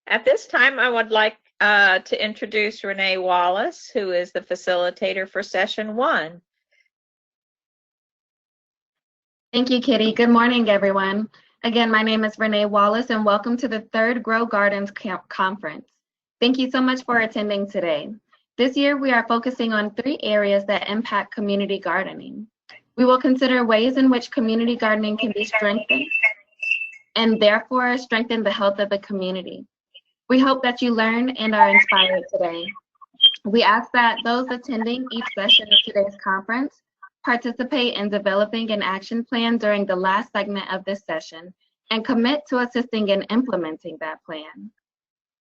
At this time, I would like to introduce Renee Wallace, who is the facilitator for session 1. Thank you, Kitty. Good morning, everyone. Again, my name is Renee Wallace, and welcome to the 3rd Grow Gardens Conference. Thank you so much for attending today. This year, we are focusing on 3 areas that impact community gardening. We will consider ways in which community gardening can be strengthened and therefore strengthen the health of the community. We hope that you learn and are inspired today. We ask that those attending each session of today's conference participate in developing an action plan during the last segment of this session and commit to assisting in implementing that plan.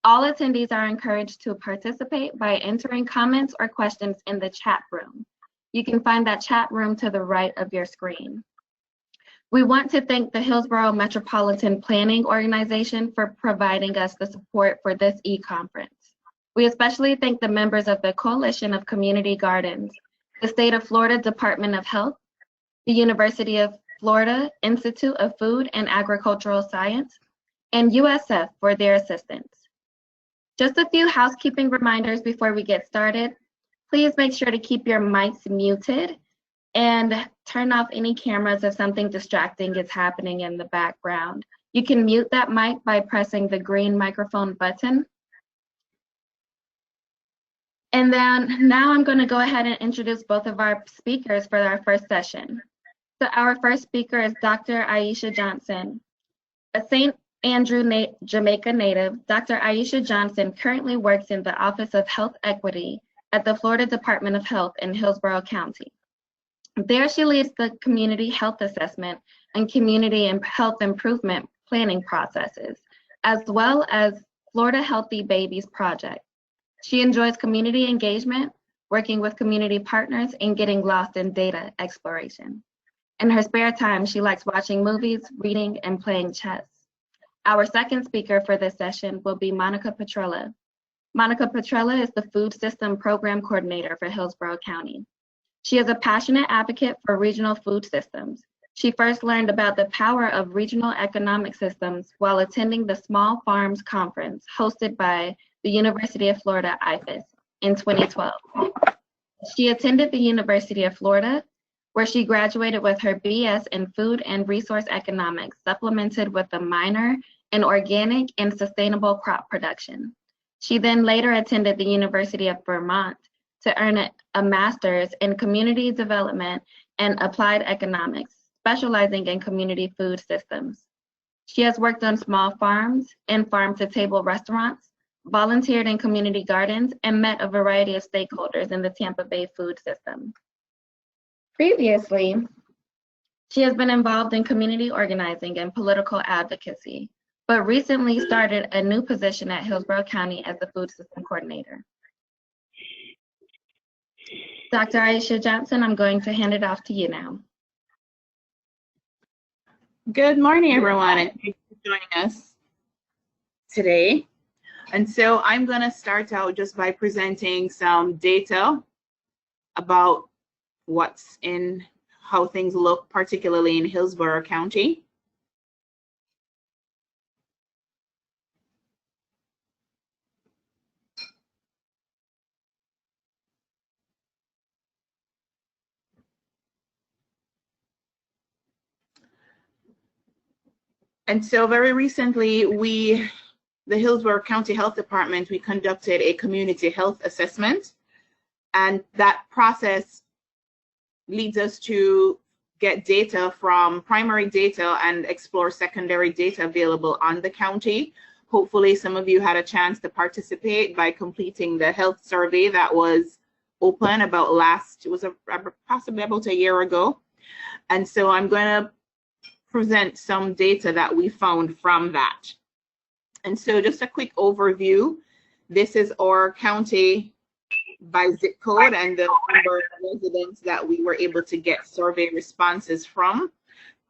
All attendees are encouraged to participate by entering comments or questions in the chat room. You can find that chat room to the right of your screen. We want to thank the Hillsborough Metropolitan Planning Organization for providing us the support for this e-conference. We especially thank the members of the Coalition of Community Gardens, the State of Florida Department of Health, the University of Florida Institute of Food and Agricultural Science, and USF for their assistance. Just a few housekeeping reminders before we get started. Please make sure to keep your mics muted and turn off any cameras if something distracting is happening in the background. You can mute that mic by pressing the green microphone button. And then now I'm going to go ahead and introduce both of our speakers for our first session. So our first speaker is Dr. Aisha Johnson. A St. Andrew, Jamaica native, Dr. Aisha Johnson currently works in the Office of Health Equity at the Florida Department of Health in Hillsborough County. There she leads the community health assessment and community and health improvement planning processes, as well as Florida Healthy Babies Project. She enjoys community engagement, working with community partners, and getting lost in data exploration. In her spare time, she likes watching movies, reading, and playing chess. Our second speaker for this session will be Monica Petrella. Monica Petrella is the Food System Program Coordinator for Hillsborough County. She is a passionate advocate for regional food systems. She first learned about the power of regional economic systems while attending the Small Farms Conference hosted by the University of Florida IFAS in 2012. She attended the University of Florida, where she graduated with her BS in Food and Resource Economics, supplemented with a minor in Organic and Sustainable Crop Production. She then later attended the University of Vermont to earn a master's in Community Development and Applied Economics, specializing in community food systems. She has worked on small farms and farm-to-table restaurants, volunteered in community gardens, and met a variety of stakeholders in the Tampa Bay food system. Previously, she has been involved in community organizing and political advocacy, but recently started a new position at Hillsborough County as the Food System Coordinator. Dr. Aisha Johnson, I'm going to hand it off to you now. Good morning, everyone, and thanks for joining us today. And so I'm going to start out just by presenting some data about how things look, particularly in Hillsborough County. And so very recently, the Hillsborough County Health Department, we conducted a community health assessment, and that process leads us to get data from primary data and explore secondary data available on the county. Hopefully some of you had a chance to participate by completing the health survey that was open possibly about a year ago. And so I'm going to present some data that we found from that. And so just a quick overview. This is our county by zip code and the number of residents that we were able to get survey responses from.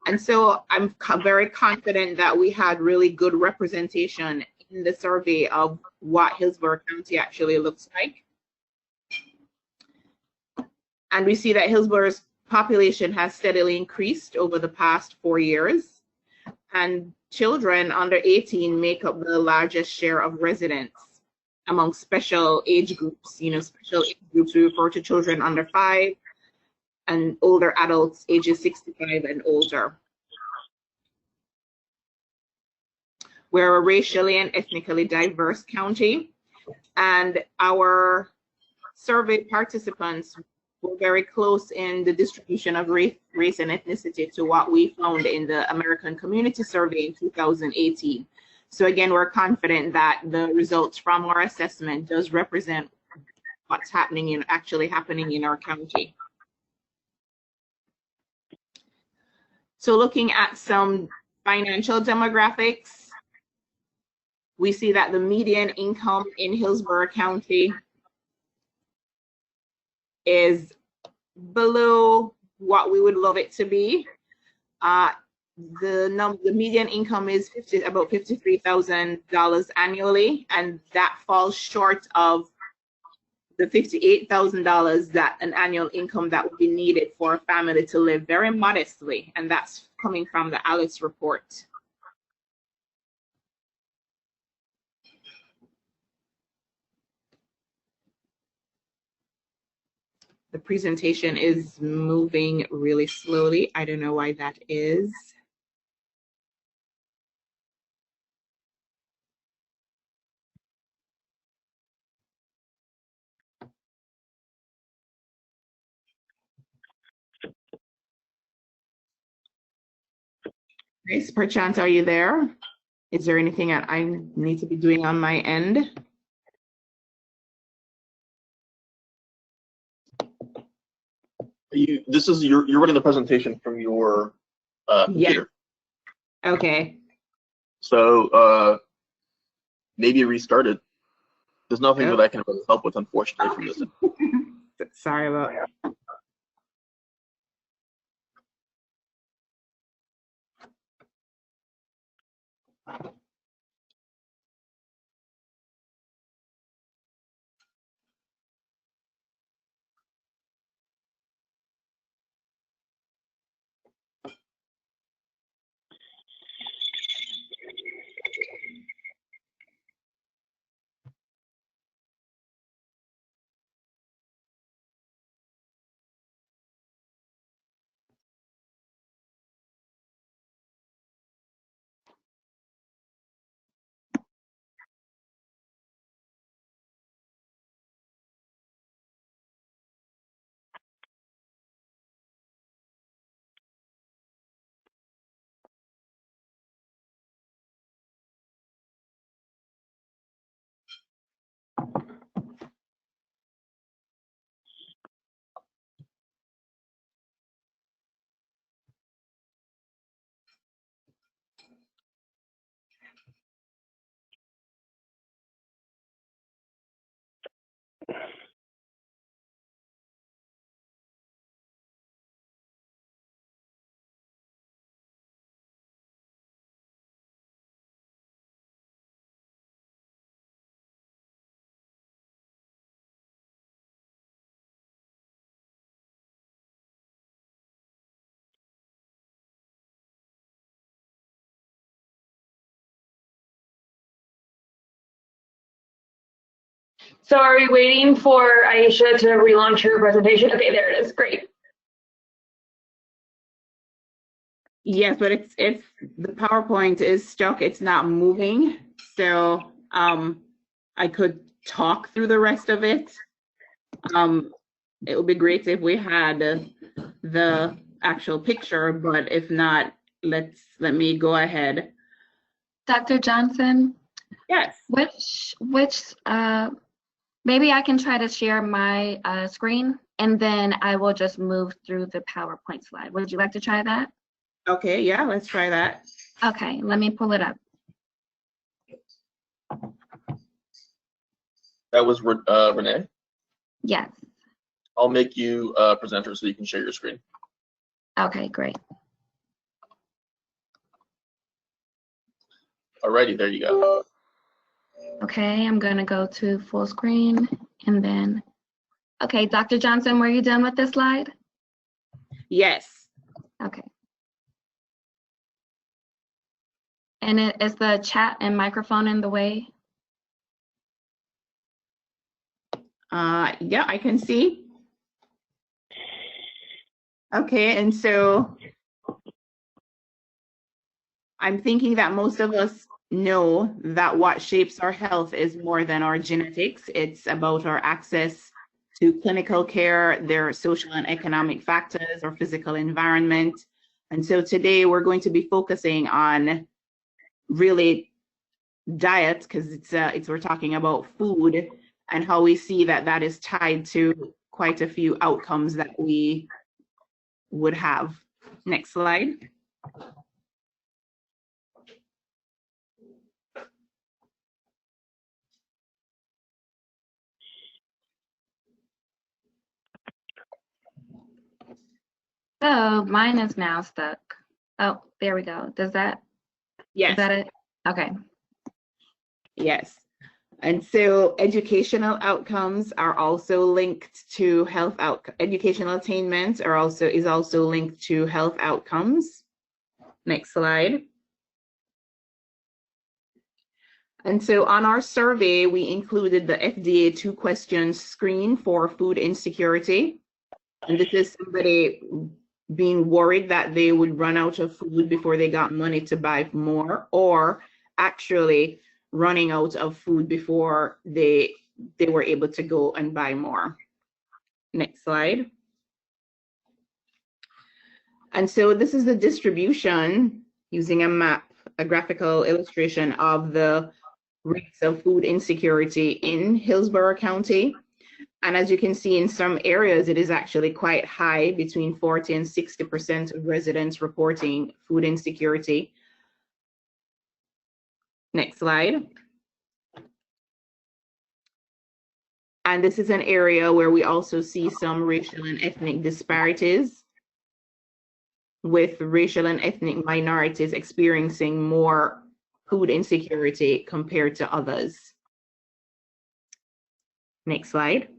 And so I'm very confident that we had really good representation in the survey of what Hillsborough County actually looks like. And we see that Hillsborough's population has steadily increased over the past 4 years. And children under 18 make up the largest share of residents among special age groups. Special age groups, we refer to children under 5 and older adults ages 65 and older. We're a racially and ethnically diverse county, and our survey participants were very close in the distribution of race and ethnicity to what we found in the American Community Survey in 2018. So again, we're confident that the results from our assessment does represent what's actually happening in our county. So looking at some financial demographics, we see that the median income in Hillsborough County is below what we would love it to be. The median income is about $53,000 annually, and that falls short of the $58,000 that an annual income that would be needed for a family to live very modestly, and that's coming from the Alice report. The presentation is moving really slowly. I don't know why that is. Grace, perchance, are you there? Is there anything that I need to be doing on my end? You're running the presentation from your computer. Okay. So maybe restart it. There's nothing that I can really help with, unfortunately, from this. Sorry about that. So are we waiting for Aisha to relaunch her presentation? Okay, there it is. Great. Yes, but it's the PowerPoint is stuck. It's not moving. So I could talk through the rest of it. It would be great if we had the actual picture, but if not, let me go ahead. Dr. Johnson? Yes. Maybe I can try to share my screen, and then I will just move through the PowerPoint slide. Would you like to try that? Okay, yeah, let's try that. Okay, let me pull it up. That was Renee? Yes. I'll make you a presenter so you can share your screen. Okay, great. Alrighty, there you go. Okay, I'm gonna go to full screen and then, okay, Dr. Johnson, were you done with this slide? Yes. Okay. And is the chat and microphone in the way? Yeah, I can see. Okay, and so I'm thinking that most of us know that what shapes our health is more than our genetics. It's about our access to clinical care, their social and economic factors, or physical environment. And so today we're going to be focusing on really diet, because we're talking about food and how we see that that is tied to quite a few outcomes that we would have. Next slide. So mine is now stuck. Oh, there we go. Is that Yes. it? Okay. Yes. And so educational outcomes are also linked to health outcomes. Educational attainment is also linked to health outcomes. Next slide. And so on our survey, we included the FDA 2-question screen for food insecurity. And this is somebody being worried that they would run out of food before they got money to buy more, or actually running out of food before they were able to go and buy more. Next slide. And so this is the distribution using a map, a graphical illustration of the rates of food insecurity in Hillsborough County. And as you can see, in some areas, it is actually quite high, between 40 and 60% of residents reporting food insecurity. Next slide. And this is an area where we also see some racial and ethnic disparities, with racial and ethnic minorities experiencing more food insecurity compared to others. Next slide.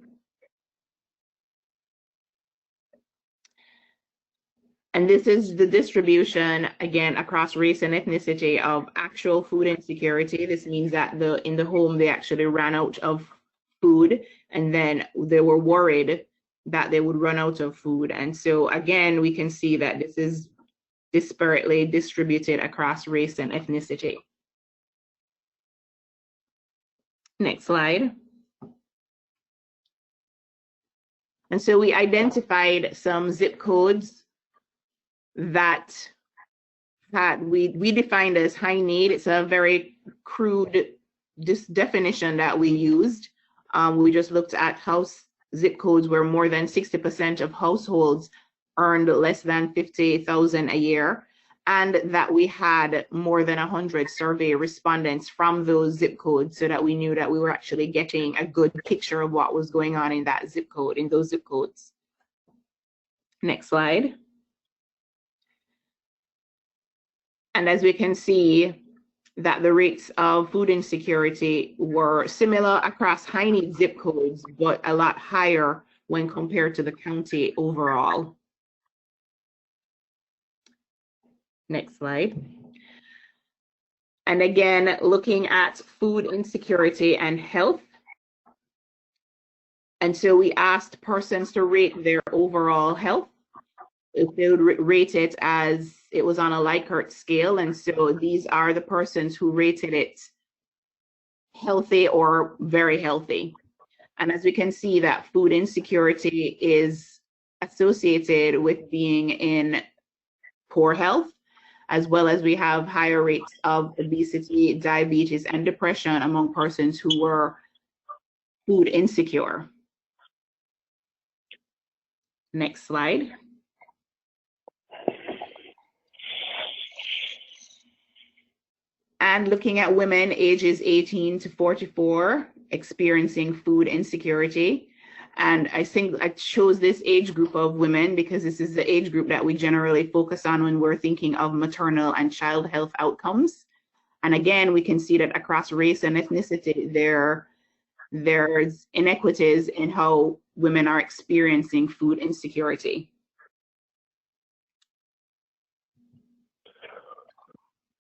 And this is the distribution, again, across race and ethnicity of actual food insecurity. This means that in the home, they actually ran out of food, and then they were worried that they would run out of food. And so again, we can see that this is disparately distributed across race and ethnicity. Next slide. And so we identified some zip codes that we defined as high need. It's a very crude definition that we used. We just looked at house zip codes where more than 60% of households earned less than $50,000 a year, and that we had more than 100 survey respondents from those zip codes, so that we knew that we were actually getting a good picture of what was going on in that zip code, in those zip codes. Next slide. And as we can see, that the rates of food insecurity were similar across high need zip codes, but a lot higher when compared to the county overall. Next slide. And again, looking at food insecurity and health. And so we asked persons to rate their overall health, if they would rate it as it was on a Likert scale. And so these are the persons who rated it healthy or very healthy. And as we can see, that food insecurity is associated with being in poor health, as well as we have higher rates of obesity, diabetes, and depression among persons who were food insecure. Next slide. And looking at women ages 18 to 44 experiencing food insecurity. And I think I chose this age group of women because this is the age group that we generally focus on when we're thinking of maternal and child health outcomes. And again, we can see that across race and ethnicity, there's inequities in how women are experiencing food insecurity.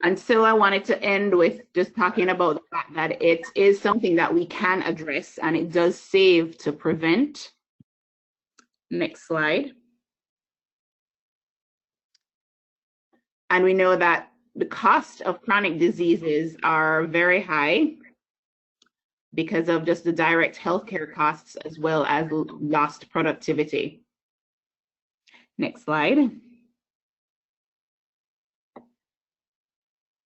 And so I wanted to end with just talking about the fact that it is something that we can address, and it does save to prevent. Next slide. And we know that the cost of chronic diseases are very high because of just the direct healthcare costs as well as lost productivity. Next slide.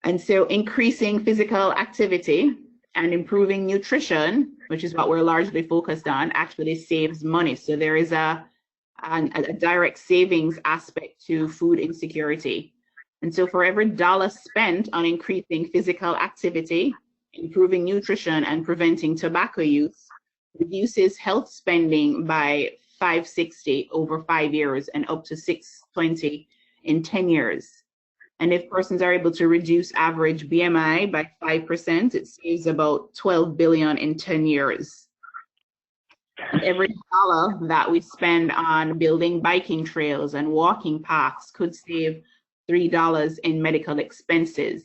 And so increasing physical activity and improving nutrition, which is what we're largely focused on, actually saves money. So there is a direct savings aspect to food insecurity. And so for every dollar spent on increasing physical activity, improving nutrition, and preventing tobacco use, reduces health spending by $560 over 5 years and up to $620 in 10 years. And if persons are able to reduce average BMI by 5%, it saves about $12 billion in 10 years. And every dollar that we spend on building biking trails and walking paths could save $3 in medical expenses.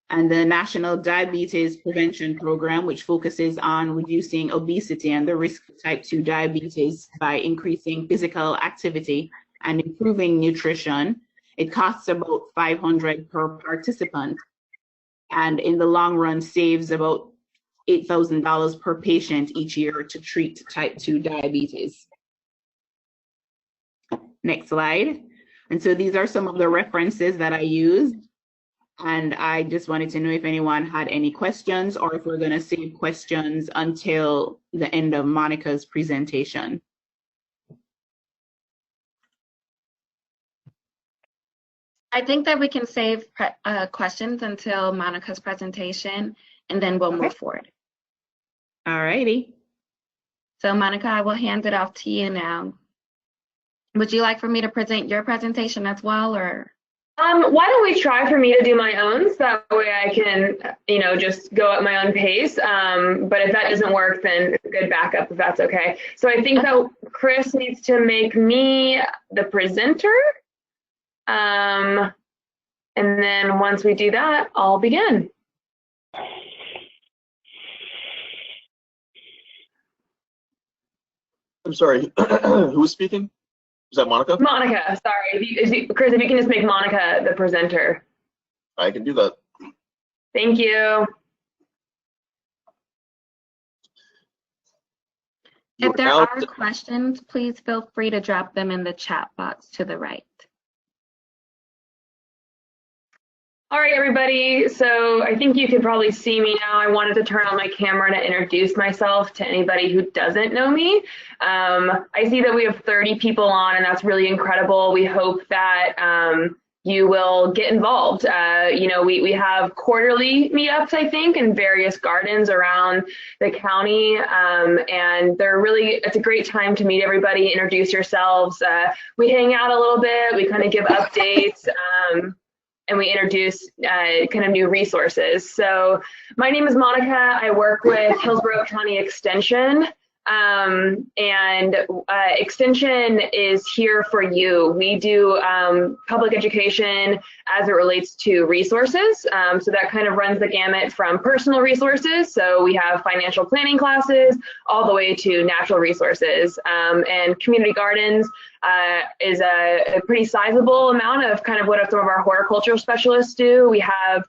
And the National Diabetes Prevention Program, which focuses on reducing obesity and the risk of type 2 diabetes by increasing physical activity and improving nutrition, it costs about $500 per participant, and in the long run saves about $8,000 per patient each year to treat type 2 diabetes. Next slide. And so these are some of the references that I used, and I just wanted to know if anyone had any questions or if we're going to save questions until the end of Monica's presentation. I think that we can save questions until Monica's presentation, and then we'll move forward. All righty. So Monica, I will hand it off to you now. Would you like for me to present your presentation as well, or? Why don't we try for me to do my own, so that way I can, just go at my own pace. But if that doesn't work, then good backup if that's okay. So I think that Chris needs to make me the presenter. And then once we do that, I'll begin. I'm sorry, who was speaking? Was that Monica? Monica, sorry. Chris, if you can just make Monica the presenter. I can do that. Thank you. If there are questions, please feel free to drop them in the chat box to the right. All right, everybody. So I think you can probably see me now. I wanted to turn on my camera to introduce myself to anybody who doesn't know me. I see that we have 30 people on, and that's really incredible. We hope that you will get involved. We have quarterly meetups, I think, in various gardens around the county, and it's a great time to meet everybody, introduce yourselves. We hang out a little bit, we kind of give updates, and we introduce kind of new resources. So my name is Monica. I work with Hillsborough County Extension. Extension is here for you. We do public education as it relates to resources. So that kind of runs the gamut from personal resources. So we have financial planning classes all the way to natural resources. And community gardens is a pretty sizable amount of kind of what some of our horticultural specialists do. We have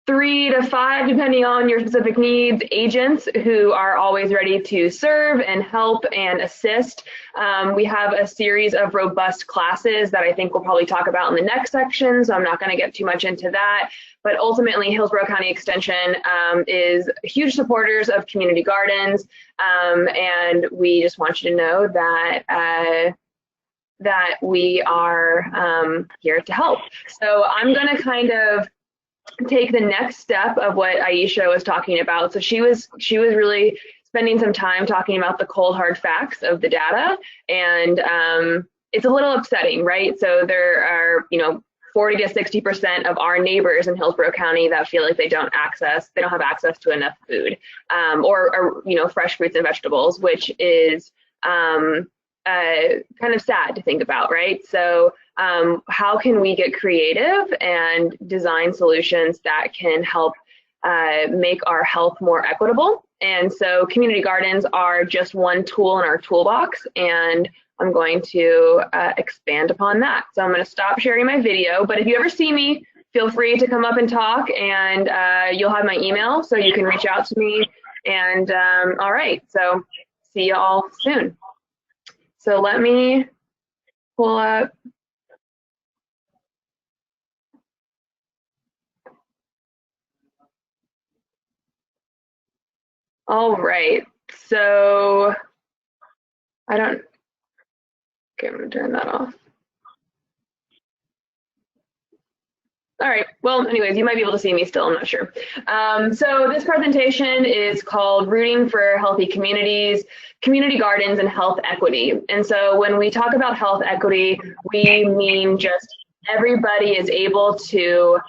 3 to 5, depending on your specific needs, agents who are always ready to serve and help and assist. We have a series of robust classes that I think we'll probably talk about in the next section, so I'm not going to get too much into that. But ultimately, Hillsborough County Extension is huge supporters of community gardens, and we just want you to know that that we are here to help. So I'm going to kind of take the next step of what Aisha was talking about. So she was really spending some time talking about the cold hard facts of the data, and it's a little upsetting, right? So there are 40 to 60% of our neighbors in Hillsborough County that feel like they don't have access to enough food, or fresh fruits and vegetables, which is kind of sad to think about, right? So how can we get creative and design solutions that can help make our health more equitable? And so community gardens are just one tool in our toolbox, and I'm going to expand upon that. So I'm going to stop sharing my video, but if you ever see me, feel free to come up and talk, and you'll have my email so you can reach out to me. And all right, so see you all soon. So let me pull up. All right, so okay, I'm gonna turn that off. All right, well, anyways, you might be able to see me still, I'm not sure. So this presentation is called Rooting for Healthy Communities, Community Gardens, and Health Equity. And so when we talk about health equity, we mean just everybody is able to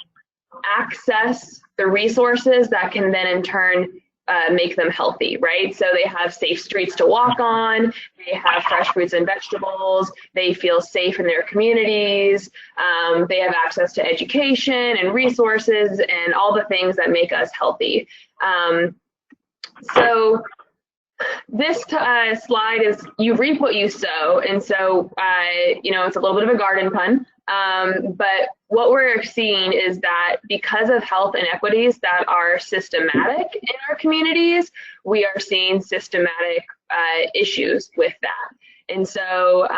access the resources that can then in turn make them healthy, right? So they have safe streets to walk on, they have fresh fruits and vegetables, they feel safe in their communities, they have access to education and resources and all the things that make us healthy. So this slide is you reap what you sow, and so it's a little bit of a garden pun, but what we're seeing is that because of health inequities that are systematic in our communities, we are seeing systematic issues with that. And so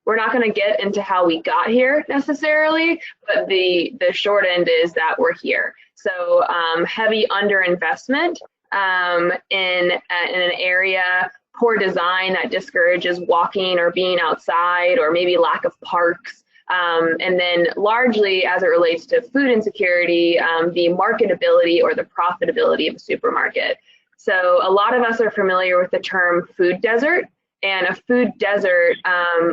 we're not going to get into how we got here necessarily, but the short end is that we're here. So heavy underinvestment in an area, poor design that discourages walking or being outside, or maybe lack of parks. And then largely as it relates to food insecurity, the marketability or the profitability of a supermarket. So a lot of us are familiar with the term food desert, and a food desert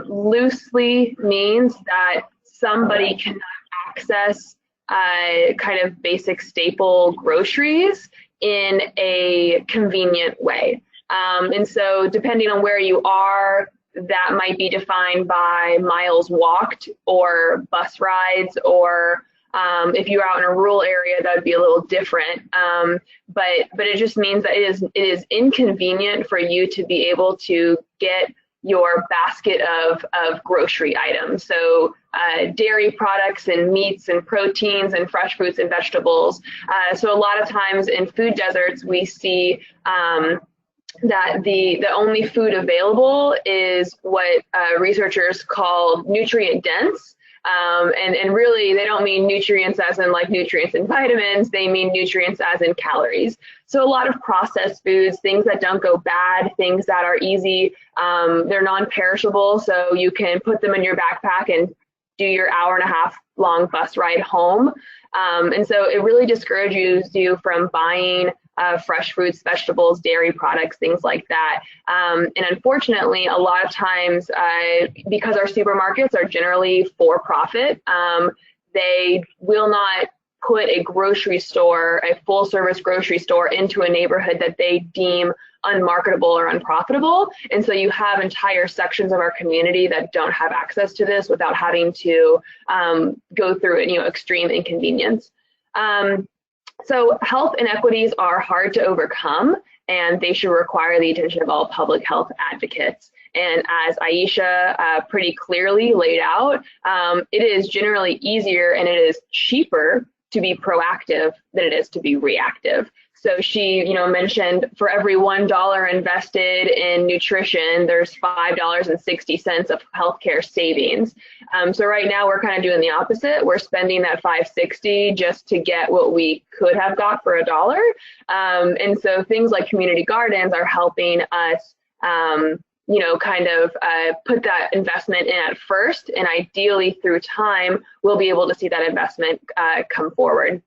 loosely means that somebody cannot access kind of basic staple groceries in a convenient way. And so depending on where you are, that might be defined by miles walked or bus rides, or if you're out in a rural area, that would be a little different. But it just means that it is inconvenient for you to be able to get your basket of grocery items. So dairy products and meats and proteins and fresh fruits and vegetables. So a lot of times in food deserts, we see that the only food available is what researchers call nutrient dense. And really, they don't mean nutrients as in like nutrients and vitamins, they mean nutrients as in calories. So a lot of processed foods, things that don't go bad, things that are easy, they're non-perishable, so you can put them in your backpack and do your hour-and-a-half long bus ride home. And so it really discourages you from buying fresh fruits, vegetables, dairy products, things like that. And unfortunately, a lot of times, because our supermarkets are generally for profit, they will not put a grocery store, a full service grocery store, into a neighborhood that they deem unmarketable or unprofitable. And so you have entire sections of our community that don't have access to this without having to go through extreme inconvenience. So health inequities are hard to overcome, and they should require the attention of all public health advocates. And as Aisha pretty clearly laid out, it is generally easier and it is cheaper to be proactive than it is to be reactive. So she, mentioned for every $1 invested in nutrition, there's $5.60 of healthcare savings. So right now we're kind of doing the opposite. We're spending that $5.60 just to get what we could have got for $1. And so things like community gardens are helping us, put that investment in at first, and ideally through time, we'll be able to see that investment come forward.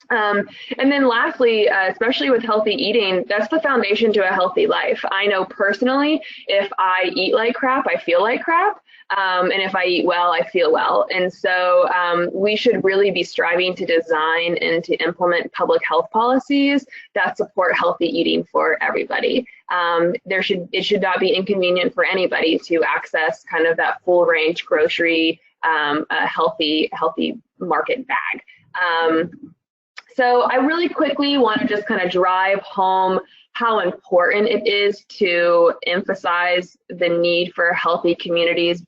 And then lastly, especially with healthy eating, that's the foundation to a healthy life. I know personally, if I eat like crap, I feel like crap. And if I eat well, I feel well. And so we should really be striving to design and to implement public health policies that support healthy eating for everybody. It should not be inconvenient for anybody to access kind of that full range grocery a healthy market bag. So I really quickly want to just kind of drive home how important it is to emphasize the need for healthy communities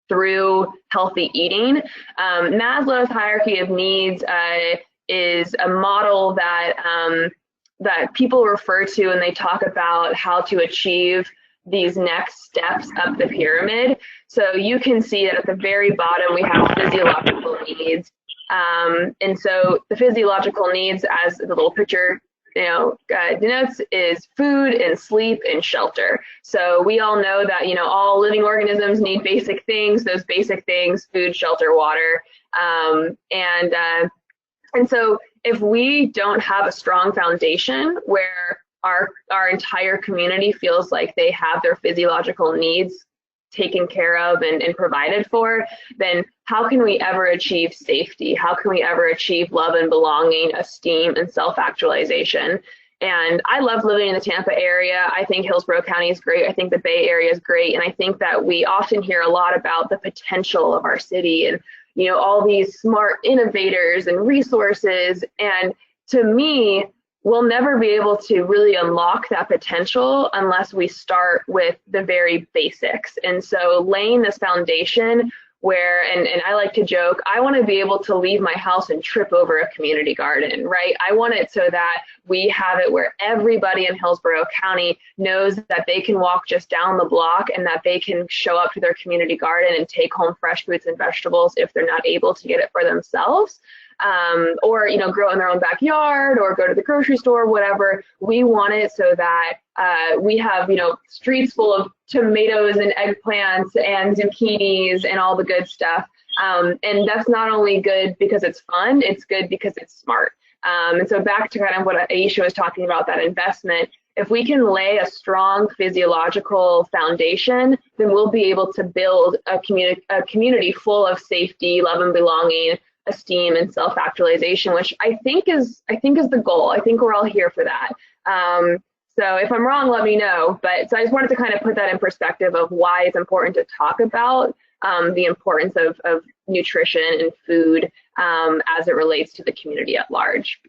through healthy eating. Maslow's hierarchy of needs is a model that that people refer to when they talk about how to achieve these next steps up the pyramid. So you can see that at the very bottom we have physiological needs. And so the physiological needs, as the little picture denotes, is food and sleep and shelter. So we all know that all living organisms need basic things. Those basic things: food, shelter, water. And so if we don't have a strong foundation where our entire community feels like they have their physiological needs taken care of and provided for, then how can we ever achieve safety? How can we ever achieve love and belonging, esteem, and self-actualization? And I love living in the Tampa area. I think Hillsborough County is great. I think the Bay Area is great. And I think that we often hear a lot about the potential of our city and all these smart innovators and resources. And to me, we'll never be able to really unlock that potential unless we start with the very basics. And so laying this foundation where, and I like to joke, I want to be able to leave my house and trip over a community garden, right? I want it so that we have it where everybody in Hillsborough County knows that they can walk just down the block and that they can show up to their community garden and take home fresh fruits and vegetables if they're not able to get it for themselves. Or grow in their own backyard or go to the grocery store, whatever. We want it so that we have streets full of tomatoes and eggplants and zucchinis and all the good stuff. And that's not only good because it's fun, it's good because it's smart. And so back to kind of what Aisha was talking about, that investment. If we can lay a strong physiological foundation, then we'll be able to build a community full of safety, love and belonging, esteem, and self-actualization, which I think is the goal. I think we're all here for that. So if I'm wrong, let me know. But so I just wanted to kind of put that in perspective of why it's important to talk about the importance of nutrition and food as it relates to the community at large.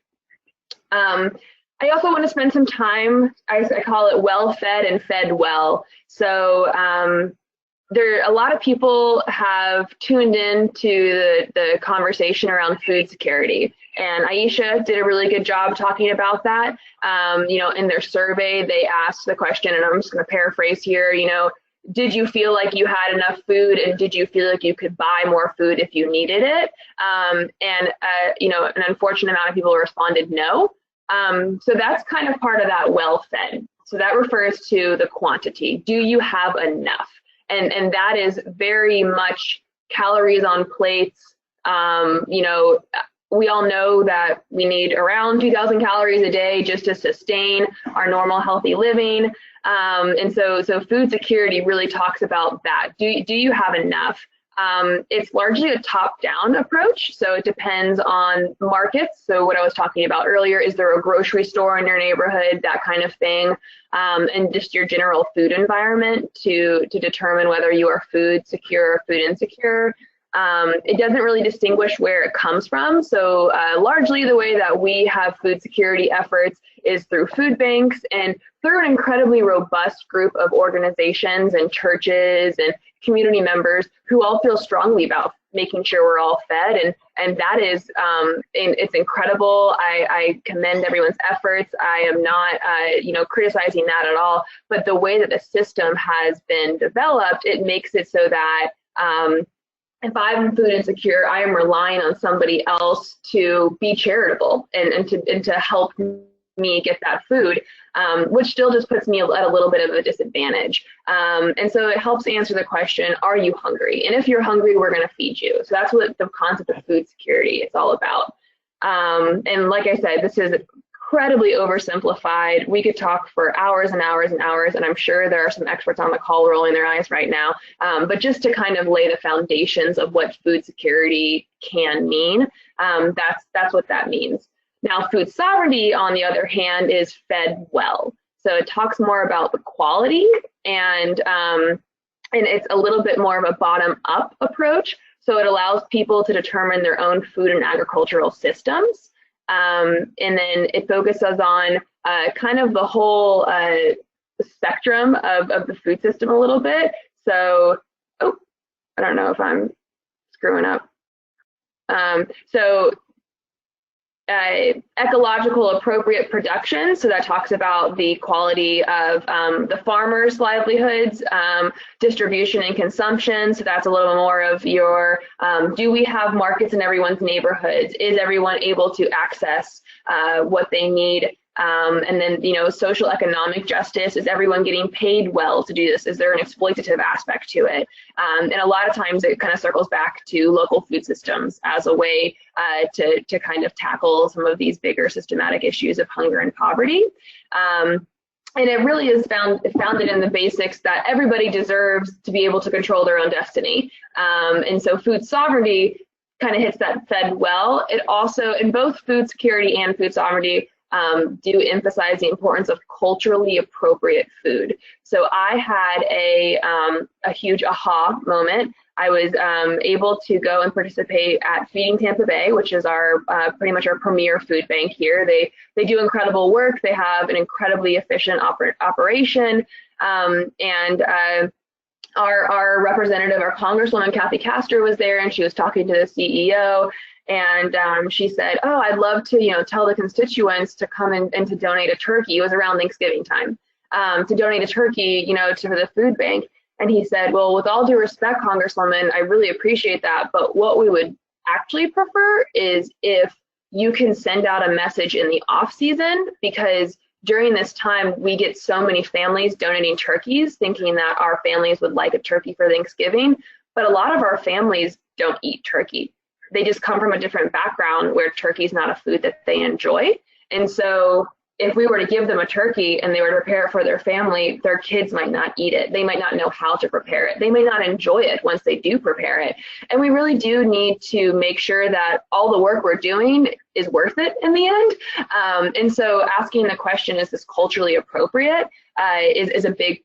I also want to spend some time, I call it well fed and fed well. So a lot of people have tuned in to the conversation around food security, and Aisha did a really good job talking about that. In their survey, they asked the question, and I'm just going to paraphrase here, did you feel like you had enough food, and did you feel like you could buy more food if you needed it? An unfortunate amount of people responded no. So that's kind of part of that well-fed. So that refers to the quantity. Do you have enough? And that is very much calories on plates. We all know that we need around 2,000 calories a day just to sustain our normal healthy living. And so food security really talks about that. Do you have enough? It's largely a top-down approach, so it depends on markets. So what I was talking about earlier, is there a grocery store in your neighborhood, that kind of thing, and just your general food environment to determine whether you are food secure or food insecure. It doesn't really distinguish where it comes from. So largely the way that we have food security efforts is through food banks and through an incredibly robust group of organizations and churches and community members who all feel strongly about making sure we're all fed, and that is it's incredible. I commend everyone's efforts. I am not criticizing that at all, but the way that the system has been developed, it makes it so that if I'm food insecure, I am relying on somebody else to be charitable and to help me get that food, which still just puts me at a little bit of a disadvantage. And so it helps answer the question, are you hungry? And if you're hungry, we're going to feed you. So that's what the concept of food security is all about. And like I said, this is incredibly oversimplified. We could talk for hours and hours and hours, and I'm sure there are some experts on the call rolling their eyes right now. But just to kind of lay the foundations of what food security can mean, that's what that means. Now, food sovereignty, on the other hand, is fed well. So it talks more about the quality, and it's a little bit more of a bottom-up approach. So it allows people to determine their own food and agricultural systems. And then it focuses on kind of the whole spectrum of the food system a little bit. So, oh, I don't know if I'm screwing up. Ecological appropriate production. So that talks about the quality of the farmers' livelihoods, distribution and consumption. So that's a little more of your, do we have markets in everyone's neighborhoods? Is everyone able to access what they need? And then, you know, social economic justice, is everyone getting paid well to do this? Is there an exploitative aspect to it? And a lot of times it kind of circles back to local food systems as a way to kind of tackle some of these bigger systematic issues of hunger and poverty. And it really is founded in the basics that everybody deserves to be able to control their own destiny. And so food sovereignty kind of hits that fed well. It also, in both food security and food sovereignty, do emphasize the importance of culturally appropriate food. So I had a huge aha moment. I was able to go and participate at Feeding Tampa Bay, which is our pretty much our premier food bank here. They do incredible work. They have an incredibly efficient operation, and our representative, our Congresswoman Kathy Castor, was there, and she was talking to the CEO. And she said, oh, I'd love to, you know, tell the constituents to come and to donate a turkey. It was around Thanksgiving time, to donate a turkey, you know, to the food bank. And he said, well, with all due respect, Congresswoman, I really appreciate that. But what we would actually prefer is if you can send out a message in the off season, because during this time, we get so many families donating turkeys, thinking that our families would like a turkey for Thanksgiving. But a lot of our families don't eat turkey. They just come from a different background where turkey is not a food that they enjoy. And so if we were to give them a turkey and they were to prepare it for their family, their kids might not eat it. They might not know how to prepare it. They may not enjoy it once they do prepare it. And we really do need to make sure that all the work we're doing is worth it in the end. And so asking the question, is this culturally appropriate, is a big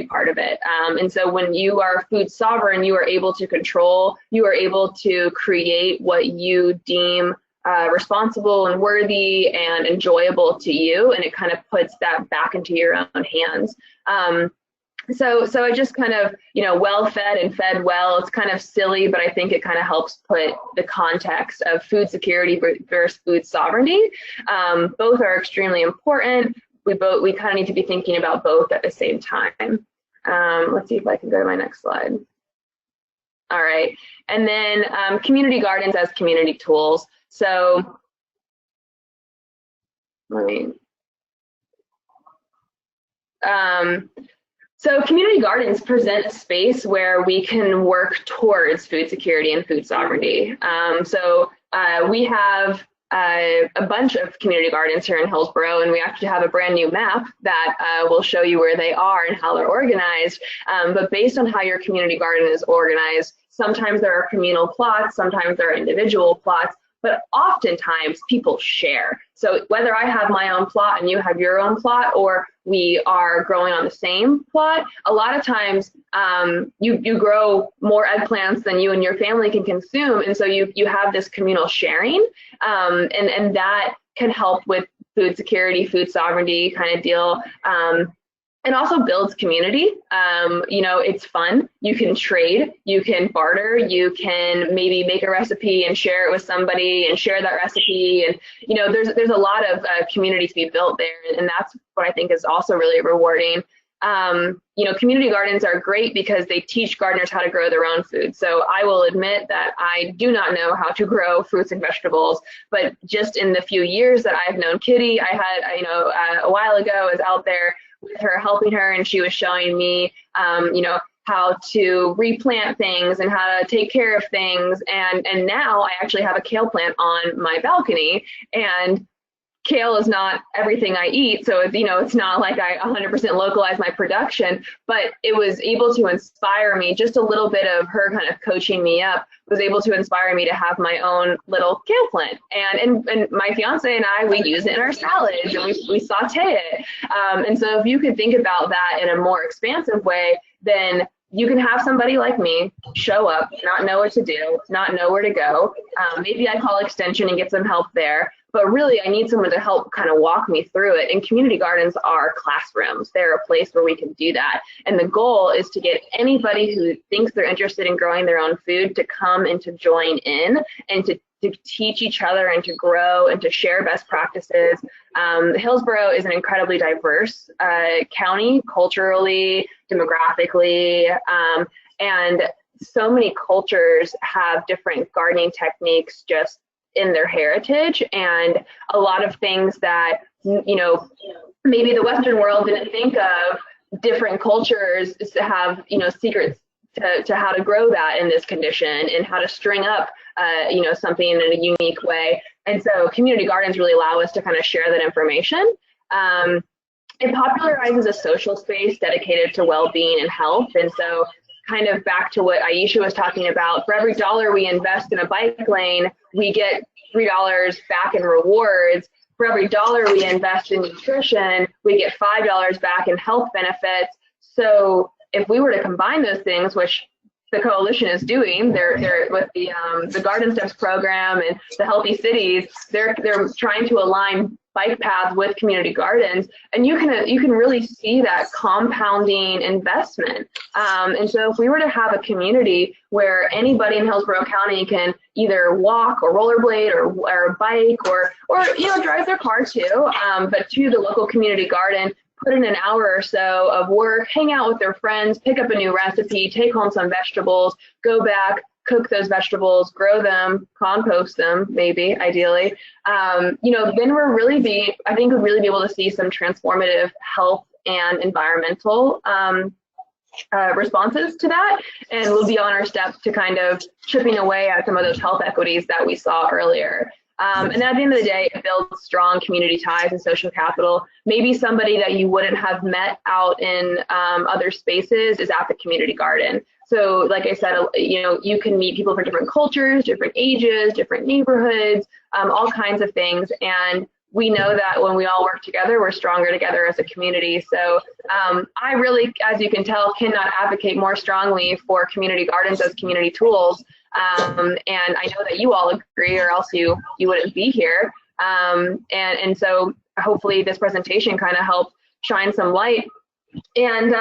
part of it. And so when you are food sovereign, you are able to control, you are able to create what you deem responsible and worthy and enjoyable to you, and it kind of puts that back into your own hands. So it just kind of, you know, well fed and fed well. It's kind of silly, but I think it kind of helps put the context of food security versus food sovereignty. Both are extremely important. We kind of need to be thinking about both at the same time. Let's see if I can go to my next slide. All right, and then community gardens as community tools. So so community gardens present a space where we can work towards food security and food sovereignty. We have a bunch of community gardens here in Hillsborough, and we actually have a brand new map that will show you where they are and how they're organized. But based on how your community garden is organized, sometimes there are communal plots, sometimes there are individual plots, but oftentimes people share. So whether I have my own plot and you have your own plot, or we are growing on the same plot, a lot of times you grow more eggplants than you and your family can consume, and so you have this communal sharing, and that can help with food security, food sovereignty kind of deal. And also builds community. You know, it's fun. You can trade, you can barter, you can maybe make a recipe and share it with somebody and share that recipe. And, you know, there's a lot of community to be built there. And that's what I think is also really rewarding. You know, community gardens are great because they teach gardeners how to grow their own food. So I will admit that I do not know how to grow fruits and vegetables, but just in the few years that I've known Kitty, I had, you know, a while ago, I was out there with her, helping her, and she was showing me, you know, how to replant things and how to take care of things. And now I actually have a kale plant on my balcony, and kale is not everything I eat. So it's, you know, it's not like I 100% localize my production, but it was able to inspire me. Just a little bit of her kind of coaching me up was able to inspire me to have my own little kale plant. And my fiance and I, we use it in our salads, and we saute it. And so if you could think about that in a more expansive way, then you can have somebody like me show up, not know what to do, not know where to go. Maybe I call extension and get some help there, but really I need someone to help kind of walk me through it. And community gardens are classrooms. They're a place where we can do that. And the goal is to get anybody who thinks they're interested in growing their own food to come and to join in and to teach each other and to grow and to share best practices. Hillsborough is an incredibly diverse county, culturally, demographically, and so many cultures have different gardening techniques just in their heritage, and a lot of things that, you know, maybe the Western world didn't think of. Different cultures have, you know, secrets to how to grow that in this condition and how to string up, you know, something in a unique way. And so community gardens really allow us to kind of share that information. It popularizes a social space dedicated to well-being and health. And so kind of back to what Aisha was talking about, for every $1 we invest in a bike lane, we get $3 back in rewards. For every $1 we invest in nutrition, we get $5 back in health benefits. So if we were to combine those things, which the coalition is doing, they're with the Garden Steps program and the Healthy Cities, they're trying to align bike paths with community gardens, and you can really see that compounding investment. And so if we were to have a community where anybody in Hillsborough County can either walk or rollerblade or bike or you know, drive their car too, but to the local community garden, put in an hour or so of work, hang out with their friends, pick up a new recipe, take home some vegetables, go back, cook those vegetables, grow them, compost them, maybe, ideally. You know, then I think we'd really be able to see some transformative health and environmental responses to that. And we'll be on our steps to kind of chipping away at some of those health equities that we saw earlier. And at the end of the day, it builds strong community ties and social capital. Maybe somebody that you wouldn't have met out in other spaces is at the community garden. So like I said, you know, you can meet people from different cultures, different ages, different neighborhoods, all kinds of things. And we know that when we all work together, we're stronger together as a community. So I really, as you can tell, cannot advocate more strongly for community gardens as community tools. And I know that you all agree, or else you wouldn't be here. And so hopefully this presentation kind of helped shine some light. And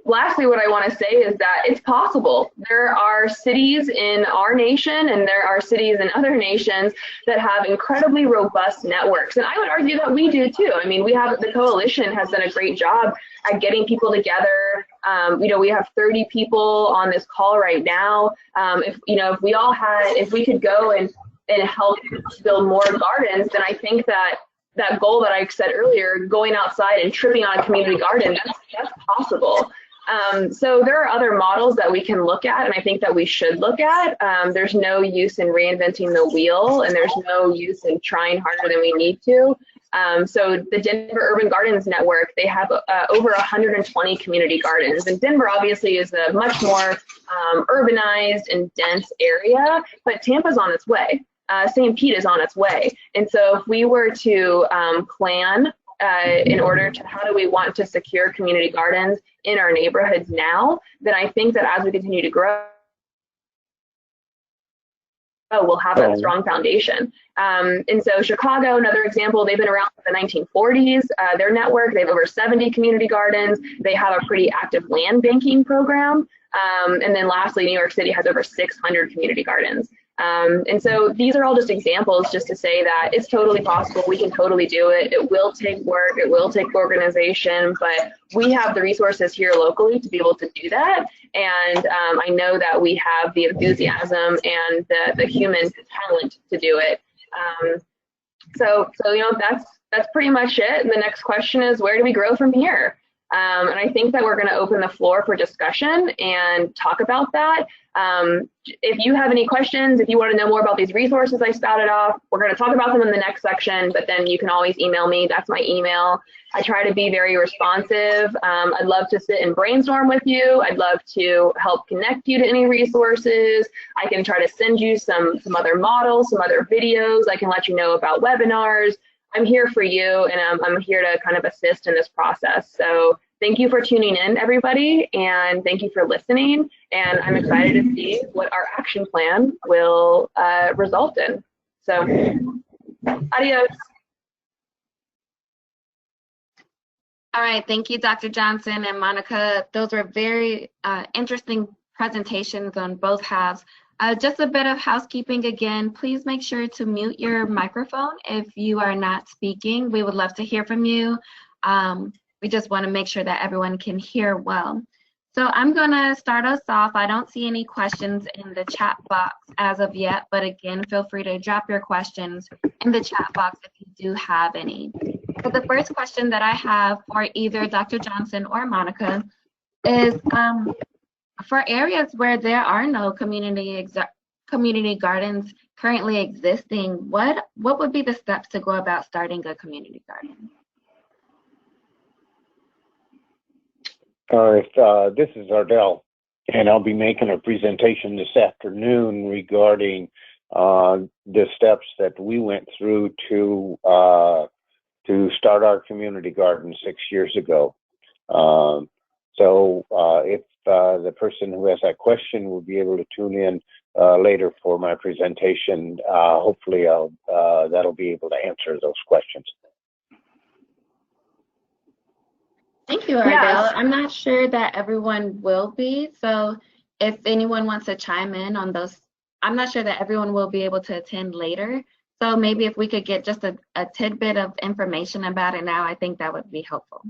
lastly, what I want to say is that it's possible. There are cities in our nation and there are cities in other nations that have incredibly robust networks. And I would argue that we do too. I mean, the coalition has done a great job at getting people together. You know, we have 30 people on this call right now. If we could go and help build more gardens, then I think that goal that I said earlier, going outside and tripping on a community garden, that's possible. So there are other models that we can look at, and I think that we should look at. There's no use in reinventing the wheel, and there's no use in trying harder than we need to. So the Denver Urban Gardens Network, they have over 120 community gardens. And Denver obviously is a much more urbanized and dense area, but Tampa's on its way. St. Pete is on its way. And so if we were to plan in order to how do we want to secure community gardens in our neighborhoods now, then I think that as we continue to grow, we'll have a strong foundation. And so Chicago, another example, they've been around since the 1940s. Their network, they have over 70 community gardens. They have a pretty active land banking program. And then lastly, New York City has over 600 community gardens. And so these are all just examples just to say that it's totally possible. We can totally do it. It will take work. It will take organization, but we have the resources here locally to be able to do that. And I know that we have the enthusiasm and the human talent to do it. So you know, that's pretty much it. And the next question is, where do we grow from here? And I think that we're going to open the floor for discussion and talk about that. If you have any questions, if you want to know more about these resources I spouted off, we're going to talk about them in the next section, but then you can always email me. That's my email. I try to be very responsive. I'd love to sit and brainstorm with you. I'd love to help connect you to any resources. I can try to send you some other models, some other videos. I can let you know about webinars. I'm here for you, and I'm here to kind of assist in this process. So thank you for tuning in, everybody, and thank you for listening. And I'm excited to see what our action plan will result in. So, adios. All right, thank you, Dr. Johnson and Monica. Those were very interesting presentations on both halves. Just a bit of housekeeping again. Please make sure to mute your microphone if you are not speaking. We would love to hear from you. We just want to make sure that everyone can hear well. So I'm going to start us off. I don't see any questions in the chat box as of yet, but again, feel free to drop your questions in the chat box if you do have any. So the first question that I have for either Dr. Johnson or Monica is, for areas where there are no community gardens currently existing, what would be the steps to go about starting a community garden? All right, this is Ardell, and I'll be making a presentation this afternoon regarding the steps that we went through to start our community garden 6 years ago. If the person who has that question will be able to tune in later for my presentation, hopefully that'll be able to answer those questions. Thank you, Ardell. Yes. I'm not sure that everyone will be, so if anyone wants to chime in on those, I'm not sure that everyone will be able to attend later. So maybe if we could get just a tidbit of information about it now, I think that would be helpful.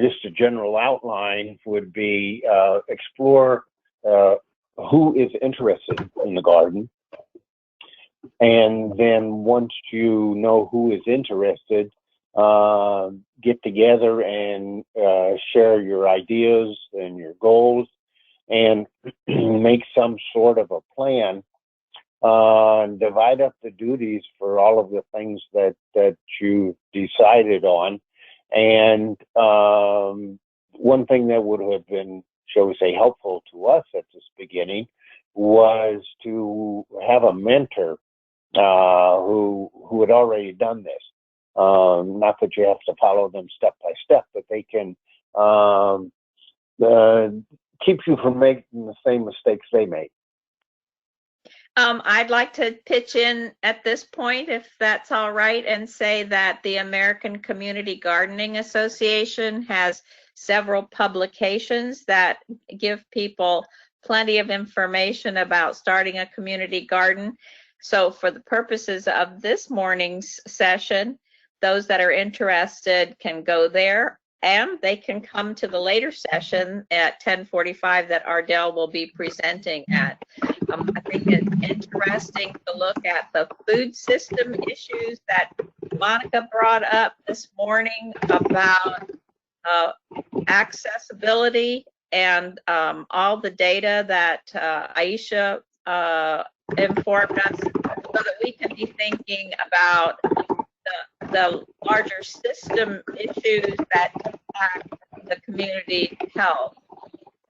Just a general outline would be explore who is interested in the garden. And then once you know who is interested, get together and share your ideas and your goals and make some sort of a plan. Divide up the duties for all of the things that you decided on. And one thing that would have been, shall we say, helpful to us at this beginning was to have a mentor who had already done this. Not that you have to follow them step by step, but they can keep you from making the same mistakes they made. I'd like to pitch in at this point, if that's all right, and say that the American Community Gardening Association has several publications that give people plenty of information about starting a community garden. So for the purposes of this morning's session, those that are interested can go there, and they can come to the later session at 10:45 that Ardell will be presenting at. I think it's interesting to look at the food system issues that Monica brought up this morning about accessibility and all the data that Aisha informed us, so that we can be thinking about the larger system issues that impact the community health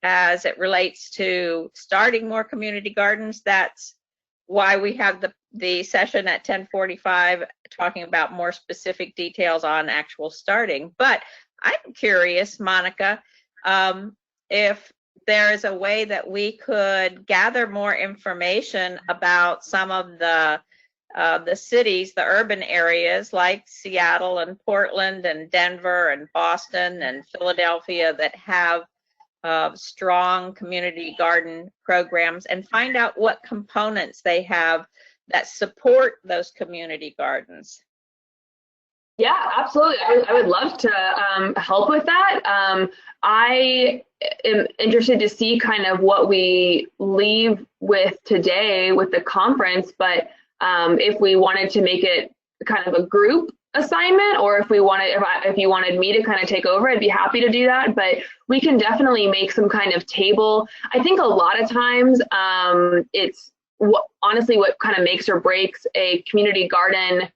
as it relates to starting more community gardens. That's why we have the session at 10:45 talking about more specific details on actual starting. But I'm curious, Monica, if there is a way that we could gather more information about some of the cities, the urban areas like Seattle and Portland and Denver and Boston and Philadelphia that have strong community garden programs, and find out what components they have that support those community gardens. Yeah, absolutely. I would love to help with that. I am interested to see kind of what we leave with today with the conference, but if we wanted to make it kind of a group assignment, or if you wanted me to kind of take over, I'd be happy to do that. But we can definitely make some kind of table. I think a lot of times it's honestly what kind of makes or breaks a community garden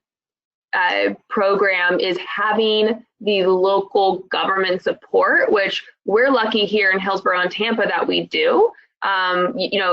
program is having the local government support, which we're lucky here in Hillsborough and Tampa that we do.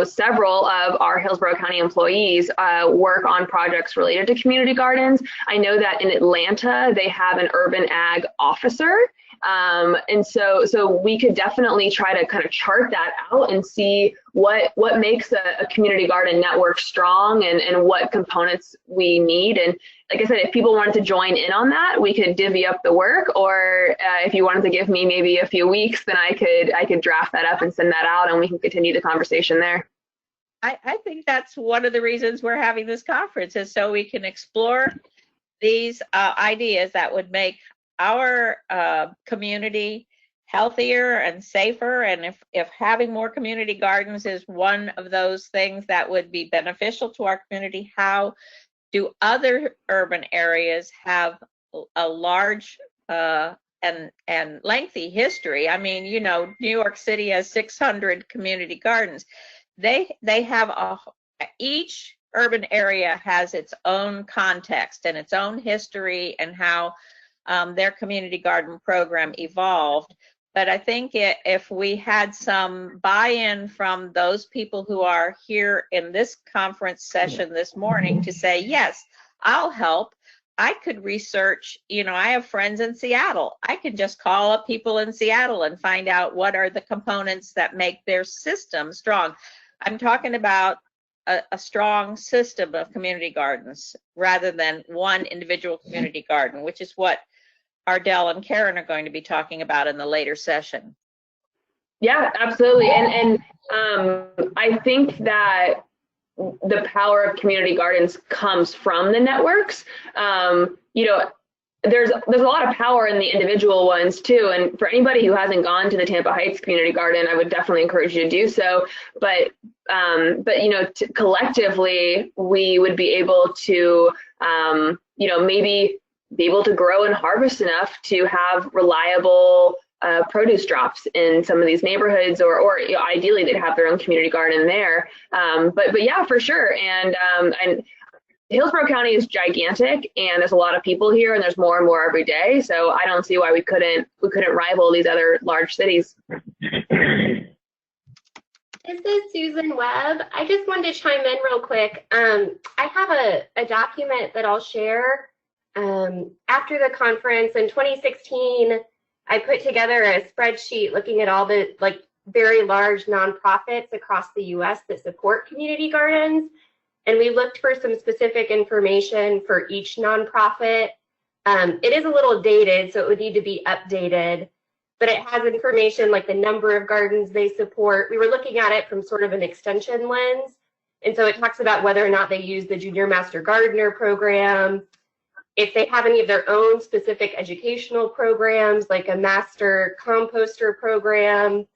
Several of our Hillsborough County employees work on projects related to community gardens. I know that in Atlanta, they have an urban ag officer, And so we could definitely try to kind of chart that out and see what makes a community garden network strong and what components we need. And like I said, if people wanted to join in on that, we could divvy up the work, or if you wanted to give me maybe a few weeks, then I could draft that up and send that out, and we can continue the conversation there. I think that's one of the reasons we're having this conference, is so we can explore these ideas that would make our community healthier and safer. And if having more community gardens is one of those things that would be beneficial to our community, how do other urban areas have a large and lengthy history? I mean, you know, New York City has 600 community gardens. They have each urban area has its own context and its own history and how their community garden program evolved. But I think if we had some buy-in from those people who are here in this conference session this morning to say, yes, I'll help. I could research, you know, I have friends in Seattle. I could just call up people in Seattle and find out what are the components that make their system strong. I'm talking about a strong system of community gardens rather than one individual community garden, which is what Ardell and Karen are going to be talking about in the later session. Yeah, absolutely. And I think that the power of community gardens comes from the networks. You know, there's a lot of power in the individual ones too. And for anybody who hasn't gone to the Tampa Heights Community Garden, I would definitely encourage you to do so. But you know, collectively, we would be able to, you know, maybe be able to grow and harvest enough to have reliable produce drops in some of these neighborhoods, or you know, ideally they'd have their own community garden there. But yeah, for sure. And Hillsborough County is gigantic, and there's a lot of people here, and there's more and more every day. So I don't see why we couldn't rival these other large cities. This is Susan Webb. I just wanted to chime in real quick. I have a document that I'll share. After the conference in 2016, I put together a spreadsheet looking at all the very large nonprofits across the US that support community gardens. And we looked for some specific information for each nonprofit. It is a little dated, so it would need to be updated, but it has information like the number of gardens they support. We were looking at it from sort of an extension lens. And so it talks about whether or not they use the Junior Master Gardener program, if they have any of their own specific educational programs, like a Master Composter program,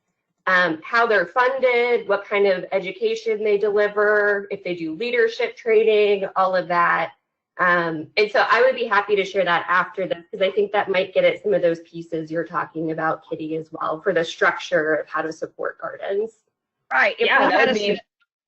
how they're funded, what kind of education they deliver, if they do leadership training, all of that. And so I would be happy to share that after this, because I think that might get at some of those pieces you're talking about, Kitty, as well, for the structure of how to support gardens. Right. If Yeah, we that had would be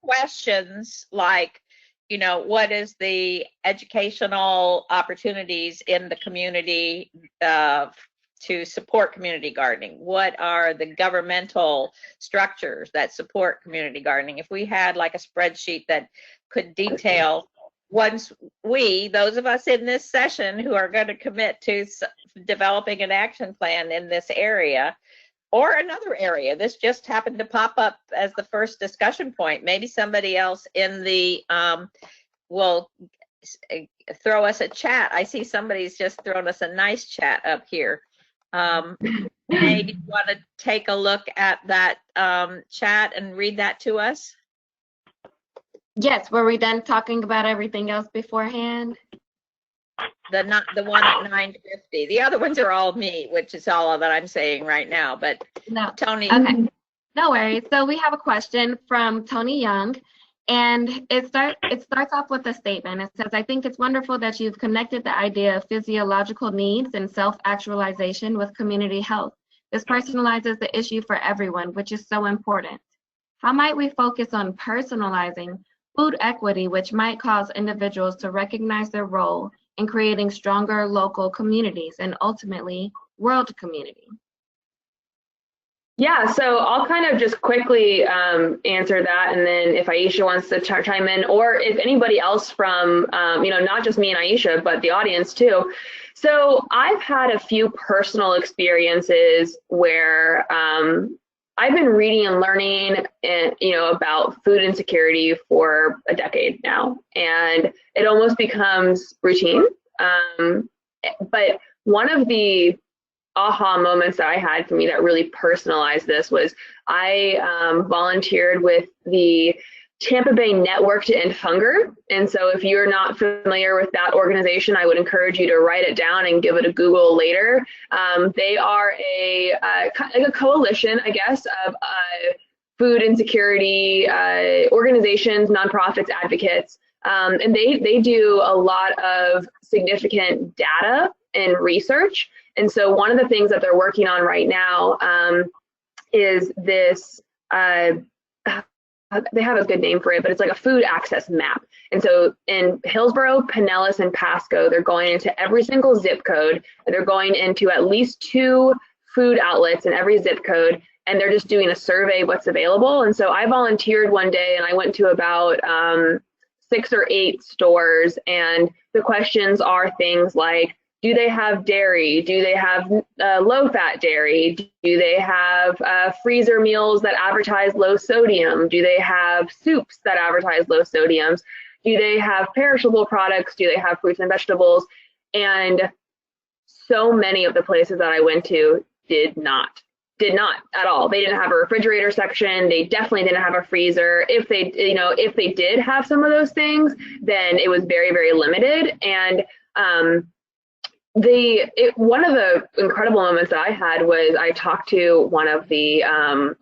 questions like, you know, what is the educational opportunities in the community to support community gardening? What are the governmental structures that support community gardening? If we had like a spreadsheet that could detail, once those of us in this session who are going to commit to developing an action plan in this area or another area, this just happened to pop up as the first discussion point. Maybe somebody else in the will throw us a chat. I see somebody's just thrown us a nice chat up here. Maybe you want to take a look at that chat and read that to us? Yes, were we done talking about everything else beforehand? The one at 9:50. The other ones are all me, which is all that I'm saying right now. But No. Tony. Okay. No worries. So we have a question from Tony Young, and it starts off with a statement. It says, I think it's wonderful that you've connected the idea of physiological needs and self-actualization with community health. This personalizes the issue for everyone, which is so important. How might we focus on personalizing food equity, which might cause individuals to recognize their role in creating stronger local communities and ultimately world community? Yeah, so I'll kind of just quickly answer that, and then if Aisha wants to chime in, or if anybody else from, not just me and Aisha, but the audience too. So I've had a few personal experiences where I've been reading and learning, about food insecurity for a decade now, and it almost becomes routine. But one of the aha moments that I had for me that really personalized this was I volunteered with the Tampa Bay Network to End Hunger. And so if you're not familiar with that organization, I would encourage you to write it down and give it a Google later. They are like a coalition, I guess, of food insecurity organizations, nonprofits, advocates. And they do a lot of significant data and research. And so one of the things that they're working on right now is this, they have a good name for it, but it's like a food access map. And so in Hillsborough, Pinellas, and Pasco, they're going into every single zip code, and they're going into at least 2 food outlets in every zip code, and they're just doing a survey of what's available. And so I volunteered one day, and I went to about 6 or 8 stores, and the questions are things like, do they have dairy? Do they have low-fat dairy? Do they have freezer meals that advertise low sodium? Do they have soups that advertise low sodiums? Do they have perishable products? Do they have fruits and vegetables? And so many of the places that I went to did not at all. They didn't have a refrigerator section. They definitely didn't have a freezer. If they did have some of those things, then it was very, very limited. And one of the incredible moments that I had was I talked to one of the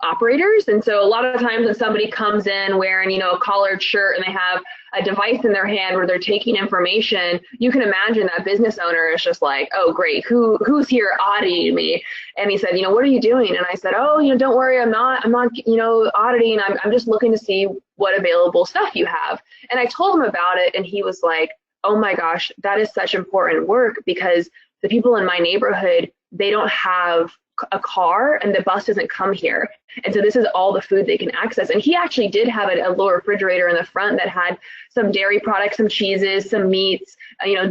operators. And so a lot of times when somebody comes in wearing, a collared shirt and they have a device in their hand where they're taking information, you can imagine that business owner is just like, oh, great, who's here auditing me? And he said, what are you doing? And I said, oh, don't worry, I'm not, auditing. I'm just looking to see what available stuff you have. And I told him about it, and he was like, oh my gosh, that is such important work, because the people in my neighborhood, they don't have a car and the bus doesn't come here. And so this is all the food they can access. And he actually did have a little refrigerator in the front that had some dairy products, some cheeses, some meats,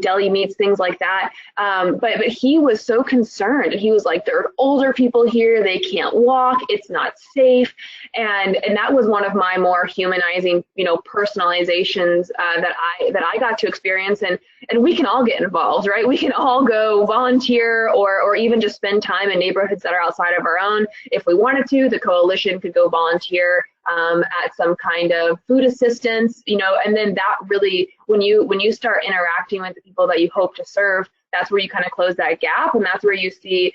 deli meats, things like that. But he was so concerned. He was like, there are older people here, they can't walk, it's not safe. And that was one of my more humanizing, personalizations that I got to experience. And we can all get involved, right? We can all go volunteer or even just spend time in neighborhoods that are outside of our own. If we wanted to, the coalition could go volunteer at some kind of food assistance, and then that really, when you start interacting with the people that you hope to serve, that's where you kind of close that gap. And that's where you see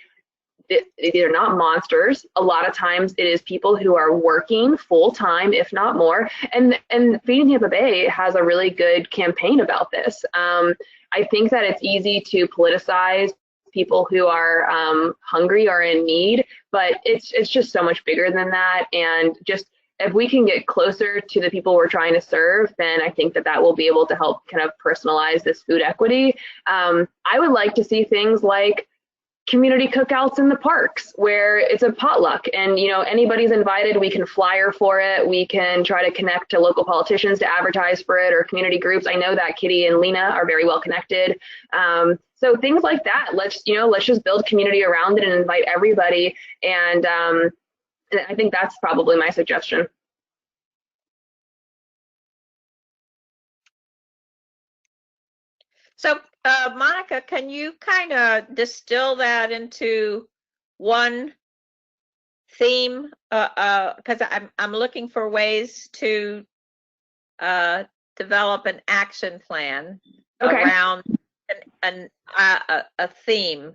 they're not monsters. A lot of times it is people who are working full time, if not more. And Feeding Tampa Bay has a really good campaign about this. I think that it's easy to politicize people who are hungry or in need, but it's just so much bigger than that. And just if we can get closer to the people we're trying to serve, then I think that will be able to help kind of personalize this food equity. I would like to see things like community cookouts in the parks where it's a potluck and anybody's invited. We can flyer for it, we can try to connect to local politicians to advertise for it, or community groups. I know that Kitty and Lena are very well connected, so things like that. Let's just build community around it and invite everybody, and I think that's probably my suggestion. So, Monica, can you kind of distill that into one theme? Because I'm looking for ways to develop an action plan around a theme.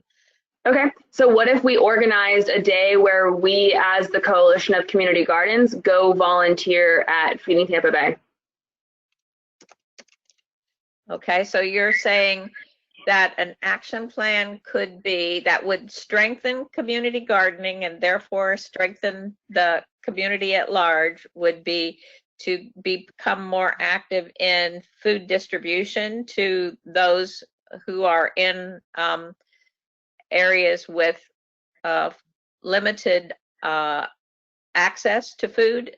Okay, so what if we organized a day where we, as the Coalition of Community Gardens, go volunteer at Feeding Tampa Bay? Okay, so you're saying that an action plan could be that would strengthen community gardening and therefore strengthen the community at large, would be to become more active in food distribution to those who are in areas with limited access to food?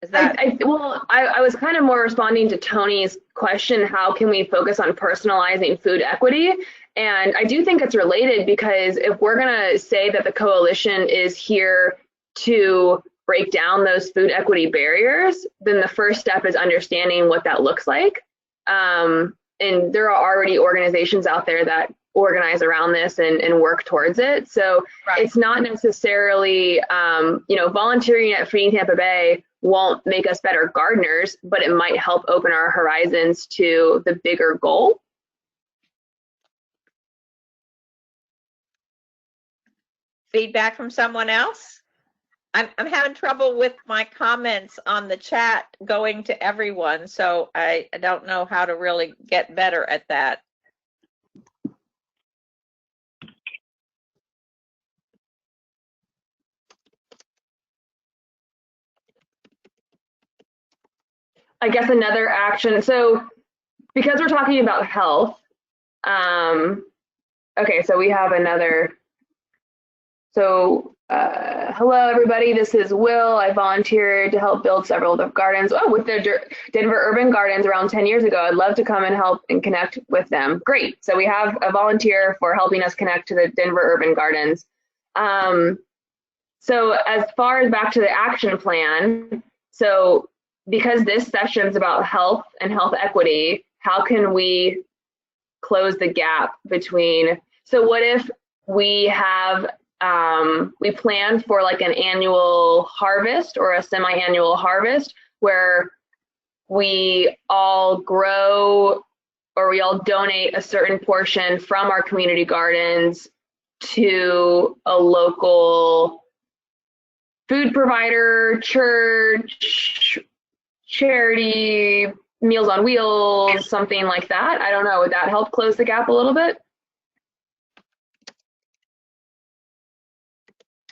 Is that? I was kind of more responding to Tony's question, how can we focus on personalizing food equity? And I do think it's related, because if we're going to say that the coalition is here to break down those food equity barriers, then the first step is understanding what that looks like. And there are already organizations out there that organize around this and work towards it. So it's not necessarily, volunteering at Feeding Tampa Bay won't make us better gardeners, but it might help open our horizons to the bigger goal. Feedback from someone else? I'm having trouble with my comments on the chat going to everyone, so I don't know how to really get better at that. I guess another action. So because we're talking about health, okay, so we have another. So hello, everybody. This is Will. I volunteered to help build several of the gardens. Oh, with the Denver Urban Gardens around 10 years ago. I'd love to come and help and connect with them. Great. So we have a volunteer for helping us connect to the Denver Urban Gardens. So as far as back to the action plan, so because this session is about health and health equity, how can we close the gap between, so what if we have, we plan for like an annual harvest or a semi-annual harvest where we all grow or we all donate a certain portion from our community gardens to a local food provider, church, charity, Meals on Wheels, something like that. I don't know. Would that help close the gap a little bit?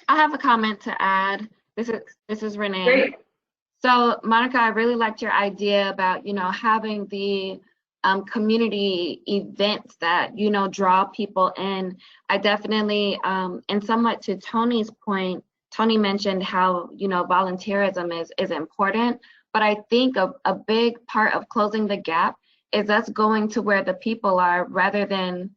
I have a comment to add. This is Renee. Great. So Monica, I really liked your idea about, having the community events that, draw people in. I definitely, and somewhat to Tony's point, Tony mentioned how, volunteerism is important, but I think a big part of closing the gap is us going to where the people are rather than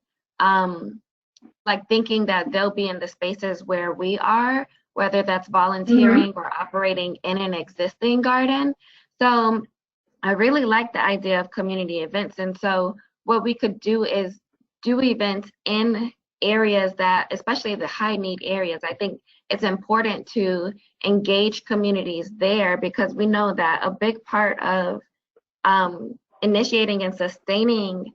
like thinking that they'll be in the spaces where we are, whether that's volunteering or operating in an existing garden. So I really like the idea of community events. And so what we could do is do events in areas that, especially the high need areas, I think it's important to engage communities there, because we know that a big part of initiating and sustaining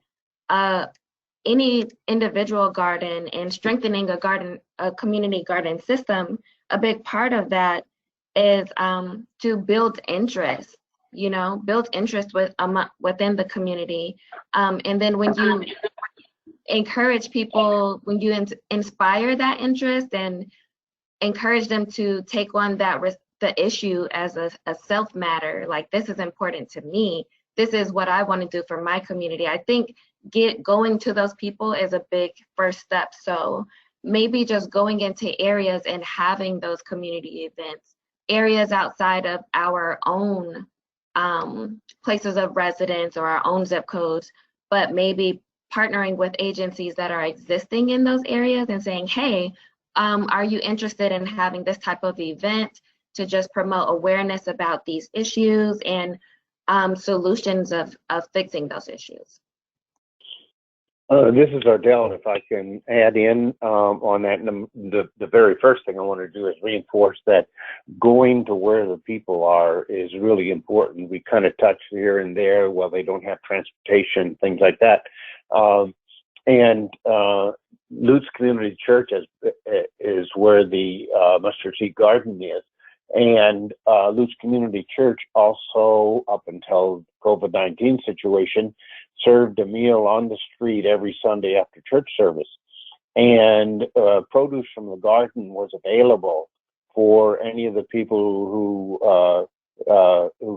any individual garden and strengthening a community garden system, a big part of that is to build interest, build interest within the community. And then when you encourage people, when you inspire that interest and encourage them to take on the issue as a self matter, like this is important to me, this is what I want to do for my community. I think going to those people is a big first step. So maybe just going into areas and having those community events, areas outside of our own places of residence or our own zip codes, but maybe partnering with agencies that are existing in those areas and saying, hey, are you interested in having this type of event to just promote awareness about these issues and solutions of fixing those issues? This is Ardell, and if I can add in on that, the very first thing I want to do is reinforce that going to where the people are is really important. We kind of touch here and there, well, they don't have transportation, things like that. And Lutz Community Church is where the Mustard Seed Garden is. And Lutz Community Church also, up until the COVID-19 situation, served a meal on the street every Sunday after church service. And produce from the garden was available for any of the people who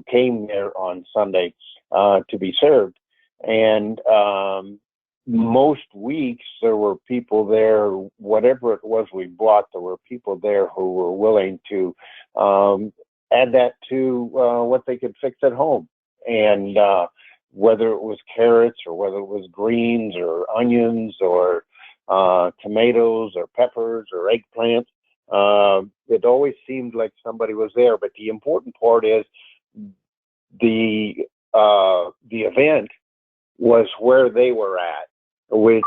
came there on Sunday to be served. And most weeks there were people there, whatever it was we bought, there were people there who were willing to add that to what they could fix at home. And whether it was carrots or whether it was greens or onions or tomatoes or peppers or eggplants, it always seemed like somebody was there. But the important part is the event was where they were at, which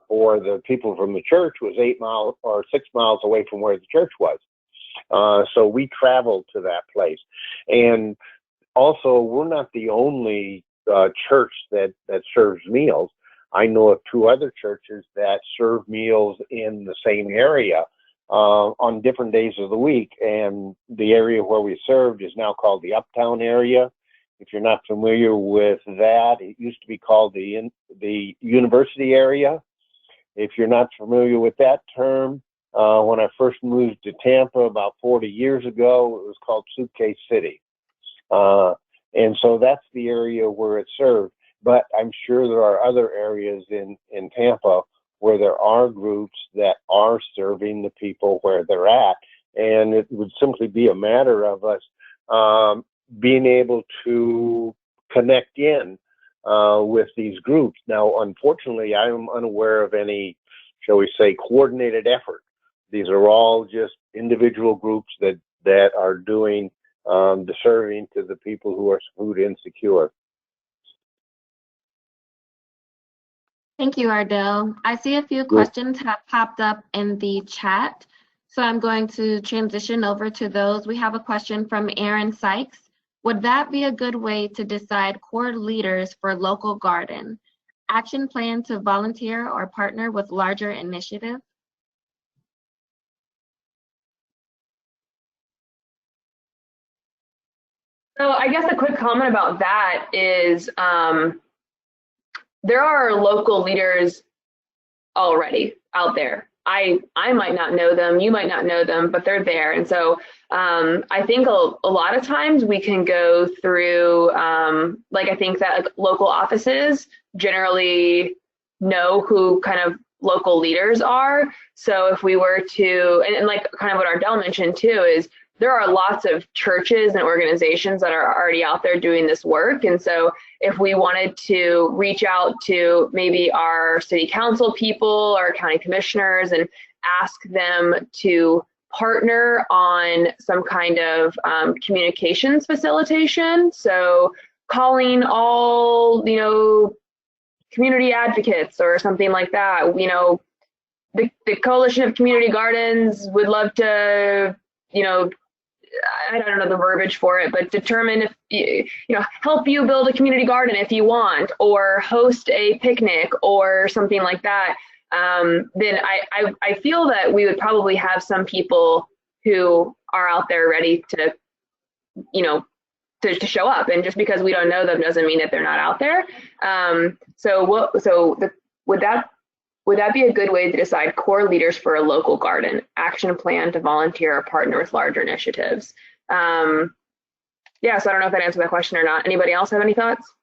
for the people from the church was 8 miles or 6 miles away from where the church was. So we traveled to that place. And also, we're not the only church that serves meals. I know of 2 other churches that serve meals in the same area on different days of the week. And the area where we served is now called the Uptown area. If you're not familiar with that, it used to be called the University area. If you're not familiar with that term, when I first moved to Tampa about 40 years ago, it was called Suitcase City. And so that's the area where it's served. But I'm sure there are other areas in Tampa where there are groups that are serving the people where they're at. And it would simply be a matter of us being able to connect in with these groups. Now, unfortunately, I'm unaware of any, shall we say, coordinated effort. These are all just individual groups that are doing the serving to the people who are food insecure. Thank you, Ardell. I see a few questions have popped up in the chat, so I'm going to transition over to those. We have a question from Aaron Sykes. Would that be a good way to decide core leaders for local garden? Action plan to volunteer or partner with larger initiatives? So I guess a quick comment about that is there are local leaders already out there. I might not know them, you might not know them, but they're there. And so I think a lot of times we can go through, like I think that local offices generally know who kind of local leaders are. So if we were to, and like kind of what Ardell mentioned too, is there are lots of churches and organizations that are already out there doing this work. And so if we wanted to reach out to maybe our city council people, our county commissioners, and ask them to partner on some kind of communications facilitation. So calling all, community advocates or something like that. The Coalition of Community Gardens would love to, I don't know the verbiage for it, but determine if, help you build a community garden if you want, or host a picnic or something like that. Then I feel that we would probably have some people who are out there ready to, to show up. And just because we don't know them doesn't mean that they're not out there. Would that be a good way to decide core leaders for a local garden, action plan to volunteer or partner with larger initiatives? So I don't know if that answered that question or not. Anybody else have any thoughts?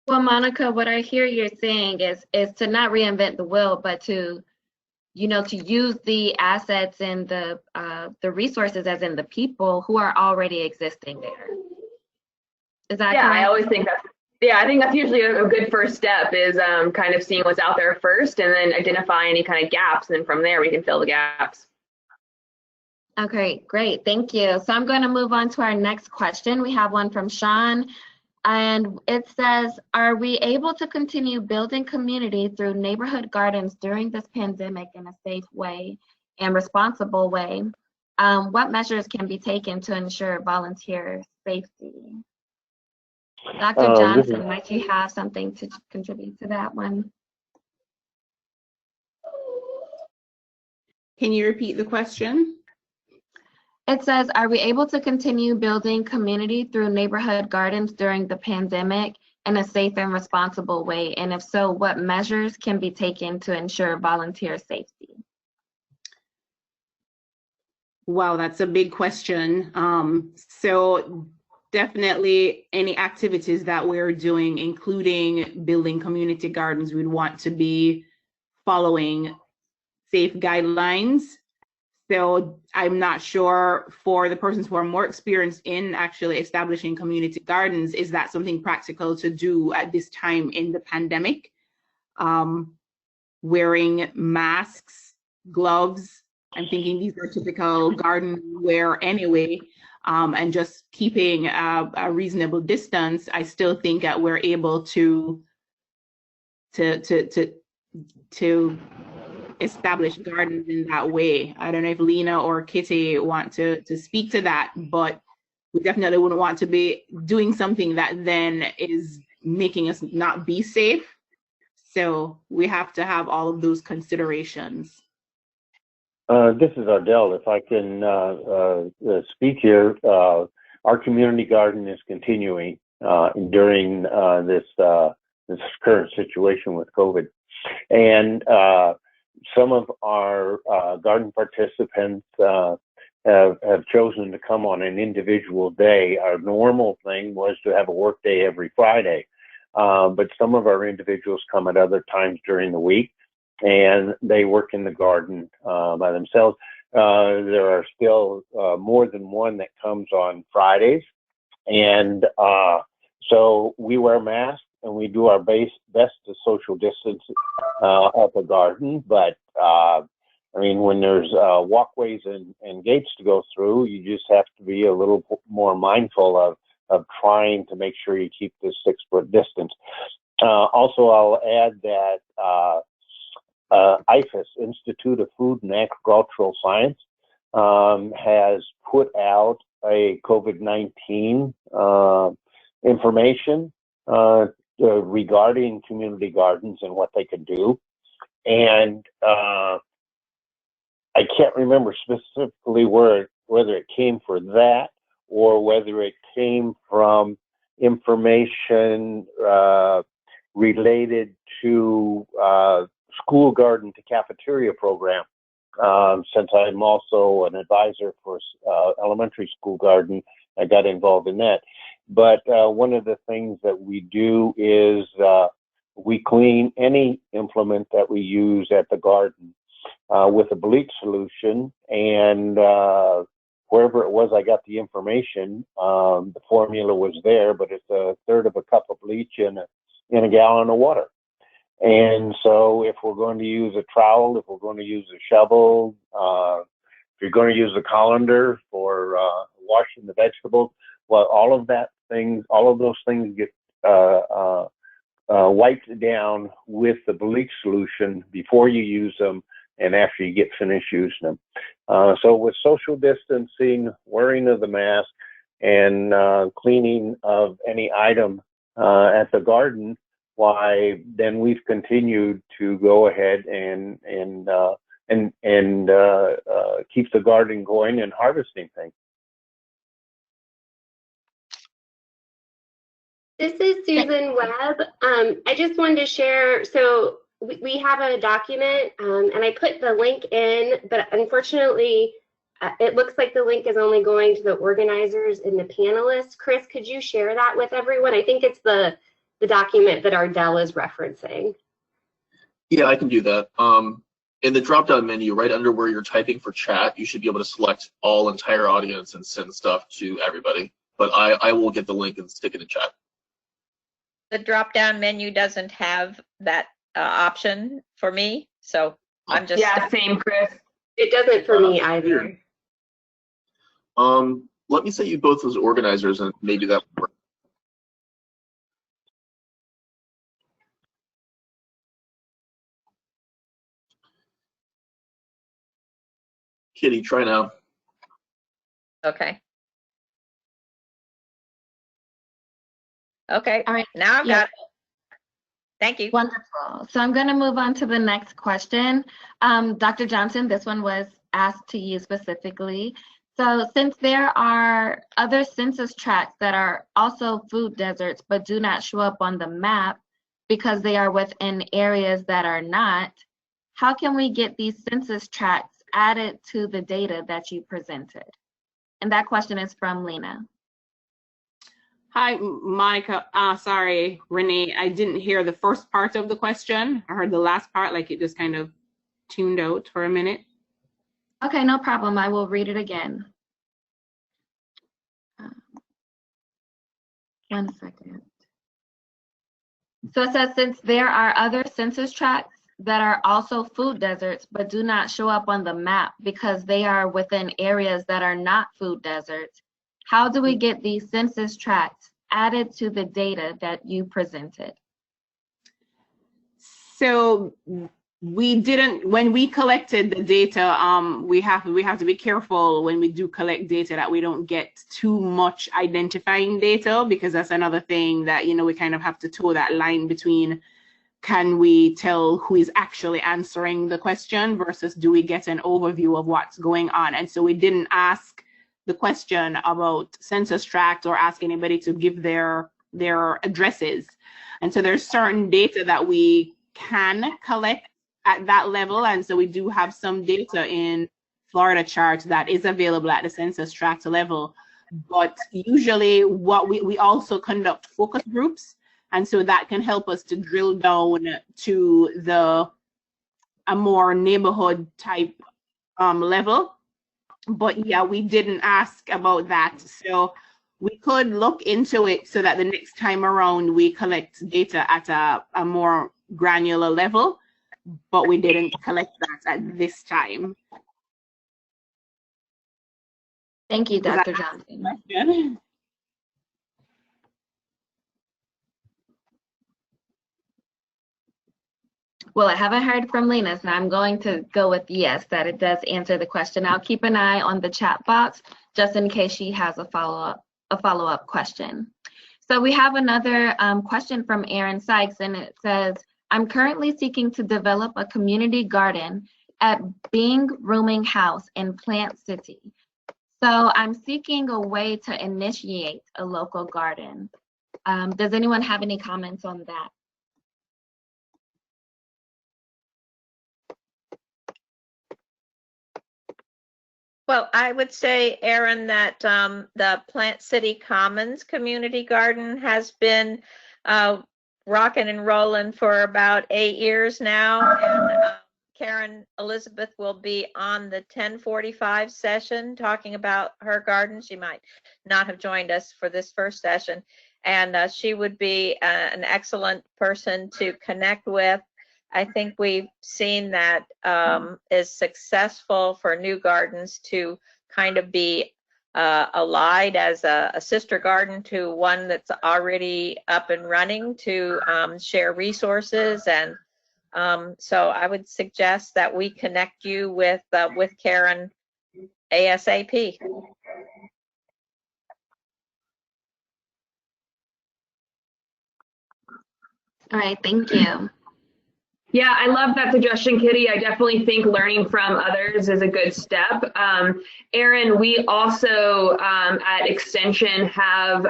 Well, Monica, what I hear you're saying is to not reinvent the wheel, but to use the assets and the resources, as in the people who are already existing there. Is that correct? I always think that's. Yeah, I think that's usually a good first step is kind of seeing what's out there first and then identify any kind of gaps. And then from there, we can fill the gaps. Okay, great. Thank you. So I'm going to move on to our next question. We have one from Sean, and it says, are we able to continue building community through neighborhood gardens during this pandemic in a safe way and responsible way? What measures can be taken to ensure volunteer safety? Dr. Johnson, might you have something to contribute to that one? Can you repeat the question? It says, are we able to continue building community through neighborhood gardens during the pandemic in a safe and responsible way? And if so, what measures can be taken to ensure volunteer safety? Wow, that's a big question. So definitely any activities that we're doing, including building community gardens, we'd want to be following safe guidelines. So I'm not sure for the persons who are more experienced in actually establishing community gardens, is that something practical to do at this time in the pandemic? Wearing masks, gloves, I'm thinking these are typical garden wear anyway, and just keeping a reasonable distance. I still think that we're able to establish gardens in that way. I don't know if Lena or Kitty want to speak to that, but we definitely wouldn't want to be doing something that then is making us not be safe. So we have to have all of those considerations. This is Ardell. If I can speak here, our community garden is continuing during this current situation with COVID, and some of our garden participants have chosen to come on an individual day. Our normal thing was to have a work day every Friday, but some of our individuals come at other times during the week, and they work in the garden by themselves. There are still more than one that comes on Fridays, and so we wear masks and we do our best to social distance at the garden. But I mean, when there's walkways and gates to go through, you just have to be a little more mindful of trying to make sure you keep this 6-foot distance. Also, I'll add that IFAS, Institute of Food and Agricultural Science, has put out a COVID-19 information regarding community gardens and what they can do. And I can't remember specifically whether it came for that or whether it came from information related to school garden to cafeteria program, since I'm also an advisor for elementary school garden. I got involved in that. But one of the things that we do is we clean any implement that we use at the garden with a bleach solution, and wherever it was I got the information, the formula was there, but it's 1/3 of a cup of bleach in a gallon of water. And so if we're going to use a trowel, if we're going to use a shovel, if you're going to use a colander for washing the vegetables, well, all of those things get wiped down with the bleach solution before you use them and after you get finished using them. So with social distancing, wearing of the mask, and cleaning of any item at the garden, why then we've continued to go ahead and keep the garden going and harvesting things. This is Susan Webb. I just wanted to share, so we have a document, and I put the link in, but unfortunately, it looks like the link is only going to the organizers and the panelists. Chris, could you share that with everyone? I think it's the document that Ardell is referencing. Yeah, I can do that. In the drop-down menu, right under where you're typing for chat, you should be able to select all entire audience and send stuff to everybody. But I will get the link and stick it in chat. The drop-down menu doesn't have that option for me, so I'm just... Yeah, same, Chris. It doesn't for me either. Let me set you both as organizers, and maybe that will work. Kitty, try now. Okay. Okay, All right. now I've Yeah. got it. Thank you. Wonderful. So I'm going to move on to the next question. Dr. Johnson, this one was asked to you specifically. So since there are other census tracts that are also food deserts but do not show up on the map because they are within areas that are not, how can we get these census tracts added to the data that you presented? And that question is from Lena. Hi, Monica. Sorry, Renee. I didn't hear the first part of the question. I heard the last part, like it just kind of tuned out for a minute. Okay, no problem. I will read it again. 1 second. So it says, since there are other census tracts that are also food deserts but do not show up on the map because they are within areas that are not food deserts, how do we get these census tracts added to the data that you presented? So we didn't, when we collected the data, we have to be careful when we do collect data that we don't get too much identifying data, because that's another thing that, you know, we kind of have to toe that line between, can we tell who is actually answering the question versus do we get an overview of what's going on? And so we didn't ask the question about census tract or ask anybody to give their addresses. And so there's certain data that we can collect at that level, and so we do have some data in Florida chart that is available at the census tract level. But usually what we also conduct focus groups, and so that can help us to drill down to a more neighborhood type level. But yeah, we didn't ask about that, so we could look into it so that the next time around we collect data at a more granular level, but we didn't collect that at this time. Thank you, Dr. Johnson. Well, I haven't heard from Lena, so I'm going to go with yes, that it does answer the question. I'll keep an eye on the chat box just in case she has a follow-up question. So we have another question from Aaron Sykes, and it says, I'm currently seeking to develop a community garden at Bing Rooming House in Plant City. So I'm seeking a way to initiate a local garden. Does anyone have any comments on that? Well, I would say, Aaron, that the Plant City Commons Community Garden has been rocking and rolling for about 8 years now. And Karen Elizabeth will be on the 10:45 session talking about her garden. She might not have joined us for this first session. And she would be an excellent person to connect with. I think we've seen that is successful for new gardens to kind of be allied as a sister garden to one that's already up and running to share resources. And so I would suggest that we connect you with Karen ASAP. All right, thank you. Yeah, I love that suggestion, Kitty. I definitely think learning from others is a good step. Aaron, we also at Extension have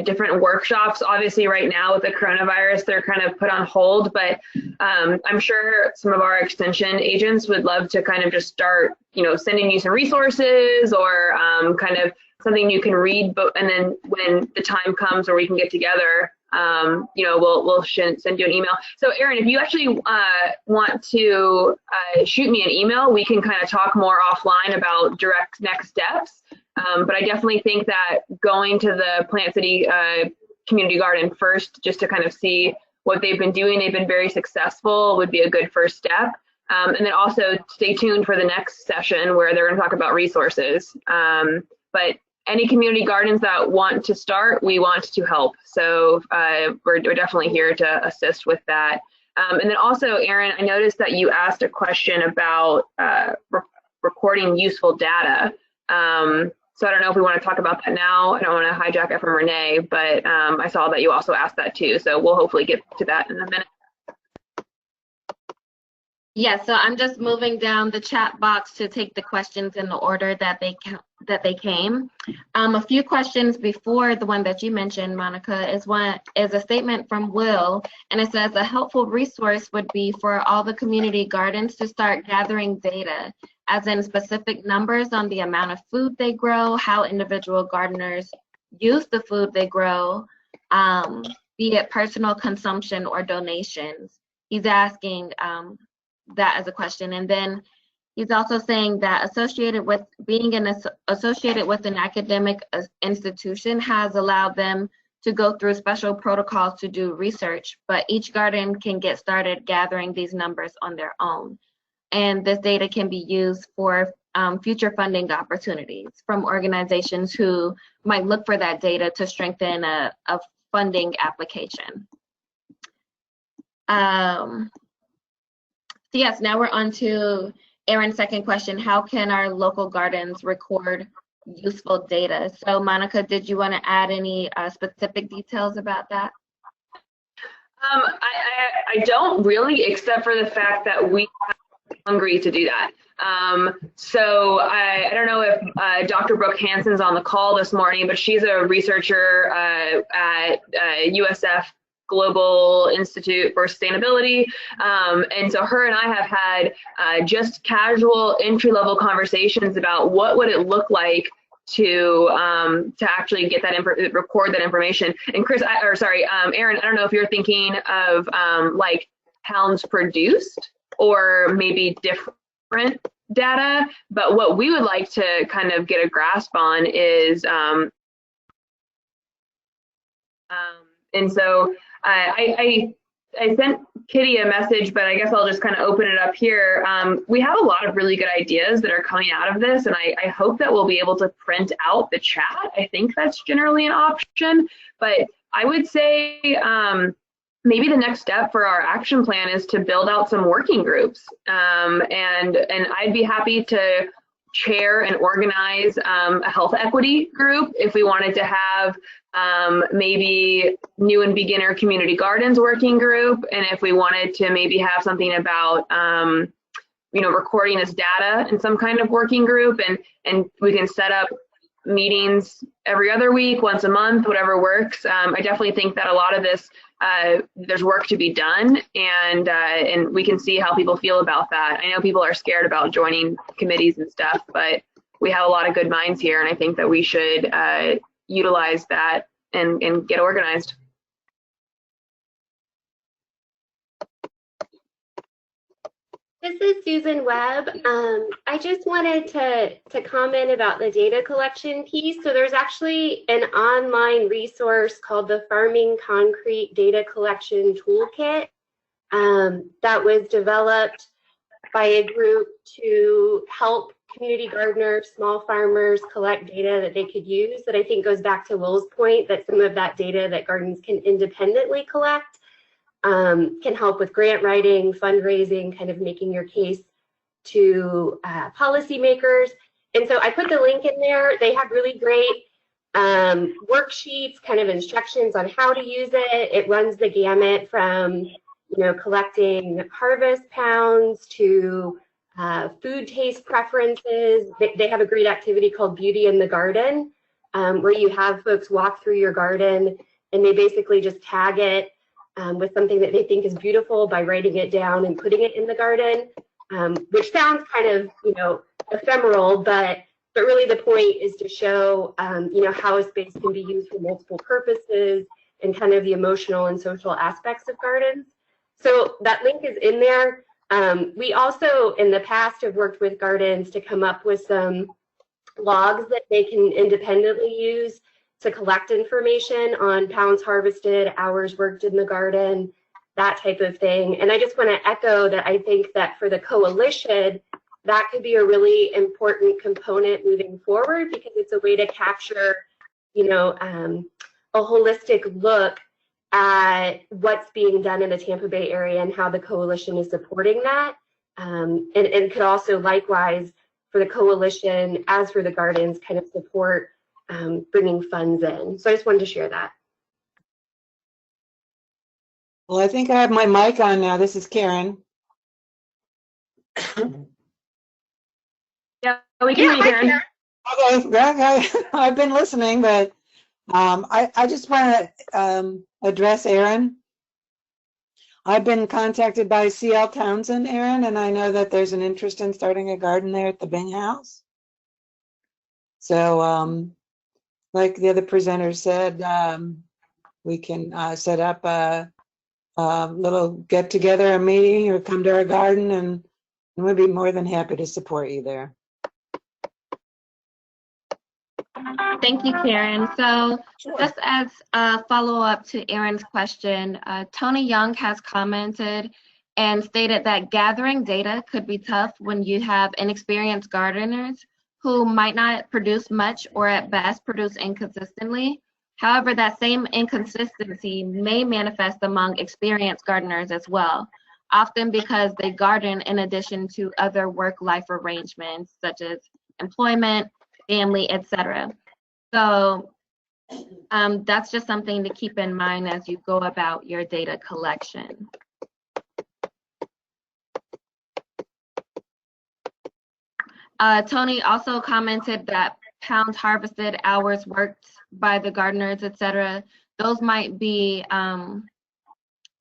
different workshops. Obviously, right now with the coronavirus, they're kind of put on hold, but I'm sure some of our Extension agents would love to kind of just start, sending you some resources or kind of something you can read. And then when the time comes where we can get together, we'll send you an email. So Aaron, if you actually want to shoot me an email, we can kind of talk more offline about direct next steps. But I definitely think that going to the Plant City Community Garden first, just to kind of see what they've been doing, they've been very successful, would be a good first step. And then also stay tuned for the next session where they're going to talk about resources. But any community gardens that want to start, we want to help. So we're definitely here to assist with that. And then also, Aaron, I noticed that you asked a question about recording useful data. So I don't know if we want to talk about that now. I don't want to hijack it from Renee, but I saw that you also asked that too. So we'll hopefully get to that in a minute. Yes, so I'm just moving down the chat box to take the questions in the order that they came. A few questions before the one that you mentioned, Monica, is a statement from Will, and it says a helpful resource would be for all the community gardens to start gathering data, as in specific numbers on the amount of food they grow, how individual gardeners use the food they grow, be it personal consumption or donations. He's asking that as a question. And then he's also saying that associated with associated with an academic institution has allowed them to go through special protocols to do research, but each garden can get started gathering these numbers on their own. And this data can be used for future funding opportunities from organizations who might look for that data to strengthen a funding application. So yes, now we're on to Aaron's second question. How can our local gardens record useful data? So Monica, did you want to add any specific details about that? I don't really, except for the fact that we have Hungry to do that. So I don't know if Dr. Brooke Hansen's on the call this morning, but she's a researcher at USF Global Institute for Sustainability. And so her and I have had just casual entry-level conversations about what would it look like to actually get that record that information. And Chris, Aaron, I don't know if you're thinking of like pounds produced or maybe different data, but what we would like to kind of get a grasp on is, and so I sent Kitty a message, but I guess I'll just kind of open it up here. We have a lot of really good ideas that are coming out of this, and I hope that we'll be able to print out the chat. I think that's generally an option, but I would say maybe the next step for our action plan is to build out some working groups, and I'd be happy to chair and organize a health equity group if we wanted to have maybe new and beginner community gardens working group, and if we wanted to maybe have something about recording this data in some kind of working group, and we can set up meetings every other week, once a month, whatever works. I definitely think that a lot of this there's work to be done, and we can see how people feel about that. I know people are scared about joining committees and stuff, but we have a lot of good minds here, and I think that we should utilize that and get organized. This is Susan Webb. I just wanted to comment about the data collection piece. So there's actually an online resource called the Farming Concrete Data Collection Toolkit that was developed by a group to help community gardeners, small farmers collect data that they could use, that I think goes back to Will's point that some of that data that gardens can independently collect can help with grant writing, fundraising, kind of making your case to policymakers. And so I put the link in there. They have really great worksheets, kind of instructions on how to use it. It runs the gamut from, collecting harvest pounds to food taste preferences. They have a great activity called Beauty in the Garden, where you have folks walk through your garden and they basically just tag it with something that they think is beautiful by writing it down and putting it in the garden, which sounds kind of, ephemeral, but really the point is to show, how a space can be used for multiple purposes and kind of the emotional and social aspects of gardens. So that link is in there. We also, in the past, have worked with gardens to come up with some logs that they can independently use to collect information on pounds harvested, hours worked in the garden, that type of thing. And I just want to echo that I think that for the coalition, that could be a really important component moving forward, because it's a way to capture, a holistic look at what's being done in the Tampa Bay area and how the coalition is supporting that. And could also likewise for the coalition, as for the gardens, kind of support bringing funds in. So I just wanted to share that. Well, I think I have my mic on now. This is Karen. Yeah, we can hear you, Karen. Okay, I've been listening, but I just want to address Aaron. I've been contacted by C.L. Townsend, Aaron, and I know that there's an interest in starting a garden there at the Bing House. So like the other presenter said, we can set up a little get together, a meeting, or come to our garden, and we'd be more than happy to support you there. Thank you, Karen. So just as a follow-up to Aaron's question, Tony Young has commented and stated that gathering data could be tough when you have inexperienced gardeners who might not produce much or at best produce inconsistently. However, that same inconsistency may manifest among experienced gardeners as well, often because they garden in addition to other work-life arrangements such as employment, family, etc. So that's just something to keep in mind as you go about your data collection. Tony also commented that pounds harvested, hours worked by the gardeners, etc., those might be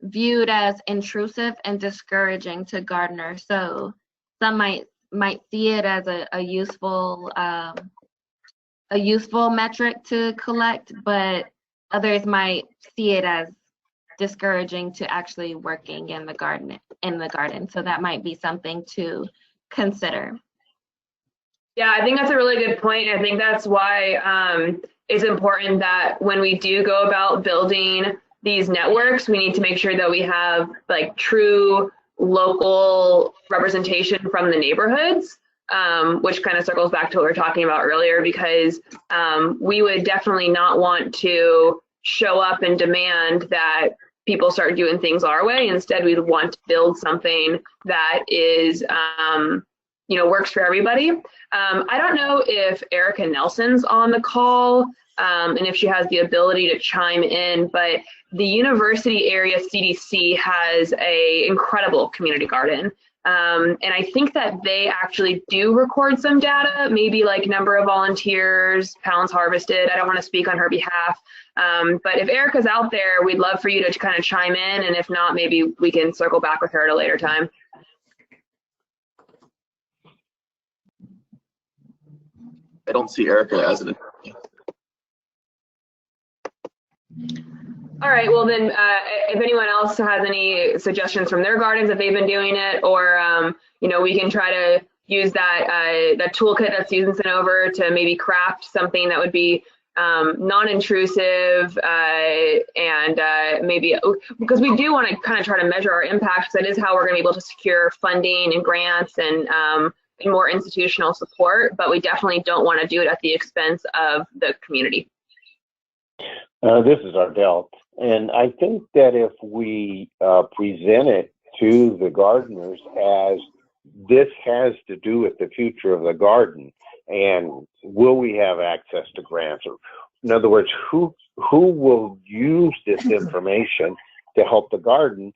viewed as intrusive and discouraging to gardeners. So some might see it as a useful metric to collect, but others might see it as discouraging to actually working in the garden. So that might be something to consider. Yeah, I think that's a really good point. I think that's why it's important that when we do go about building these networks, we need to make sure that we have like true local representation from the neighborhoods, which kind of circles back to what we were talking about earlier, because we would definitely not want to show up and demand that people start doing things our way. Instead, we'd want to build something that is works for everybody. I don't know if Erica Nelson's on the call and if she has the ability to chime in, but the university area CDC has an incredible community garden. And I think that they actually do record some data, maybe like number of volunteers, pounds harvested. I don't want to speak on her behalf. But if Erica's out there, we'd love for you to kind of chime in. And if not, maybe we can circle back with her at a later time. I don't see Erica as an. All right, well then, if anyone else has any suggestions from their gardens that they've been doing it, or we can try to use that toolkit that Susan sent over to maybe craft something that would be non-intrusive and maybe, because we do want to kind of try to measure our impact, because that is how we're going to be able to secure funding and grants and more institutional support, but we definitely don't want to do it at the expense of the community. This is Ardell, and I think that if we present it to the gardeners as this has to do with the future of the garden, and will we have access to grants, or in other words, who will use this information to help the garden,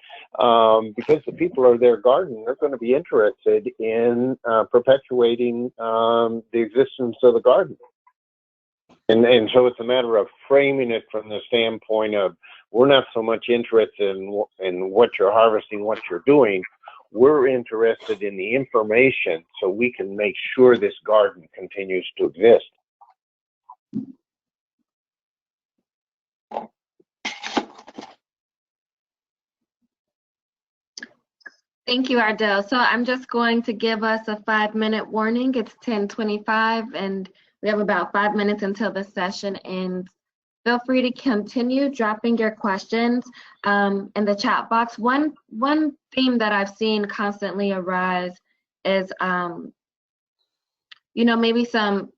because the people of their garden are going to be interested in perpetuating the existence of the garden. And so it's a matter of framing it from the standpoint of, we're not so much interested in what you're harvesting, what you're doing. We're interested in the information so we can make sure this garden continues to exist. Thank you, Ardell. So I'm just going to give us a 5-minute warning. It's 10:25 and we have about 5 minutes until the session ends. Feel free to continue dropping your questions in the chat box. One theme that I've seen constantly arise is, maybe some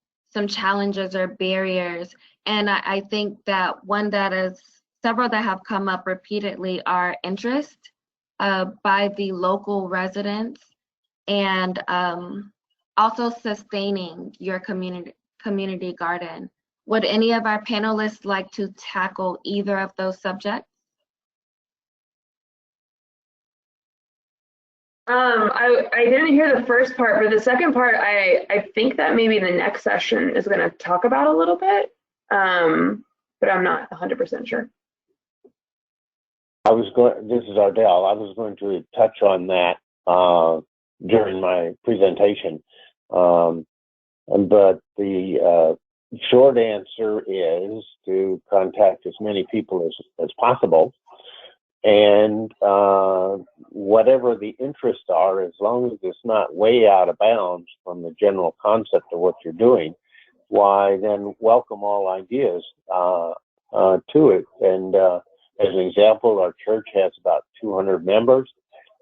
challenges or barriers. And I think that one that is, several that have come up repeatedly are interest by the local residents, and also sustaining your community garden. Would any of our panelists like to tackle either of those subjects? I didn't hear the first part, but the second part, I think that maybe the next session is going to talk about a little bit, but I'm not 100% sure. This is Ardell. I was going to touch on that during my presentation, but the short answer is to contact as many people as possible. And whatever the interests are, as long as it's not way out of bounds from the general concept of what you're doing, why then welcome all ideas to it. And as an example, our church has about 200 members,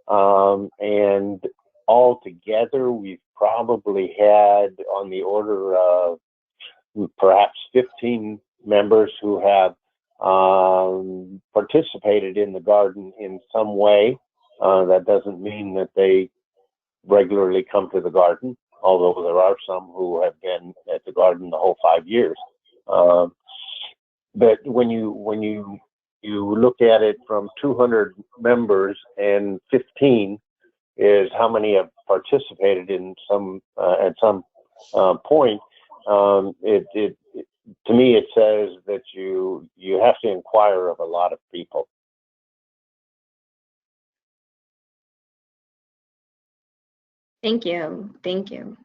and altogether we've probably had on the order of perhaps 15 members who have participated in the garden in some way. That doesn't mean that they regularly come to the garden, although there are some who have been at the garden the whole 5 years. But when you look at it from 200 members, and 15 is how many have participated in some at some point, to me, it says that you have to inquire of a lot of people. Thank you. Thank you.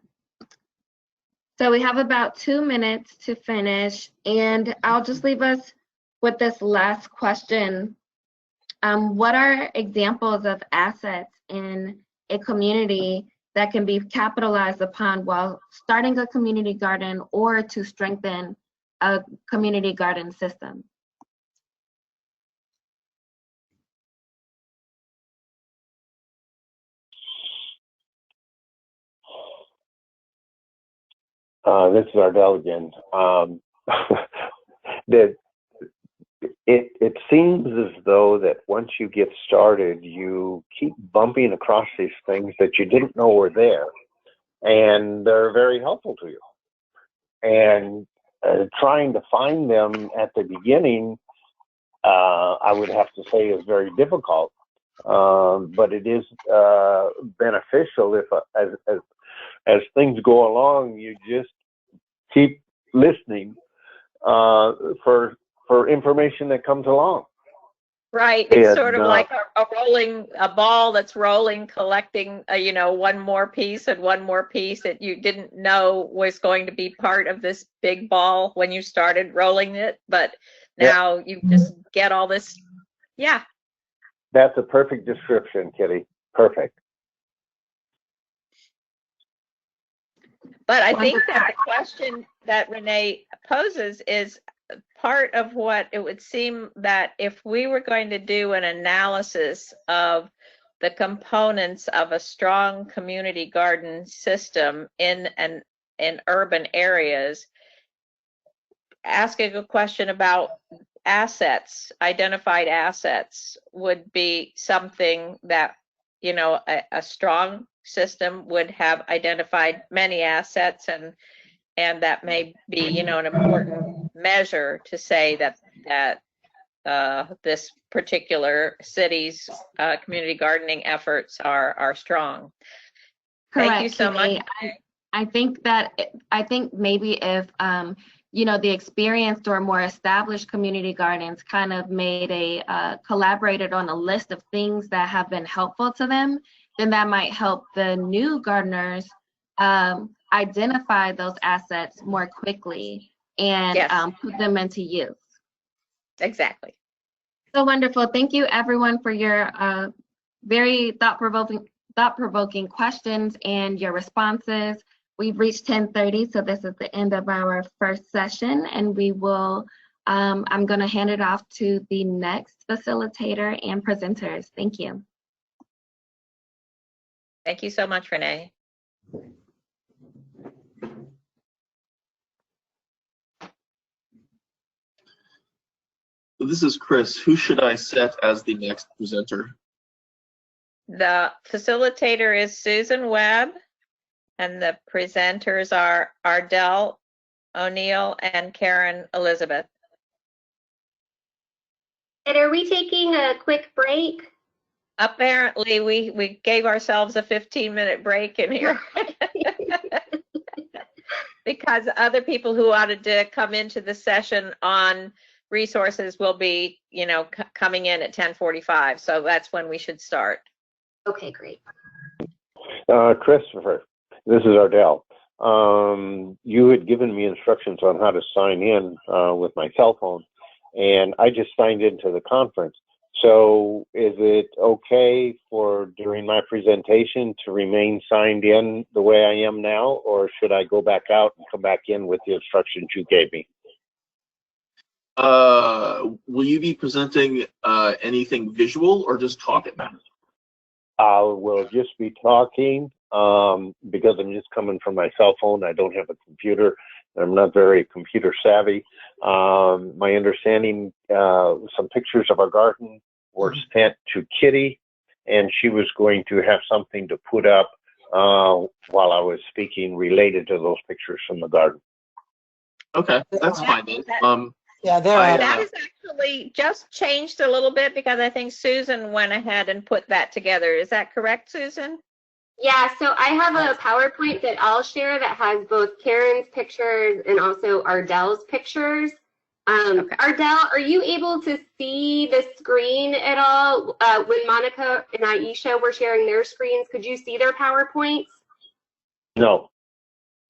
So we have about 2 minutes to finish, and I'll just leave us with this last question. What are examples of assets in a community that can be capitalized upon while starting a community garden or to strengthen a community garden system? This is Ardell again. It seems as though that once you get started, you keep bumping across these things that you didn't know were there, and they're very helpful to you. And trying to find them at the beginning, I would have to say, is very difficult. But it is beneficial if, as things go along, you just keep listening for information that comes along. Right. It's sort of like a ball that's rolling, collecting, one more piece and one more piece that you didn't know was going to be part of this big ball when you started rolling it. But now you just get all this. Yeah. That's a perfect description, Kitty. Perfect. But I think that the question that Renee poses is part of what it would seem that if we were going to do an analysis of the components of a strong community garden system in urban areas, asking a question about assets, identified assets, would be something that, a strong system would have identified many assets, and that may be, an important measure to say that this particular city's community gardening efforts are strong. Correct, Thank you so much. I think maybe if the experienced or more established community gardens kind of made collaborated on a list of things that have been helpful to them, then that might help the new gardeners identify those assets more quickly and put them into use. Exactly. So wonderful. Thank you everyone for your very thought-provoking questions and your responses. We've reached 10:30, so this is the end of our first session, and we will, I'm going to hand it off to the next facilitator and presenters. Thank you. Thank you so much, Renee. This is Chris. Who should I set as the next presenter? The facilitator is Susan Webb, and the presenters are Ardell O'Neill and Karen Elizabeth. And are we taking a quick break? Apparently, we gave ourselves a 15-minute break in here. Because other people who wanted to come into the session on resources will be, coming in at 10:45. So that's when we should start. Okay, great. Christopher, this is Ardell. you had given me instructions on how to sign in with my cell phone, and I just signed into the conference. So is it okay for during my presentation to remain signed in the way I am now, or should I go back out and come back in with the instructions you gave me? Will you be presenting anything visual or just talking? I will just be talking because I'm just coming from my cell phone. I don't have a computer. I'm not very computer savvy. My understanding, some pictures of our garden were sent to Kitty, and she was going to have something to put up while I was speaking related to those pictures from the garden. Okay, that's fine then. Yeah, That is actually just changed a little bit because I think Susan went ahead and put that together. Is that correct, Susan? Yeah, so I have a PowerPoint that I'll share that has both Karen's pictures and also Ardell's pictures. Okay. Ardell, are you able to see the screen at all? When Monica and Aisha were sharing their screens, could you see their PowerPoints? No.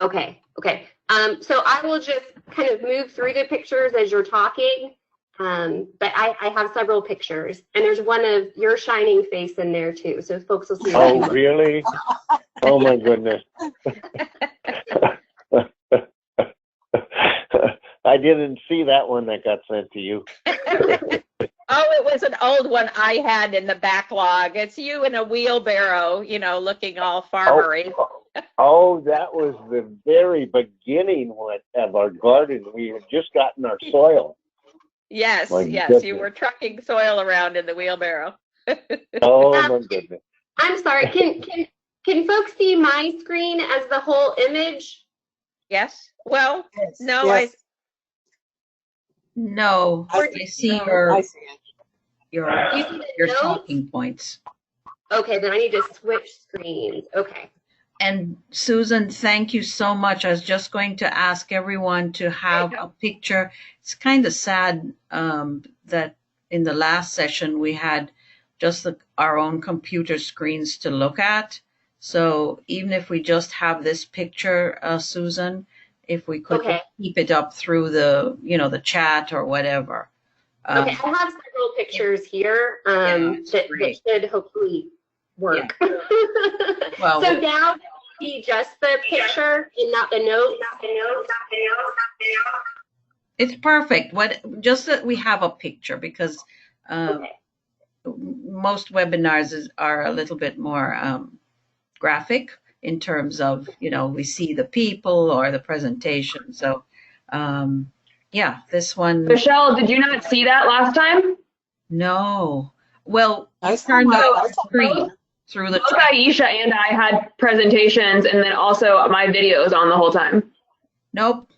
Okay, okay. So I will just kind of move through the pictures as you're talking. But I have several pictures, and there's one of your shining face in there too, so folks will see. Oh, really? Oh my goodness. I didn't see that one that got sent to you. Oh, it was an old one I had in the backlog. It's you in a wheelbarrow, you know, looking all farmery. Oh, that was the very beginning one of our garden. We had just gotten our soil. Yes, My yes, goodness. you were trucking soil around in the wheelbarrow. Oh my goodness. I'm sorry. Can folks see my screen as the whole image? Yes. Well, no, Yes. No, I I see your I see it. your You see the your notes? talking points. Okay, then I need to switch screens. Okay. And Susan, thank you so much. I was just going to ask everyone to have a picture. It's kind of sad that in the last session we had just our own computer screens to look at. So even if we just have this picture, Susan, if we could Okay. keep it up through the, the chat or whatever. Okay, I have several pictures here that should hopefully work. Well, so now see just the picture and not the notes. it's perfect. Just that we have a picture, because most webinars are a little bit more graphic in terms of, we see the people or the presentation. So, yeah, this one. Michelle, did you not see that last time? No. Well, I I saw turned my- off the screen through the Both chat. Aisha and I had presentations and then also my videos on the whole time. Nope.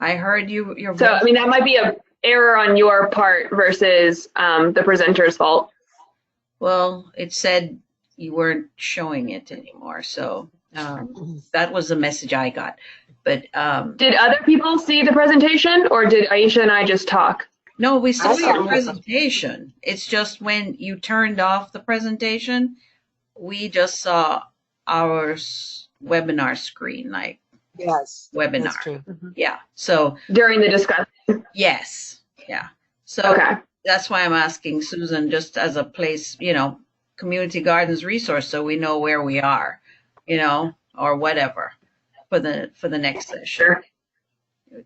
I heard your So, voice. I mean, that might be an error on your part versus the presenter's fault. Well, it said you weren't showing it anymore. So that was the message I got. But Did other people see the presentation, or did Aisha and I just talk? no, we saw I saw your it. presentation. It's just when you turned off the presentation, we just saw our webinar screen, like Yes. webinar. That's true. Yeah. So During the discussion. yes. Yeah. So Okay. that's why I'm asking Susan, just as a place, community gardens resource, so we know where we are, or whatever for the next session. Sure.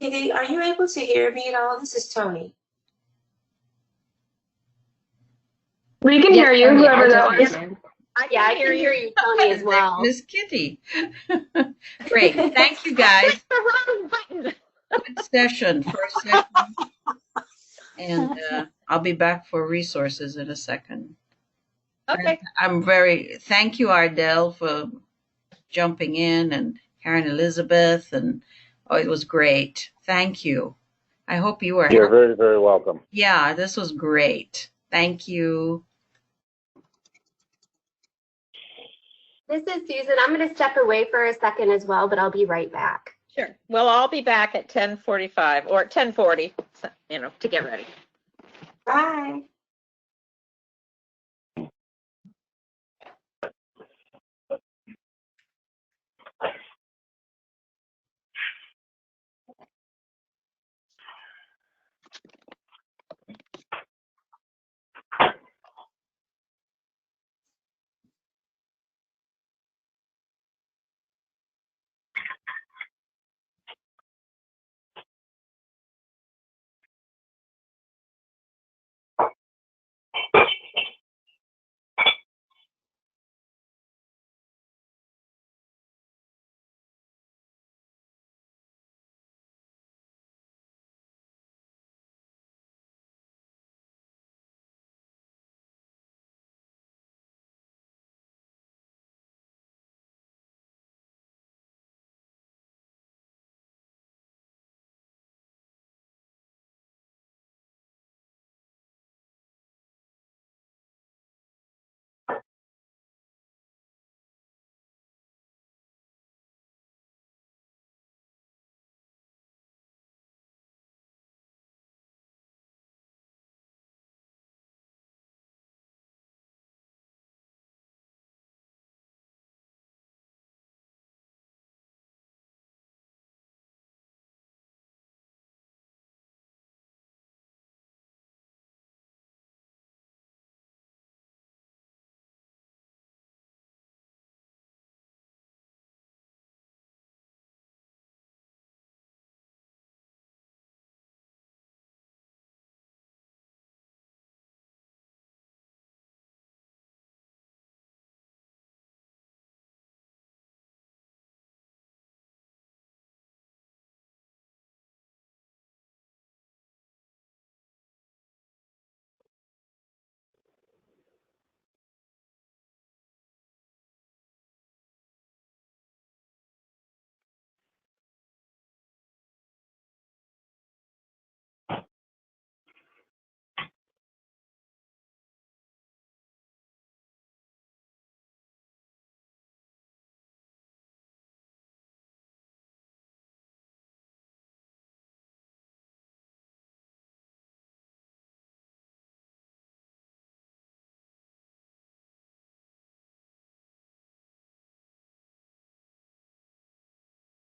Hey, are you able to hear me at all? This is Tony. We can hear you, whoever that was. Yeah, I can hear you, Tony, as well. Miss Kitty. Great. Thank you, guys. The wrong button. Good session, first session. And I'll be back for resources in a second. Okay. Thank you, Ardell, for jumping in, and Karen Elizabeth, and it was great. Thank you. I hope you were You're happy. very, very welcome. Yeah, this was great. Thank you. This is Susan. I'm going to step away for a second as well, but I'll be right back. Sure. Well, I'll be back at 10:45 or 10:40, to get ready. Bye.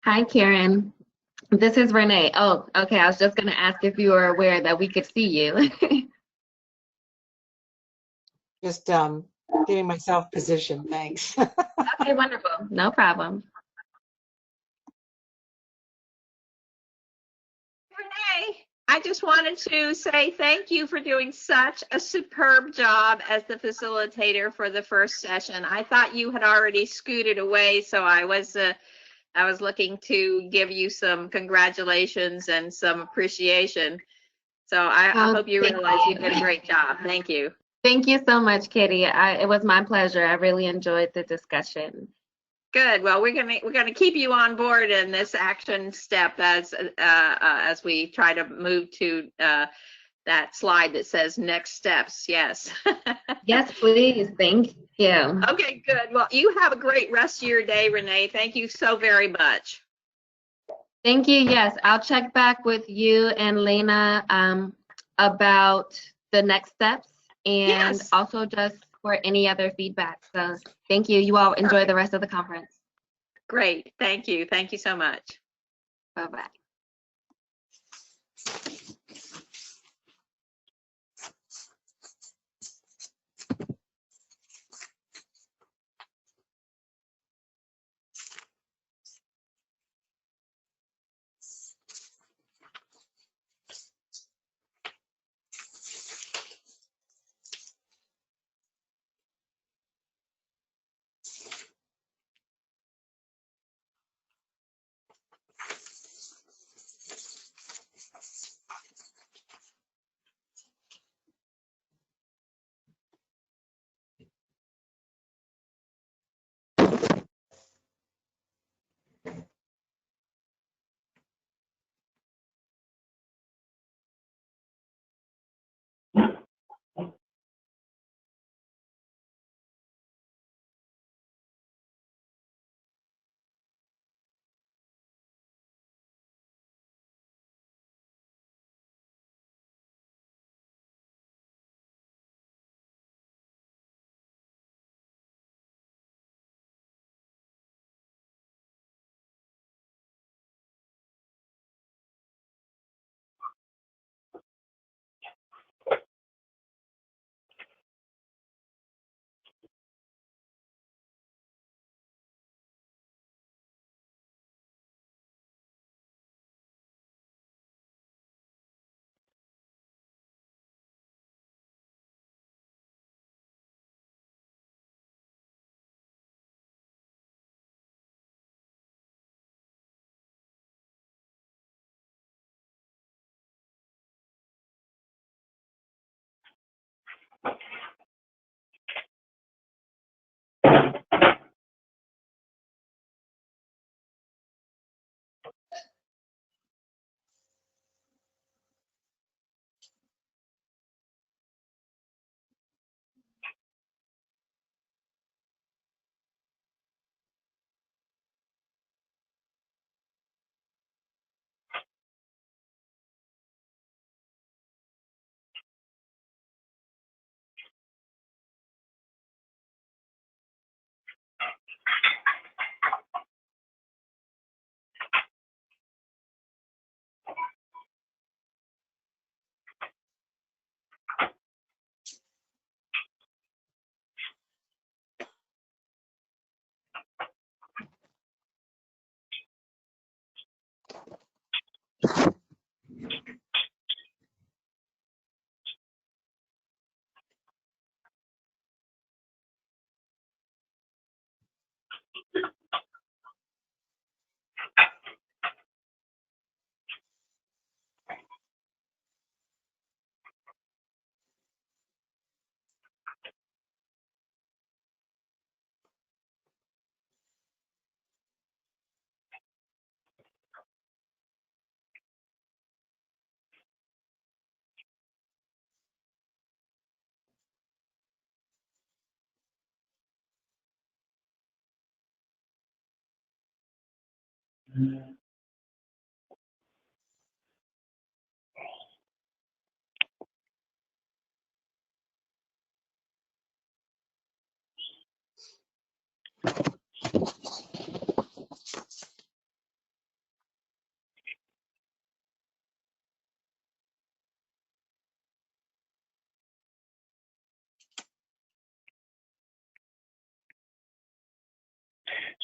Hi, Karen. This is Renee. Oh, okay. I was just going to ask if you were aware that we could see you. Just getting myself positioned. Thanks. Okay, wonderful. No problem. Renee, I just wanted to say thank you for doing such a superb job as the facilitator for the first session. I thought you had already scooted away, so I was looking to give you some congratulations and some appreciation. So I Oh, hope you thank realize you did a you. great job. Thank you. Thank you so much, Kitty. It was my pleasure. I really enjoyed the discussion. Good. Well, we're gonna keep you on board in this action step as we try to move to that slide that says next steps. Yes. Yes, please. Thank you. Okay, good. Well, you have a great rest of your day, Renee. Thank you so very much. Thank you. Yes, I'll check back with you and Lena about the next steps and Yes. also just for any other feedback. So thank you. You all enjoy the rest of the conference. Great. Thank you. Thank you so much. Bye-bye.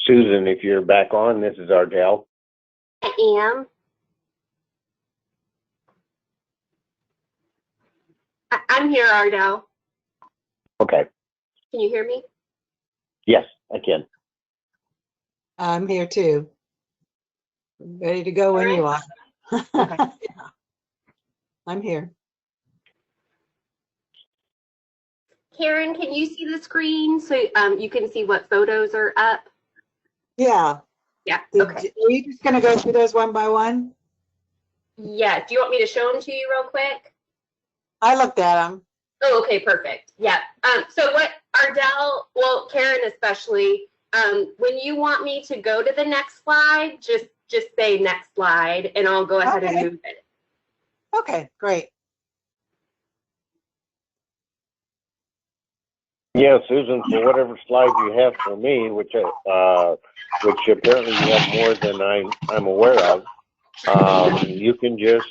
Susan, if you're back on, this is Ardell. I am. I'm here, Ardell. Okay. Can you hear me? Yes, I can. I'm here too. Ready to go when you are. Okay. I'm here. Karen, can you see the screen so you can see what photos are up? Yeah. Yeah. Are Okay. you just going to go through those one by one? Yeah. Do you want me to show them to you real quick? I looked at them. Oh, okay, perfect. Yeah. So what Ardell, well, Karen especially, when you want me to go to the next slide, just say next slide, and I'll go ahead and move it. Okay, great. Yeah, Susan, for whatever slide you have for me, which apparently you have more than I'm aware of, you can just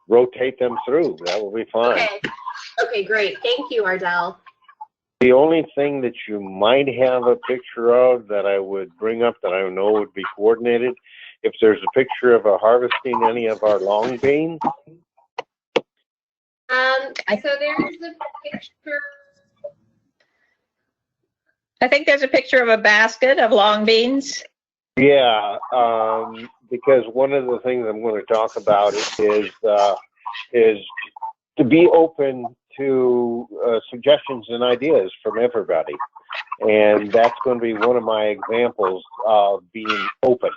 rotate them through. That will be fine. Okay. Okay, great. Thank you, Ardell. The only thing that you might have a picture of that I would bring up that I know would be coordinated, if there's a picture of harvesting any of our long beans. So there's a picture. I think there's a picture of a basket of long beans. Yeah, because one of the things I'm going to talk about is to be open to suggestions and ideas from everybody. And that's going to be one of my examples of being open.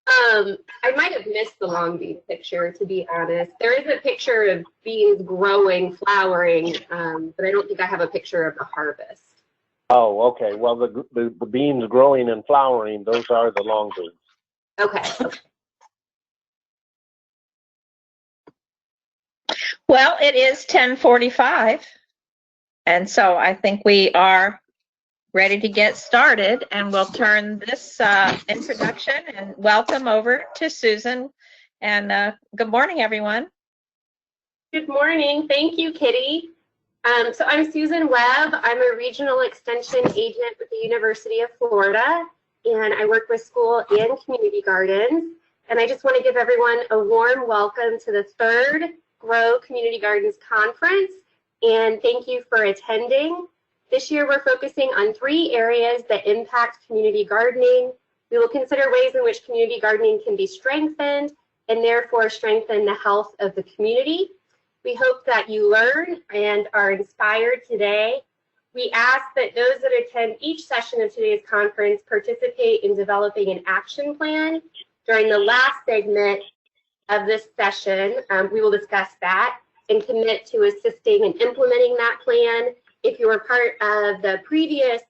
I might have missed the long bean picture, to be honest. There is a picture of beans growing, flowering, but I don't think I have a picture of the harvest. Oh, okay. Well, the beans growing and flowering, those are the long beans. Okay. Well, it is 10:45, and so I think we are ready to get started, and we'll turn this introduction and welcome over to Susan. And good morning, everyone. Good morning. Thank you, Kitty. So I'm Susan Webb. I'm a regional extension agent with the University of Florida, and I work with school and community gardens. And I just want to give everyone a warm welcome to the third Grow Community Gardens Conference, and thank you for attending. This year, we're focusing on 3 areas that impact community gardening. We will consider ways in which community gardening can be strengthened and therefore strengthen the health of the community. We hope that you learn and are inspired today. We ask that those that attend each session of today's conference participate in developing an action plan. During the last segment of this session, we will discuss that and commit to assisting and implementing that plan. If you were part of the previous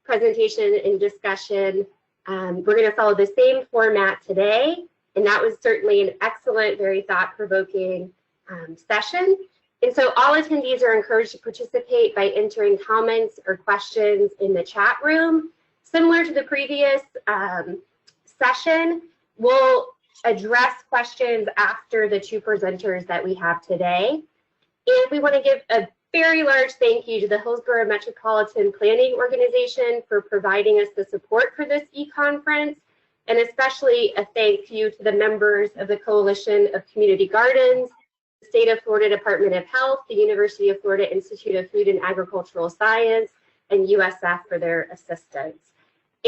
presentation and discussion, we're going to follow the same format today, and that was certainly an excellent, very thought-provoking session. And so all attendees are encouraged to participate by entering comments or questions in the chat room. Similar to the previous session, we'll address questions after the 2 presenters that we have today. And we want to give a very large thank you to the Hillsborough Metropolitan Planning Organization for providing us the support for this e-conference, and especially a thank you to the members of the Coalition of Community Gardens, the State of Florida Department of Health, the University of Florida Institute of Food and Agricultural Science, and USF for their assistance.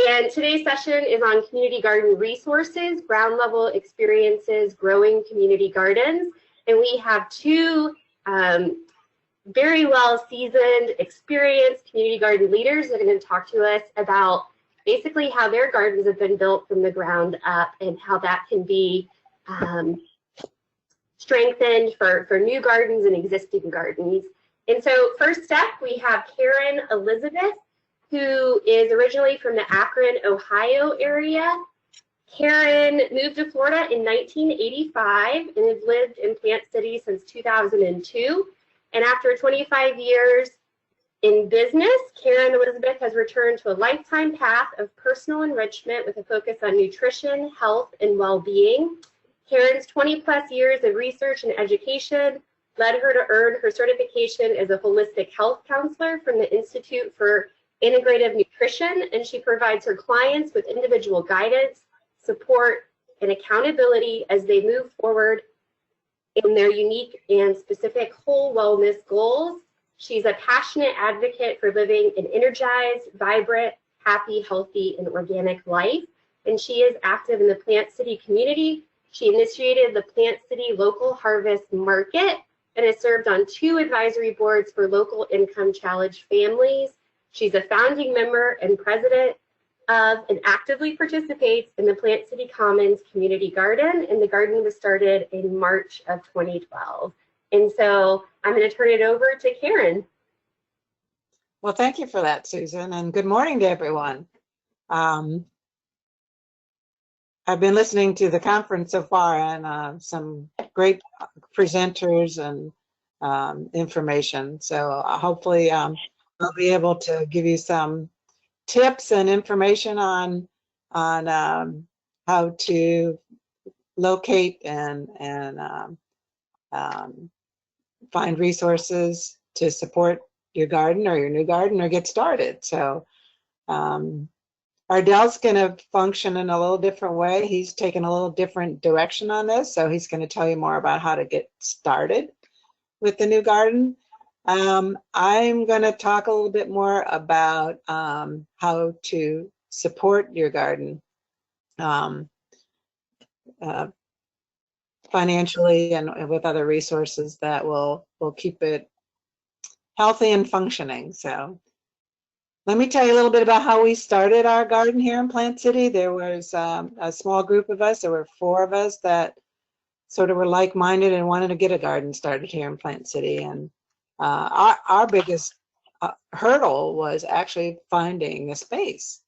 And today's session is on community garden resources, ground level experiences, growing community gardens. And we have 2 very well seasoned, experienced community garden leaders that are going to talk to us about basically how their gardens have been built from the ground up and how that can be strengthened for new gardens and existing gardens. And so first up, we have Karen Elizabeth, who is originally from the Akron, Ohio area. Karen moved to Florida in 1985 and has lived in Plant City since 2002. And after 25 years in business, Karen Elizabeth has returned to a lifetime path of personal enrichment with a focus on nutrition, health, and well-being. Karen's 20-plus years of research and education led her to earn her certification as a holistic health counselor from the Institute for Integrative Nutrition, and she provides her clients with individual guidance, support, and accountability as they move forward in their unique and specific whole wellness goals. She's a passionate advocate for living an energized, vibrant, happy, healthy, and organic life, and she is active in the Plant City community. She initiated the Plant City Local Harvest Market and has served on 2 advisory boards for local income challenged families. She's a founding member and president of and actively participates in the Plant City Commons Community Garden, and the garden was started in March of 2012. And so I'm going to turn it over to Karen. Well, thank you for that, Susan, and good morning to everyone. I've been listening to the conference so far, and some great presenters and information. So hopefully I'll be able to give you some tips and information on how to locate and find resources to support your garden or your new garden or get started. So Ardell's going to function in a little different way. He's taken a little different direction on this, so he's going to tell you more about how to get started with the new garden. I'm going to talk a little bit more about how to support your garden financially and with other resources that will keep it healthy and functioning. So let me tell you a little bit about how we started our garden here in Plant City. There was a small group of us. There were 4 of us that sort of were like-minded and wanted to get a garden started here in Plant City. And our biggest hurdle was actually finding a space.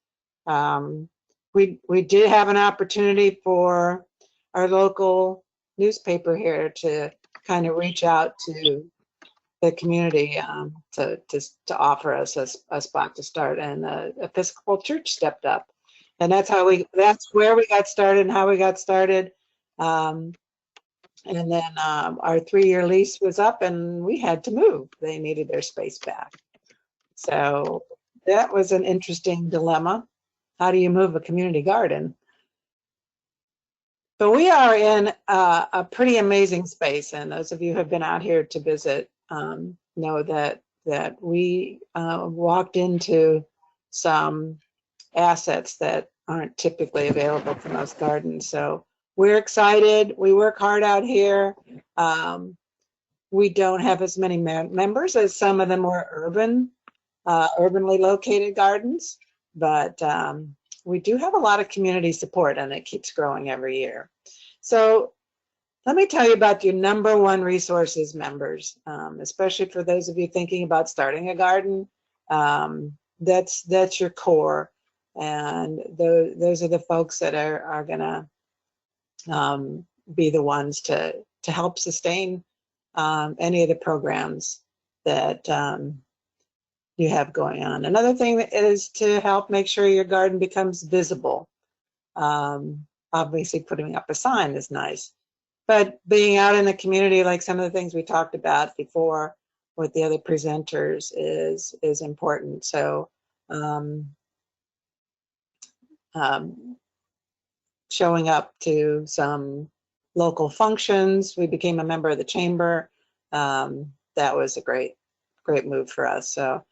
We did have an opportunity for our local newspaper here to kind of reach out to the community to offer us a spot to start, and the Episcopal Church stepped up, and that's where we got started and how we got started. And then our 3-year lease was up and we had to move. They needed their space back. So that was an interesting dilemma. How do you move a community garden? But we are in a pretty amazing space, and those of you who have been out here to visit know that we walked into some assets that aren't typically available for most gardens. So we're excited. We work hard out here. We don't have as many members as some of the more urbanly located gardens, but we do have a lot of community support, and it keeps growing every year. So let me tell you about your #1 resources, members, especially for those of you thinking about starting a garden. That's your core, and those are the folks that are going to be the ones to help sustain any of the programs that you have going on. Another thing is to help make sure your garden becomes visible. Obviously, putting up a sign is nice, but being out in the community, like some of the things we talked about before with the other presenters, is important. So showing up to some local functions. We became a member of the chamber. That was a great move for us. So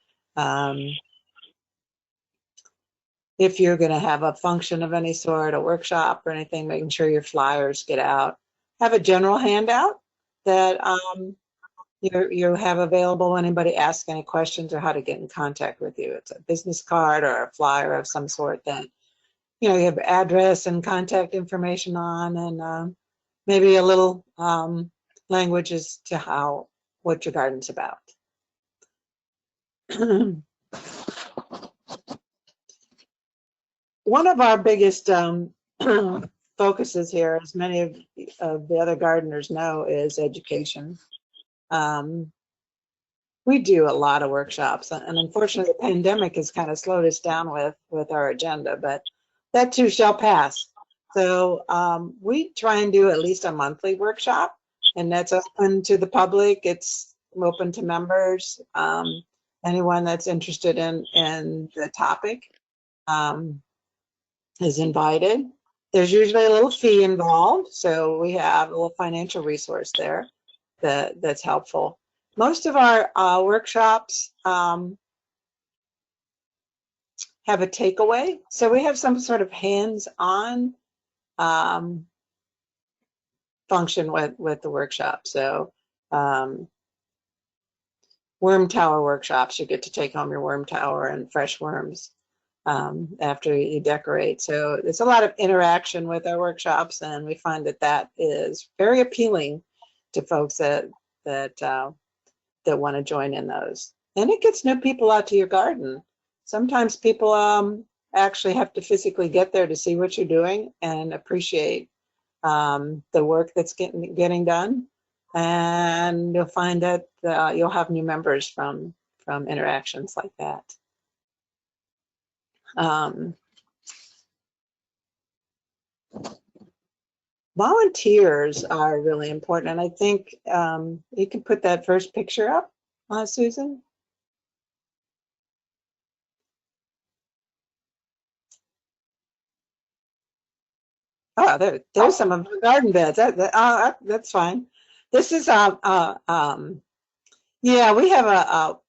if you're going to have a function of any sort, a workshop or anything, making sure your flyers get out. Have a general handout that you have available when anybody asks any questions or how to get in contact with you. It's a business card or a flyer of some sort that you have address and contact information on, and maybe a little language as to what your garden's about. One of our biggest focuses here, as many of the other gardeners know, is education. We do a lot of workshops, and unfortunately the pandemic has kind of slowed us down with our agenda, but that too shall pass. So we try and do at least a monthly workshop and that's open to the public. It's open to members. Anyone that's interested in the topic is invited. There's usually a little fee involved, so we have a little financial resource there that's helpful. Most of our workshops have a takeaway, so we have some sort of hands-on function with the workshop. So worm tower workshops, you get to take home your worm tower and fresh worms after you decorate. So there's a lot of interaction with our workshops, and we find that is very appealing to folks that want to join in those. And it gets new people out to your garden. Sometimes people actually have to physically get there to see what you're doing and appreciate the work that's getting done. And you'll find that you'll have new members from interactions like that. Volunteers are really important, and I think you can put that first picture up, Susan. Oh, there's some of the garden beds. That's fine. This is yeah, we have a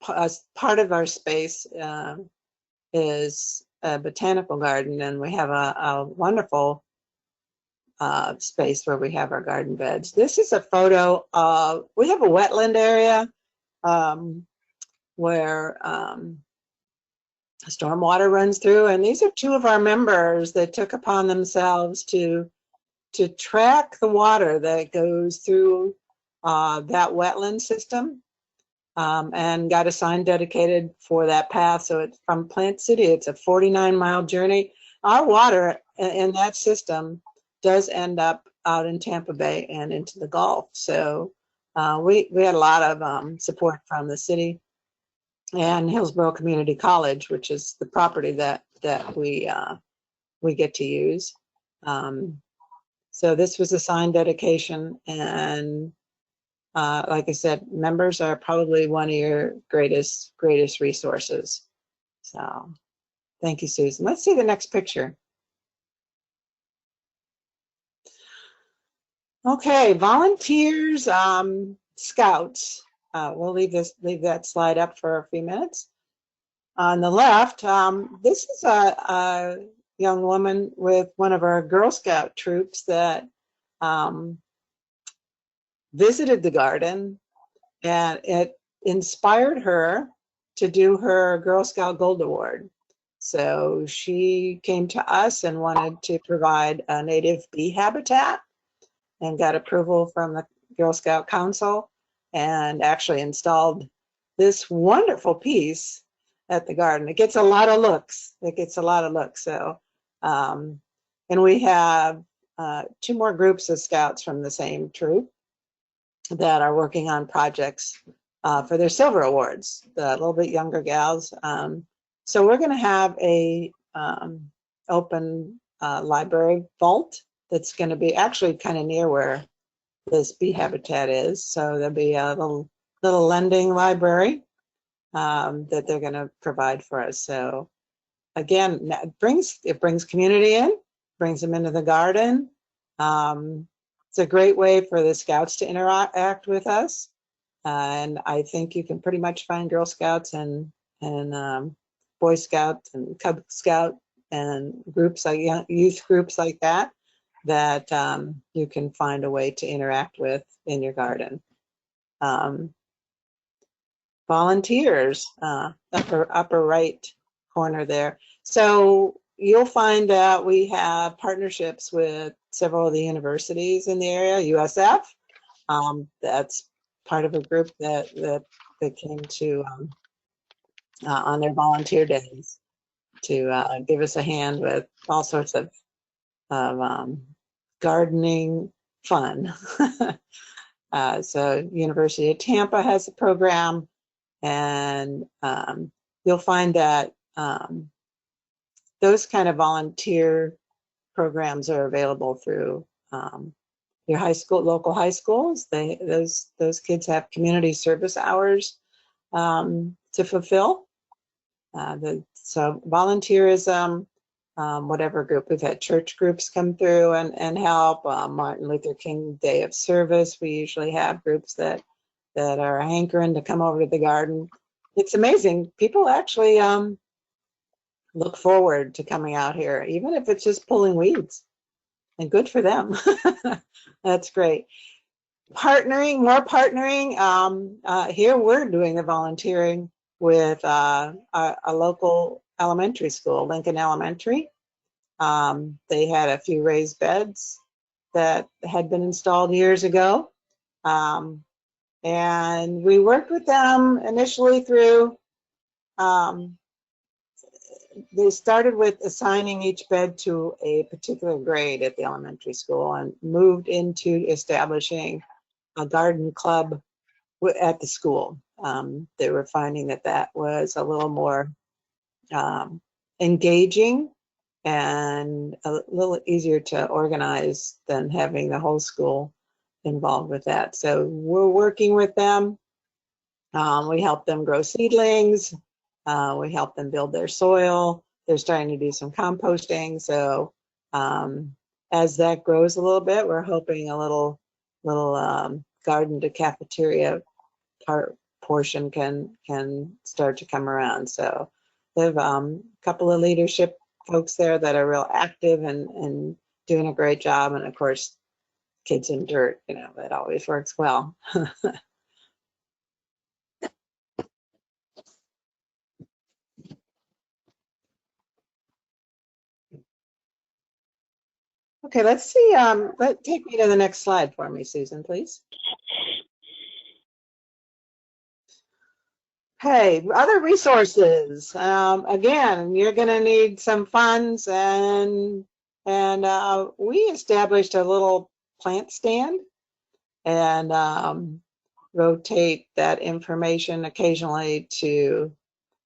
part of our space is a botanical garden, and we have a wonderful space where we have our garden beds. This is a photo of, we have a wetland area where stormwater runs through, and these are two of our members that took upon themselves to track the water that goes through that wetland system, and got a sign dedicated for that path. So it's from Plant City, it's a 49-mile journey. Our water in that system does end up out in Tampa Bay and into the Gulf. So we had a lot of support from the city and Hillsborough Community College, which is the property that we get to use. So this was a signed dedication, and like I said, members are probably one of your greatest resources. So thank you, Susan. Let's see the next picture. Okay, volunteers, scouts. We'll leave that slide up for a few minutes. On the left, this is a young woman with one of our Girl Scout troops that visited the garden, and it inspired her to do her Girl Scout Gold Award. So she came to us and wanted to provide a native bee habitat, and got approval from the Girl Scout Council, and actually installed this wonderful piece at the garden. It gets a lot of looks. So, and we have two more groups of scouts from the same troop that are working on projects for their silver awards, the little bit younger gals. So we're going to have a open library vault that's going to be actually kind of near where this bee habitat is. So there'll be a little lending library that they're going to provide for us. So again, it brings community in, brings them into the garden. It's a great way for the scouts to interact with us. And I think you can pretty much find Girl Scouts and Boy Scouts and Cub Scout and groups like youth groups like that you can find a way to interact with in your garden. Volunteers, upper right corner there. So you'll find that we have partnerships with several of the universities in the area. USF, that's part of a group that came to on their volunteer days to give us a hand with all sorts of gardening fun. So University of Tampa has a program, and you'll find that those kind of volunteer programs are available through your high school, local high schools. Those kids have community service hours to fulfill. So volunteerism, whatever group. We've had church groups come through and help. Martin Luther King Day of Service. We usually have groups that are hankering to come over to the garden. It's amazing. People actually look forward to coming out here, even if it's just pulling weeds. And good for them. That's great. Partnering, more partnering. Here we're doing the volunteering with a local elementary school, Lincoln Elementary. They had a few raised beds that had been installed years ago. And we worked with them initially through, they started with assigning each bed to a particular grade at the elementary school and moved into establishing a garden club at the school. They were finding that was a little more engaging and a little easier to organize than having the whole school involved with that. So we're working with them. We help them grow seedlings. We help them build their soil. They're starting to do some composting. So as that grows a little bit, we're hoping a little garden to cafeteria portion can start to come around. So they have a couple of leadership folks there that are real active and doing a great job. And of course, kids in dirt, that always works well. Okay, let's see. Take me to the next slide for me, Susan, please. Okay, other resources. Again, you're going to need some funds, and we established a little plant stand and rotate that information occasionally to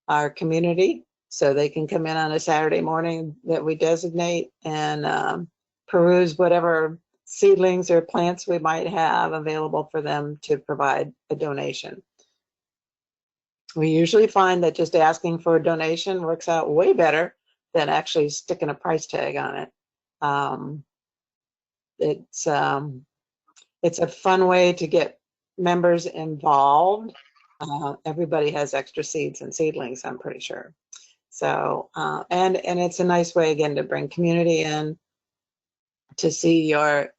our community so they can come in on a Saturday morning that we designate and peruse whatever seedlings or plants we might have available for them to provide a donation. We usually find that just asking for a donation works out way better than actually sticking a price tag on it. It's a fun way to get members involved. Everybody has extra seeds and seedlings, I'm pretty sure. So, and it's a nice way again to bring community in to see your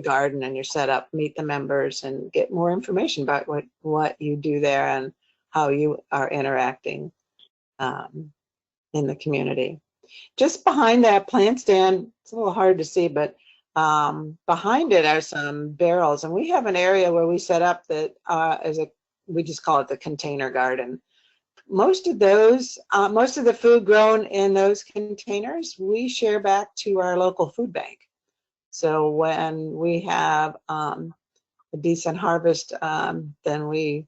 garden and your setup, meet the members, and get more information about what you do there and how you are interacting in the community. Just behind that plant stand, it's a little hard to see, but behind it are some barrels, and we have an area where we set up that we just call it the container garden. Most of the food grown in those containers, we share back to our local food bank. So when we have a decent harvest, then we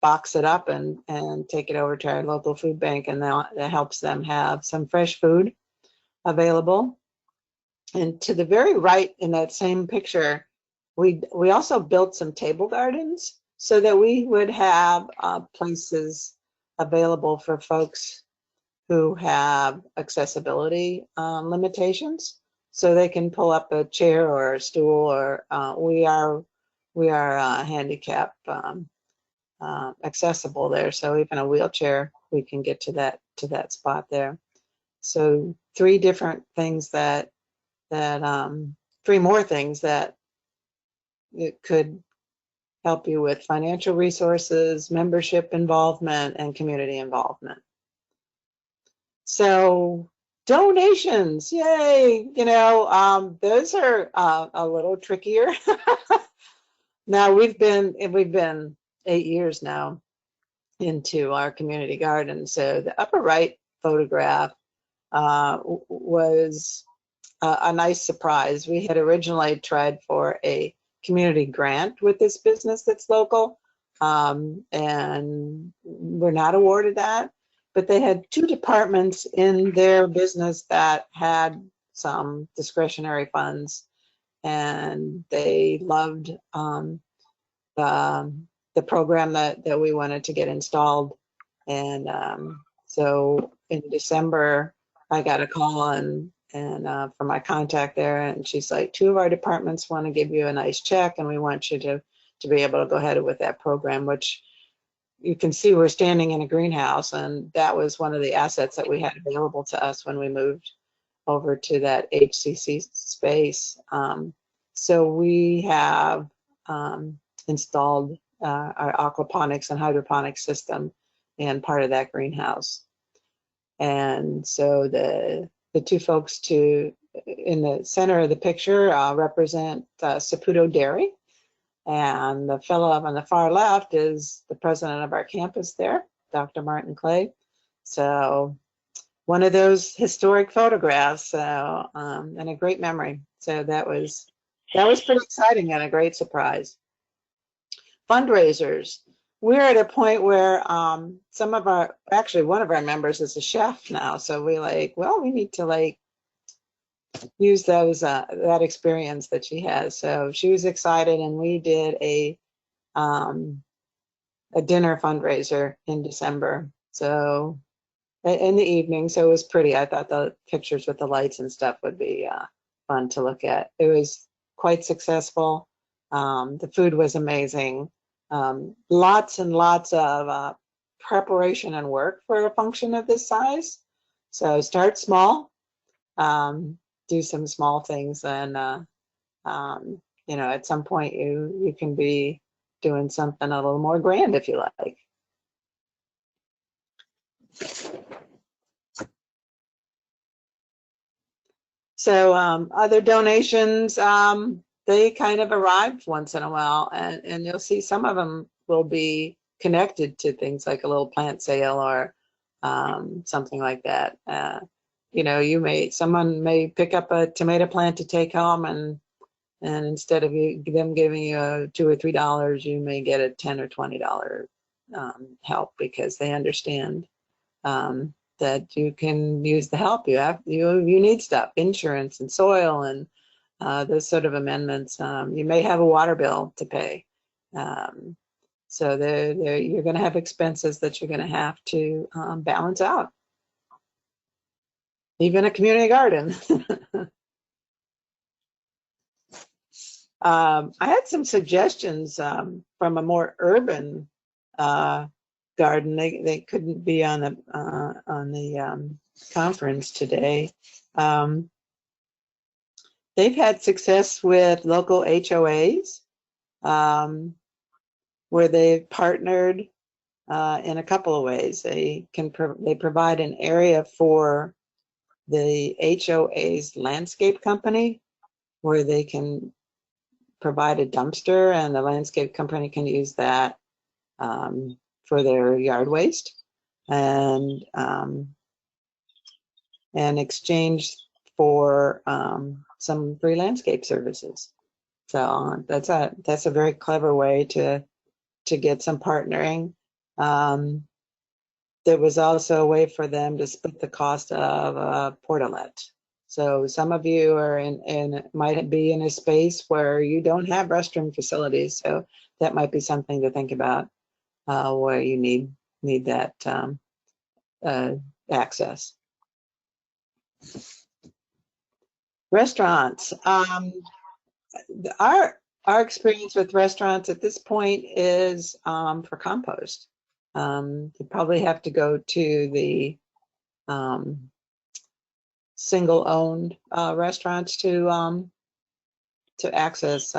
box it up and take it over to our local food bank, and that helps them have some fresh food available. And to the very right in that same picture, we also built some table gardens so that we would have places available for folks who have accessibility limitations, so they can pull up a chair or a stool, or we are handicap accessible there, so even a wheelchair we can get to that spot there. So three more things that it could help you with: financial resources, membership involvement, and community involvement. So donations, yay! Those are a little trickier. Now we've been 8 years now into our community garden. So the upper right photograph was a nice surprise. We had originally tried for a community grant with this business that's local, and we're not awarded that, but they had two departments in their business that had some discretionary funds, and they loved the program that we wanted to get installed. And so in December, I got a call and from my contact there, and she's like, 2 of our departments want to give you a nice check, and we want you to be able to go ahead with that program, which you can see we're standing in a greenhouse, and that was one of the assets that we had available to us when we moved over to that HCC space. So we have installed our aquaponics and hydroponics system in part of that greenhouse. And so the 2 folks in the center of the picture represent Saputo Dairy. And the fellow up on the far left is the president of our campus there, Dr. Martin Clay. So one of those historic photographs, and a great memory. So that was pretty exciting and a great surprise. Fundraisers. We're at a point where actually one of our members is a chef now. So we we need to use that experience that she has. So she was excited, and we did a dinner fundraiser in December. So in the evening, so it was pretty. I thought the pictures with the lights and stuff would be fun to look at. It was quite successful. The food was amazing. Lots and lots of preparation and work for a function of this size. So start small, do some small things, and at some point you can be doing something a little more grand if you like. So other donations, they kind of arrive once in a while, and you'll see some of them will be connected to things like a little plant sale or something like that. Someone may pick up a tomato plant to take home, and instead of them giving you $2 or $3, you may get a $10 or $20 help, because they understand that you can use the help. You need stuff, insurance and soil and those sort of amendments. You may have a water bill to pay. So you're going to have expenses that you're going to have to balance out. Even a community garden. I had some suggestions from a more urban garden. They couldn't be on the conference today. They've had success with local HOAs, where they've partnered in a couple of ways. They provide an area for the HOA's landscape company, where they can provide a dumpster, and the landscape company can use that for their yard waste, and exchange for some free landscape services. So that's a very clever way to get some partnering. There was also a way for them to split the cost of a portalet. So some of you are might be in a space where you don't have restroom facilities, so that might be something to think about, where you need that access. Restaurants. Our experience with restaurants at this point is for compost. You probably have to go to the single-owned restaurants to access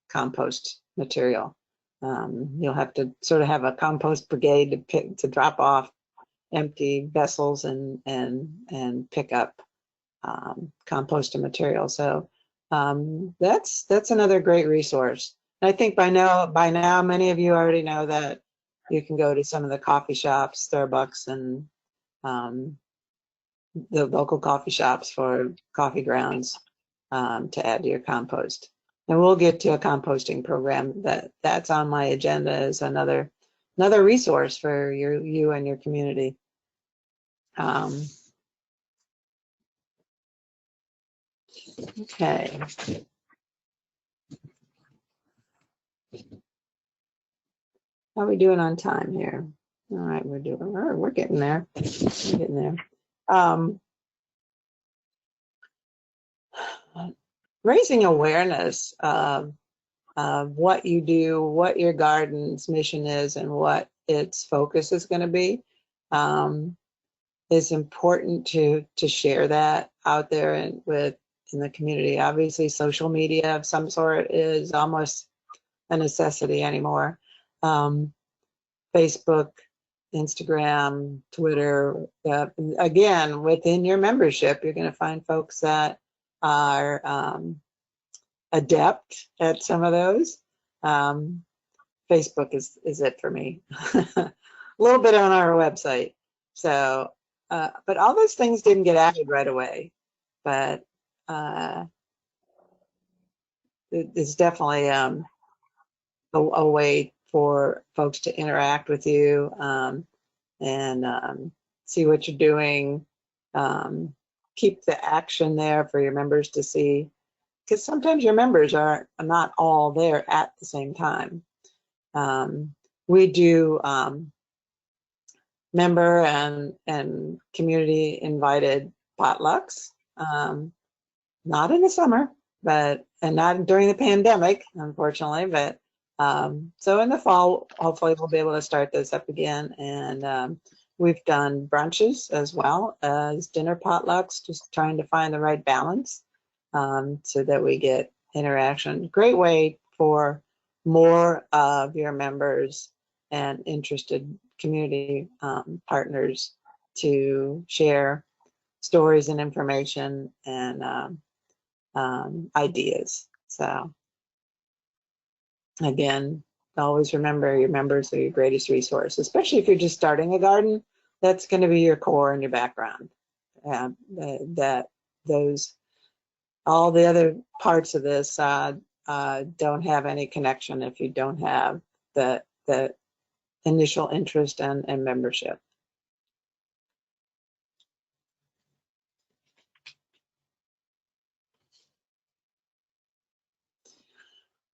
compost material. You'll have to sort of have a compost brigade to drop off empty vessels and pick up composted material. So that's another great resource. And I think by now many of you already know that you can go to some of the coffee shops, Starbucks, and the local coffee shops for coffee grounds to add to your compost. And we'll get to a composting program that's on my agenda as another resource for you and your community. Okay. How are we doing on time here? All right, we're getting there. We're getting there. Raising awareness of what you do, what your garden's mission is, and what its focus is going to be. Is important to share that out there and in the community. Obviously, social media of some sort is almost a necessity anymore. Facebook, Instagram, Twitter. Again, within your membership, you're going to find folks that are adept at some of those. Facebook is it for me. A little bit on our website. So, but all those things didn't get added right away. But it's definitely a way for folks to interact with you and see what you're doing. Keep the action there for your members to see, because sometimes your members are not all there at the same time. We do member and community invited potlucks, not in the summer, and not during the pandemic, unfortunately, but so in the fall, hopefully we'll be able to start this up again. And we've done brunches as well as dinner potlucks, just trying to find the right balance so that we get interaction. Great way for more of your members and interested community partners to share stories and information and ideas. So again, always remember your members are your greatest resource, especially if you're just starting a garden. That's going to be your core and your background. All the other parts of this don't have any connection if you don't have the initial interest and membership.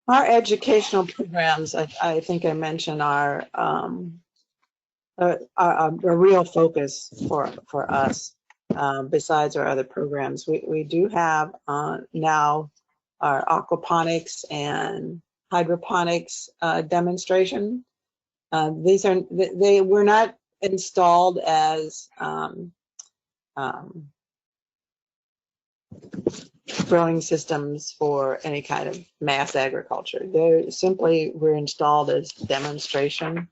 Our educational programs, I think I mentioned, are a real focus for us. Besides our other programs, we do have now our aquaponics and hydroponics demonstration. They were not installed as growing systems for any kind of mass agriculture. They simply were installed as demonstration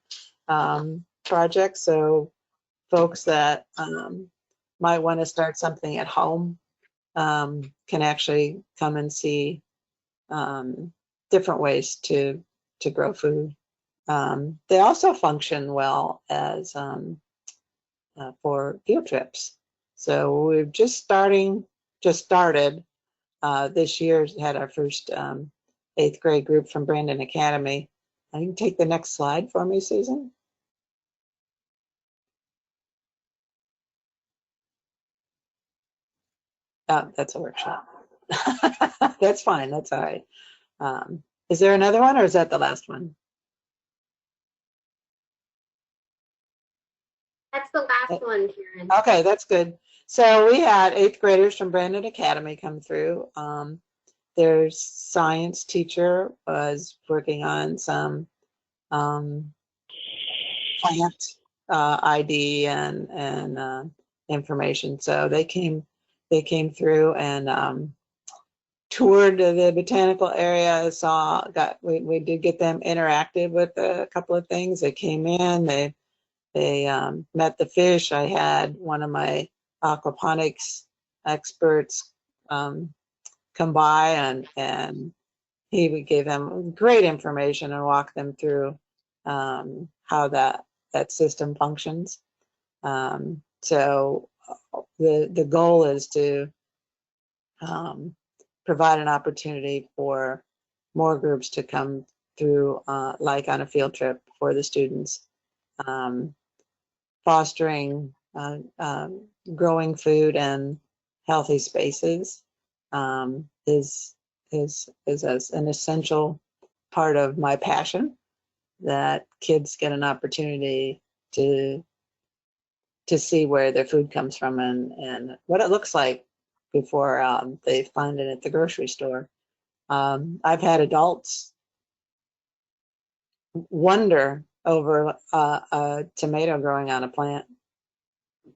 projects. So folks that might want to start something at home can actually come and see different ways to grow food. They also function well as for field trips. So we've just started this year, had our first 8th grade group from Brandon Academy. You can take the next slide for me, Susan. That's a workshop. That's fine, that's all right. Is there another one or is that the last one? That's the last one, Karen. Okay, that's good. So we had 8th graders from Brandon Academy come through. Their science teacher was working on some plant ID and information. So they came through and toured the botanical area. We did get them interactive with a couple of things. They came in, they met the fish. I had one of my aquaponics experts come by and he would give them great information and walk them through how that system functions. So the goal is to provide an opportunity for more groups to come through, like on a field trip for the students. Fostering growing food and healthy spaces is an essential part of my passion. that kids get an opportunity to see where their food comes from and what it looks like before they find it at the grocery store. I've had adults wonder over a tomato growing on a plant.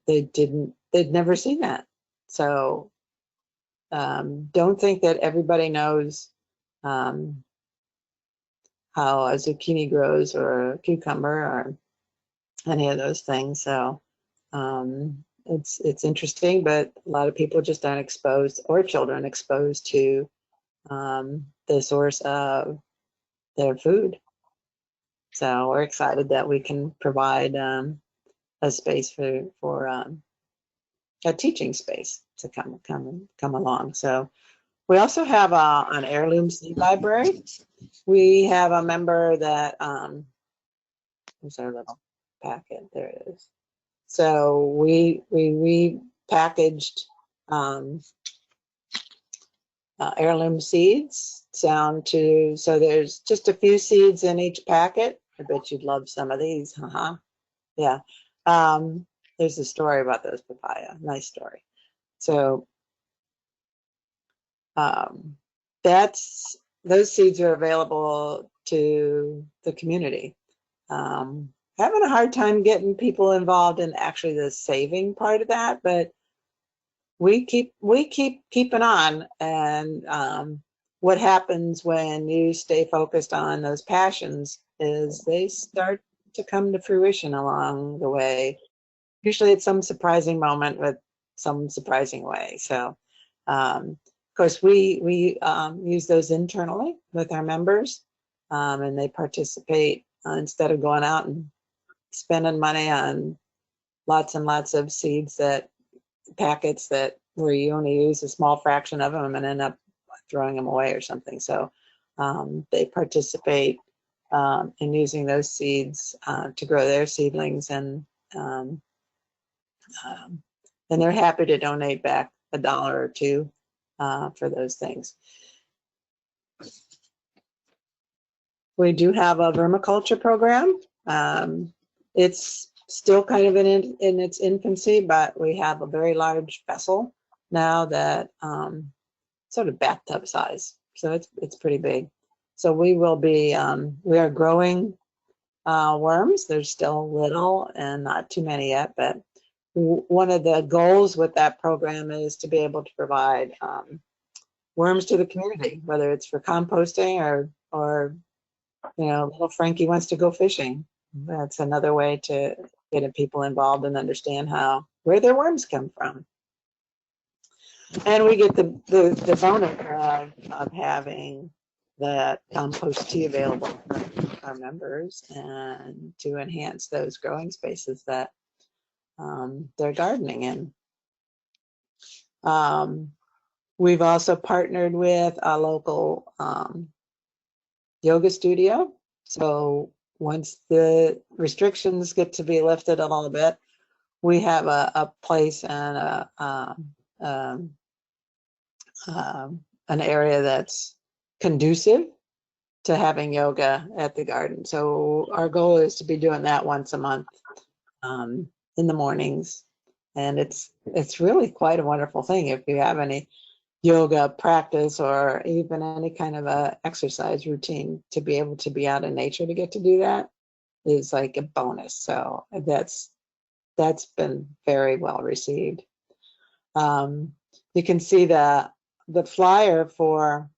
They'd never seen that. So don't think that everybody knows how a zucchini grows or a cucumber or any of those things. So it's interesting, but a lot of people just aren't exposed, or children exposed to the source of their food. So we're excited that we can provide a space for a teaching space to come along. So we also have an heirloom seed library. We have a member that where's our little packet? There it is. So we repackaged heirloom seeds so there's just a few seeds in each packet. I bet you'd love some of these, yeah. There's a story about those papaya, nice story. So those seeds are available to the community. Having a hard time getting people involved in actually the saving part of that, but we keep keeping on. And what happens when you stay focused on those passions is they start to come to fruition along the way. Usually it's some surprising moment with some surprising way. So of course we use those internally with our members, and they participate instead of going out and spending money on lots and lots of seeds packets where you only use a small fraction of them and end up throwing them away or something. So they participate in using those seeds to grow their seedlings, and they're happy to donate back $1 or $2 for those things. We do have a vermiculture program. It's still kind of in its infancy, but we have a very large vessel now that sort of bathtub size. So it's pretty big. So we are growing worms. There's still little and not too many yet, but one of the goals with that program is to be able to provide worms to the community, whether it's for composting or little Frankie wants to go fishing. That's another way to get people involved and understand where their worms come from. And we get the bonus of having the compost tea available for our members and to enhance those growing spaces that they're gardening in. We've also partnered with a local yoga studio. So once the restrictions get to be lifted a little bit, we have a place and an area that's conducive to having yoga at the garden. So our goal is to be doing that once a month in the mornings. And it's really quite a wonderful thing. If you have any yoga practice or even any kind of a exercise routine, to be able to be out in nature to get to do that is like a bonus. So that's been very well received. You can see the flyer for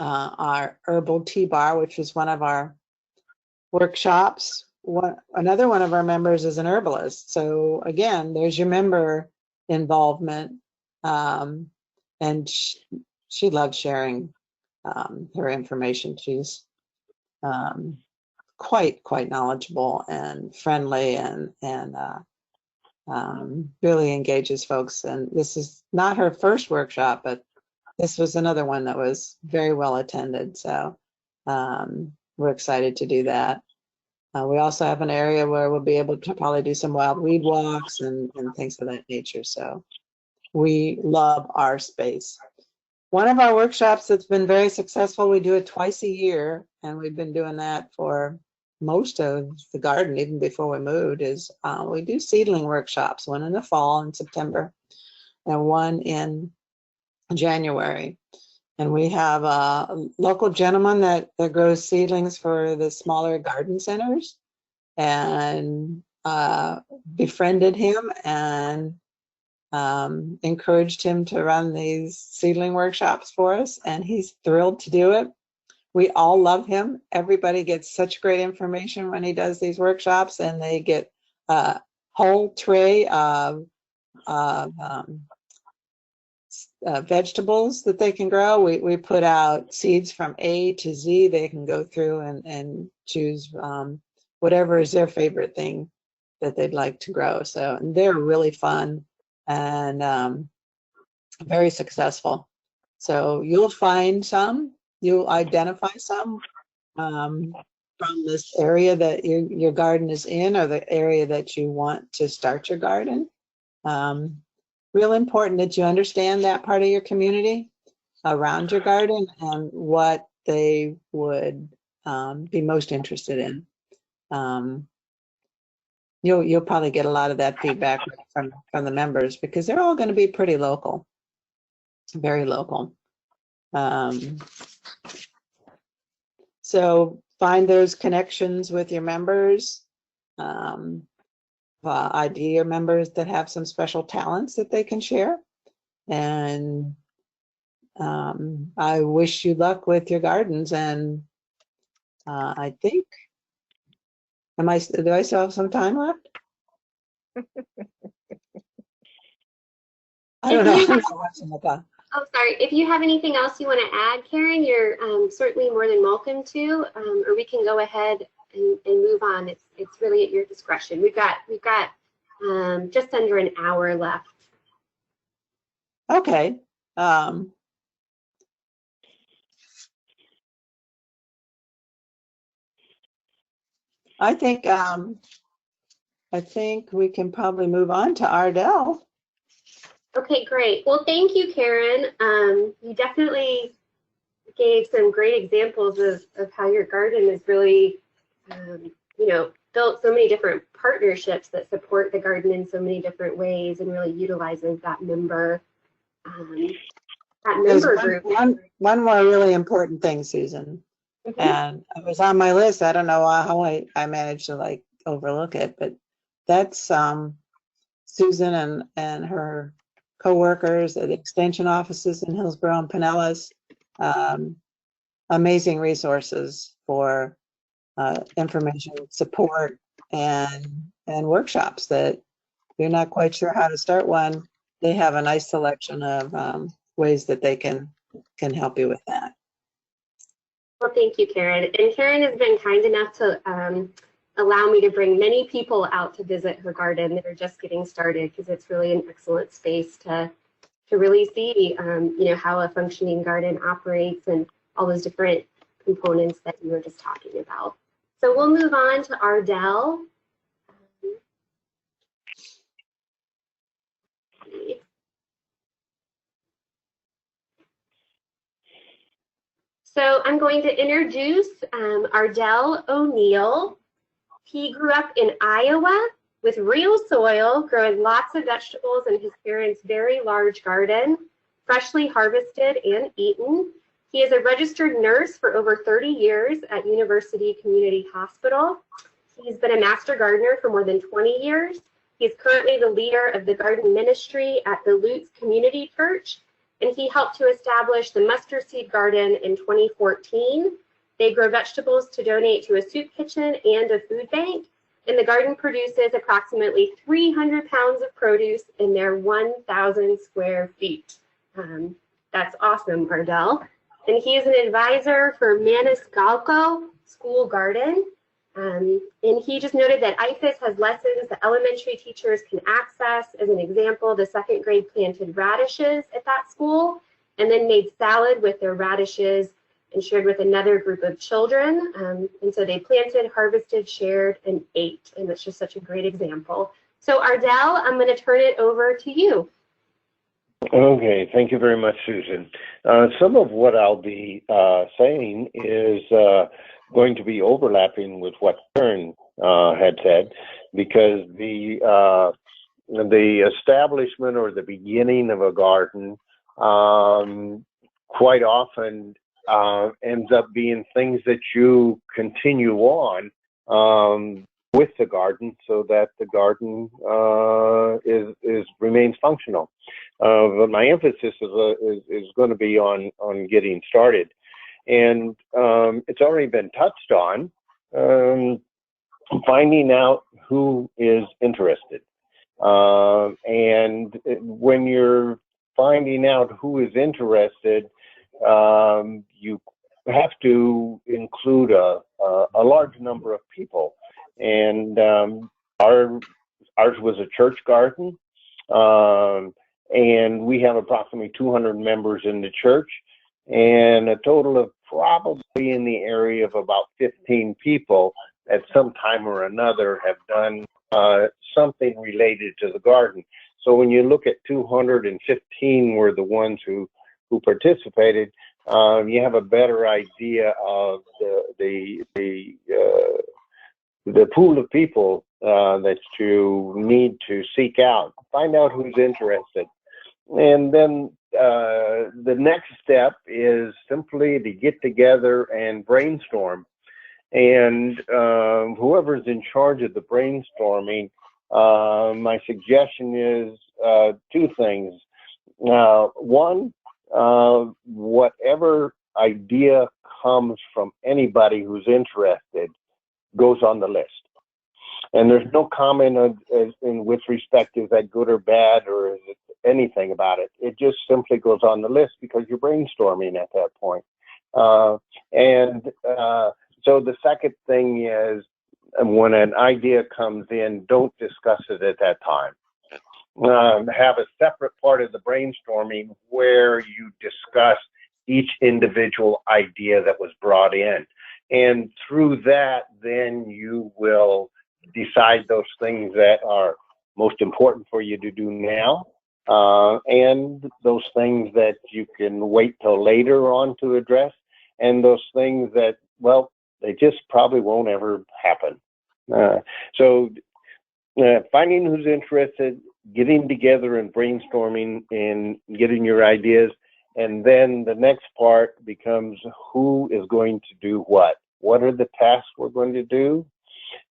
our herbal tea bar, which is one of our workshops. Another one of our members is an herbalist. So again, there's your member involvement. And she loves sharing her information. She's quite knowledgeable and friendly and really engages folks. And this is not her first workshop, but this was another one that was very well attended. So we're excited to do that. We also have an area where we'll be able to probably do some wild weed walks and things of that nature. So we love our space. One of our workshops that's been very successful, we do it twice a year, and we've been doing that for most of the garden, even before we moved, is we do seedling workshops, one in the fall in September and one in January. And we have a local gentleman that grows seedlings for the smaller garden centers, and befriended him and encouraged him to run these seedling workshops for us, and he's thrilled to do it. We all love him. Everybody gets such great information when he does these workshops, and they get a whole tray of vegetables that they can grow. We put out seeds from A to Z. They can go through and choose whatever is their favorite thing that they'd like to grow. So and they're really fun and very successful. So you'll find some, you'll identify some from this area that your garden is in, or the area that you want to start your garden. Real important that you understand that part of your community around your garden and what they would be most interested in. You'll probably get a lot of that feedback from the members, because they're all going to be pretty local, very local. So find those connections with your members. ID your members that have some special talents that they can share. And I wish you luck with your gardens. And I think, do I still have some time left? I don't know. I'm not watching the clock. Oh, sorry. If you have anything else you want to add, Karen, you're certainly more than welcome to, or we can go ahead and move on. It's really at your discretion. We've got just under an hour left. Okay. I think we can probably move on to Ardell. Okay, great. Well, thank you, Karen. You definitely gave some great examples of how your garden is really, built so many different partnerships that support the garden in so many different ways, and really utilizes that member group. One more really important thing, Susan, and it was on my list. I don't know how I managed to overlook it, but that's Susan and her co-workers at the extension offices in Hillsborough and Pinellas. Amazing resources for information, support, and workshops that you're not quite sure how to start one. They have a nice selection of ways that they can help you with that. Well, thank you, Karen. And Karen has been kind enough to allow me to bring many people out to visit her garden that are just getting started, because it's really an excellent space to really see, how a functioning garden operates and all those different components that you were just talking about. So we'll move on to Ardell. So I'm going to introduce Ardell O'Neill. He grew up in Iowa with real soil, growing lots of vegetables in his parents' very large garden, freshly harvested and eaten. He is a registered nurse for over 30 years at University Community Hospital. He's been a master gardener for more than 20 years. He's currently the leader of the garden ministry at the Lutz Community Church, and he helped to establish the Mustard Seed Garden in 2014. They grow vegetables to donate to a soup kitchen and a food bank, and the garden produces approximately 300 pounds of produce in their 1,000 square feet. That's awesome, Ardell. And he is an advisor for Maniscalco School Garden. And he just noted that IFAS has lessons that elementary teachers can access. As an example, the second grade planted radishes at that school and then made salad with their radishes and shared with another group of children. And so they planted, harvested, shared, and ate. And that's just such a great example. So Ardell, I'm going to turn it over to you. Okay, thank you very much, Susan. Some of what I'll be saying is going to be overlapping with what Karen had said, because the establishment or the beginning of a garden quite often ends up being things that you continue on with the garden, so that the garden remains functional. But my emphasis is going to be on getting started, and it's already been touched on. Finding out who is interested, and when you're finding out who is interested, you have to include a large number of people. And ours was a church garden, and we have approximately 200 members in the church, and a total of probably in the area of about 15 people at some time or another have done something related to the garden. So when you look at 215 were the ones who participated, you have a better idea of the pool of people that you need to seek out. Find out who's interested. And then the next step is simply to get together and brainstorm. And whoever's in charge of the brainstorming, my suggestion is two things. One, whatever idea comes from anybody who's interested goes on the list. And there's no comment with respect to is that good or bad or is it anything about it. It just simply goes on the list because you're brainstorming at that point. So the second thing is, when an idea comes in, don't discuss it at that time. Have a separate part of the brainstorming where you discuss each individual idea that was brought in. And through that, then you will decide those things that are most important for you to do now, and those things that you can wait till later on to address, and those things that, well, they just probably won't ever happen. So finding who's interested, getting together and brainstorming and getting your ideas. And then the next part becomes who is going to do what? What are the tasks we're going to do?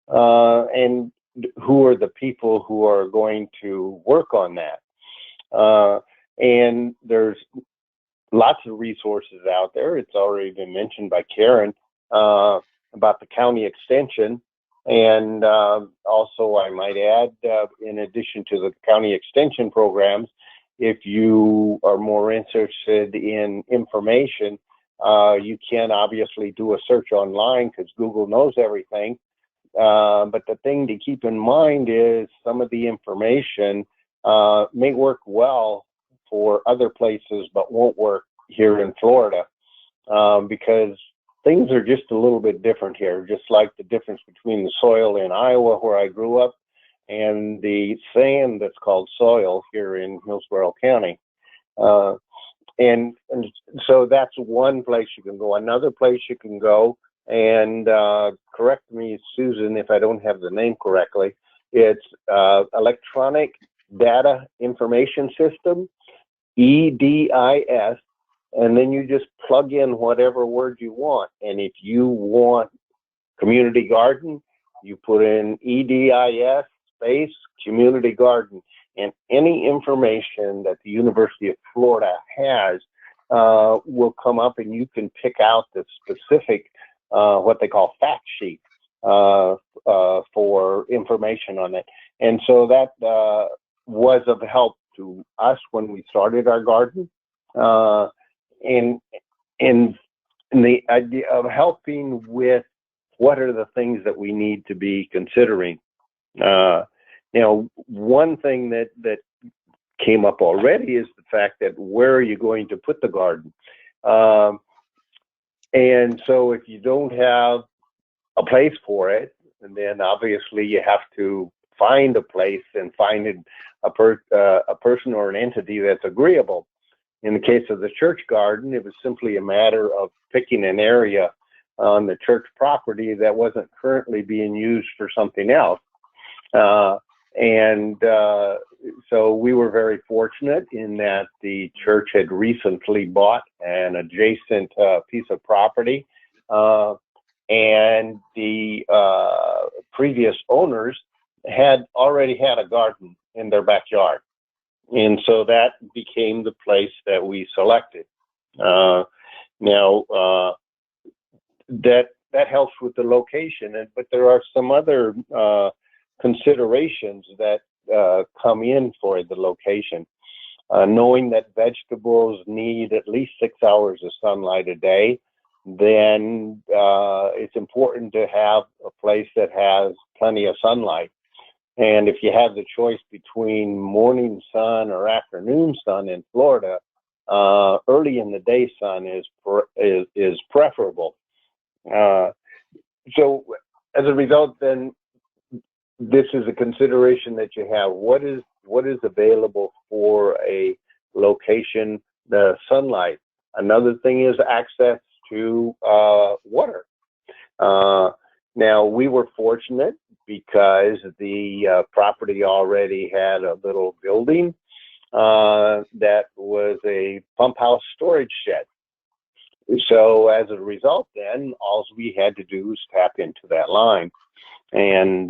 And who are the people who are going to work on that? And there's lots of resources out there. It's already been mentioned by Karen about the county extension. And also, I might add, in addition to the county extension programs, if you are more interested in information, you can obviously do a search online because Google knows everything. But the thing to keep in mind is some of the information may work well for other places, but won't work here in Florida because things are just a little bit different here, just like the difference between the soil in Iowa, where I grew up, and the sand that's called soil here in Hillsborough County. And so that's one place you can go. Another place you can go, and correct me, Susan, if I don't have the name correctly, it's Electronic Data Information System, EDIS, and then you just plug in whatever word you want. And if you want community garden, you put in EDIS space community garden, and any information that the University of Florida has will come up, and you can pick out the specific what they call fact sheet for information on it. And so that was of help to us when we started our garden. And the idea of helping with what are the things that we need to be considering. One thing that came up already is the fact that where are you going to put the garden? And so if you don't have a place for it, then obviously you have to find a place and find a person or an entity that's agreeable. In the case of the church garden, it was simply a matter of picking an area on the church property that wasn't currently being used for something else. So we were very fortunate in that the church had recently bought an adjacent piece of property, and the previous owners had already had a garden in their backyard. And so that became the place that we selected. That helps with the location, but there are some other considerations that come in for the location. Knowing that vegetables need at least 6 hours of sunlight a day, then it's important to have a place that has plenty of sunlight. And if you have the choice between morning sun or afternoon sun in Florida, early in the day sun is preferable. So as a result, then this is a consideration that you have. What is available for a location, the sunlight. Another thing is access to water. Now, we were fortunate because the property already had a little building that was a pump house storage shed. So as a result, then all we had to do was tap into that line, and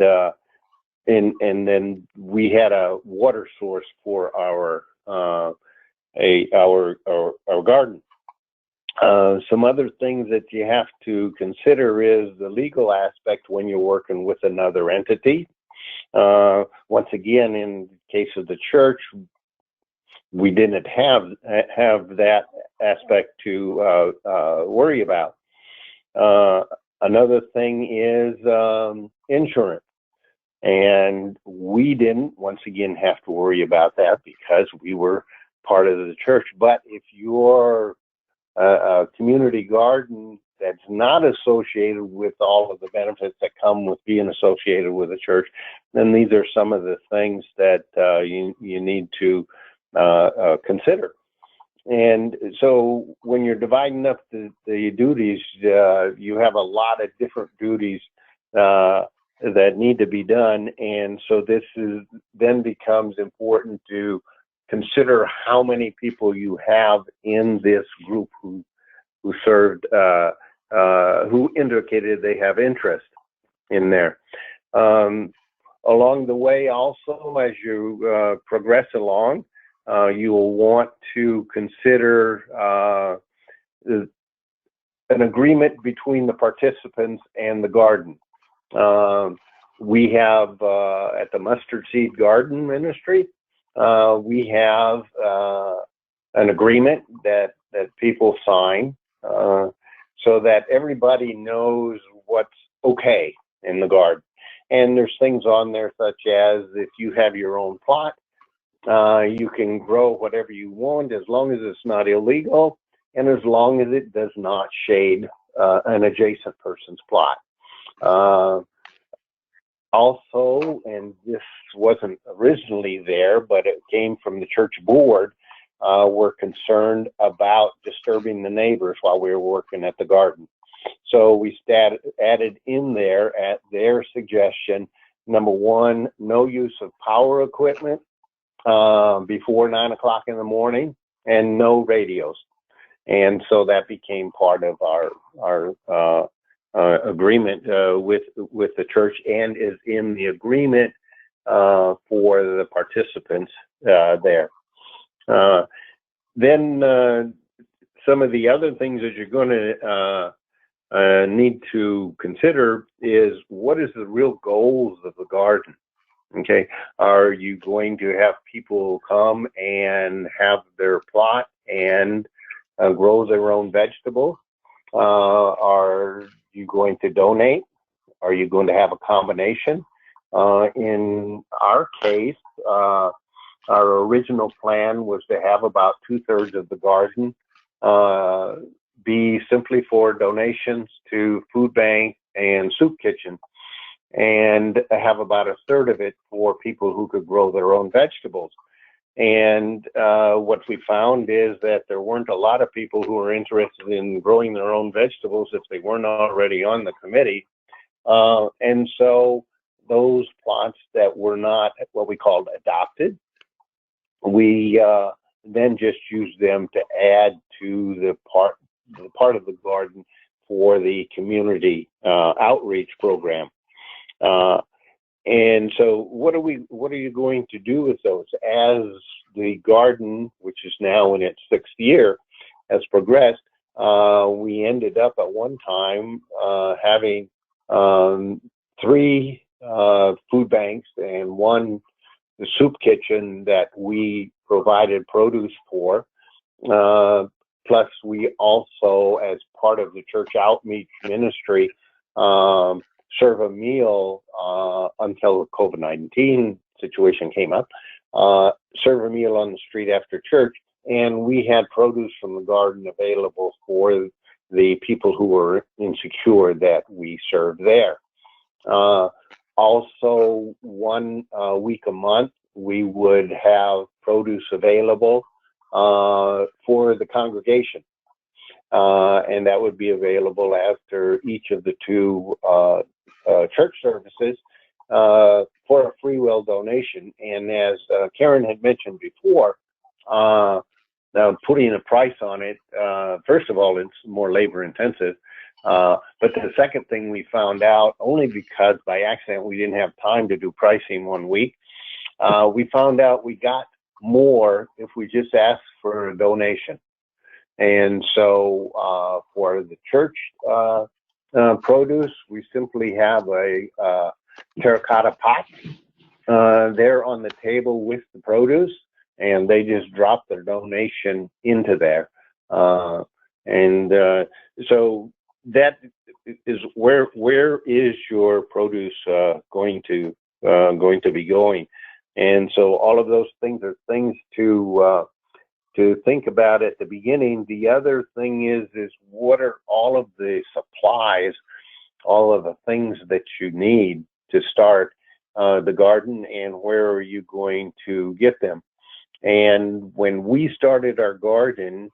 then we had a water source for our garden. Some other things that you have to consider is the legal aspect when you're working with another entity. Once again, in the case of the church, we didn't have that aspect to worry about. Another thing is insurance. And we didn't, once again, have to worry about that because we were part of the church. But if you're a community garden that's not associated with all of the benefits that come with being associated with a church, then these are some of the things that you need to consider. And so when you're dividing up the duties, you have a lot of different duties that need to be done. And so this then becomes important to consider how many people you have in this group who served, who indicated they have interest in there. Along the way also, as you progress along, you will want to consider an agreement between the participants and the garden. We have at the Mustard Seed Garden Ministry, we have an agreement that people sign so that everybody knows what's okay in the garden. And there's things on there such as if you have your own plot, you can grow whatever you want as long as it's not illegal and as long as it does not shade an adjacent person's plot. Also, and this wasn't originally there, but it came from the church board, we're concerned about disturbing the neighbors while we were working at the garden. So we added in there at their suggestion, number one, no use of power equipment before 9 o'clock in the morning and no radios. And so that became part of our agreement with the church and is in the agreement for the participants there. Then some of the other things that you're going to need to consider is what is the real goals of the garden? Okay, are you going to have people come and have their plot and grow their own vegetables? Are you going to donate? Are you going to have a combination? In our case, our original plan was to have about 2/3 of the garden be simply for donations to food bank and soup kitchen, and have about 1/3 of it for people who could grow their own vegetables. And what we found is that there weren't a lot of people who were interested in growing their own vegetables if they weren't already on the committee. And so those plots that were not what we called adopted, we then just used them to add to the part of the garden for the community outreach program. And so what are you going to do with those? As the garden, which is now in its 6th year, has progressed, we ended up at one time having 3 food banks and 1 soup kitchen that we provided produce for. Plus, we also, as part of the church outreach ministry, serve a meal until the COVID-19 situation came up, serve a meal on the street after church, and we had produce from the garden available for the people who were insecure that we served there. Also, 1 week a month, we would have produce available for the congregation. And that would be available after each of the 2 church services for a free will donation. And as Karen had mentioned before, putting a price on it, first of all, it's more labor intensive. But the second thing we found out, only because by accident we didn't have time to do pricing one week, we found out we got more if we just asked for a donation. And so for the church produce, we simply have a terracotta pot there on the table with the produce, and they just drop their donation into there. So that is where is your produce going to be going? And so all of those things are things to think about at the beginning. The other thing is what are all of the supplies, all of the things that you need to start the garden, and where are you going to get them? And when we started our garden,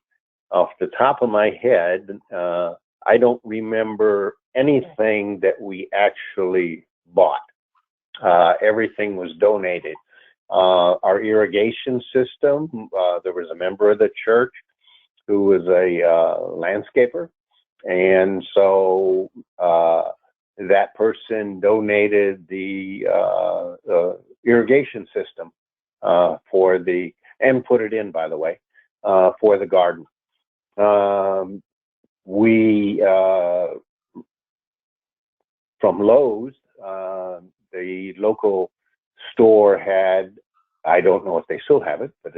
off the top of my head, I don't remember anything that we actually bought. Everything was donated. Our irrigation system, there was a member of the church who was a landscaper, and so that person donated the irrigation system and put it in, by the way, for the garden. We from Lowe's, the local store had, I don't know if they still have it, but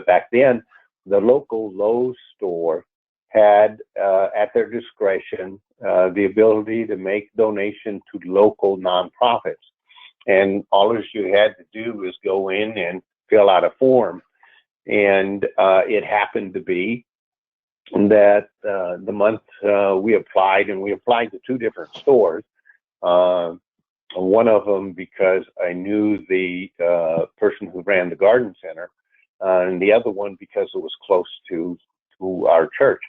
back then, the local Lowe's store had, at their discretion, the ability to make donation to local nonprofits. And all you had to do was go in and fill out a form. And it happened to be that the month we applied, and we applied to 2 different stores. One of them because I knew the person who ran the garden center, and the other one because it was close to our church.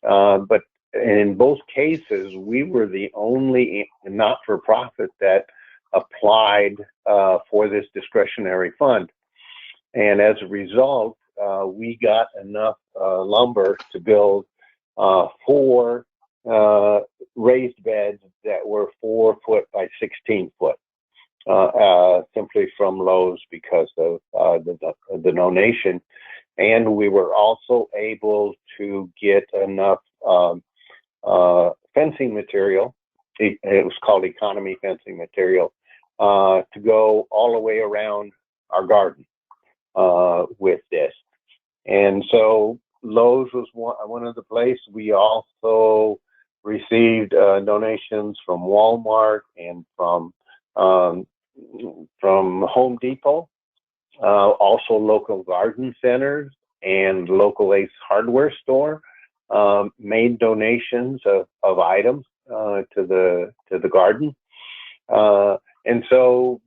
But in both cases, we were the only not-for-profit that applied for this discretionary fund. And as a result, we got enough lumber to build 4 raised beds that were 4 foot by 16 foot, simply from Lowe's because of the donation. And we were also able to get enough fencing material. It was called economy fencing material to go all the way around our garden with this. And so Lowe's was one of the places. We also received donations from Walmart and from Home Depot, also local garden centers and local Ace Hardware store made donations of items to the garden. And so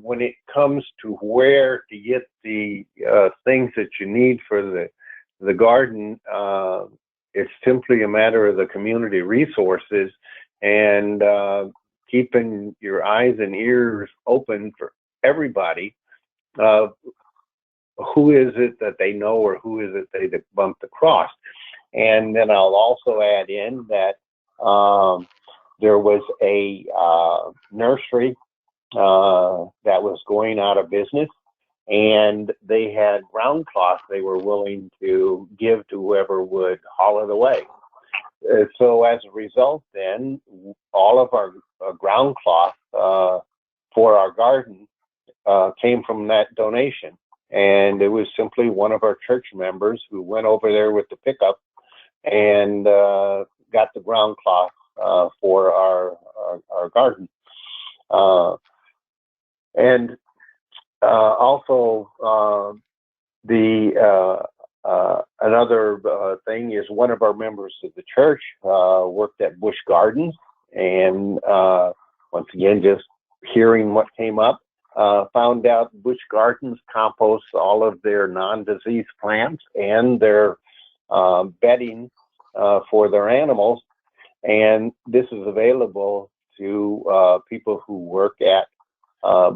when it comes to where to get the things that you need for the garden, it's simply a matter of the community resources and keeping your eyes and ears open for everybody. Who is it that they know, or who is it they bumped across? And then I'll also add in that there was a nursery that was going out of business, and they had ground cloth they were willing to give to whoever would haul it away. So as a result, then, all of our ground cloth for our garden came from that donation. And it was simply one of our church members who went over there with the pickup and got the ground cloth for our garden. And also another thing is, one of our members of the church worked at Busch Gardens, and once again, just hearing what came up, found out Busch Gardens composts all of their non-disease plants and their bedding for their animals, and this is available to people who work at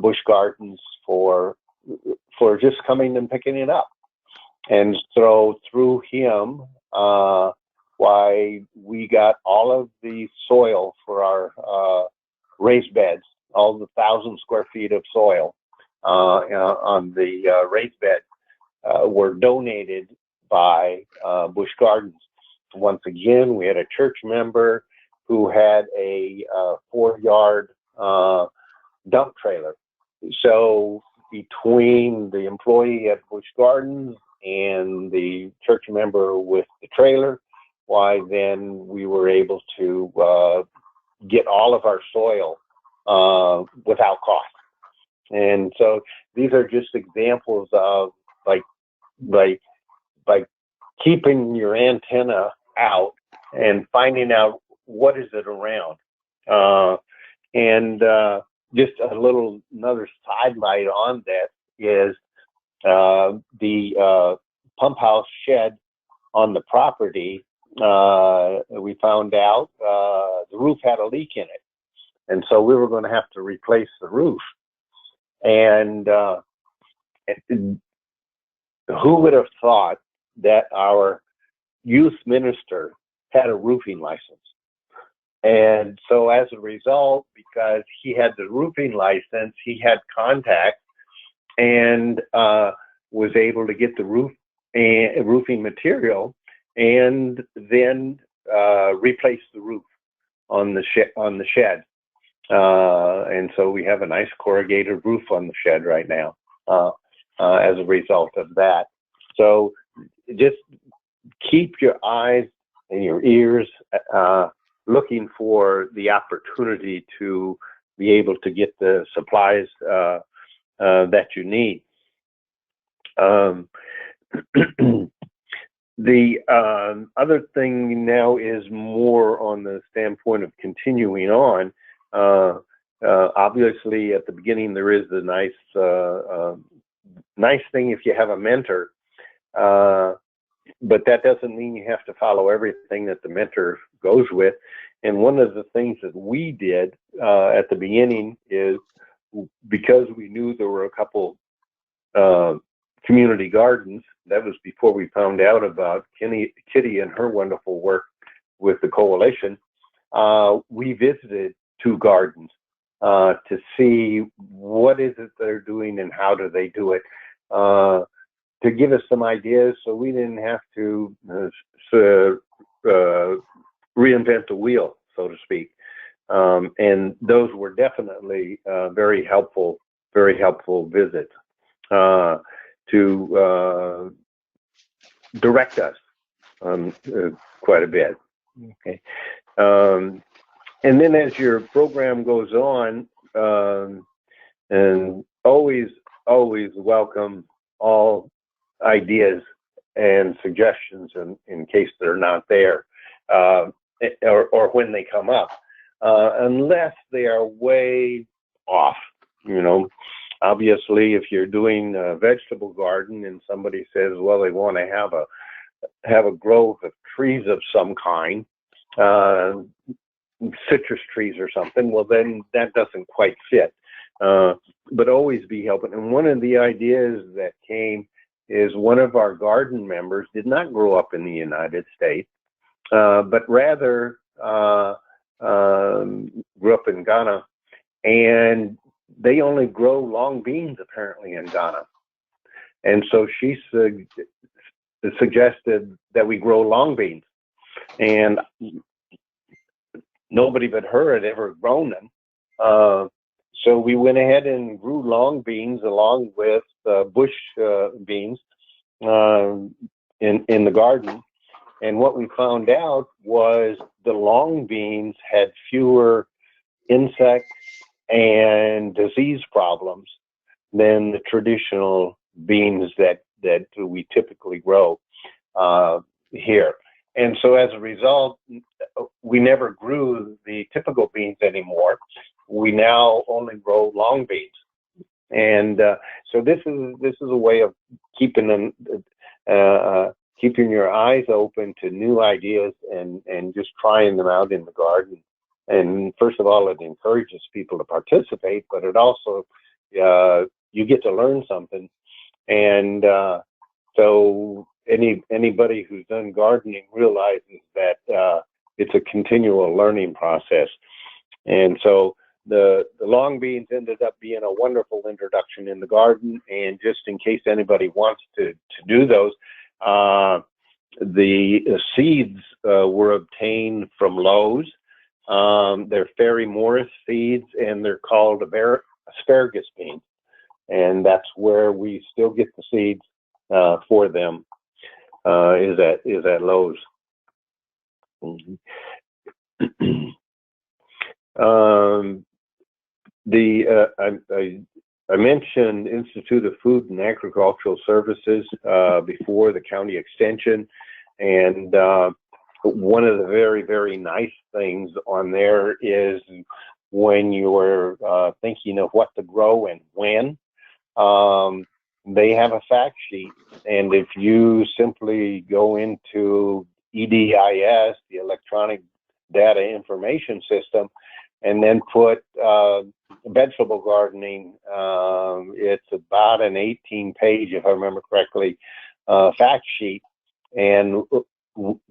Busch Gardens for just coming and picking it up. And so through him, why we got all of the soil for our raised beds, all the 1,000 square feet of soil on the raised bed were donated by Busch Gardens. Once again, we had a church member who had a 4-yard dump trailer. So between the employee at Busch Gardens and the church member with the trailer, why then we were able to get all of our soil without cost. And so these are just examples of like keeping your antenna out and finding out what is it around. Just another sidelight on that is the pump house shed on the property. We found out the roof had a leak in it, and so we were going to have to replace the roof. And who would have thought that our youth minister had a roofing license? And so as a result, because he had the roofing license, he had contact and was able to get the roofing material and then replace the roof on the shed. And so we have a nice corrugated roof on the shed right now as a result of that. So just keep your eyes and your ears looking for the opportunity to be able to get the supplies that you need. The other thing now is more on the standpoint of continuing on. Obviously, at the beginning, there is the nice thing if you have a mentor, but that doesn't mean you have to follow everything that the mentor goes with. And one of the things that we did at the beginning is, because we knew there were a couple community gardens, that was before we found out about Kitty and her wonderful work with the coalition, we visited 2 gardens to see what is it they're doing and how do they do it, to give us some ideas so we didn't have to reinvent the wheel, so to speak. And those were definitely very helpful visits to direct us quite a bit. Okay. And then as your program goes on, and always welcome all ideas and suggestions in case they're not there, or when they come up, unless they are way off. You know, obviously, if you're doing a vegetable garden and somebody says, well, they want to have a grove of trees of some kind, citrus trees or something, well, then that doesn't quite fit. But always be helping. And one of the ideas that came is one of our garden members did not grow up in the United States, but rather grew up in Ghana, and they only grow long beans apparently in Ghana. And so she suggested that we grow long beans, and nobody but her had ever grown them. So we went ahead and grew long beans along with bush beans in the garden. And what we found out was the long beans had fewer insect and disease problems than the traditional beans that we typically grow here. And so as a result, we never grew the typical beans anymore. We now only grow long beans. And so this is a way of keeping them, keeping your eyes open to new ideas and just trying them out in the garden. And first of all, it encourages people to participate, but it also, you get to learn something. And so anybody who's done gardening realizes that it's a continual learning process. And so the long beans ended up being a wonderful introduction in the garden. And just in case anybody wants to do those, the seeds were obtained from Lowe's. They're Ferry Morris seeds, and they're called asparagus beans. And that's where we still get the seeds for them, is at Lowe's. I mentioned Institute of Food and Agricultural Services before, the county extension, and one of the very, very nice things on there is when you're thinking of what to grow and when, they have a fact sheet. And if you simply go into EDIS, the Electronic Data Information System, and then put vegetable gardening, it's about an 18-page, if I remember correctly, fact sheet. And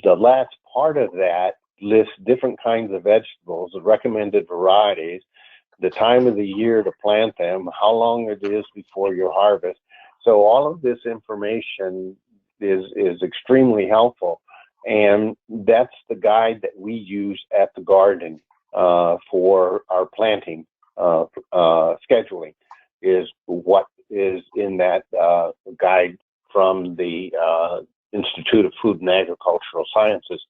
the last part of that lists different kinds of vegetables, the recommended varieties, the time of the year to plant them, how long it is before your harvest. So all of this information is extremely helpful. And that's the guide that we use at the garden for our planting scheduling, is what is in that guide from the Institute of Food and Agricultural Sciences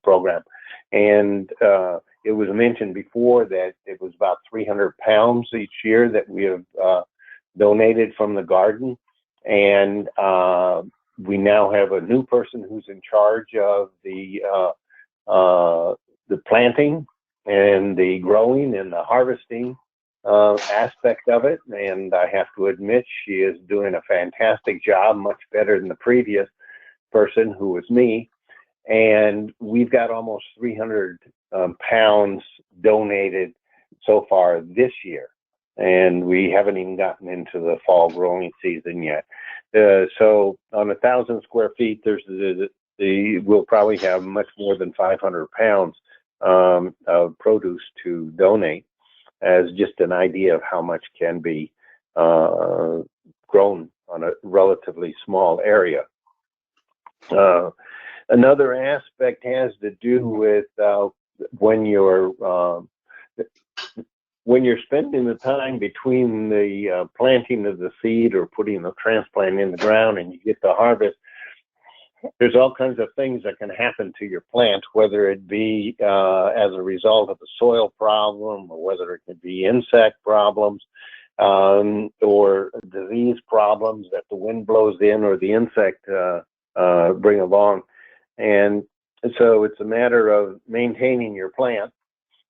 program. And it was mentioned before that it was about 300 pounds each year that we have donated from the garden. And we now have a new person who's in charge of the planting and the growing and the harvesting aspect of it. And I have to admit, she is doing a fantastic job, much better than the previous person, who was me. And we've got almost 300 pounds donated so far this year. And we haven't even gotten into the fall growing season yet. So on 1,000 square feet, we'll probably have much more than 500 pounds of produce to donate, as just an idea of how much can be grown on a relatively small area. Another aspect has to do with when you're spending the time between the planting of the seed or putting the transplant in the ground and you get the harvest. There's all kinds of things that can happen to your plant, whether it be as a result of a soil problem, or whether it could be insect problems, or disease problems that the wind blows in or the insect bring along. And so it's a matter of maintaining your plant.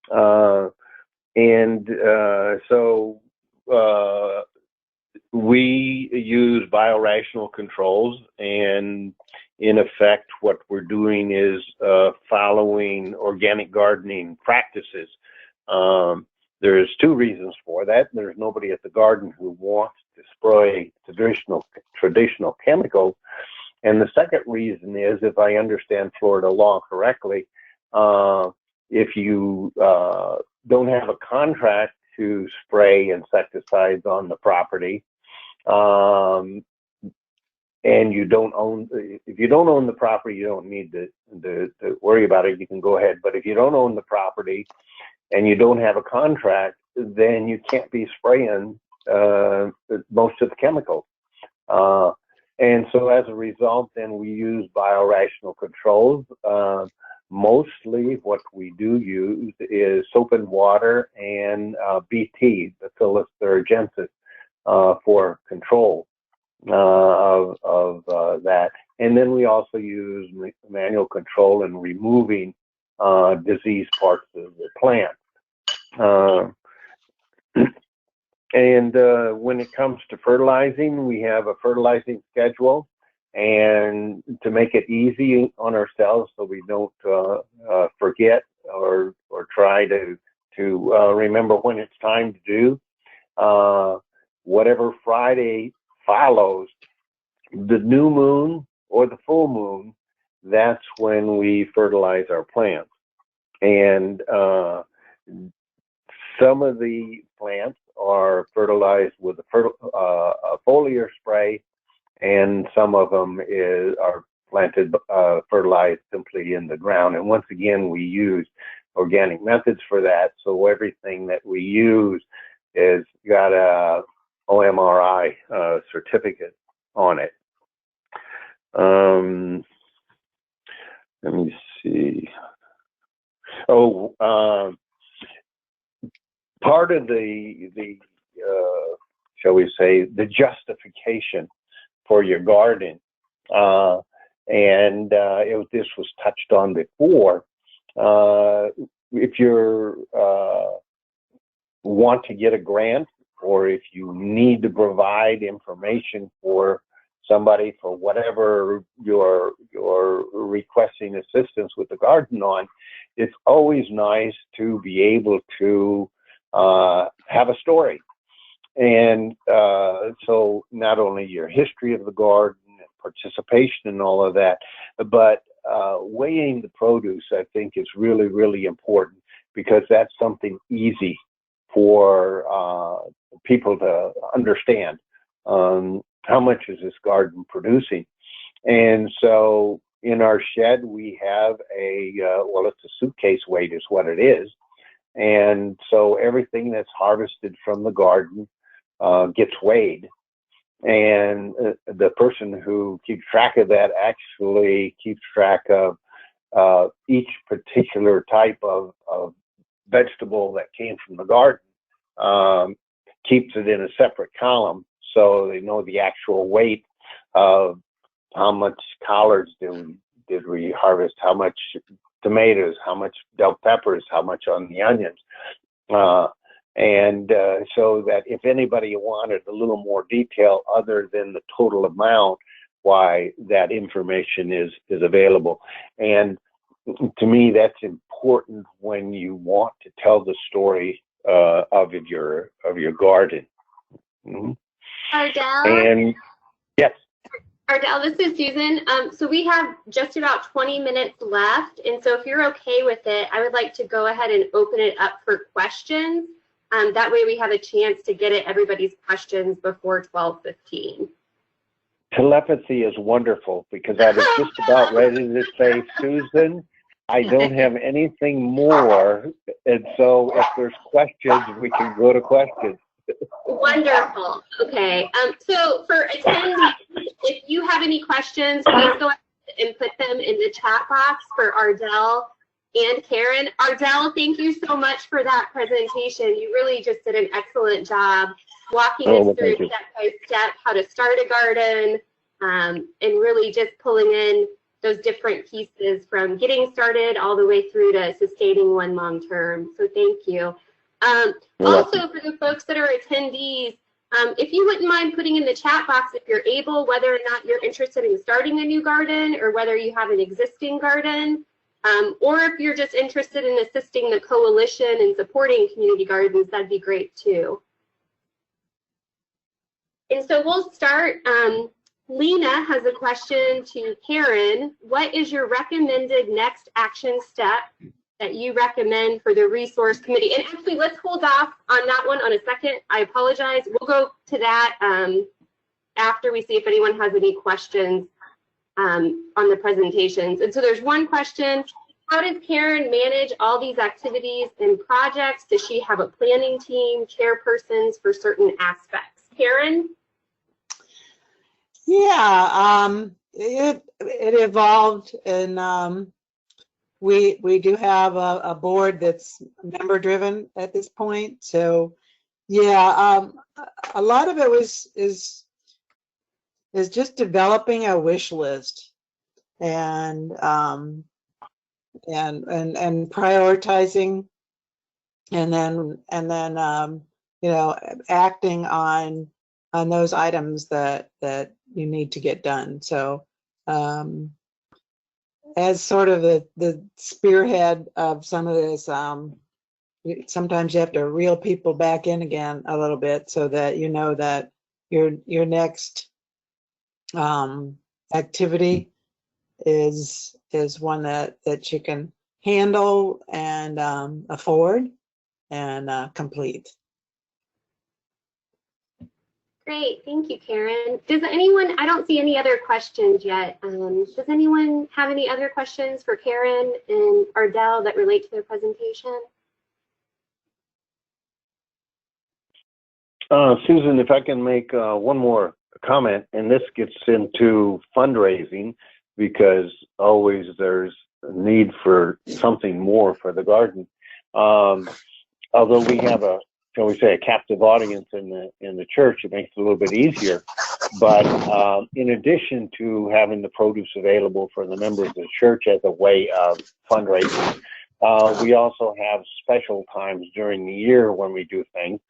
So we use biorational controls, and in effect, what we're doing is following organic gardening practices. There's two reasons for that. There's nobody at the garden who wants to spray traditional chemicals. And the second reason is, if I understand Florida law correctly, if you don't have a contract to spray insecticides on the property, and you don't own, if you don't own the property, you don't need to worry about it. You can go ahead. But if you don't own the property and you don't have a contract, then you can't be spraying most of the chemicals. And so as a result, then we use biorational controls. Mostly what we do use is soap and water and BT, Bacillus thuringiensis, for control of that. And then we also use manual control in removing diseased parts of the plant. And when it comes to fertilizing, we have a fertilizing schedule, and to make it easy on ourselves so we don't forget or try to remember when it's time to do, whatever Friday follows the new moon or the full moon, that's when we fertilize our plants. And some of the plants are fertilized with a foliar spray, and some of them are planted, fertilized simply in the ground. And once again, we use organic methods for that. So everything that we use is got a OMRI certificate on it. Let me see. Part of the shall we say, the justification for your garden, and this was touched on before. If you want to get a grant, or if you need to provide information for somebody for whatever you're requesting assistance with the garden on, it's always nice to be able to have a story. And so not only your history of the garden and participation and all of that, but weighing the produce, I think, is really, really important, because that's something easy for people to understand. How much is this garden producing? And so in our shed, we have well, it's a suitcase weight is what it is. And so everything that's harvested from the garden gets weighed. And the person who keeps track of that actually keeps track of each particular type of vegetable that came from the garden, keeps it in a separate column, so they know the actual weight of how much collards did we harvest, how much tomatoes, how much bell peppers, how much on the onions. And so that if anybody wanted a little more detail other than the total amount, why that information is available. And to me, that's important when you want to tell the story of your garden. Mm-hmm. Ardell? And yes. Ardell, this is Susan. So we have just about 20 minutes left. And so if you're okay with it, I would like to go ahead and open it up for questions. That way we have a chance to get at everybody's questions before 12:15. Telepathy is wonderful, because I was just about ready to say, Susan, I don't have anything more. And so if there's questions, we can go to questions. Wonderful. Okay. So for attendees, if you have any questions, please go ahead and put them in the chat box for Ardell and Karen. Ardell, thank you so much for that presentation. You really just did an excellent job walking us through step by step how to start a garden, and really just pulling in those different pieces from getting started all the way through to sustaining one long term. So thank you. Also, for the folks that are attendees, if you wouldn't mind putting in the chat box if you're able, whether or not you're interested in starting a new garden or whether you have an existing garden, or if you're just interested in assisting the coalition and supporting community gardens, that'd be great too. And so we'll start. Lena has a question to Karen. What is your recommended next action step that you recommend for the resource committee? And actually, let's hold off on that one on a second. I apologize. We'll go to that after we see if anyone has any questions on the presentations. And so there's one question. How does Karen manage all these activities and projects? Does she have a planning team, chairpersons for certain aspects? Karen? Yeah, it evolved, and we do have a board that's member driven at this point. So yeah, a lot of it is just developing a wish list and prioritizing, and then you know, acting on those items that you need to get done. So as sort of the spearhead of some of this, sometimes you have to reel people back in again a little bit so that you know that your next activity is one that you can handle and afford and complete. Great, thank you, Karen. Does anyone, I don't see any other questions yet. Does anyone have any other questions for Karen and Ardell that relate to their presentation? Susan, if I can make one more comment, and this gets into fundraising, because always there's a need for something more for the garden. Although we have a, shall we say, a captive audience in the church, it makes it a little bit easier. But in addition to having the produce available for the members of the church as a way of fundraising, we also have special times during the year when we do things.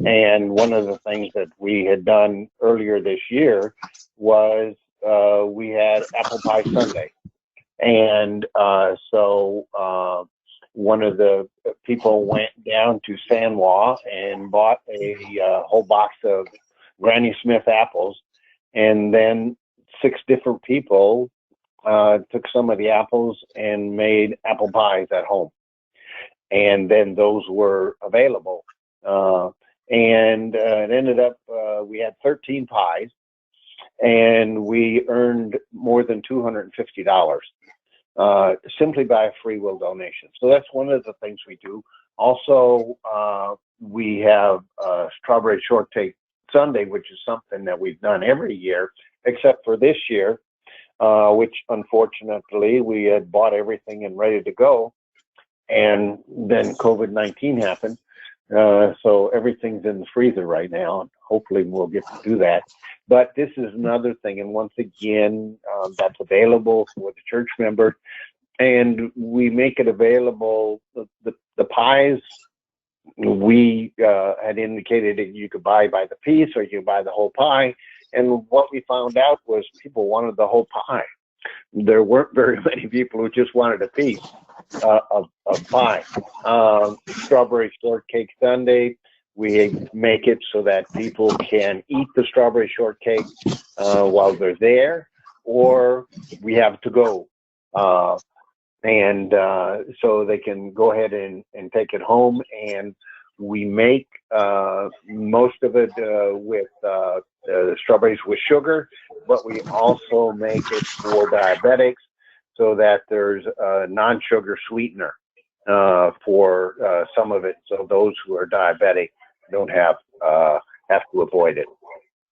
And one of the things that we had done earlier this year was we had Apple Pie Sunday. And so one of the people went down to San Juan and bought a whole box of Granny Smith apples, and then 6 different people took some of the apples and made apple pies at home, and then those were available, and it ended up we had 13 pies, and we earned more than $250 simply by a free will donation. So that's one of the things we do. Also, we have Strawberry Shortcake Sunday, which is something that we've done every year, except for this year, which unfortunately we had bought everything and ready to go, and then COVID-19 happened. So everything's in the freezer right now, and hopefully we'll get to do that. But this is another thing, and once again, that's available for the church member, and we make it available. The pies, we had indicated that you could buy by the piece or you could buy the whole pie, and what we found out was people wanted the whole pie. There weren't very many people who just wanted a piece of pie. Strawberry Shortcake Sunday, we make it so that people can eat the strawberry shortcake while they're there, or we have to go. And so they can go ahead and take it home. And we make most of it with strawberries with sugar, but we also make it for diabetics so that there's a non-sugar sweetener for some of it, so those who are diabetic don't have to avoid it.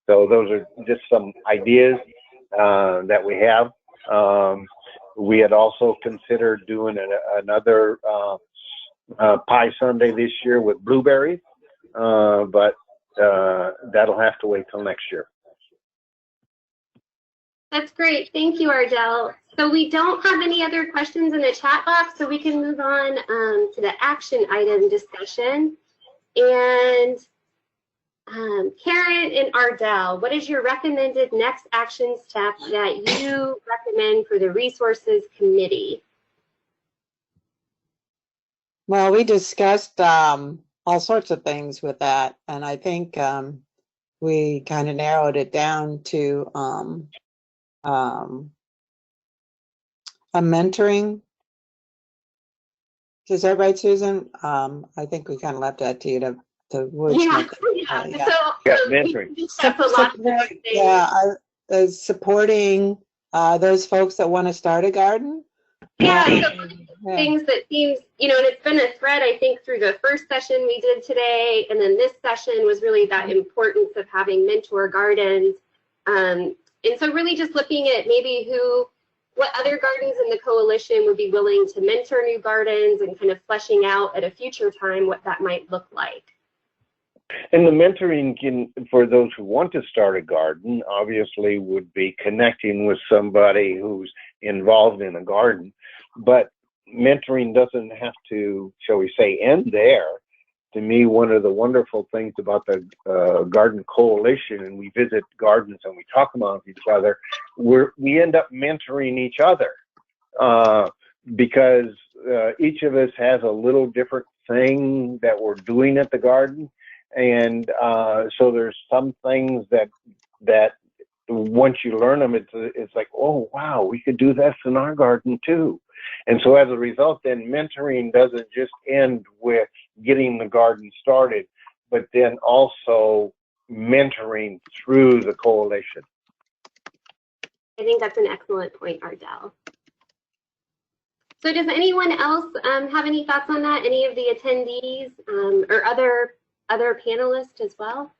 So those are just some ideas that we have. We had also considered doing another Pie Sunday this year with blueberries, but that'll have to wait till next year. That's great. Thank you, Ardell. So we don't have any other questions in the chat box, so we can move on to the action item discussion. And Karen and Ardell, what is your recommended next action step that you recommend for the resources committee? Well, we discussed all sorts of things with that, and I think we kind of narrowed it down to a mentoring. Is that right, Susan? I think we kind of left that to you to wordsmith. Yeah. Yeah, mentoring. Supporting those folks that want to start a garden. Yeah, so things that seems, you know, and it's been a thread, I think, through the first session we did today, and then this session was really that importance of having mentor gardens. And so really just looking at maybe what other gardens in the coalition would be willing to mentor new gardens and kind of fleshing out at a future time what that might look like. And the mentoring for those who want to start a garden, obviously would be connecting with somebody who's involved in a garden. But mentoring doesn't have to, shall we say, end there. To me, one of the wonderful things about the Garden Coalition, and we visit gardens and we talk amongst each other, we end up mentoring each other because each of us has a little different thing that we're doing at the garden. And so there's some things that once you learn them, it's like, oh, wow, we could do this in our garden too. And so as a result, then mentoring doesn't just end with getting the garden started, but then also mentoring through the coalition. I think that's an excellent point, Ardell. So does anyone else have any thoughts on that? Any of the attendees or other panelists as well?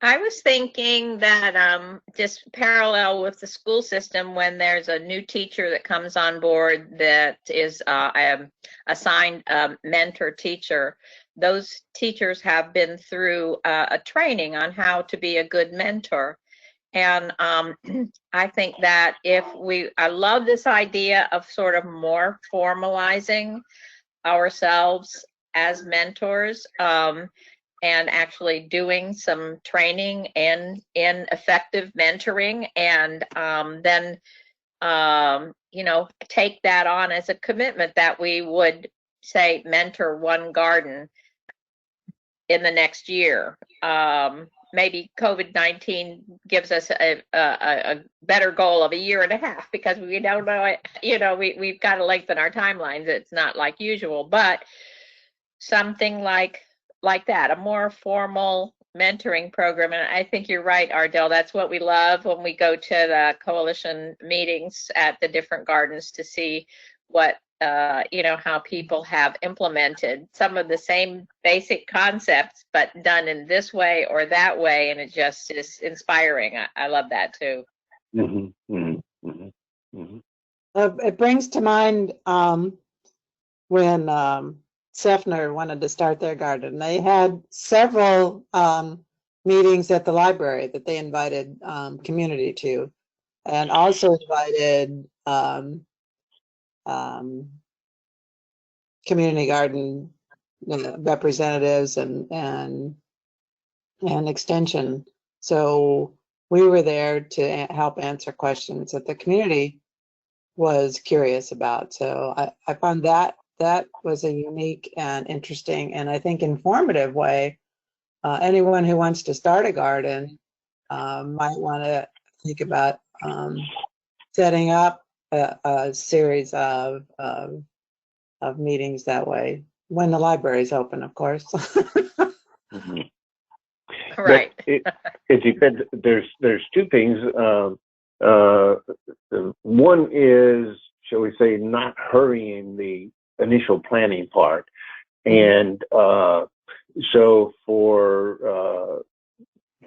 I was thinking that just parallel with the school system, when there's a new teacher that comes on board that is assigned a mentor teacher, those teachers have been through a training on how to be a good mentor. And I think that I love this idea of sort of more formalizing ourselves as mentors. And actually doing some training in effective mentoring, and then you know, take that on as a commitment that we would say mentor one garden in the next year. Maybe COVID-19 gives us a better goal of 1.5 years because we don't know it. You know, we've got to lengthen our timelines. It's not like usual, but something like that, a more formal mentoring program. And I think you're right, Ardell. That's what we love when we go to the coalition meetings at the different gardens to see what, you know, how people have implemented some of the same basic concepts, but done in this way or that way. And it just is inspiring. I love that too. Mm-hmm, mm-hmm, mm-hmm, mm-hmm. It brings to mind when Sefner wanted to start their garden. They had several meetings at the library that they invited community to, and also invited community garden representatives and extension. So we were there to help answer questions that the community was curious about. So I found that was a unique and interesting and I think informative way. Anyone who wants to start a garden might want to think about setting up a series of meetings that way when the library is open, of course. Mm-hmm. Right. It depends. There's two things. One is, shall we say, not hurrying the initial planning part. And so for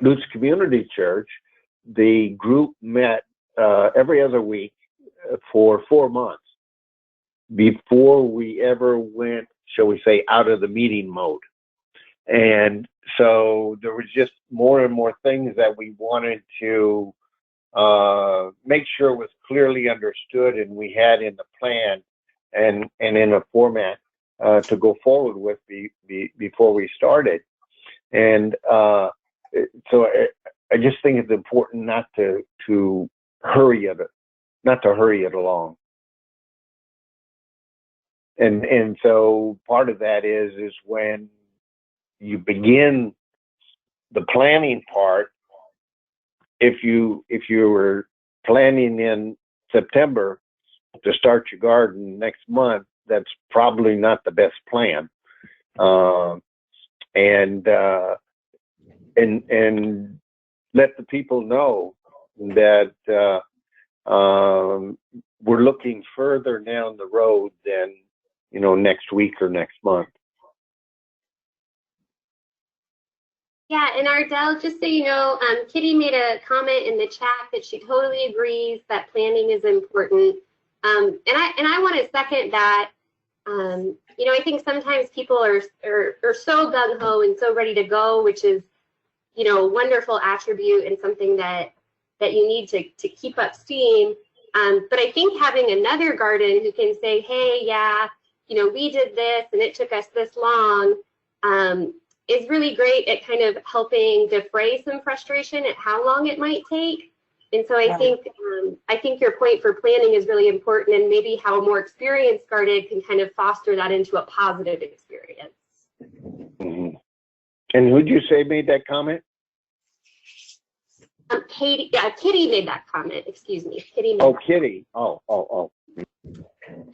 Lutz Community Church, the group met every other week for 4 months before we ever went, shall we say, out of the meeting mode. And so there was just more and more things that we wanted to make sure was clearly understood and we had in the plan and in a format to go forward with before we started. And so I just think it's important not to hurry it along. And so part of that is when you begin the planning part, if you were planning in September to start your garden next month, that's probably not the best plan. And let the people know that we're looking further down the road than, next week or next month. Yeah, and Ardell, just so you know, Kitty made a comment in the chat that she totally agrees that planning is important. And I want to second that. I think sometimes people are so gung-ho and so ready to go, which is, a wonderful attribute and something that you need to keep up steam. But I think having another garden who can say, hey, yeah, we did this and it took us this long, is really great at kind of helping defray some frustration at how long it might take. And so I think your point for planning is really important, and maybe how a more experienced garden can kind of foster that into a positive experience. Mm-hmm. And who'd you say made that comment? Kitty made that comment. Excuse me, Kitty. Kitty. Oh.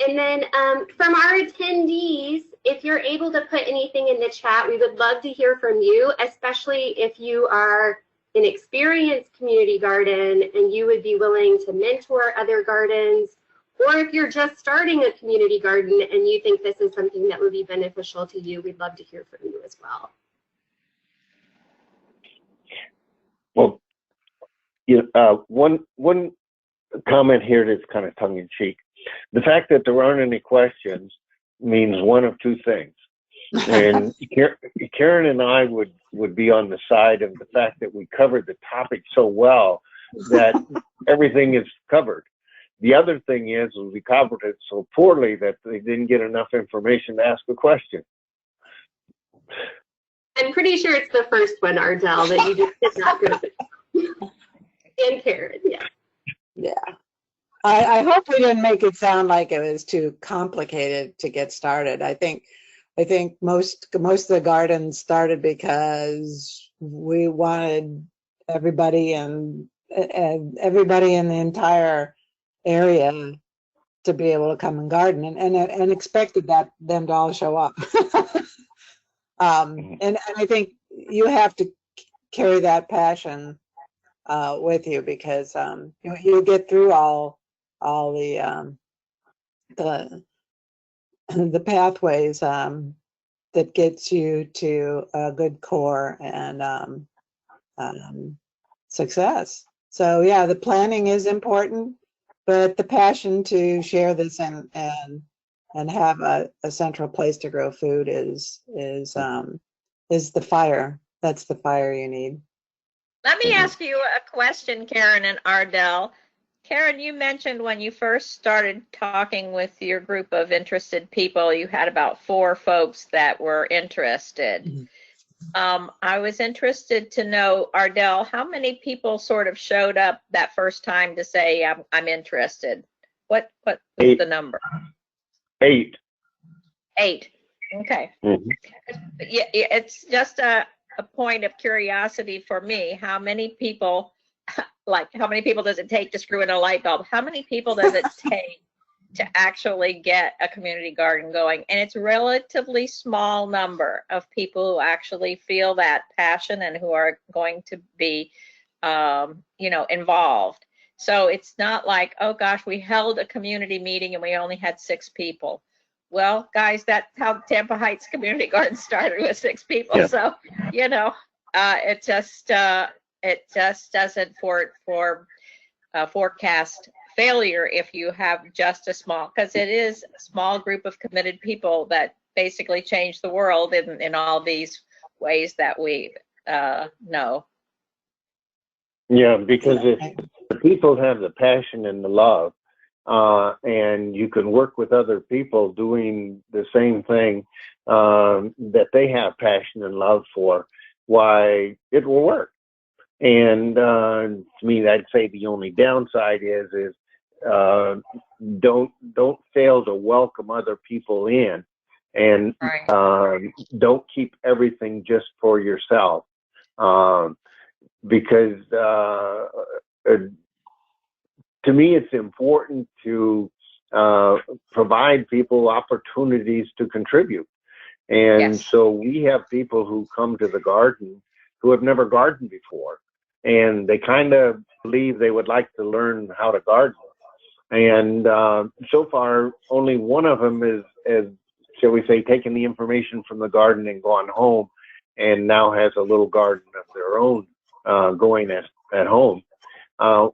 And then from our attendees, if you're able to put anything in the chat, we would love to hear from you, especially if you are an experienced community garden and you would be willing to mentor other gardens, or if you're just starting a community garden and you think this is something that would be beneficial to you, we'd love to hear from you as well. Well, one comment here that's kind of tongue-in-cheek. The fact that there aren't any questions means one of two things. And Karen and I would be on the side of the fact that we covered the topic so well that everything is covered. The other thing is we covered it so poorly that they didn't get enough information to ask a question. I'm pretty sure it's the first one, Ardell, that you just did not go. And Karen, yeah. Yeah. I hope we didn't make it sound like it was too complicated to get started. I think most of the gardens started because we wanted everybody in the entire area to be able to come and garden, and expected them to all show up. And I think you have to carry that passion with you, because you get through all the pathways that gets you to a good core and success. So yeah, the planning is important, but the passion to share this and have a central place to grow food is the fire. That's the fire you need. Let me ask you a question, Karen and Ardell. Karen, you mentioned when you first started talking with your group of interested people, you had about 4 folks that were interested. Mm-hmm. I was interested to know, Ardell, how many people sort of showed up that first time to say, I'm interested? What was the number? 8. 8. Okay. Mm-hmm. Yeah, it's just a point of curiosity for me. How many people, how many people does it take to screw in a light bulb? How many people does it take to actually get a community garden going? And it's a relatively small number of people who actually feel that passion and who are going to be, involved. So it's not like, oh gosh, we held a community meeting and we only had 6 people. Well, guys, that's how Tampa Heights Community Garden started, with 6 people. Yeah. So, it just doesn't forecast failure if you have just a small, because it is a small group of committed people that basically change the world in all these ways that we know. Yeah, because if the people have the passion and the love, and you can work with other people doing the same thing that they have passion and love for, why it will work. And to me, I'd say the only downside is don't fail to welcome other people in, and don't keep everything just for yourself, because to me, it's important to provide people opportunities to contribute. And so we have people who come to the garden who have never gardened before, and they kind of believe they would like to learn how to garden. And so far, only one of them is, shall we say, taken the information from the garden and gone home, and now has a little garden of their own going at home.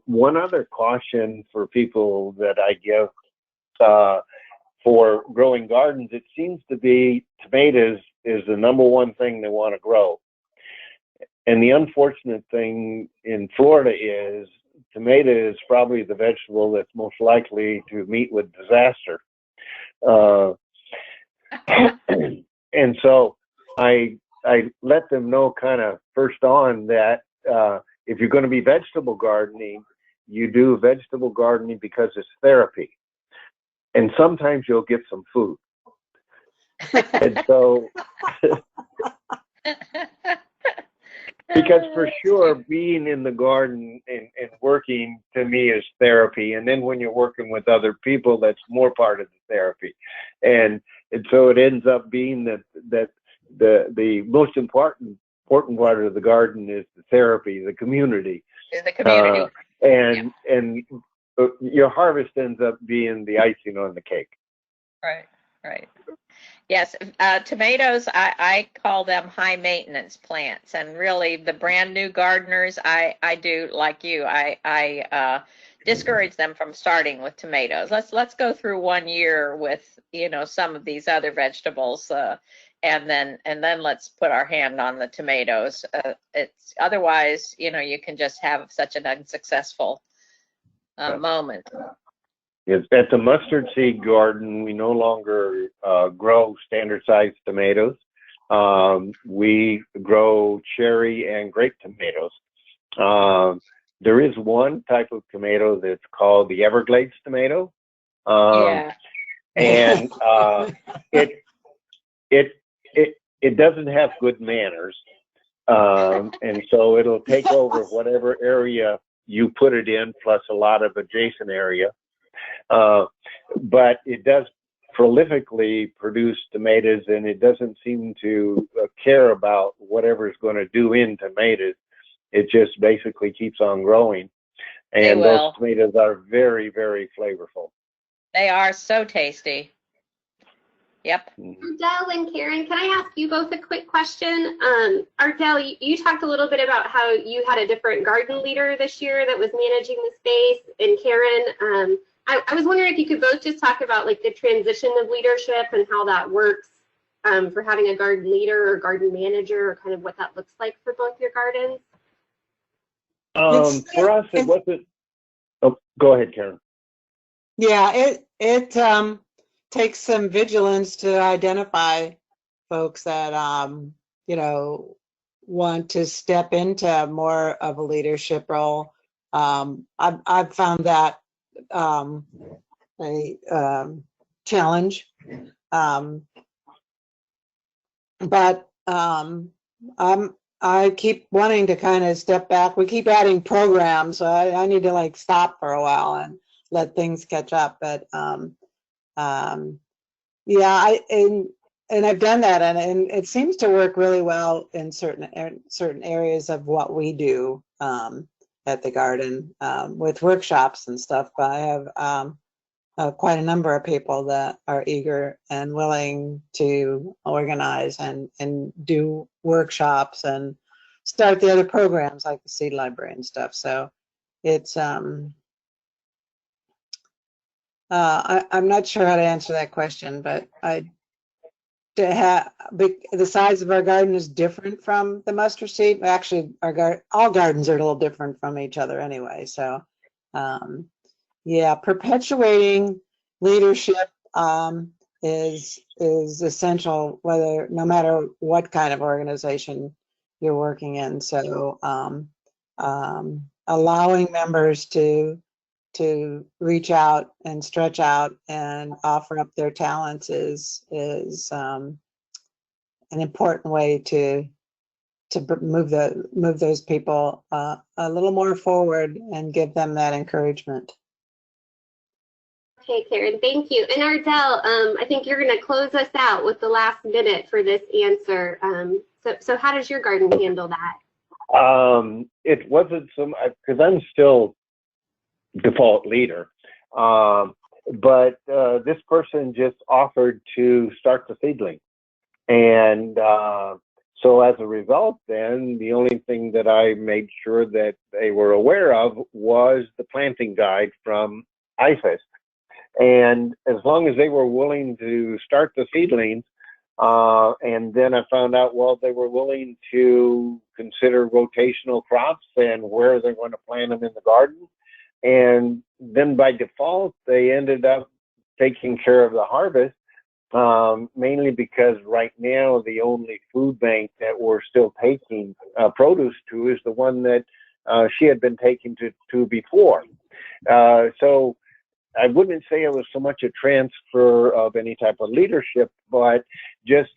One other caution for people that I give for growing gardens, it seems to be tomatoes is the #1 thing they want to grow. And the unfortunate thing in Florida is tomato is probably the vegetable that's most likely to meet with disaster. And so I let them know kind of first on that if you're going to be vegetable gardening, you do vegetable gardening because it's therapy. And sometimes you'll get some food. And so, because for sure, being in the garden and working to me is therapy. And then when you're working with other people, that's more part of the therapy. And so it ends up being that the most important part of the garden is the therapy, the community. The community. And your harvest ends up being the icing on the cake. Right. Yes, tomatoes, I call them high maintenance plants, and really the brand new gardeners, I do like you. I discourage them from starting with tomatoes. Let's go through 1 year with some of these other vegetables, and then let's put our hand on the tomatoes. It's otherwise, you can just have such an unsuccessful moment. At the mustard seed garden, we no longer grow standard sized tomatoes. We grow cherry and grape tomatoes. There is one type of tomato that's called the Everglades tomato. And it doesn't have good manners. And so it'll take over whatever area you put it in, plus a lot of adjacent area. But it does prolifically produce tomatoes, and it doesn't seem to care about whatever's going to do in tomatoes. It just basically keeps on growing. And those tomatoes are very, very flavorful. They are so tasty. Yep. Ardell and Karen, can I ask you both a quick question? Ardell, you talked a little bit about how you had a different garden leader this year that was managing the space. And Karen, I was wondering if you could both just talk about like the transition of leadership and how that works for having a garden leader or garden manager, or kind of what that looks like for both your gardens. For us, it wasn't. Oh, go ahead, Karen. Yeah, it takes some vigilance to identify folks that want to step into more of a leadership role. I've found that a challenge, but I keep wanting to kind of step back. We keep adding programs, so I need to like stop for a while and let things catch up. But yeah, and I've done that, and it seems to work really well in certain areas of what we do at the garden with workshops and stuff. But I have quite a number of people that are eager and willing to organize and do workshops and start the other programs like the seed library and stuff. So it's I'm not sure how to answer that question, but the size of our garden is different from the mustard seed. Actually, all gardens are a little different from each other anyway. So Yeah, perpetuating leadership is essential, no matter what kind of organization you're working in. So allowing members to reach out and stretch out and offer up their talents is an important way to move those people a little more forward and give them that encouragement. Okay, Karen, thank you. And Ardell, I think you're going to close us out with the last minute for this answer. So how does your garden handle that? It wasn't because I'm still default leader, but this person just offered to start the seedling, and so as a result, then the only thing that I made sure that they were aware of was the planting guide from IFAS. And as long as they were willing to start the seedlings, and then I found out, well, they were willing to consider rotational crops and where they're going to plant them in the garden. And then by default, they ended up taking care of the harvest, mainly because right now the only food bank that we're still taking produce to is the one that she had been taken to before. So I wouldn't say it was so much a transfer of any type of leadership, but just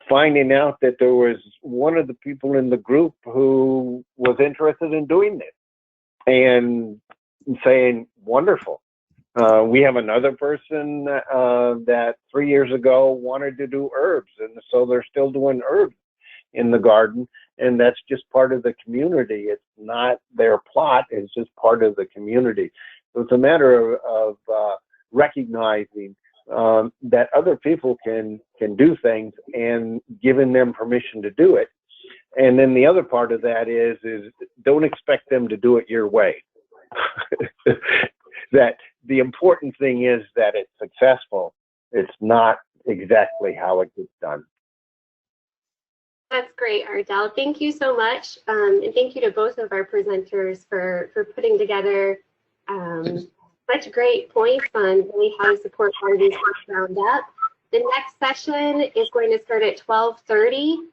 finding out that there was one of the people in the group who was interested in doing this and saying, wonderful. We have another person that 3 years ago wanted to do herbs, and so they're still doing herbs in the garden, and that's just part of the community. It's not their plot, it's just part of the community. So it's a matter of recognizing that other people can do things and giving them permission to do it. And then the other part of that is don't expect them to do it your way. That the important thing is that it's successful. It's not exactly how it gets done. That's great, Ardell. Thank you so much. And thank you to both of our presenters for putting together such great points on really how to support gardens from the ground up. The next session is going to start at 12:30.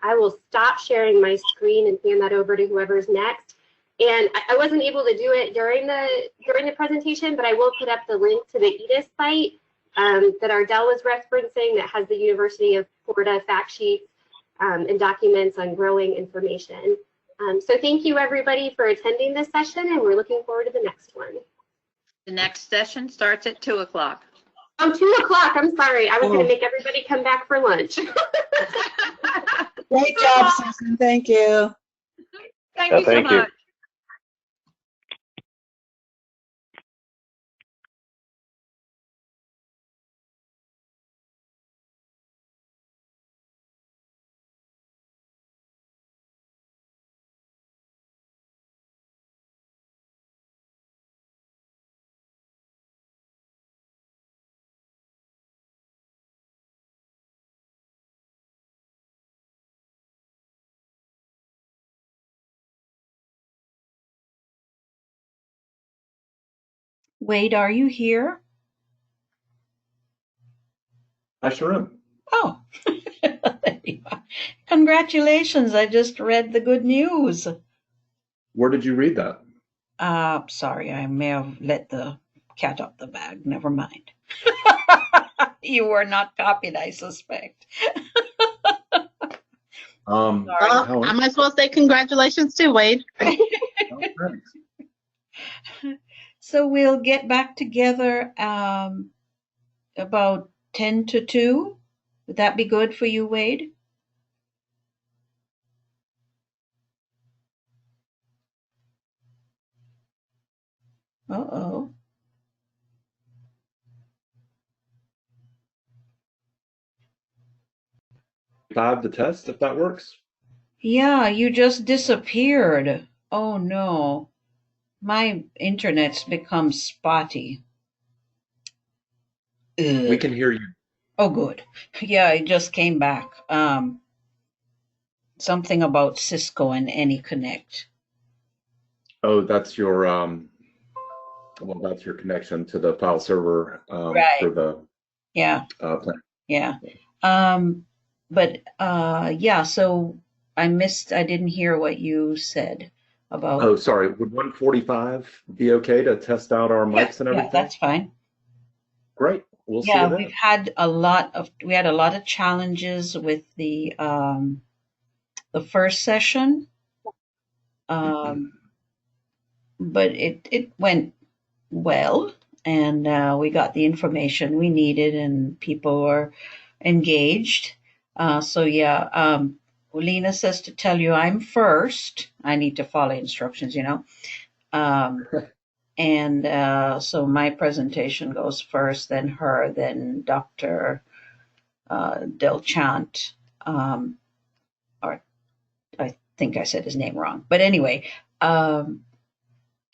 I will stop sharing my screen and hand that over to whoever's next. And I wasn't able to do it during the presentation, but I will put up the link to the EDIS site that Ardell was referencing that has the University of Florida fact sheets and documents on growing information. So thank you everybody for attending this session, and we're looking forward to the next one. The next session starts at 2 o'clock. Oh, 2 o'clock. I'm sorry. I was going to make everybody come back for lunch. Great job, Susan. Thank you. Thank you so much. Wade, are you here? I sure am. Oh, there you are. Congratulations. I just read the good news. Where did you read that? Sorry, I may have let the cat out the bag. Never mind. You were not copied, I suspect. Am I supposed to say congratulations too, Wade? So we'll get back together about 10 to 2. Would that be good for you, Wade? Uh-oh. I have the test if that works. Yeah, you just disappeared. Oh no. My internet's become spotty. Ugh. We can hear you. Oh, good. Yeah, it just came back. Something about Cisco and AnyConnect. Oh, that's your Well, that's your connection to the file server Right. for the Yeah. plan. Yeah. Yeah, so I didn't hear what you said about. Oh, sorry. Would 145 be okay to test out our mics and everything? Yeah, that's fine. Great. We'll see Yeah, you then. we had a lot of challenges with the first session. But it went well, and we got the information we needed, and people were engaged. So yeah, Lena says to tell you I'm first. I need to follow instructions, you know. And so my presentation goes first, then her, then Dr. Delchant, or I think I said his name wrong, but anyway.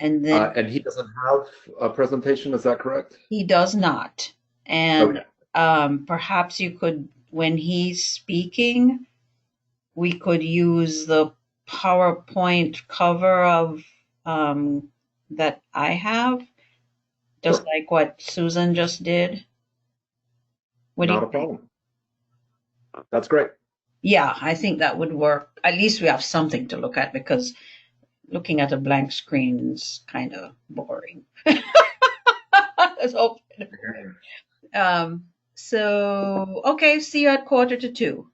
And then and he doesn't have a presentation, is that correct? he does not. And Okay. Perhaps you could, when he's speaking, we could use the PowerPoint cover of that I have, just Sure. like what Susan just did. Not a problem. That's great. Yeah, I think that would work. At least we have something to look at, because looking at a blank screen is kind of boring. So, okay, see you at 1:45.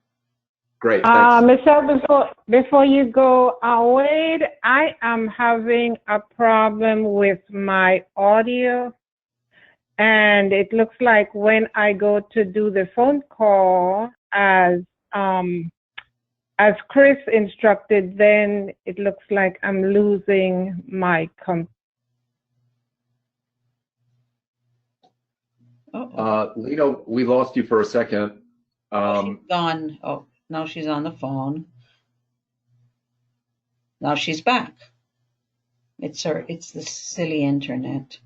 Great, thanks. Michelle, before you go, Wade, I am having a problem with my audio, and it looks like when I go to do the phone call as Chris instructed, then it looks like I'm losing my Lena, we lost you for a second. She's gone. Oh, now she's on the phone. Now she's back. It's the silly internet.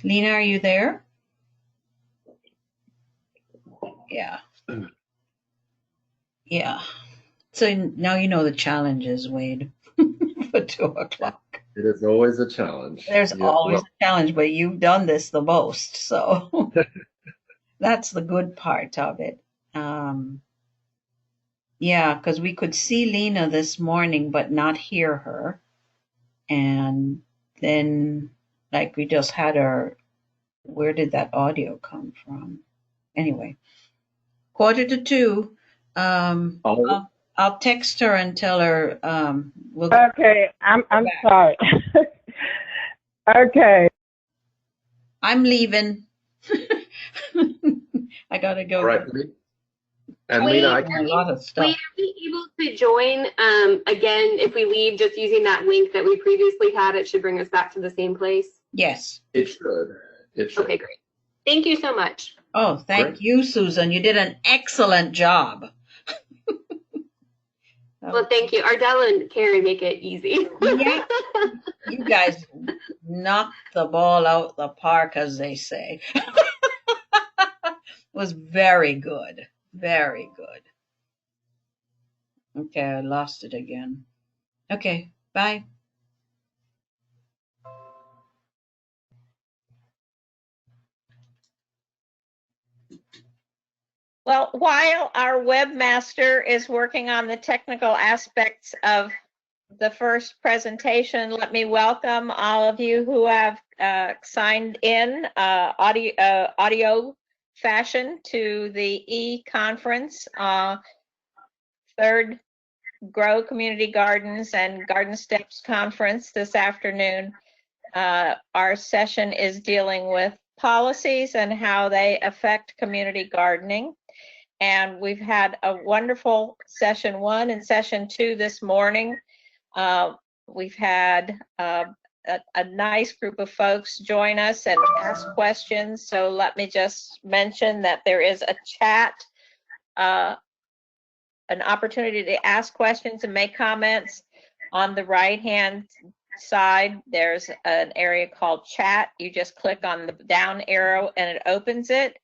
Lena, are you there? Yeah. Yeah. So now you know the challenges, Wade, for 2:00. It is always a challenge. There's always a challenge, but you've done this the most, so that's the good part of it. Yeah, because we could see Lena this morning, but not hear her. And then, like, we just had her. Where did that audio come from? Anyway, 1:45. I'll text her and tell her. Okay, I'm sorry. Okay. I'm leaving. I gotta go. All right. And Wait, Lena, a lot of stuff. Wait, are we able to join again if we leave just using that link that we previously had? It should bring us back to the same place. Yes. It should. It should. Okay, great. Thank you so much. Oh, thank you, Susan. You did an excellent job. Well, thank you. Ardell and Carrie make it easy. Yeah. You guys knocked the ball out the park, as they say. It was very good. Very good. Okay, I lost it again. Okay, bye. Well, while our webmaster is working on the technical aspects of the first presentation, let me welcome all of you who have signed in audio fashion to the e-conference, third Grow Community Gardens and Garden Steps Conference this afternoon. Our session is dealing with policies and how they affect community gardening. And we've had a wonderful session 1 and session 2 this morning. We've had a nice group of folks join us and ask questions. So let me just mention that there is a chat, an opportunity to ask questions and make comments. On the right-hand side, there's an area called chat. You just click on the down arrow and it opens it.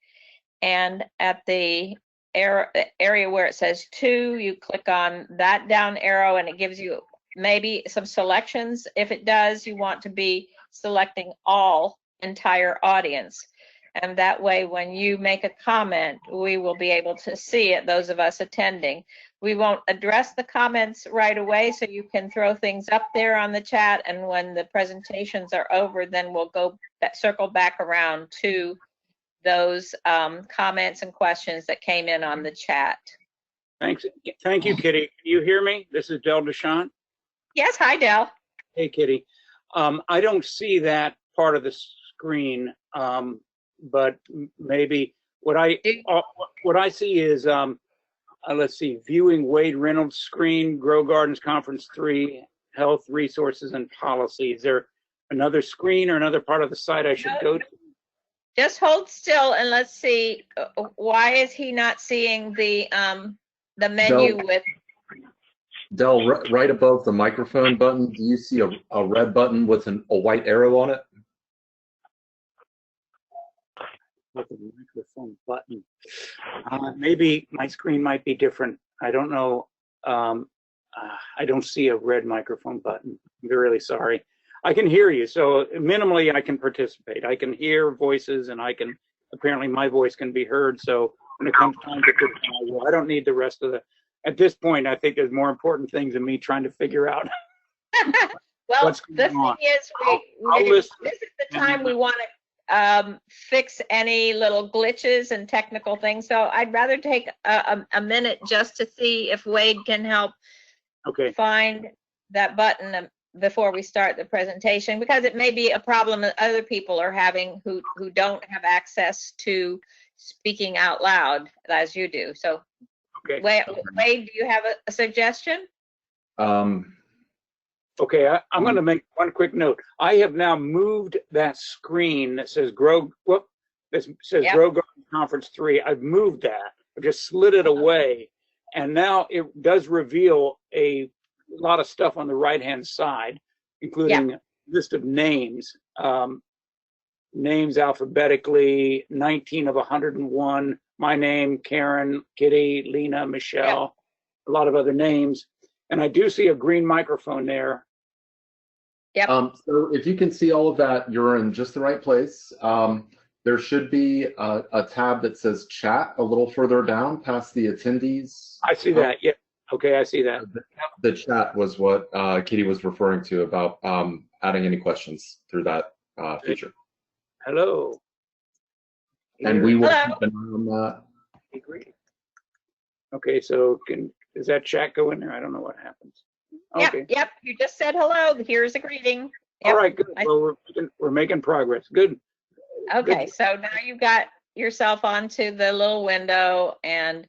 And at the area where it says 2, you click on that down arrow and it gives you maybe some selections. If it does, you want to be selecting all entire audience. And that way, when you make a comment, we will be able to see it, those of us attending. We won't address the comments right away, so you can throw things up there on the chat. And when the presentations are over, then we'll circle back around to those comments and questions that came in on the chat. Thanks. Thank you, Kitty. Can you hear me? This is Del Deschamps. Yes, hi, Del. Hey, Kitty. I don't see that part of the screen, but maybe what I see is, let's see, viewing Wade Reynolds' screen, Grow Gardens Conference 3, Health Resources and Policy. Is there another screen or another part of the site I should go to? Just hold still and let's see. Why is he not seeing the menu with? Del, right above the microphone button, do you see a red button with a white arrow on it? With the microphone button. Maybe my screen might be different. I don't know. I don't see a red microphone button. I'm really sorry. I can hear you, so minimally I can participate. I can hear voices, and apparently my voice can be heard. So when it comes time to put, I don't need the rest of the. At this point, I think there's more important things than me trying to figure out. Well, the thing is, this is the time we want to fix any little glitches and technical things. So I'd rather take a minute just to see if Wade can help find that button before we start the presentation, because it may be a problem that other people are having who don't have access to speaking out loud as you do. So Wade, do you have a suggestion? Okay, I'm going to make one quick note. I have now moved that screen that says Grow Garden Conference 3. I've moved that. I've just slid it away, and now it does reveal a lot of stuff on the right-hand side, including a list of names, names alphabetically, 19 of 101. My name, Karen, Kitty, Lena, Michelle, a lot of other names. And I do see a green microphone there. Yep. So if you can see all of that, you're in just the right place. There should be a tab that says chat a little further down past the attendees. I see that, yeah. Okay, I see that. The chat was what Kitty was referring to about adding any questions through that feature. Hello. And we will keep an eye on that. Okay, so does that chat go in there? I don't know what happens. Okay. Yep. You just said hello. Here's a greeting. Yep. All right, good. Well, we're making progress. Good. Okay, Good. so now you've got yourself onto the little window, and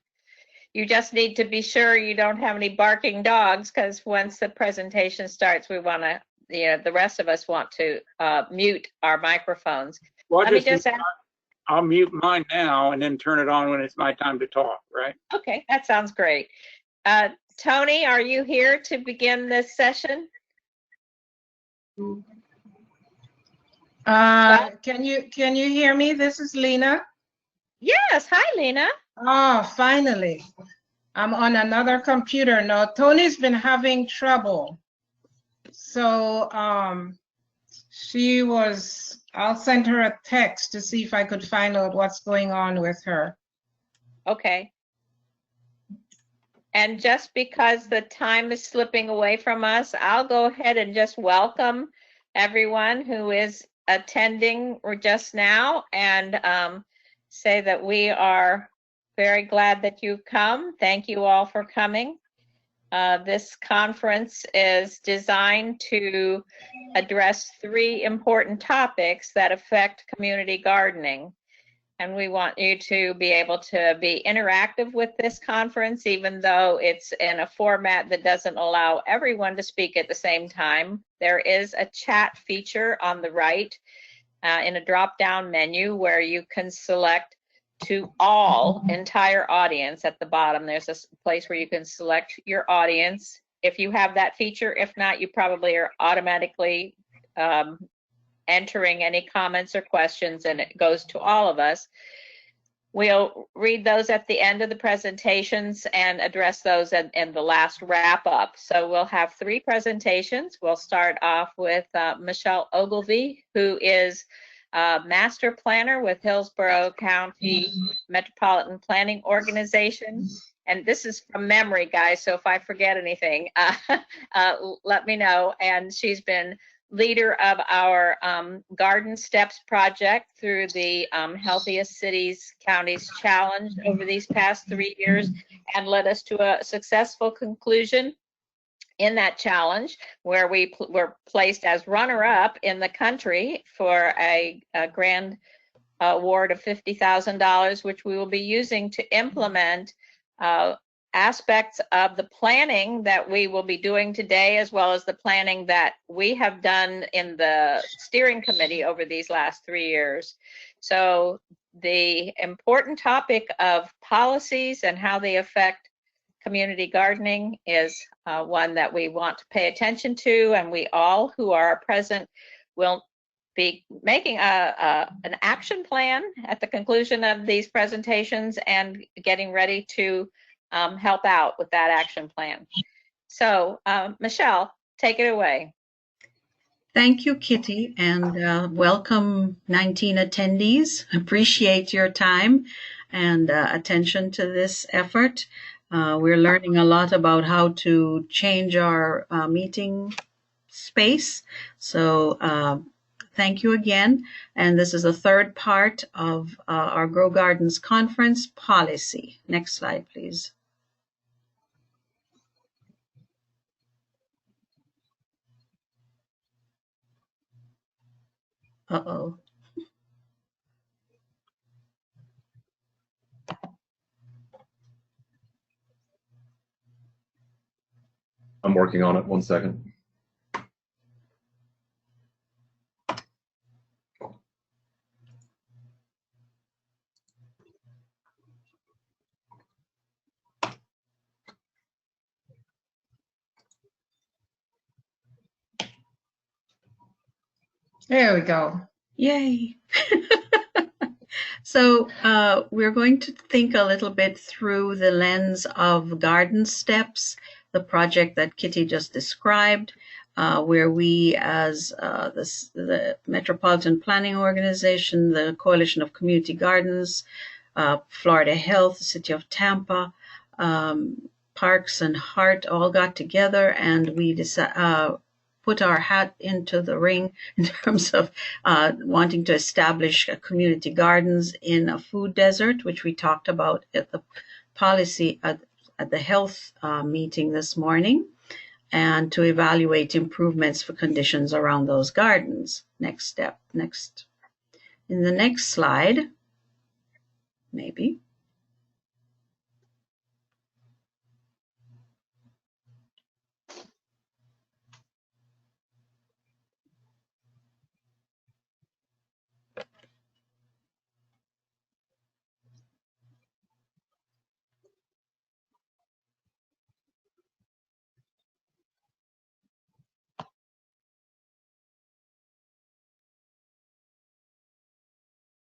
you just need to be sure you don't have any barking dogs, because once the presentation starts, we want to, the rest of us want to mute our microphones. Well, Let me just ask. I'll mute mine now and then turn it on when it's my time to talk, right? Okay, that sounds great. Tony, are you here to begin this session? Can you hear me? This is Lena. Yes, hi Lena. Oh, finally. I'm on another computer now. Tony's been having trouble. So I'll send her a text to see if I could find out what's going on with her. Okay. And just because the time is slipping away from us, I'll go ahead and just welcome everyone who is attending just now, and say that we are very glad that you've come. Thank you all for coming. This conference is designed to address 3 important topics that affect community gardening. And we want you to be able to be interactive with this conference, even though it's in a format that doesn't allow everyone to speak at the same time. There is a chat feature on the right in a drop-down menu where you can select to all entire audience. At the bottom, there's a place where you can select your audience if you have that feature. If not, you probably are automatically entering any comments or questions, and it goes to all of us. We'll read those at the end of the presentations and address those in the last wrap up. So we'll have 3 presentations. We'll start off with Michelle Ogilvie, who is Master Planner with Hillsborough County Metropolitan Planning Organization. And this is from memory, guys, so if I forget anything, let me know. And she's been leader of our Garden Steps project through the Healthiest Cities Counties Challenge over these past 3 years, and led us to a successful conclusion in that challenge, where we were placed as runner-up in the country for a grand award of $50,000, which we will be using to implement aspects of the planning that we will be doing today, as well as the planning that we have done in the steering committee over these last 3 years. So the important topic of policies and how they affect community gardening is one that we want to pay attention to, and we all who are present will be making an action plan at the conclusion of these presentations and getting ready to help out with that action plan. So, Michelle, take it away. Thank you, Kitty, and welcome 19 attendees. Appreciate your time and attention to this effort. We're learning a lot about how to change our meeting space. So thank you again. And this is the 3rd part of our Grow Gardens Conference policy. Next slide, please. Uh-oh. I'm working on it. 1 second. There we go. Yay. So we're going to think a little bit through the lens of Garden Steps, the project that Kitty just described, where we as the Metropolitan Planning Organization, the Coalition of Community Gardens, Florida Health, the City of Tampa, Parks and Heart all got together, and we put our hat into the ring in terms of wanting to establish community gardens in a food desert, which we talked about at the policy at the health meeting this morning, and to evaluate improvements for conditions around those gardens. Next step, next. In the next slide, maybe.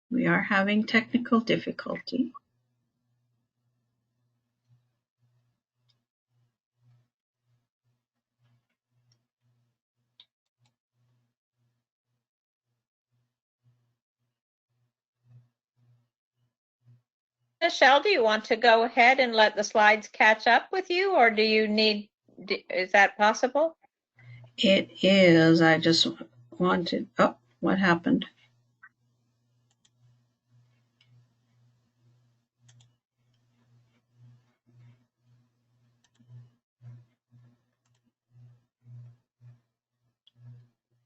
We are having technical difficulty. Michelle, do you want to go ahead and let the slides catch up with you, or do you need, is that possible? It is. I just wanted, oh, what happened?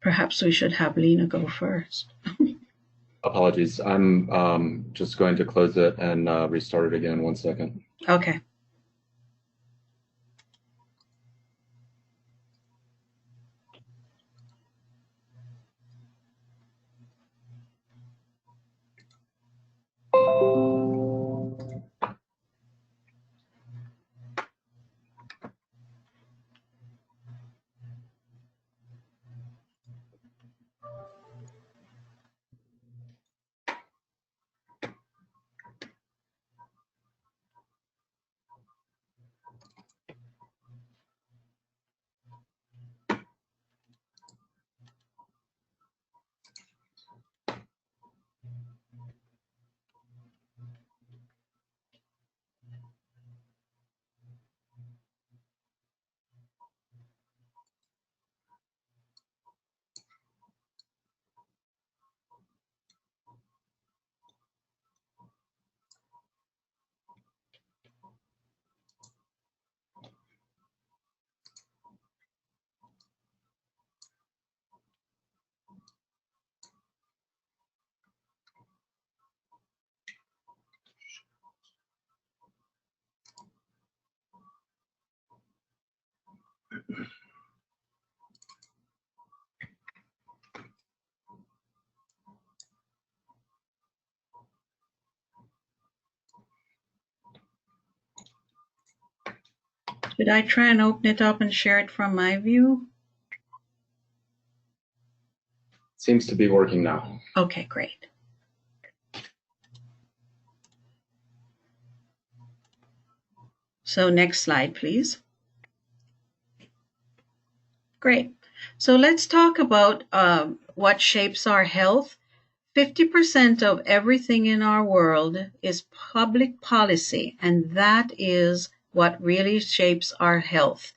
Perhaps we should have Lena go first. Apologies. I'm just going to close it and restart it again. 1 second. Okay. Should I try and open it up and share it from my view? Seems to be working now. Okay, great. So next slide, please. Great. So let's talk about what shapes our health. 50% of everything in our world is public policy, and that is what really shapes our health.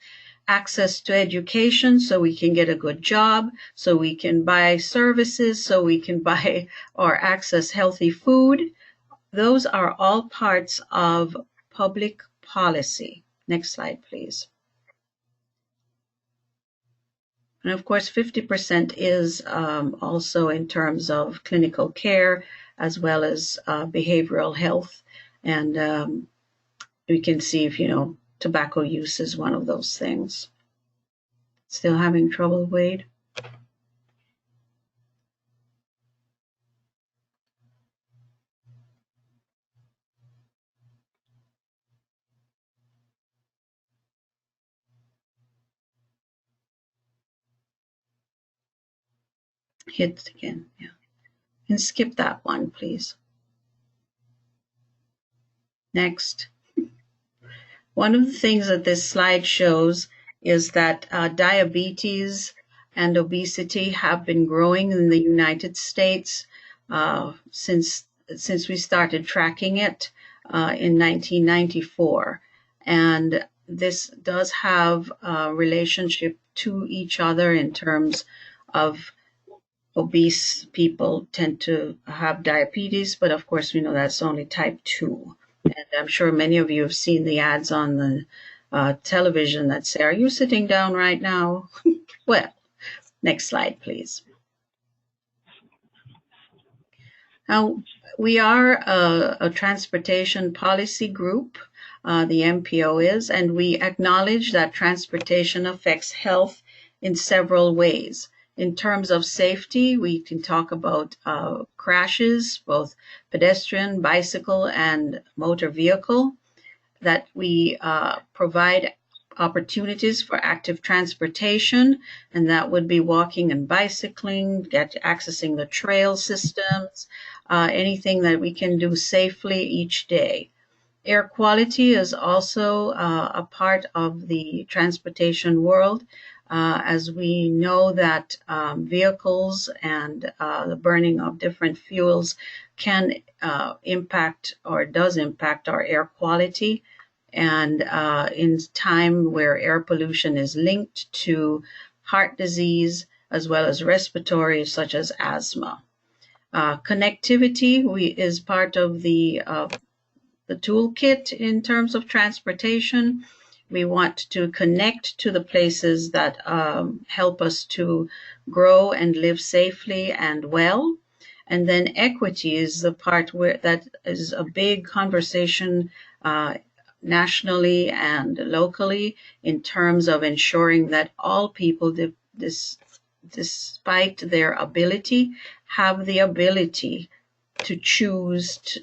Access to education so we can get a good job, so we can buy services, so we can buy or access healthy food. Those are all parts of public policy. Next slide, please. And of course, 50% is also in terms of clinical care as well as behavioral health. And we can see if, tobacco use is one of those things. Still having trouble, Wade? Hit it again, yeah. And skip that one, please. Next. One of the things that this slide shows is that diabetes and obesity have been growing in the United States since we started tracking it in 1994. And this does have a relationship to each other in terms of obese people tend to have diabetes, but of course we know that's only type 2. And I'm sure many of you have seen the ads on the television that say, "Are you sitting down right now?" Well, next slide, please. Now, we are a transportation policy group, the MPO is, and we acknowledge that transportation affects health in several ways. In terms of safety, we can talk about crashes, both pedestrian, bicycle, and motor vehicle, that we provide opportunities for active transportation, and that would be walking and bicycling, accessing the trail systems, anything that we can do safely each day. Air quality is also a part of the transportation world. As we know that vehicles and the burning of different fuels can impact or does impact our air quality. And in time where air pollution is linked to heart disease as well as respiratory, such as asthma. Connectivity is part of the toolkit in terms of transportation. We want to connect to the places that help us to grow and live safely and well. And then equity is the part where that is a big conversation nationally and locally in terms of ensuring that all people, despite their ability, have the ability to choose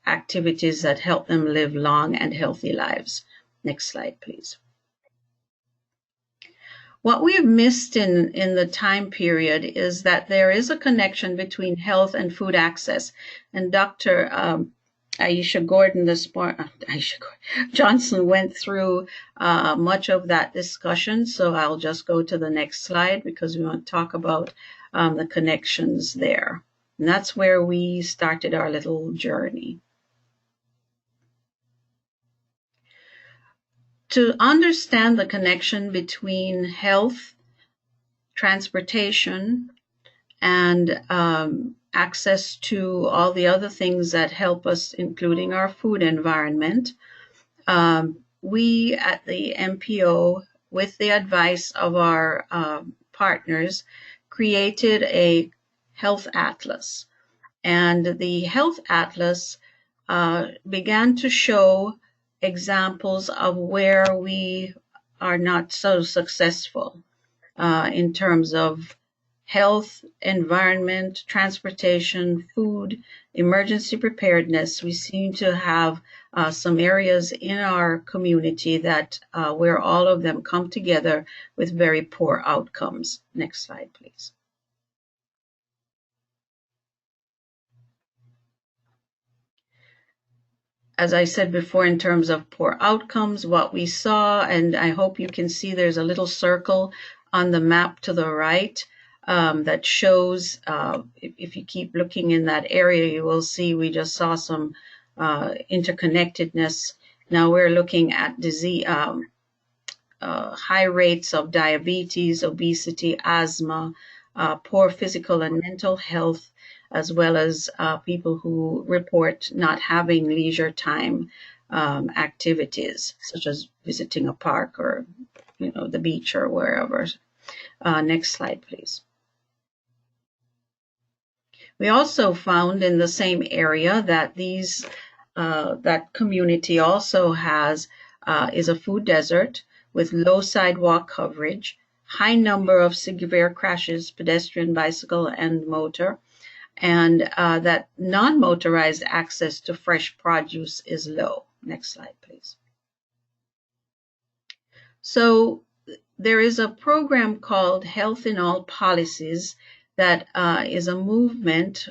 activities that help them live long and healthy lives. Next slide, please. What we have missed in the time period is that there is a connection between health and food access. And Dr. Aisha Johnson went through much of that discussion. So I'll just go to the next slide because we want to talk about the connections there. And that's where we started our little journey. To understand the connection between health, transportation, and access to all the other things that help us, including our food environment, we at the MPO, with the advice of our partners, created a health atlas. And the health atlas began to show examples of where we are not so successful in terms of health, environment, transportation, food, emergency preparedness. We seem to have some areas in our community that where all of them come together with very poor outcomes. Next slide, please. As I said before, in terms of poor outcomes, what we saw, and I hope you can see there's a little circle on the map to the right that shows, if you keep looking in that area, you will see we just saw some interconnectedness. Now we're looking at disease, high rates of diabetes, obesity, asthma, poor physical and mental health, as well as people who report not having leisure time activities, such as visiting a park or, the beach or wherever. Next slide, please. We also found in the same area that that community also is a food desert with low sidewalk coverage, high number of severe crashes, pedestrian, bicycle, and motor, and that non-motorized access to fresh produce is low. Next slide, please. So there is a program called Health in All Policies that is a movement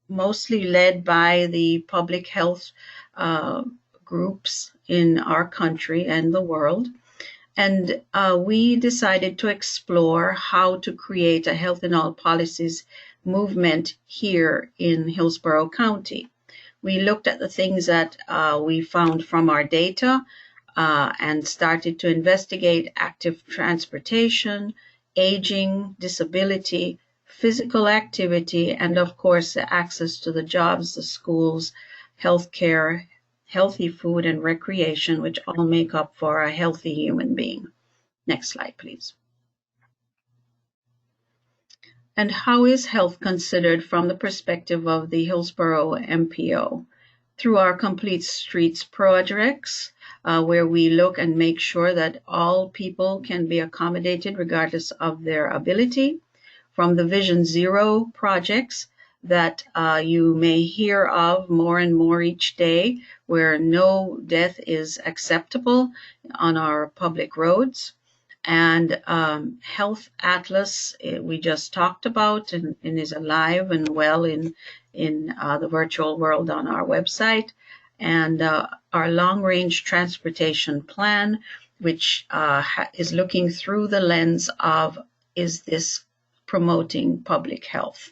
mostly led by the public health groups in our country and the world. And we decided to explore how to create a Health in All Policies movement here in Hillsborough County. We looked at the things that we found from our data and started to investigate active transportation, aging, disability, physical activity, and of course, the access to the jobs, the schools, healthcare, healthy food, and recreation, which all make up for a healthy human being. Next slide, please. And how is health considered from the perspective of the Hillsborough MPO? Through our Complete Streets projects, where we look and make sure that all people can be accommodated regardless of their ability. From the Vision Zero projects that you may hear of more and more each day, where no death is acceptable on our public roads. And Health Atlas, we just talked about and is alive and well in the virtual world on our website. And our long-range transportation plan, which is looking through the lens of, is this promoting public health?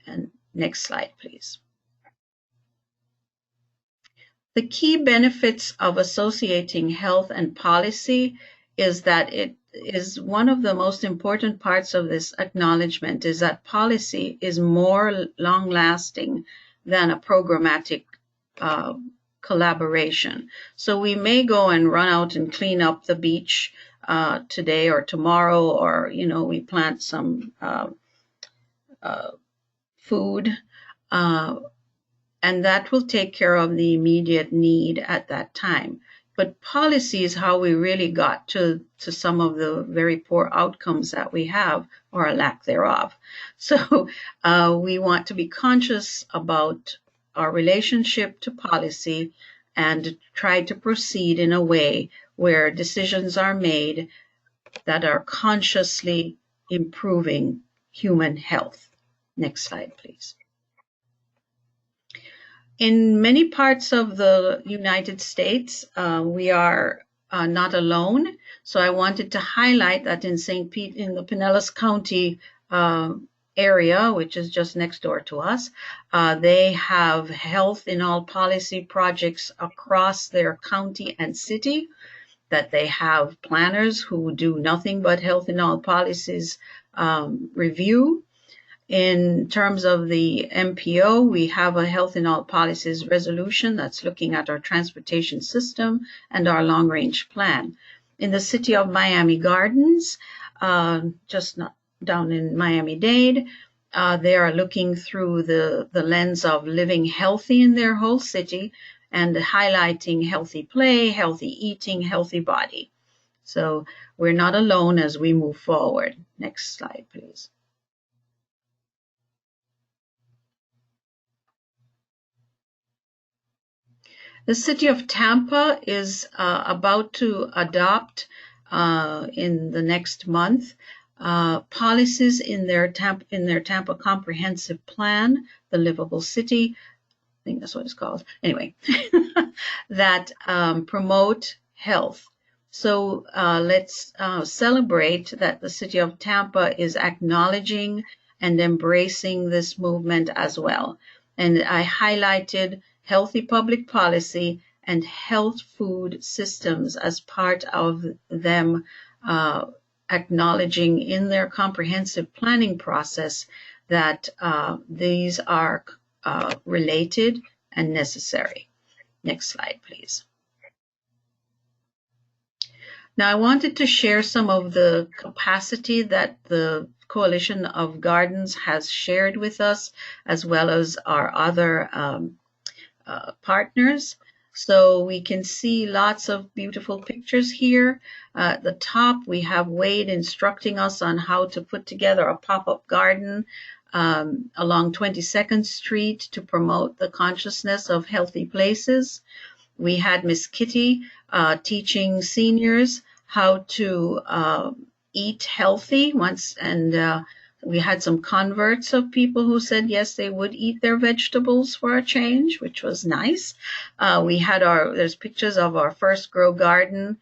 And next slide, please. The key benefits of associating health and policy is that it is one of the most important parts of this acknowledgement is that policy is more long-lasting than a programmatic collaboration. So we may go and run out and clean up the beach today or tomorrow, or we plant some food, and that will take care of the immediate need at that time. But policy is how we really got to some of the very poor outcomes that we have, or a lack thereof. So we want to be conscious about our relationship to policy and try to proceed in a way where decisions are made that are consciously improving human health. Next slide, please. In many parts of the United States, we are not alone. So I wanted to highlight that in St. Pete, in the Pinellas County area, which is just next door to us, they have Health in All Policy projects across their county and city, that they have planners who do nothing but Health in All Policies review. In terms of the MPO, we have a Health in All Policies resolution that's looking at our transportation system and our long-range plan. In the city of Miami Gardens, just not down in Miami-Dade, they are looking through the lens of living healthy in their whole city and highlighting healthy play, healthy eating, healthy body. So we're not alone as we move forward. Next slide, please. The city of Tampa is about to adopt in the next month policies in their Tampa comprehensive plan, the livable city, I think that's what it's called. Anyway, that promote health. So let's celebrate that the city of Tampa is acknowledging and embracing this movement as well. And I highlighted healthy public policy and health food systems as part of them acknowledging in their comprehensive planning process that these are related and necessary. Next slide, please. Now, I wanted to share some of the capacity that the Coalition of Gardens has shared with us, as well as our other partners. So we can see lots of beautiful pictures here. At the top, we have Wade instructing us on how to put together a pop-up garden along 22nd Street to promote the consciousness of healthy places. We had Miss Kitty teaching seniors how to eat healthy once, and we had some converts of people who said yes, they would eat their vegetables for a change, which was nice. We had there's pictures of our first Grow Garden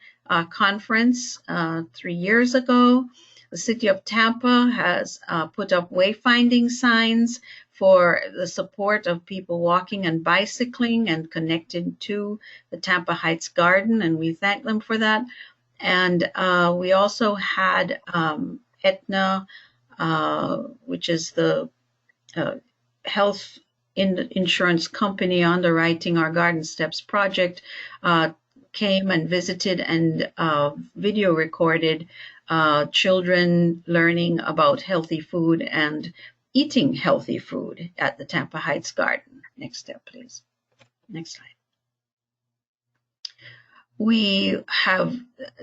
conference 3 years ago. The city of Tampa has put up wayfinding signs for the support of people walking and bicycling and connected to the Tampa Heights Garden, and we thank them for that. And we also had Aetna, which is the health insurance company underwriting our Garden Steps project, came and visited and video recorded children learning about healthy food and eating healthy food at the Tampa Heights Garden. Next step, please. Next slide. We have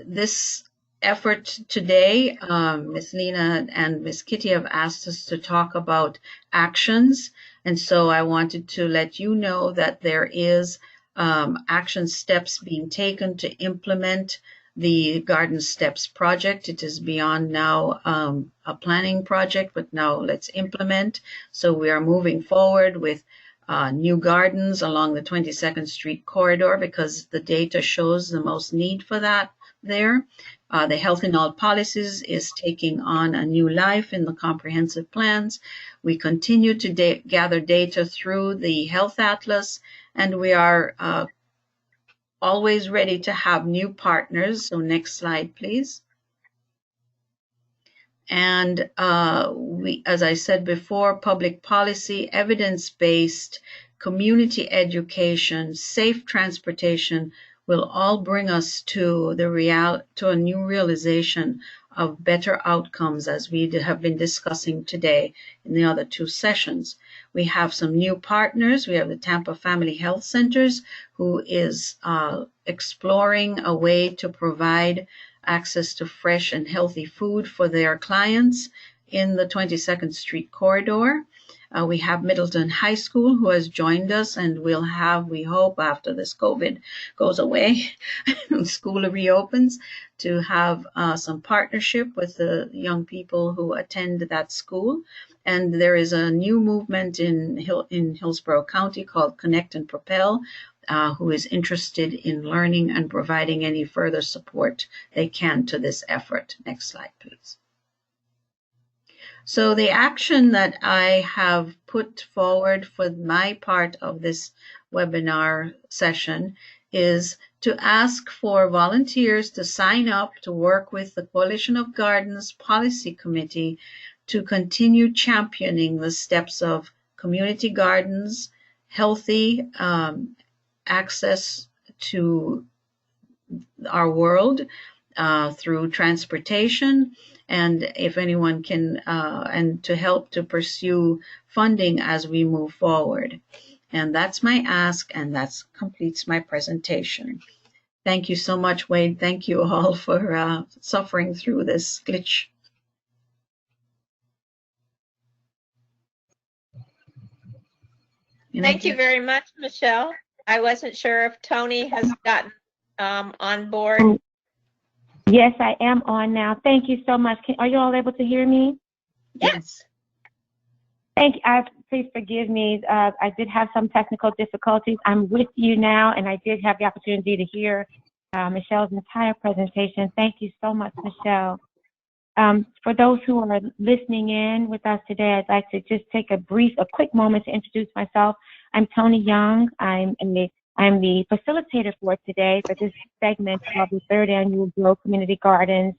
this effort today. Ms. Lena and Ms. Kitty have asked us to talk about actions. And so I wanted to let you know that there is action steps being taken to implement the Garden Steps project. It is beyond now a planning project, but now let's implement. So we are moving forward with new gardens along the 22nd Street corridor because the data shows the most need for that there. The Health in All Policies is taking on a new life in the comprehensive plans. We continue to gather data through the Health Atlas, and we are always ready to have new partners. So next slide, please. And we, as I said before, public policy, evidence-based, community education, safe transportation will all bring us to a new realization of better outcomes, as we have been discussing today in the other two sessions. We have some new partners. We have the Tampa Family Health Centers, who is exploring a way to provide access to fresh and healthy food for their clients in the 22nd Street corridor. We have Middleton High School, who has joined us, and we'll have, we hope, after this COVID goes away, school reopens, to have some partnership with the young people who attend that school. And there is a new movement in Hillsborough County called Connect and Propel, who is interested in learning and providing any further support they can to this effort. Next slide, please. So the action that I have put forward for my part of this webinar session is to ask for volunteers to sign up to work with the Coalition of Gardens Policy Committee to continue championing the steps of community gardens, healthy access to our world through transportation, and if anyone can, and to help to pursue funding as we move forward. And that's my ask, and that completes my presentation. Thank you so much, Wade. Thank you all for suffering through this glitch. Thank you very much, Michelle. I wasn't sure if Tony has gotten on board. Yes, I am on now. Thank you so much. Are you all able to hear me? Yes. Thank you. Please forgive me. I did have some technical difficulties. I'm with you now, and I did have the opportunity to hear Michelle's entire presentation. Thank you so much, Michelle. For those who are listening in with us today, I'd like to just take a quick moment to introduce myself. I'm Tony Young. I'm the facilitator for today for this segment of the 3rd Annual Grow Community Gardens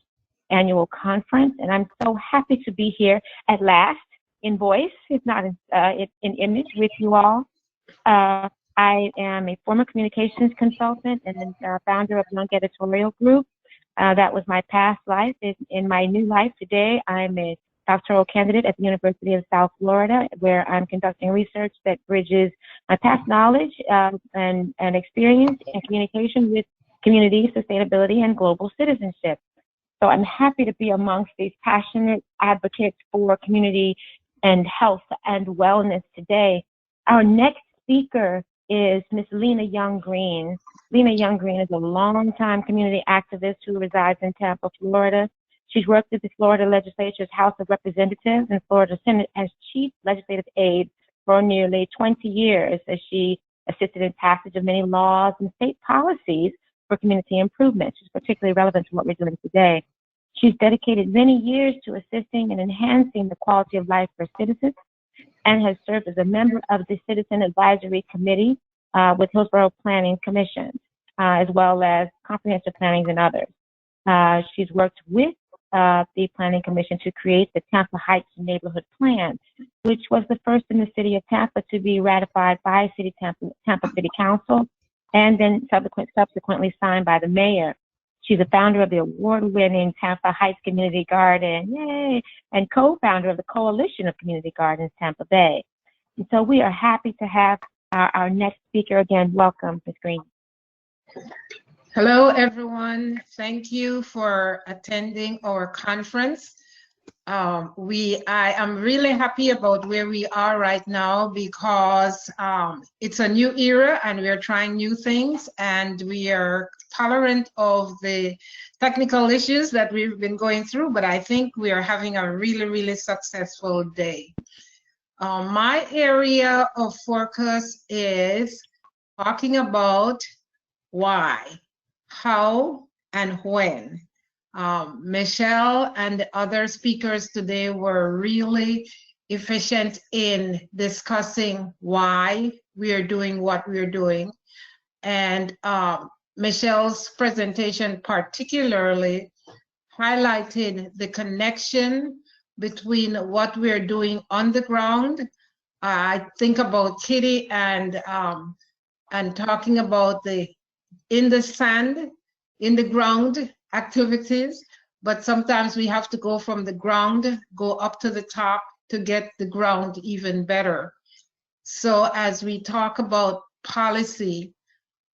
Annual Conference, and I'm so happy to be here at last in voice, if not in image, with you all. I am a former communications consultant and founder of Young Editorial Group. That was my past life. In my new life today, I'm a doctoral candidate at the University of South Florida, where I'm conducting research that bridges my past knowledge and experience in communication with community, sustainability, and global citizenship. So I'm happy to be amongst these passionate advocates for community and health and wellness today. Our next speaker is Ms. Lena Young Green. Lena Young Green is a longtime community activist who resides in Tampa, Florida. She's worked at the Florida Legislature's House of Representatives and Florida Senate as Chief Legislative Aide for nearly 20 years, as she assisted in passage of many laws and state policies for community improvement, which is particularly relevant to what we're doing today. She's dedicated many years to assisting and enhancing the quality of life for citizens and has served as a member of the Citizen Advisory Committee with Hillsborough Planning Commission, as well as comprehensive planning and others. She's worked with the Planning Commission to create the Tampa Heights Neighborhood Plan, which was the first in the city of Tampa to be ratified by Tampa City Council and then subsequently signed by the mayor. She's a founder of the award-winning Tampa Heights Community Garden, yay, and co-founder of the Coalition of Community Gardens Tampa Bay. And so we are happy to have our next speaker again. Welcome, Ms. Green. Hello, everyone. Thank you for attending our conference. I am really happy about where we are right now because it's a new era and we are trying new things and we are tolerant of the technical issues that we've been going through, but I think we are having a really, really successful day. My area of focus is talking about why, how, and when. Michelle and the other speakers today were really efficient in discussing why we are doing what we're doing. And Michelle's presentation particularly highlighted the connection between what we're doing on the ground. I think about Kitty and talking about the in the sand, in the ground activities, but sometimes we have to go from the ground, go up to the top to get the ground even better. So as we talk about policy,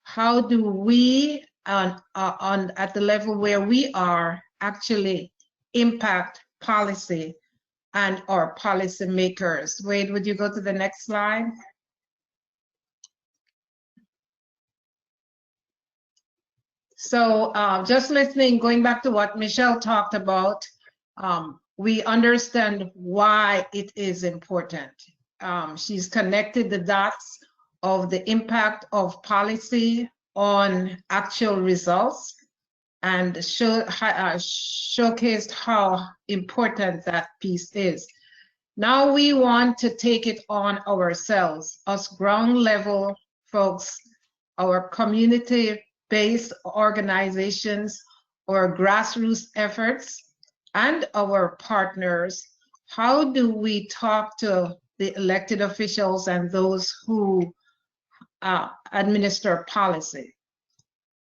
how do we at the level where we are actually impact policy and our policy makers? Wade, would you go to the next slide? So just listening, going back to what Michelle talked about, we understand why it is important. She's connected the dots of the impact of policy on actual results and showcased how important that piece is. Now we want to take it on ourselves, us ground level folks, our community-based organizations, our grassroots efforts, and our partners. How do we talk to the elected officials and those who administer policy?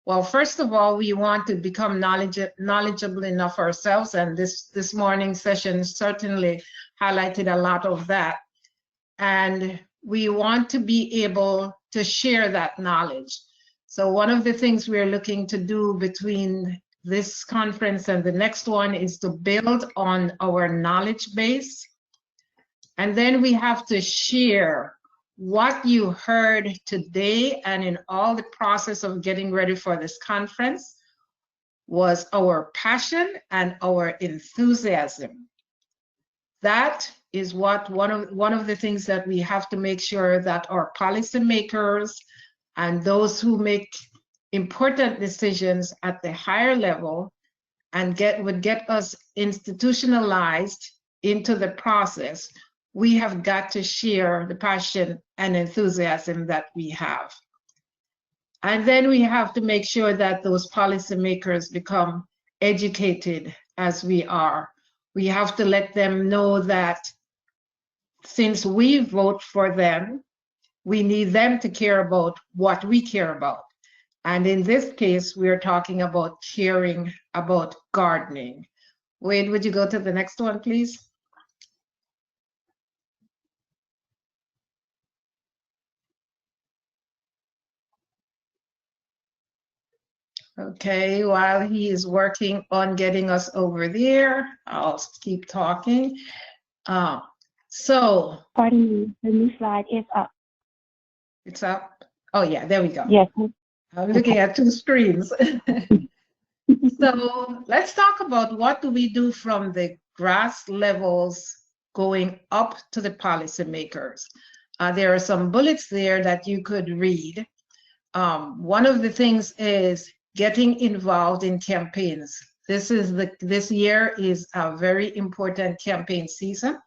Well, first of all, we want to become knowledgeable enough ourselves, and this morning's session certainly highlighted a lot of that. And we want to be able to share that knowledge. So one of the things we're looking to do between this conference and the next one is to build on our knowledge base. And then we have to share what you heard today and in all the process of getting ready for this conference was our passion and our enthusiasm. That is what one of the things that we have to make sure that our policymakers and those who make important decisions at the higher level and would get us institutionalized into the process, we have got to share the passion and enthusiasm that we have. And then we have to make sure that those policymakers become educated as we are. We have to let them know that since we vote for them, we need them to care about what we care about. And in this case, we're talking about caring about gardening. Wade, would you go to the next one, please? Okay, while he is working on getting us over there, I'll keep talking. So. Pardon me, the new slide is up. It's up? Oh yeah, there we go. Yes. I'm looking at two screens. So let's talk about what do we do from the grass levels going up to the policymakers. There are some bullets there that you could read. One of the things is getting involved in campaigns. This year is a very important campaign season.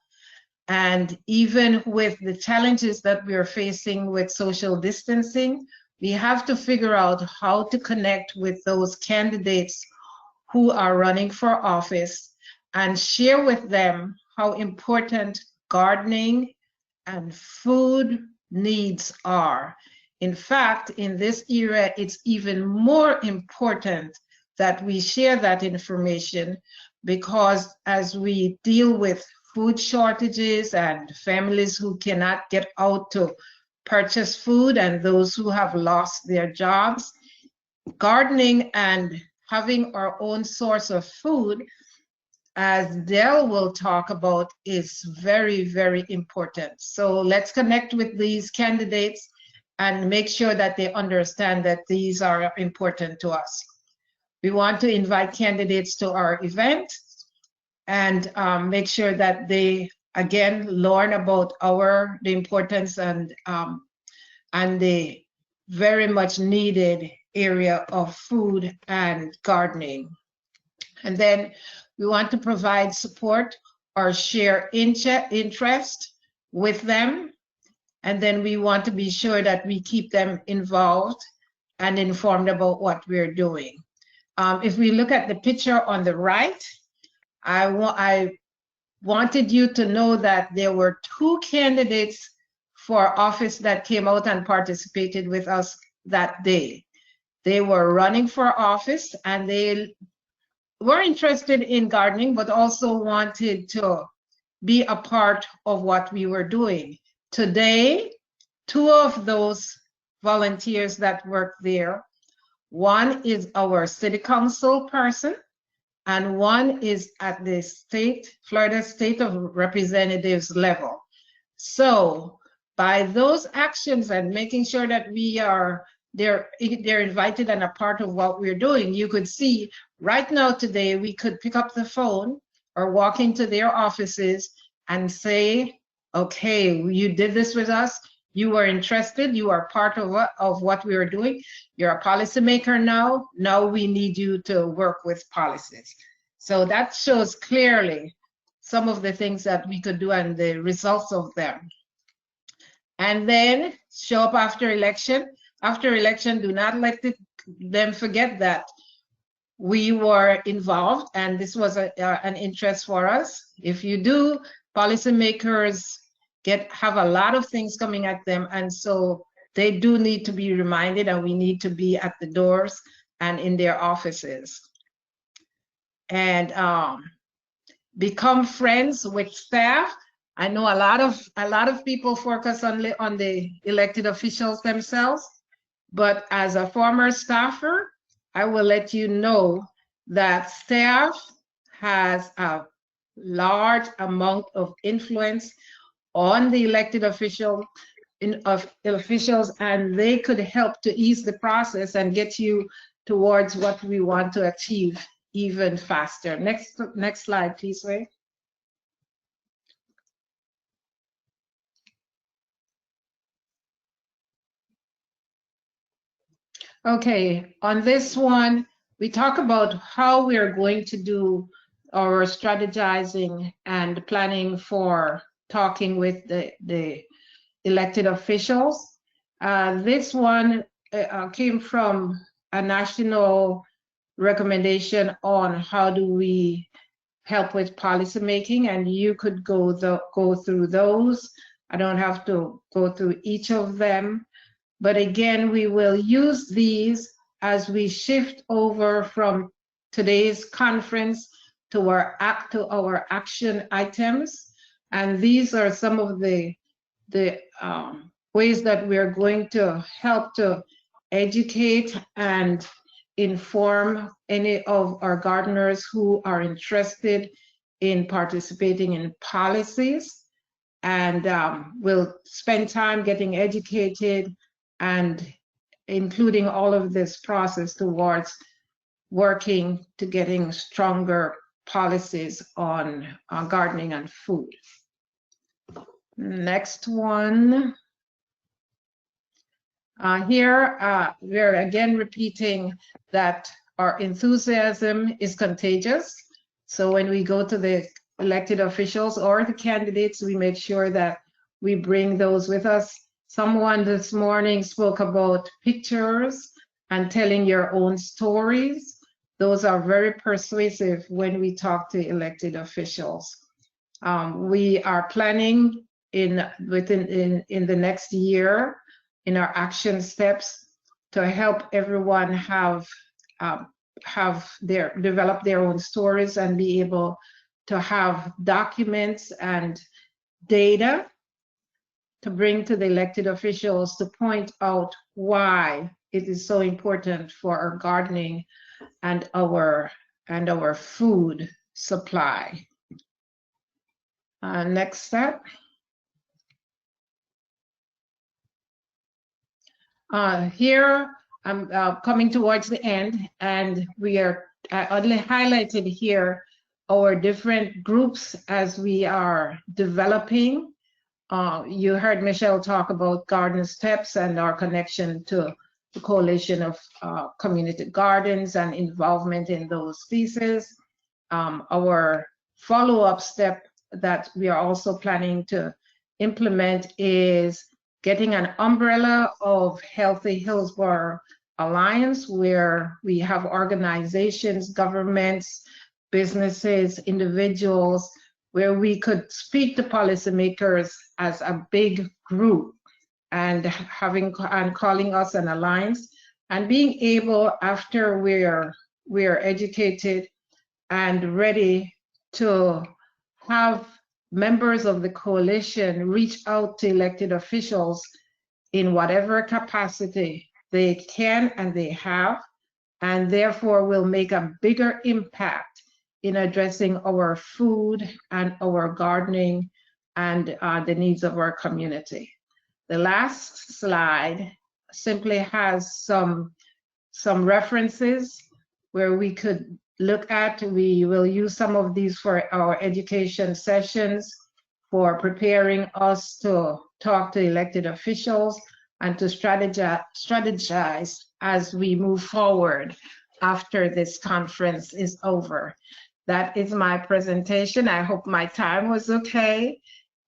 And even with the challenges that we're facing with social distancing, we have to figure out how to connect with those candidates who are running for office and share with them how important gardening and food needs are. In fact, in this era, it's even more important that we share that information, because as we deal with food shortages and families who cannot get out to purchase food and those who have lost their jobs, gardening and having our own source of food, as Dell will talk about, is very, very important. So let's connect with these candidates and make sure that they understand that these are important to us. We want to invite candidates to our event and make sure that they, again, learn about the importance and the very much needed area of food and gardening. And then we want to provide support or share interest with them. And then we want to be sure that we keep them involved and informed about what we're doing. If we look at the picture on the right, I wanted you to know that there were 2 candidates for office that came out and participated with us that day. They were running for office and they were interested in gardening, but also wanted to be a part of what we were doing. Today, 2 of those volunteers that work there, one is our city council person, and one is at the Florida State of Representatives level. So by those actions and making sure that they're invited and a part of what we're doing, you could see right now today, we could pick up the phone or walk into their offices and say, okay, you did this with us. You were interested. You are part of what we are doing. You're a policymaker now. Now we need you to work with policies. So that shows clearly some of the things that we could do and the results of them. And then show up after election. After election, do not let them forget that we were involved and this was an interest for us. If you do, policymakers have a lot of things coming at them, and so they do need to be reminded, and we need to be at the doors and in their offices. And become friends with staff. I know a lot of people focus on the elected officials themselves, but as a former staffer, I will let you know that staff has a large amount of influence on the elected officials, and they could help to ease the process and get you towards what we want to achieve even faster. Next slide, please, Ray. Okay, on this one, we talk about how we are going to do our strategizing and planning for talking with the elected officials. This one came from a national recommendation on how do we help with policymaking, and you could go through those. I don't have to go through each of them. But again, we will use these as we shift over from today's conference to our action items. And these are some of the ways that we're going to help to educate and inform any of our gardeners who are interested in participating in policies. And we'll spend time getting educated and including all of this process towards working to getting stronger policies on gardening and food. Next one. Here, we're again repeating that our enthusiasm is contagious. So when we go to the elected officials or the candidates, we make sure that we bring those with us. Someone this morning spoke about pictures and telling your own stories. Those are very persuasive when we talk to elected officials. We are planning in the next year in our action steps to help everyone develop their own stories and be able to have documents and data to bring to the elected officials to point out why it is so important for our gardening and our food supply. Next step. Here, I'm coming towards the end, and we are only highlighted here our different groups as we are developing. You heard Michelle talk about Garden Steps and our connection to the Coalition of Community Gardens and involvement in those pieces. Our follow-up step that we are also planning to implement is getting an umbrella of Healthy Hillsborough Alliance, where we have organizations, governments, businesses, individuals, where we could speak to policymakers as a big group and calling us an alliance, and being able, after we're educated and ready, to have members of the coalition reach out to elected officials in whatever capacity they can and they have, and therefore will make a bigger impact in addressing our food and our gardening and the needs of our community. The last slide simply has some references where we could look at. We will use some of these for our education sessions, for preparing us to talk to elected officials and to strategize as we move forward after this conference is over. That is my presentation. I hope my time was okay.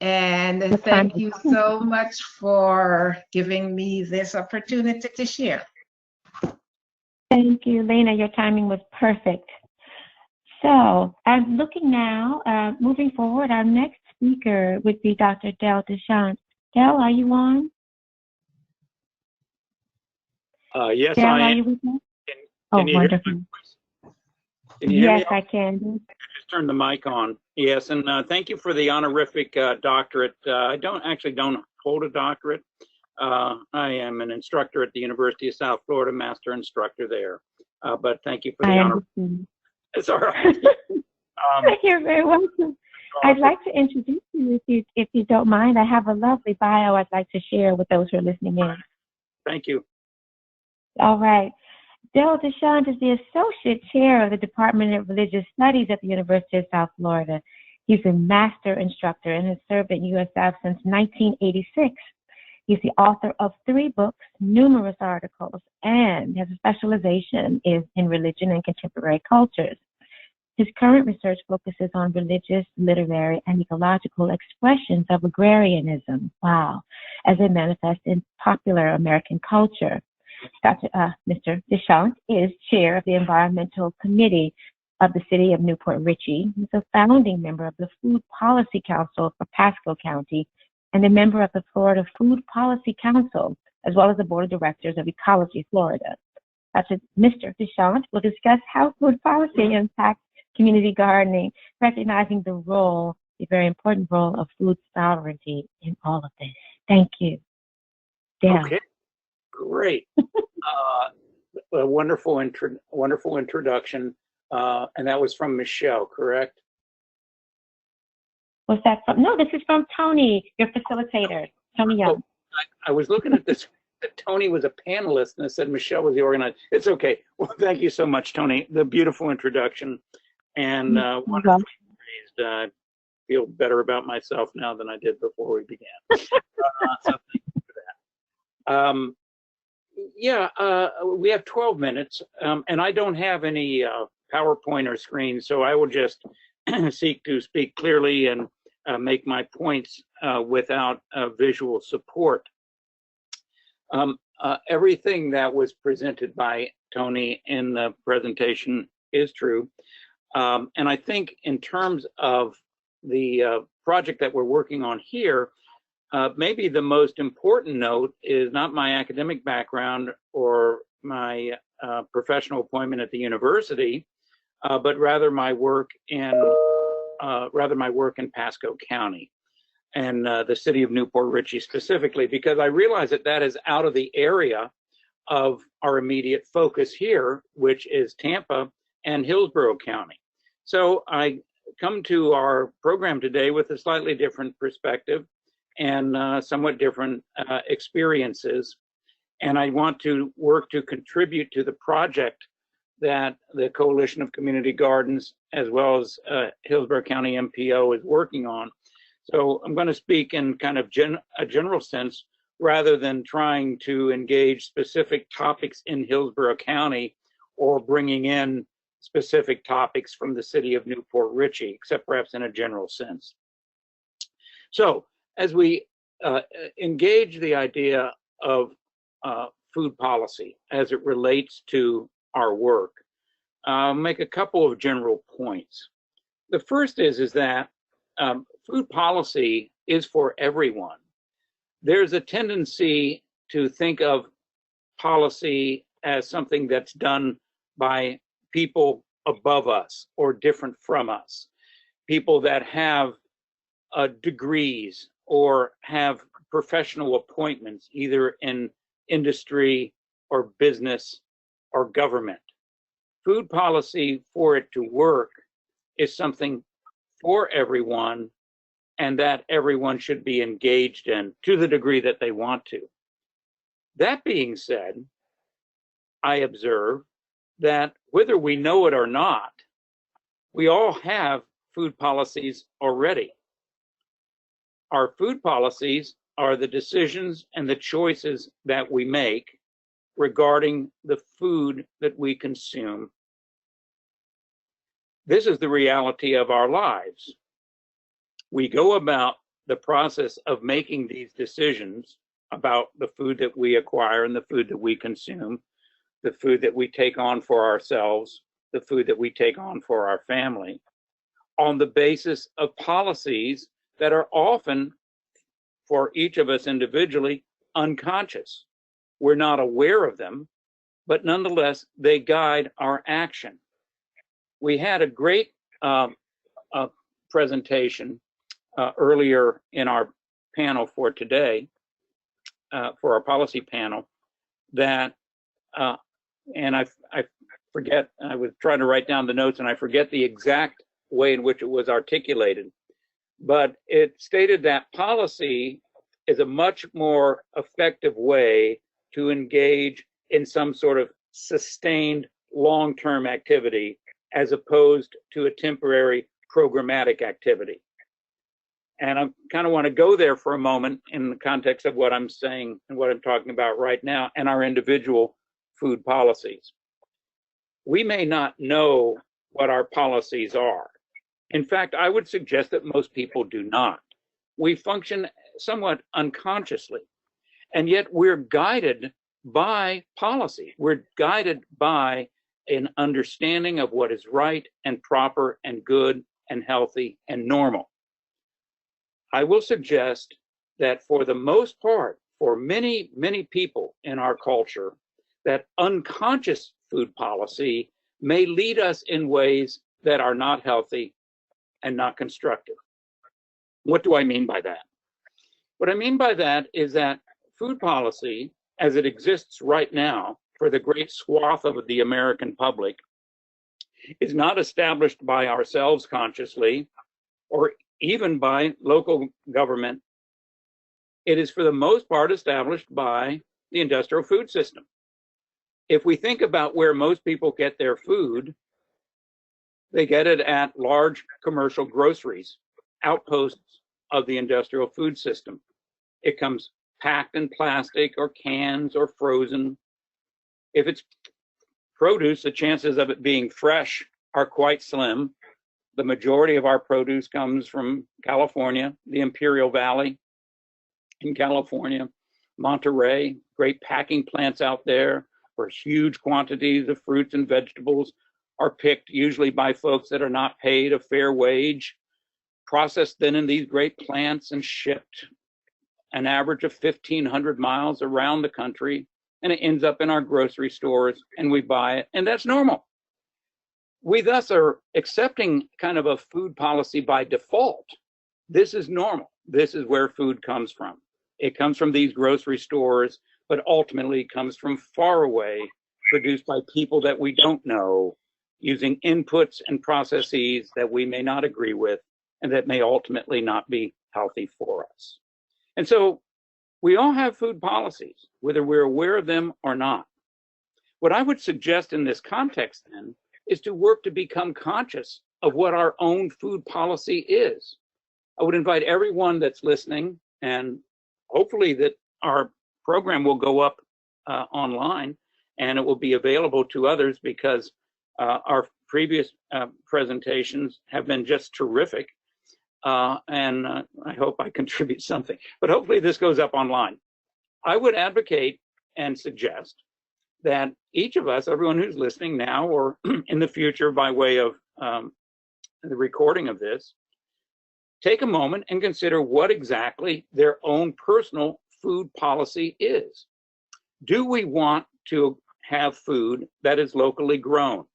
And thank you so much for giving me this opportunity to share. Thank you, Lena. Your timing was perfect. So I'm looking now, moving forward, our next speaker would be Dr. Del Deschamps. Del, are you on? Yes, Del, I am. are you with me? Can you wonderful. hear my voice? Can you hear me? Yes, I can. Just turn the mic on. Yes, and thank you for the honorific doctorate. I don't hold a doctorate. I am an instructor at the University of South Florida, master instructor there. But thank you for the honor. It's all right. You're very welcome. I'd like to introduce you if you don't mind. I have a lovely bio I'd like to share with those who are listening in. Thank you. All right. Dale DeShant is the Associate Chair of the Department of Religious Studies at the University of South Florida. He's a master instructor and has served at USF since 1986. He's the author of 3 books, numerous articles, and his specialization is in religion and contemporary cultures. His current research focuses on religious, literary, and ecological expressions of agrarianism, as they manifest in popular American culture. Mr. DeShant is chair of the Environmental Committee of the City of Newport Richey. He's a founding member of the Food Policy Council for Pasco County and a member of the Florida Food Policy Council, as well as the Board of Directors of Ecology Florida. Mr. DeShant will discuss how food policy impacts community gardening, recognizing the very important role of food sovereignty in all of this. Thank you. Dale. Okay, great. A wonderful introduction, and that was from Michelle, correct? Was that from? No, this is from Tony, your facilitator, Tony Young. I was looking at this. That Tony was a panelist, and it said Michelle was the organizer. It's okay. Well, thank you so much, Tony. The beautiful introduction, and wonderful raised. I feel better about myself now than I did before we began. So thank you for that. We have 12 minutes, and I don't have any PowerPoint or screen, so I will just seek to speak clearly and make my points without visual support. Everything that was presented by Tony in the presentation is true. And I think in terms of the project that we're working on here, maybe the most important note is not my academic background or my professional appointment at the university, but rather my work in Pasco County and the city of Newport Richey specifically, because I realize that is out of the area of our immediate focus here, which is Tampa and Hillsborough County. So I come to our program today with a slightly different perspective and somewhat different experiences. And I want to work to contribute to the project that the Coalition of Community Gardens, as well as Hillsborough County MPO, is working on. So I'm going to speak in kind of a general sense, rather than trying to engage specific topics in Hillsborough County or bringing in specific topics from the city of Newport Richey, except perhaps in a general sense. So as we engage the idea of food policy as it relates to our work, I'll make a couple of general points. The first is that food policy is for everyone. There's a tendency to think of policy as something that's done by people above us or different from us, people that have degrees or have professional appointments either in industry or business or government. Food policy, for it to work, is something for everyone, and that everyone should be engaged in to the degree that they want to. That being said, I observe that whether we know it or not, we all have food policies already. Our food policies are the decisions and the choices that we make regarding the food that we consume. This is the reality of our lives. We go about the process of making these decisions about the food that we acquire and the food that we consume, the food that we take on for ourselves, the food that we take on for our family, on the basis of policies that are often, for each of us individually, unconscious. We're not aware of them, but nonetheless, they guide our action. we had a great presentation earlier in our panel for today, for our policy panel, that, and I forget, I was trying to write down the notes and I forget the exact way in which it was articulated, but it stated that policy is a much more effective way to engage in some sort of sustained long-term activity as opposed to a temporary programmatic activity. And I kind of want to go there for a moment in the context of what I'm saying and what I'm talking about right now and our individual food policies. We may not know what our policies are. In fact, I would suggest that most people do not. We function somewhat unconsciously, and yet we're guided by policy. We're guided by an understanding of what is right and proper and good and healthy and normal. I will suggest that for the most part, for many, many people in our culture, that unconscious food policy may lead us in ways that are not healthy and not constructive. What do I mean by that? What I mean by that is that food policy, as it exists right now for the great swath of the American public, is not established by ourselves consciously or even by local government. It is for the most part established by the industrial food system. If we think about where most people get their food, they get it at large commercial groceries, outposts of the industrial food system. It comes packed in plastic or cans or frozen. If it's produce, the chances of it being fresh are quite slim. The majority of our produce comes from California, the Imperial Valley in California, Monterey, great packing plants out there where huge quantities of fruits and vegetables are picked, usually by folks that are not paid a fair wage, processed then in these great plants and shipped an average of 1,500 miles around the country, and it ends up in our grocery stores and we buy it, and that's normal. We thus are accepting kind of a food policy by default. This is normal. This is where food comes from. It comes from these grocery stores, but ultimately comes from far away, produced by people that we don't know, using inputs and processes that we may not agree with and that may ultimately not be healthy for us. And so we all have food policies, whether we're aware of them or not. What I would suggest in this context then is to work to become conscious of what our own food policy is. I would invite everyone that's listening, and hopefully that our program will go up online and it will be available to others, because our previous presentations have been just terrific. And I hope I contribute something, but hopefully this goes up online. I would advocate and suggest that each of us, everyone who's listening now or in the future by way of the recording of this, take a moment and consider what exactly their own personal food policy is. Do we want to have food that is locally grown?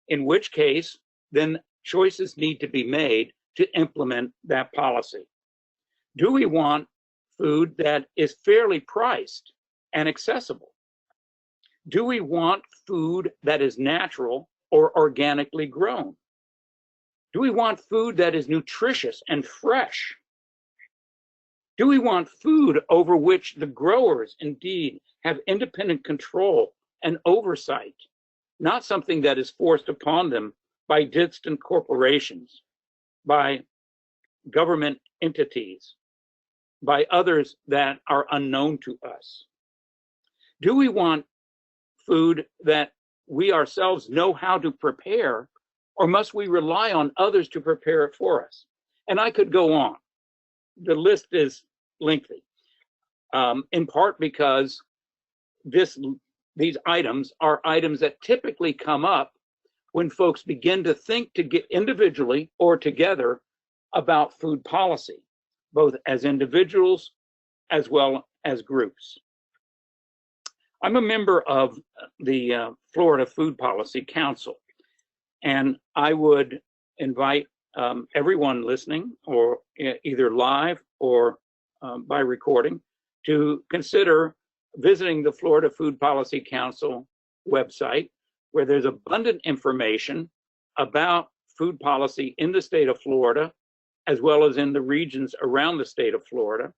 In which case, then choices need to be made to implement that policy. Do we want food that is fairly priced and accessible? Do we want food that is natural or organically grown? Do we want food that is nutritious and fresh? Do we want food over which the growers indeed have independent control and oversight, not something that is forced upon them by distant corporations, by government entities, by others that are unknown to us? Do we want food that we ourselves know how to prepare, or must we rely on others to prepare it for us? And I could go on. The list is lengthy, in part because these items are items that typically come up when folks begin to think to get individually or together about food policy, both as individuals as well as groups. I'm a member of the Florida Food Policy Council. And I would invite everyone listening, or either live or by recording, to consider visiting the Florida Food Policy Council website, where there's abundant information about food policy in the state of Florida, as well as in the regions around the state of Florida.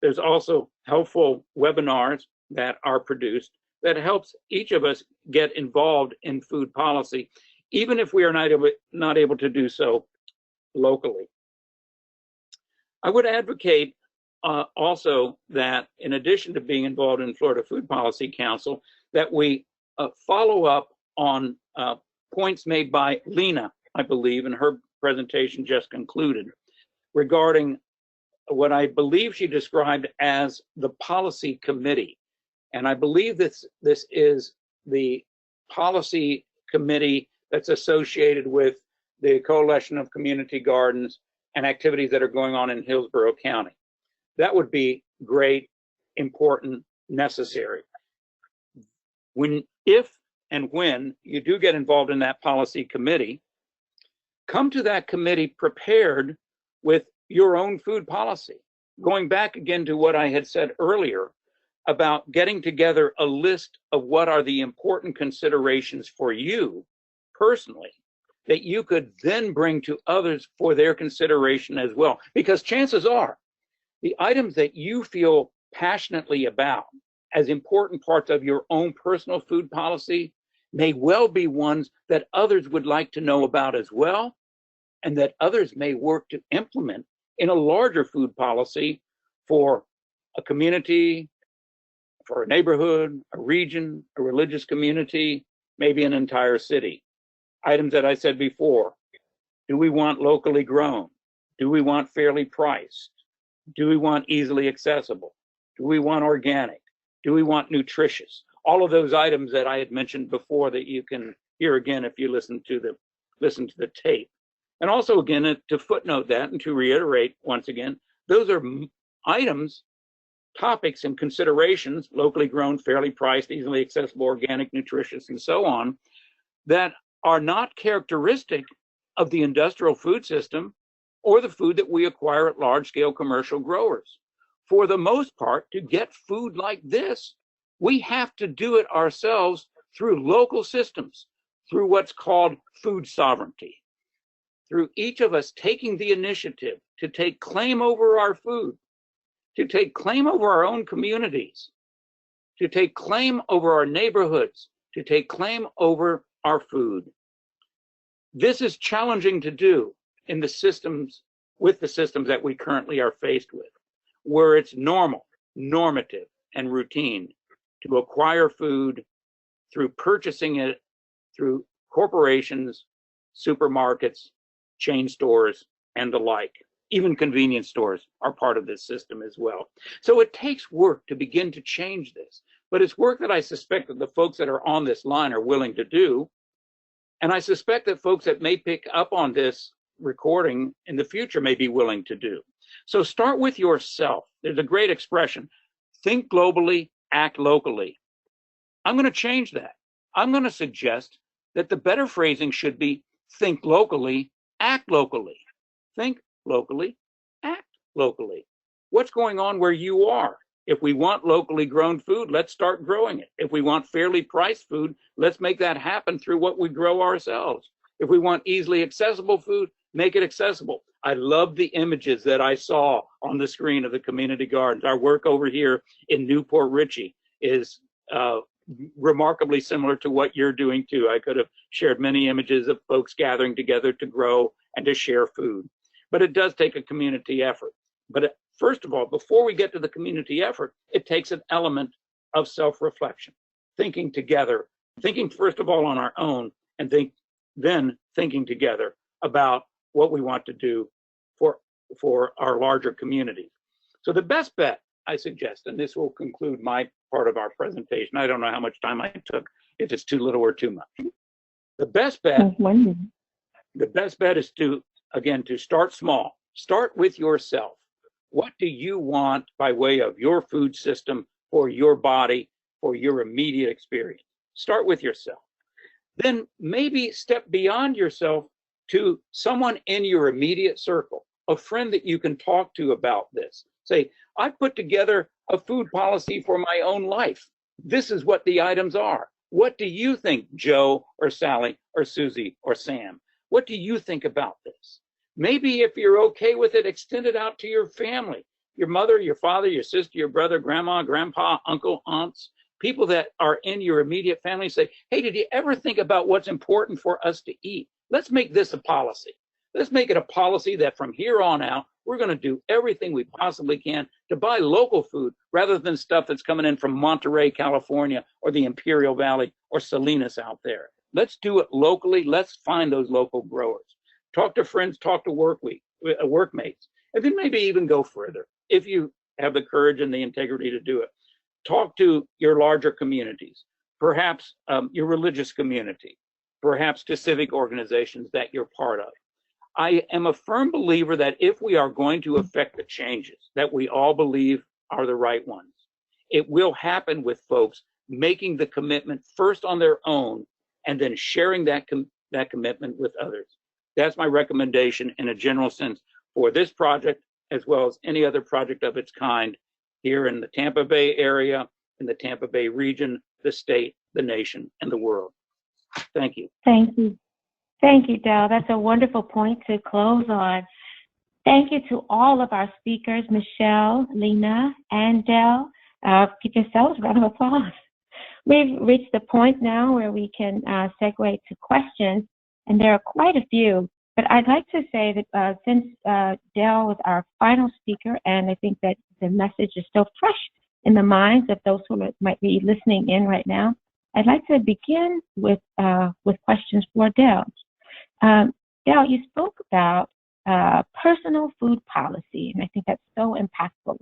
There's also helpful webinars that are produced that helps each of us get involved in food policy, even if we are not able to do so locally. I would advocate also that, in addition to being involved in Florida Food Policy Council, that we follow up on points made by Lena, I believe, in her presentation just concluded, regarding what I believe she described as the policy committee. And I believe this is the policy committee that's associated with the Coalition of Community Gardens and activities that are going on in Hillsborough County. That would be great, important, necessary. If and when you do get involved in that policy committee, come to that committee prepared with your own food policy. Going back again to what I had said earlier about getting together a list of what are the important considerations for you personally, that you could then bring to others for their consideration as well. Because chances are, the items that you feel passionately about as important parts of your own personal food policy may well be ones that others would like to know about as well, and that others may work to implement in a larger food policy for a community, for a neighborhood, a region, a religious community, maybe an entire city. Items that I said before: do we want locally grown? Do we want fairly priced? Do we want easily accessible? Do we want organic? Do we want nutritious? All of those items that I had mentioned before that you can hear again if you listen to the tape. And also again, to footnote that and to reiterate once again, those are items, topics and considerations: locally grown, fairly priced, easily accessible, organic, nutritious, and so on, that are not characteristic of the industrial food system or the food that we acquire at large-scale commercial growers. For the most part, to get food like this, we have to do it ourselves through local systems, through what's called food sovereignty, through each of us taking the initiative to take claim over our food, to take claim over our own communities, to take claim over our neighborhoods, to take claim over our food. This is challenging to do in the systems, with the systems that we currently are faced with, where it's normal, normative, and routine to acquire food through purchasing it through corporations, supermarkets, chain stores, and the like. Even convenience stores are part of this system as well. So it takes work to begin to change this, but it's work that I suspect that the folks that are on this line are willing to do. And I suspect that folks that may pick up on this recording in the future may be willing to do. So start with yourself. There's a great expression: think globally, act locally. I'm going to change that. I'm going to suggest that the better phrasing should be: think locally, act locally. Think locally, act locally. What's going on where you are? If we want locally grown food, let's start growing it. If we want fairly priced food, let's make that happen through what we grow ourselves. If we want easily accessible food, make it accessible. I love the images that I saw on the screen of the community gardens. Our work over here in Newport Richey is remarkably similar to what you're doing too. I could have shared many images of folks gathering together to grow and to share food. But it does take a community effort. But first of all, before we get to the community effort, it takes an element of self-reflection, thinking together, thinking first of all on our own, and then thinking together about what we want to do for our larger communities. So the best bet, I suggest, and this will conclude my part of our presentation. I don't know how much time I took, if it's too little or too much. The best bet is to, again, to start small. Start with yourself. What do you want by way of your food system, for your body, for your immediate experience? Start with yourself. then maybe step beyond yourself to someone in your immediate circle, a friend that you can talk to about this. Say, I put together a food policy for my own life. This is what the items are. What do you think, Joe or Sally or Susie or Sam? What do you think about this? Maybe if you're okay with it, extend it out to your family, your mother, your father, your sister, your brother, grandma, grandpa, uncle, aunts, people that are in your immediate family. Say, hey, did you ever think about what's important for us to eat? Let's make this a policy. Let's make it a policy that from here on out, we're going to do everything we possibly can to buy local food rather than stuff that's coming in from Monterey, California, or the Imperial Valley or Salinas out there. Let's do it locally. Let's find those local growers. Talk to friends, talk to workmates, and then maybe even go further if you have the courage and the integrity to do it. Talk to your larger communities, perhaps your religious community, perhaps to civic organizations that you're part of. I am a firm believer that if we are going to affect the changes that we all believe are the right ones, it will happen with folks making the commitment first on their own and then sharing that commitment with others. That's my recommendation in a general sense for this project, as well as any other project of its kind here in the Tampa Bay area, in the Tampa Bay region, the state, the nation, and the world. Thank you. Thank you. Thank you, Del. That's a wonderful point to close on. Thank you to all of our speakers, Michelle, Lena, and Del. Give yourselves a round of applause. We've reached the point now where we can segue to questions, and there are quite a few. But I'd like to say that since Del was our final speaker, and I think that the message is still fresh in the minds of those who might be listening in right now, I'd like to begin with questions for Del. Del, you spoke about personal food policy, and I think that's so impactful.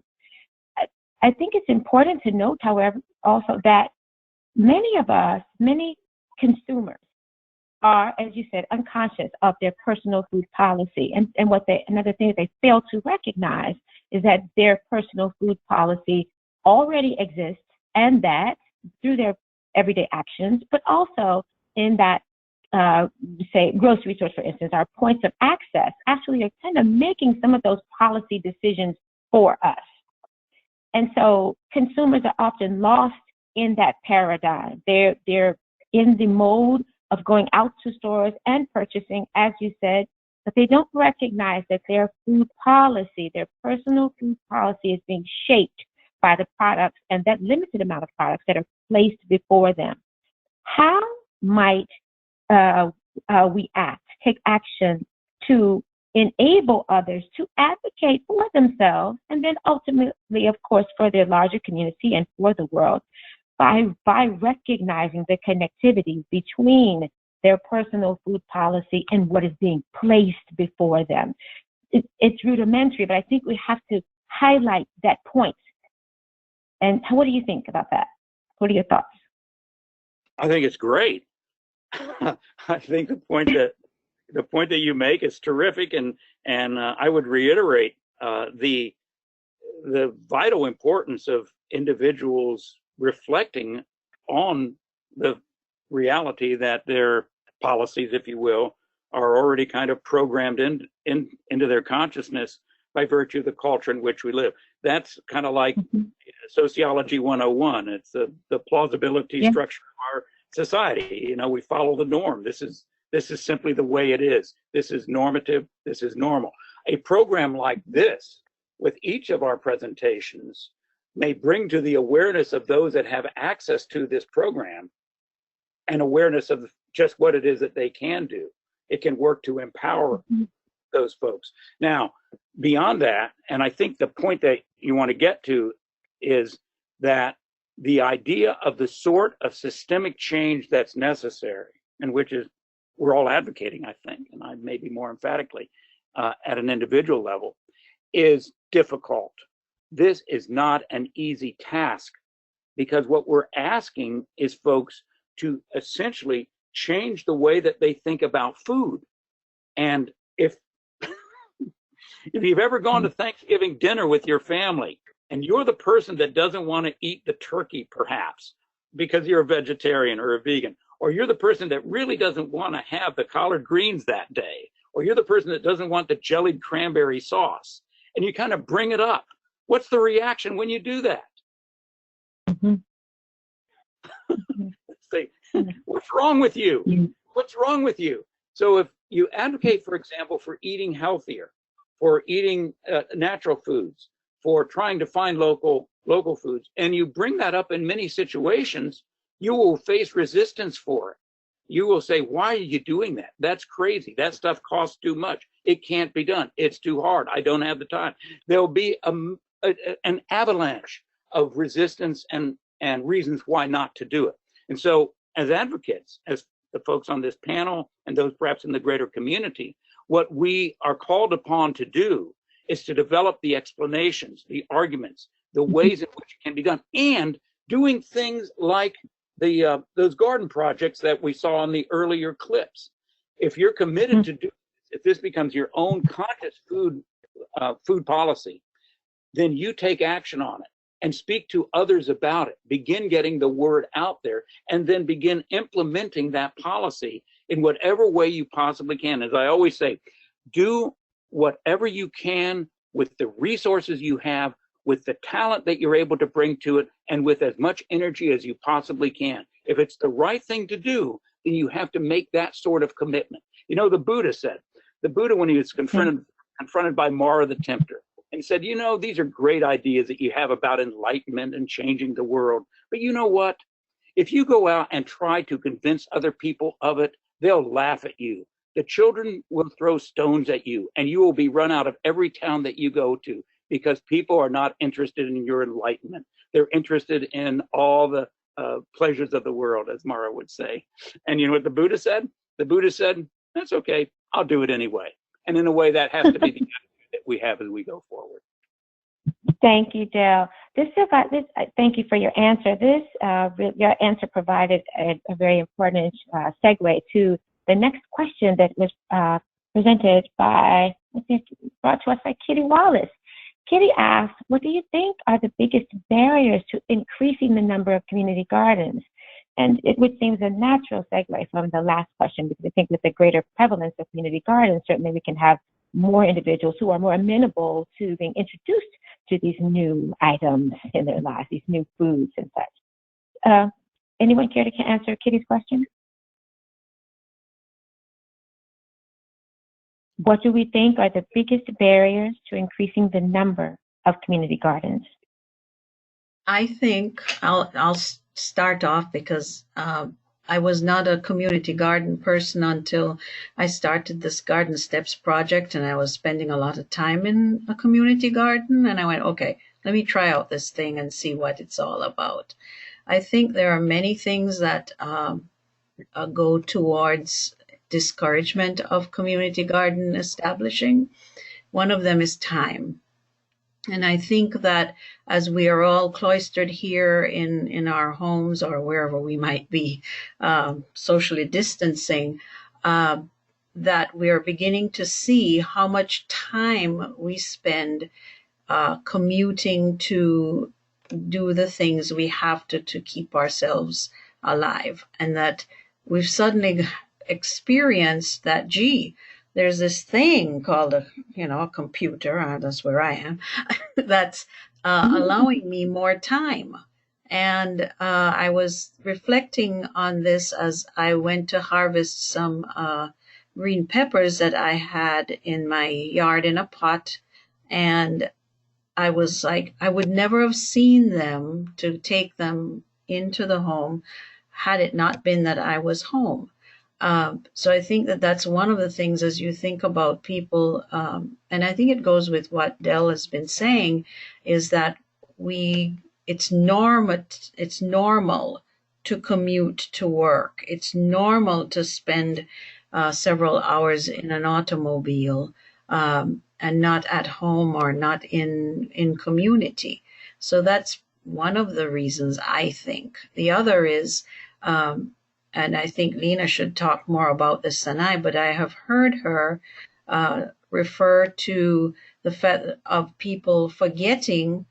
I think it's important to note, however, also that many of us, many consumers, are, as you said, unconscious of their personal food policy. And another thing that they fail to recognize is that their personal food policy already exists, and that through their everyday actions, but also in that, say, grocery stores, for instance, our points of access actually are kind of making some of those policy decisions for us. And so consumers are often lost in that paradigm. They're in the mode of going out to stores and purchasing, as you said, but they don't recognize that their food policy, their personal food policy, is being shaped by the products and that limited amount of products that are placed before them. How might we take action to enable others to advocate for themselves, and then ultimately, of course, for their larger community and for the world, by recognizing the connectivity between their personal food policy and what is being placed before them? It's rudimentary, but I think we have to highlight that point. And what do you think about that? What are your thoughts? I think it's great. I think the point that you make is terrific, and I would reiterate the vital importance of individuals reflecting on the reality that their policies, if you will, are already kind of programmed into their consciousness by virtue of the culture in which we live. That's kind of like sociology 101. It's the plausibility structure of our society. You know, we follow the norm. This is simply the way it is. This is normative. This is normal. A program like this, with each of our presentations, may bring to the awareness of those that have access to this program an awareness of just what it is that they can do. It can work to empower those folks. Now, beyond that, and I think the point that you want to get to is that the idea of the sort of systemic change that's necessary, and which is we're all advocating, I think, and I maybe more emphatically at an individual level, is difficult. This is not an easy task, because what we're asking is folks to essentially change the way that they think about food. And if you've ever gone to Thanksgiving dinner with your family and you're the person that doesn't want to eat the turkey, perhaps because you're a vegetarian or a vegan, or you're the person that really doesn't want to have the collard greens that day, or you're the person that doesn't want the jellied cranberry sauce, and you kind of bring it up. What's the reaction when you do that? Say, what's wrong with you? What's wrong with you? So if you advocate, for example, for eating healthier, for eating natural foods, for trying to find local foods, and you bring that up in many situations, you will face resistance for it. You will say, why are you doing that? That's crazy. That stuff costs too much. It can't be done. It's too hard. I don't have the time. There'll be an avalanche of resistance and reasons why not to do it. And so as advocates, as the folks on this panel and those perhaps in the greater community, what we are called upon to do is to develop the explanations, the arguments, the ways in which it can be done, and doing things like those garden projects that we saw in the earlier clips. If you're committed to do this, if this becomes your own conscious food policy, then you take action on it and speak to others about it. Begin getting the word out there, and then begin implementing that policy in whatever way you possibly can. As I always say, do whatever you can with the resources you have, with the talent that you're able to bring to it, and with as much energy as you possibly can. If it's the right thing to do, then you have to make that sort of commitment. You know, the Buddha, when he was confronted by Mara the tempter, and said, you know, these are great ideas that you have about enlightenment and changing the world. But you know what? If you go out and try to convince other people of it, they'll laugh at you. The children will throw stones at you, and you will be run out of every town that you go to, because people are not interested in your enlightenment. They're interested in all the pleasures of the world, as Mara would say. And you know what the Buddha said? The Buddha said, that's okay, I'll do it anyway. And in a way, that has to be the that we have as we go forward. Thank you, Dale. Thank you for your answer. Your answer provided a very important segue to the next question that was presented by, brought to us by Kitty Wallace. Kitty asked, what do you think are the biggest barriers to increasing the number of community gardens? And which seems a natural segue from the last question, because I think with the greater prevalence of community gardens, certainly we can have more individuals who are more amenable to being introduced to these new items in their lives, these new foods and such. Anyone care to answer Kitty's question? What do we think are the biggest barriers to increasing the number of community gardens? I think I'll start off because I was not a community garden person until I started this Garden Steps project, and I was spending a lot of time in a community garden, and I went, okay, let me try out this thing and see what it's all about. I think there are many things that go towards discouragement of community garden establishing. One of them is time. And I think that as we are all cloistered here in our homes or wherever we might be socially distancing, that we are beginning to see how much time we spend commuting to do the things we have to keep ourselves alive. And that we've suddenly experienced that, gee, there's this thing called a computer, that's where I am, that's allowing me more time. And I was reflecting on this as I went to harvest some green peppers that I had in my yard in a pot. And I was like, I would never have seen them to take them into the home had it not been that I was home. So I think that that's one of the things as you think about people, and I think it goes with what Del has been saying, is that it's normal to commute to work. It's normal to spend several hours in an automobile and not at home or not in community. So that's one of the reasons, I think. The other is, and I think Lena should talk more about this than I, but I have heard her refer to the fact of people forgetting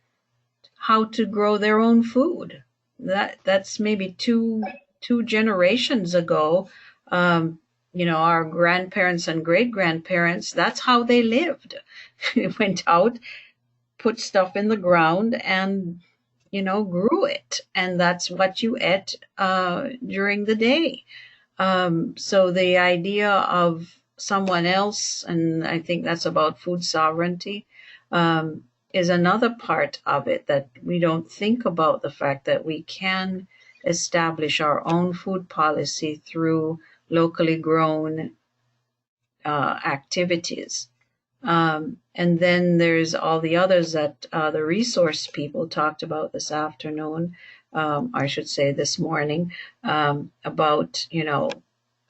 how to grow their own food. That's maybe too 2 generations ago, our grandparents and great-grandparents, that's how they lived. They went out, put stuff in the ground, and grew it, and that's what you ate during the day. So the idea of someone else, and I think that's about food sovereignty, is another part of it, that we don't think about the fact that we can establish our own food policy through locally grown activities. And then there's all the others that the resource people talked about this afternoon, I should say this morning, about,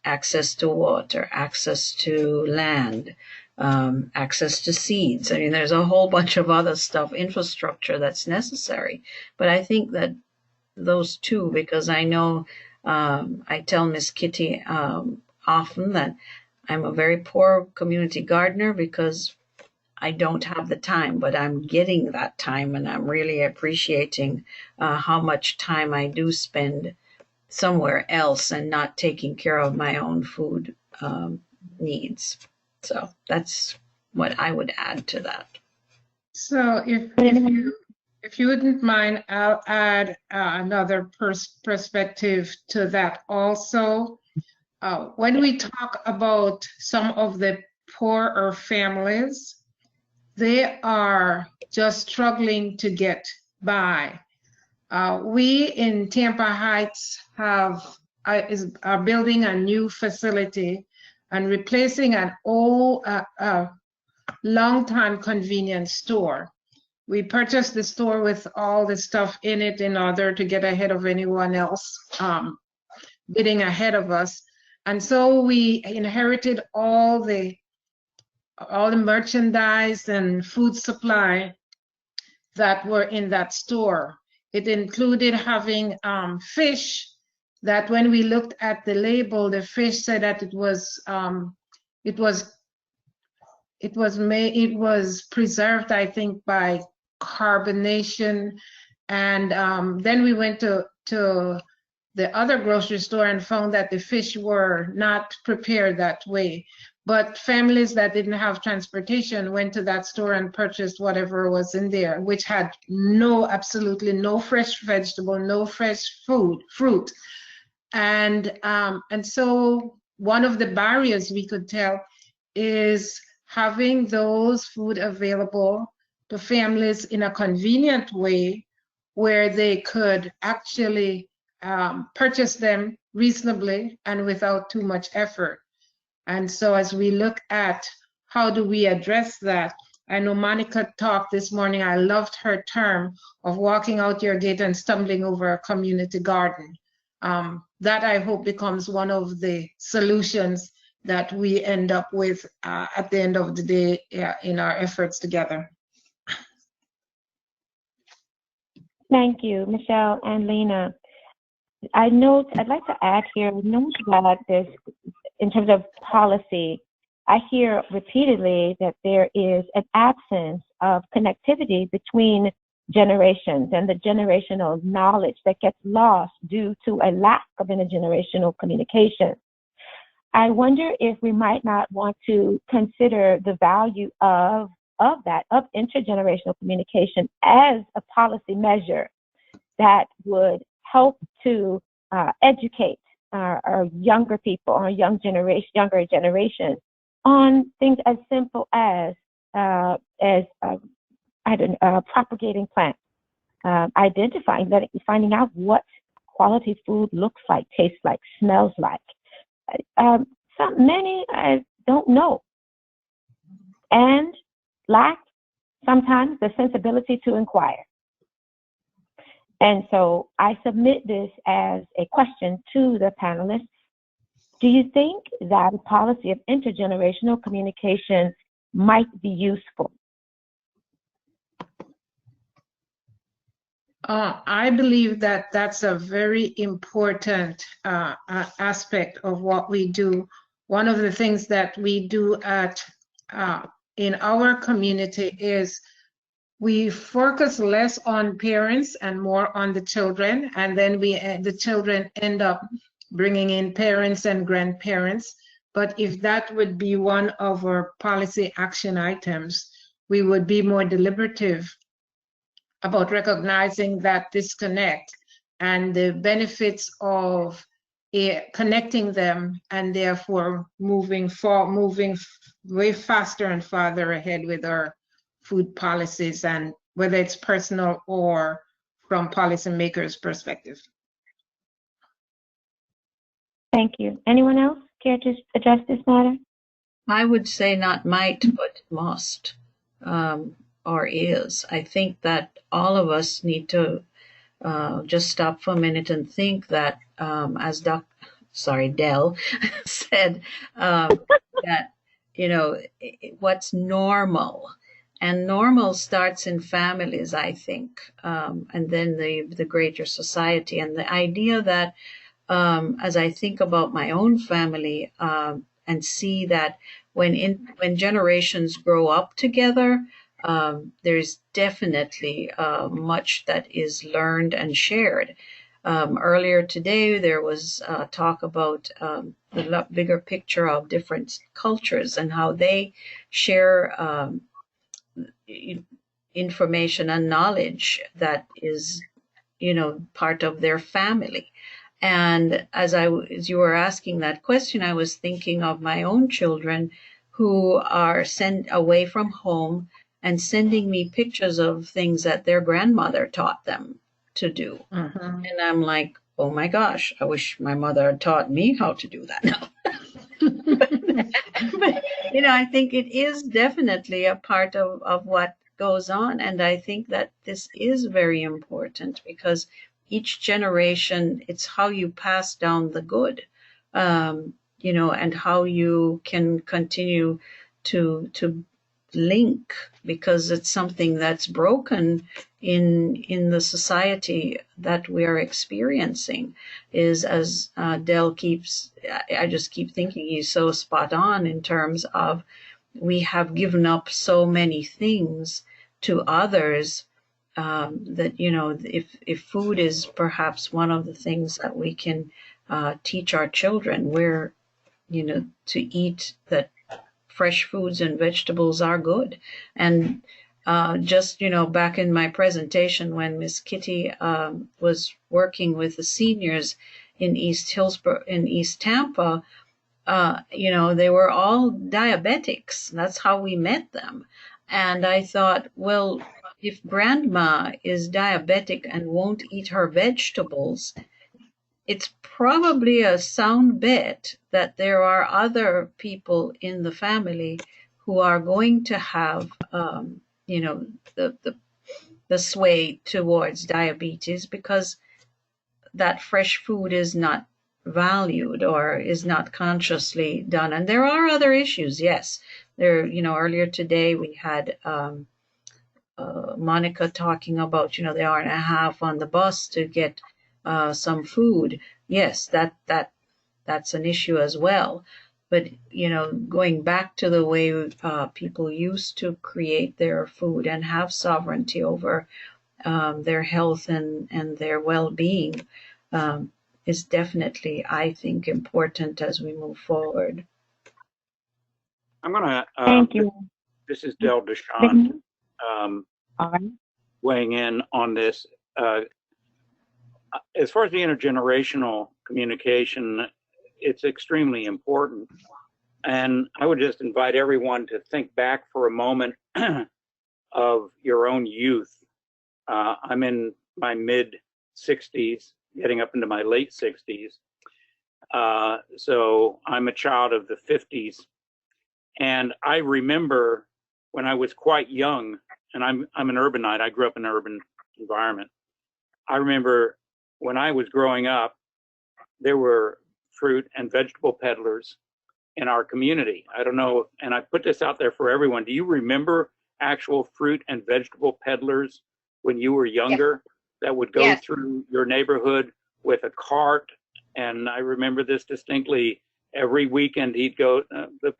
access to water, access to land, access to seeds. I mean, there's a whole bunch of other stuff, infrastructure that's necessary. But I think that those two, because I know I tell Miss Kitty often that I'm a very poor community gardener because I don't have the time, but I'm getting that time, and I'm really appreciating how much time I do spend somewhere else and not taking care of my own food needs. So that's what I would add to that. So if you wouldn't mind, I'll add another perspective to that also. When we talk about some of the poorer families, they are just struggling to get by. We in Tampa Heights are building a new facility and replacing an old, long-time convenience store. We purchased the store with all the stuff in it in order to get ahead of anyone else bidding ahead of us. And so we inherited all the merchandise and food supply that were in that store. It included having fish that when we looked at the label, the fish said that it was preserved, I think, by carbonation. And then we went to the other grocery store and found that the fish were not prepared that way. But families that didn't have transportation went to that store and purchased whatever was in there, which had absolutely no fresh vegetable, no fresh fruit. And so one of the barriers we could tell is having those food available to families in a convenient way where they could actually purchase them reasonably and without too much effort. And so as we look at how do we address that, I know Monica talked this morning, I loved her term of walking out your gate and stumbling over a community garden. That I hope becomes one of the solutions that we end up with at the end of the day in our efforts together. Thank you, Michelle and Lena. I'd like to add here, note that this, in terms of policy, I hear repeatedly that there is an absence of connectivity between generations and the generational knowledge that gets lost due to a lack of intergenerational communication. I wonder if we might not want to consider the value of intergenerational communication as a policy measure that would help to educate our younger people, our younger generation, on things as simple as propagating plants, finding out what quality food looks like, tastes like, smells like. Many don't know, and lack sometimes the sensibility to inquire. And so I submit this as a question to the panelists. Do you think that a policy of intergenerational communication might be useful? I believe that that's a very important aspect of what we do. One of the things that we do in our community is we focus less on parents and more on the children, and then the children end up bringing in parents and grandparents. But if that would be one of our policy action items, we would be more deliberative about recognizing that disconnect and the benefits of connecting them, and therefore moving way faster and farther ahead with our food policies, and whether it's personal or from policymakers' perspective. Thank you. Anyone else care to address this matter? I would say not might, but must, or is. I think that all of us need to just stop for a minute and think that, as Del said, that, what's normal. And normal starts in families, I think, and then the greater society. And the idea that, as I think about my own family, and see that when generations grow up together, there's definitely much that is learned and shared. Earlier today, there was talk about the bigger picture of different cultures and how they share information and knowledge that is, part of their family. And as you were asking that question, I was thinking of my own children who are sent away from home and sending me pictures of things that their grandmother taught them to do. And I'm like, oh my gosh, I wish my mother had taught me how to do that now. but, I think it is definitely a part of what goes on. And I think that this is very important, because each generation, it's how you pass down the good, and how you can continue to link, because it's something that's broken in the society that we are experiencing. Is, as Del I just keep thinking he's so spot on in terms of, we have given up so many things to others, that, if food is perhaps one of the things that we can teach our children, where, to eat that fresh foods and vegetables are good. And just, back in my presentation, when Miss Kitty was working with the seniors in East Tampa, they were all diabetics. That's how we met them. And I thought, well, if grandma is diabetic and won't eat her vegetables, it's probably a sound bet that there are other people in the family who are going to have, the sway towards diabetes, because that fresh food is not valued or is not consciously done. And there are other issues, yes. Earlier today we had Monica talking about, the hour and a half on the bus to get some food. Yes, that's an issue as well. But, going back to the way people used to create their food and have sovereignty over their health and their well-being, is definitely, I think, important as we move forward. I'm going to. Thank you. This is Del Deshawn, weighing in on this. As far as the intergenerational communication, it's extremely important. And I would just invite everyone to think back for a moment of your own youth. I'm in my mid-60s, getting up into my late 60s. So I'm a child of the 50s. And I remember when I was quite young, and I'm an urbanite, I grew up in an urban environment. I remember when I was growing up, there were fruit and vegetable peddlers in our community. I don't know, and I put this out there for everyone. Do you remember actual fruit and vegetable peddlers when you were younger that would go through your neighborhood with a cart? And I remember this distinctly. Every weekend the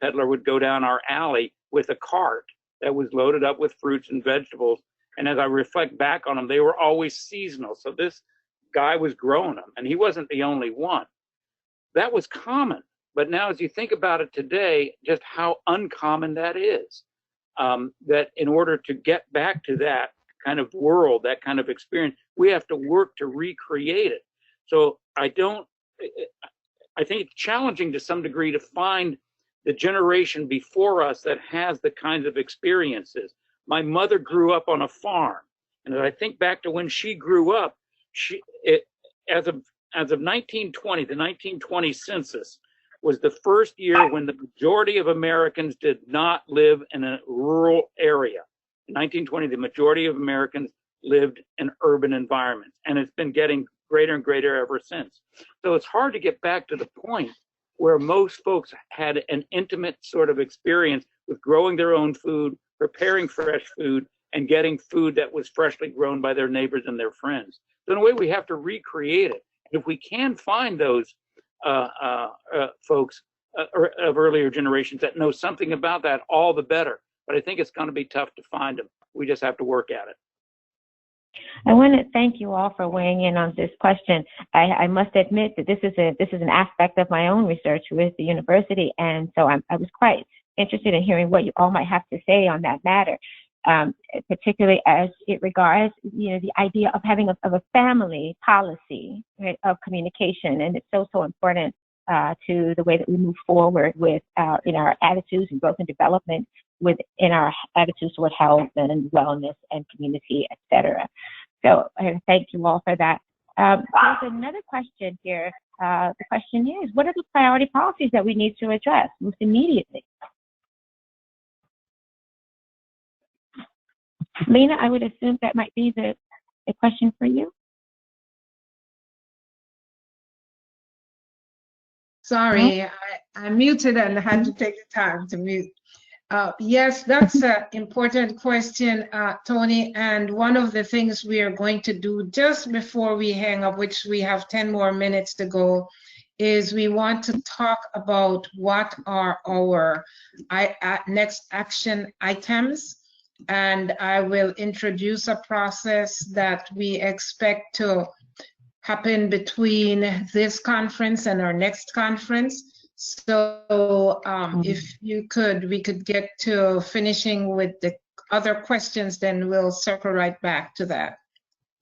peddler would go down our alley with a cart that was loaded up with fruits and vegetables, And as I reflect back on them, they were always seasonal. So this guy was growing them, and he wasn't the only one. That was common. But now as you think about it today, just how uncommon that is, that in order to get back to that kind of world, that kind of experience, we have to work to recreate it. So I think it's challenging to some degree to find the generation before us that has the kinds of experiences. My mother grew up on a farm, and as I think back to when she grew up, as of 1920, the 1920 census was the first year when the majority of Americans did not live in a rural area. In 1920, the majority of Americans lived in urban environments, and it's been getting greater and greater ever since. So it's hard to get back to the point where most folks had an intimate sort of experience with growing their own food, preparing fresh food, and getting food that was freshly grown by their neighbors and their friends. So in a way, we have to recreate it. And if we can find those folks of earlier generations that know something about that, all the better. But I think it's going to be tough to find them. We just have to work at it. I want to thank you all for weighing in on this question. I must admit that this is an aspect of my own research with the university, and so I was quite interested in hearing what you all might have to say on that matter, particularly as it regards, the idea of having a family policy, right, of communication, and it's so important to the way that we move forward with in our attitudes and growth and development, in our attitudes toward health and wellness and community, etc. So thank you all for that. There's another question here. The question is, what are the priority policies that we need to address most immediately? Lena, I would assume that might be the question for you. Sorry, I muted and had to take the time to mute. Yes, that's an important question, Tony. And one of the things we are going to do just before we hang up, which we have 10 more minutes to go, is we want to talk about what are our next action items. And I will introduce a process that we expect to happen between this conference and our next conference. So if we could get to finishing with the other questions, then we'll circle right back to that.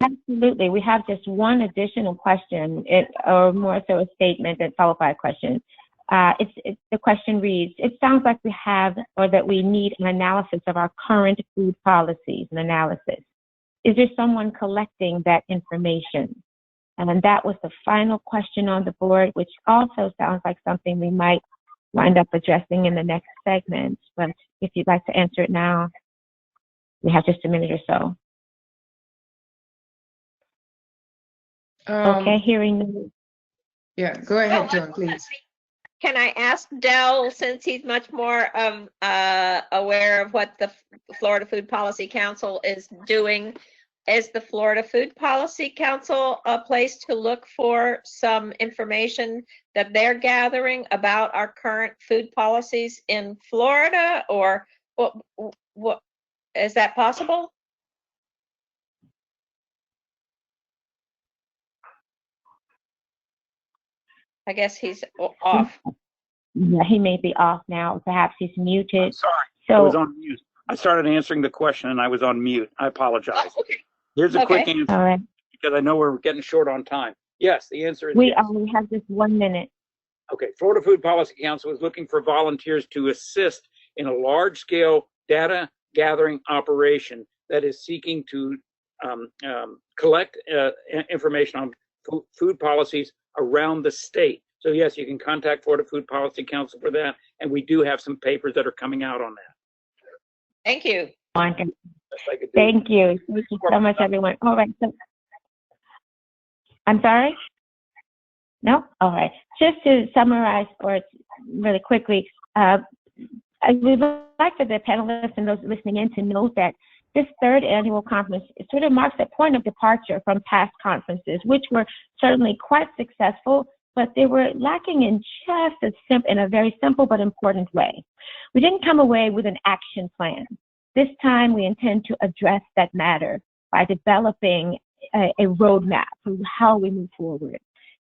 Absolutely. We have just one additional question, or more so a statement and followed by a question. The question reads, it sounds like we have, or that we need an analysis of our current food policies, an analysis. Is there someone collecting that information? And that was the final question on the board, which also sounds like something we might wind up addressing in the next segment. But if you'd like to answer it now, we have just a minute or so. Okay, hearing you. Yeah, go ahead, Joan, please. Can I ask Del, since he's much more aware of what the Florida Food Policy Council is doing, is the Florida Food Policy Council a place to look for some information that they're gathering about our current food policies in Florida, or what is that possible? I guess he's off. Yeah, he may be off now. Perhaps he's muted. I'm sorry, so, I was on mute. I started answering the question and I was on mute. I apologize. Oh, okay. Here's a quick answer, all right, because I know we're getting short on time. Yes, the answer is we yes. only have just 1 minute. Okay, Florida Food Policy Council is looking for volunteers to assist in a large-scale data gathering operation that is seeking to collect information on food policies around the state. So yes, you can contact Florida Food Policy Council for that, and we do have some papers that are coming out on that. Thank you. Thank you. Thank you so much, everyone. All right. So, I'm sorry? No? All right. Just to summarize, or really quickly, I would like for the panelists and those listening in to note that this third annual conference sort of marks a point of departure from past conferences, which were certainly quite successful, but they were lacking in just in a very simple but important way. We didn't come away with an action plan. This time, we intend to address that matter by developing a roadmap for how we move forward.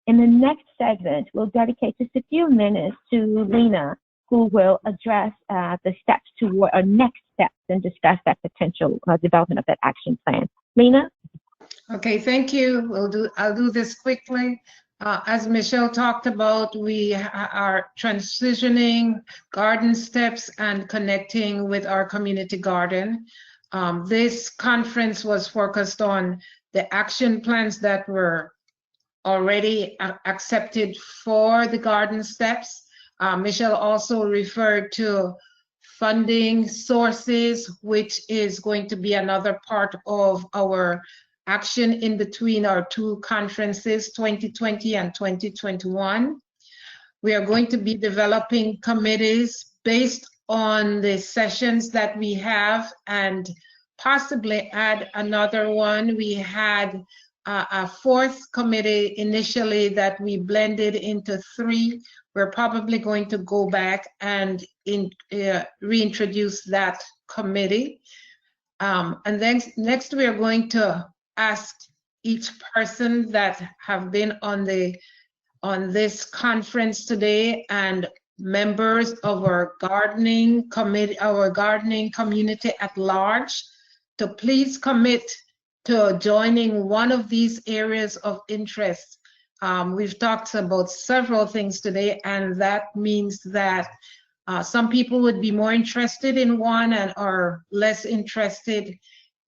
In the next segment, we'll dedicate just a few minutes to Lena, who will address the steps toward our next steps and discuss that potential development of that action plan. Lena? Okay, thank you. I'll do this quickly. As Michelle talked about, we are transitioning garden steps and connecting with our community garden. This conference was focused on the action plans that were already accepted for the garden steps. Michelle also referred to funding sources, which is going to be another part of our action in between our two conferences, 2020 and 2021. We are going to be developing committees based on the sessions that we have and possibly add another one. We had a fourth committee initially that we blended into 3. We're probably going to go back and reintroduce that committee. And then next we are going to ask each person that have been on this conference today and members of our gardening committee, our gardening community at large, to please commit to joining one of these areas of interest. We've talked about several things today, and that means that some people would be more interested in one and are less interested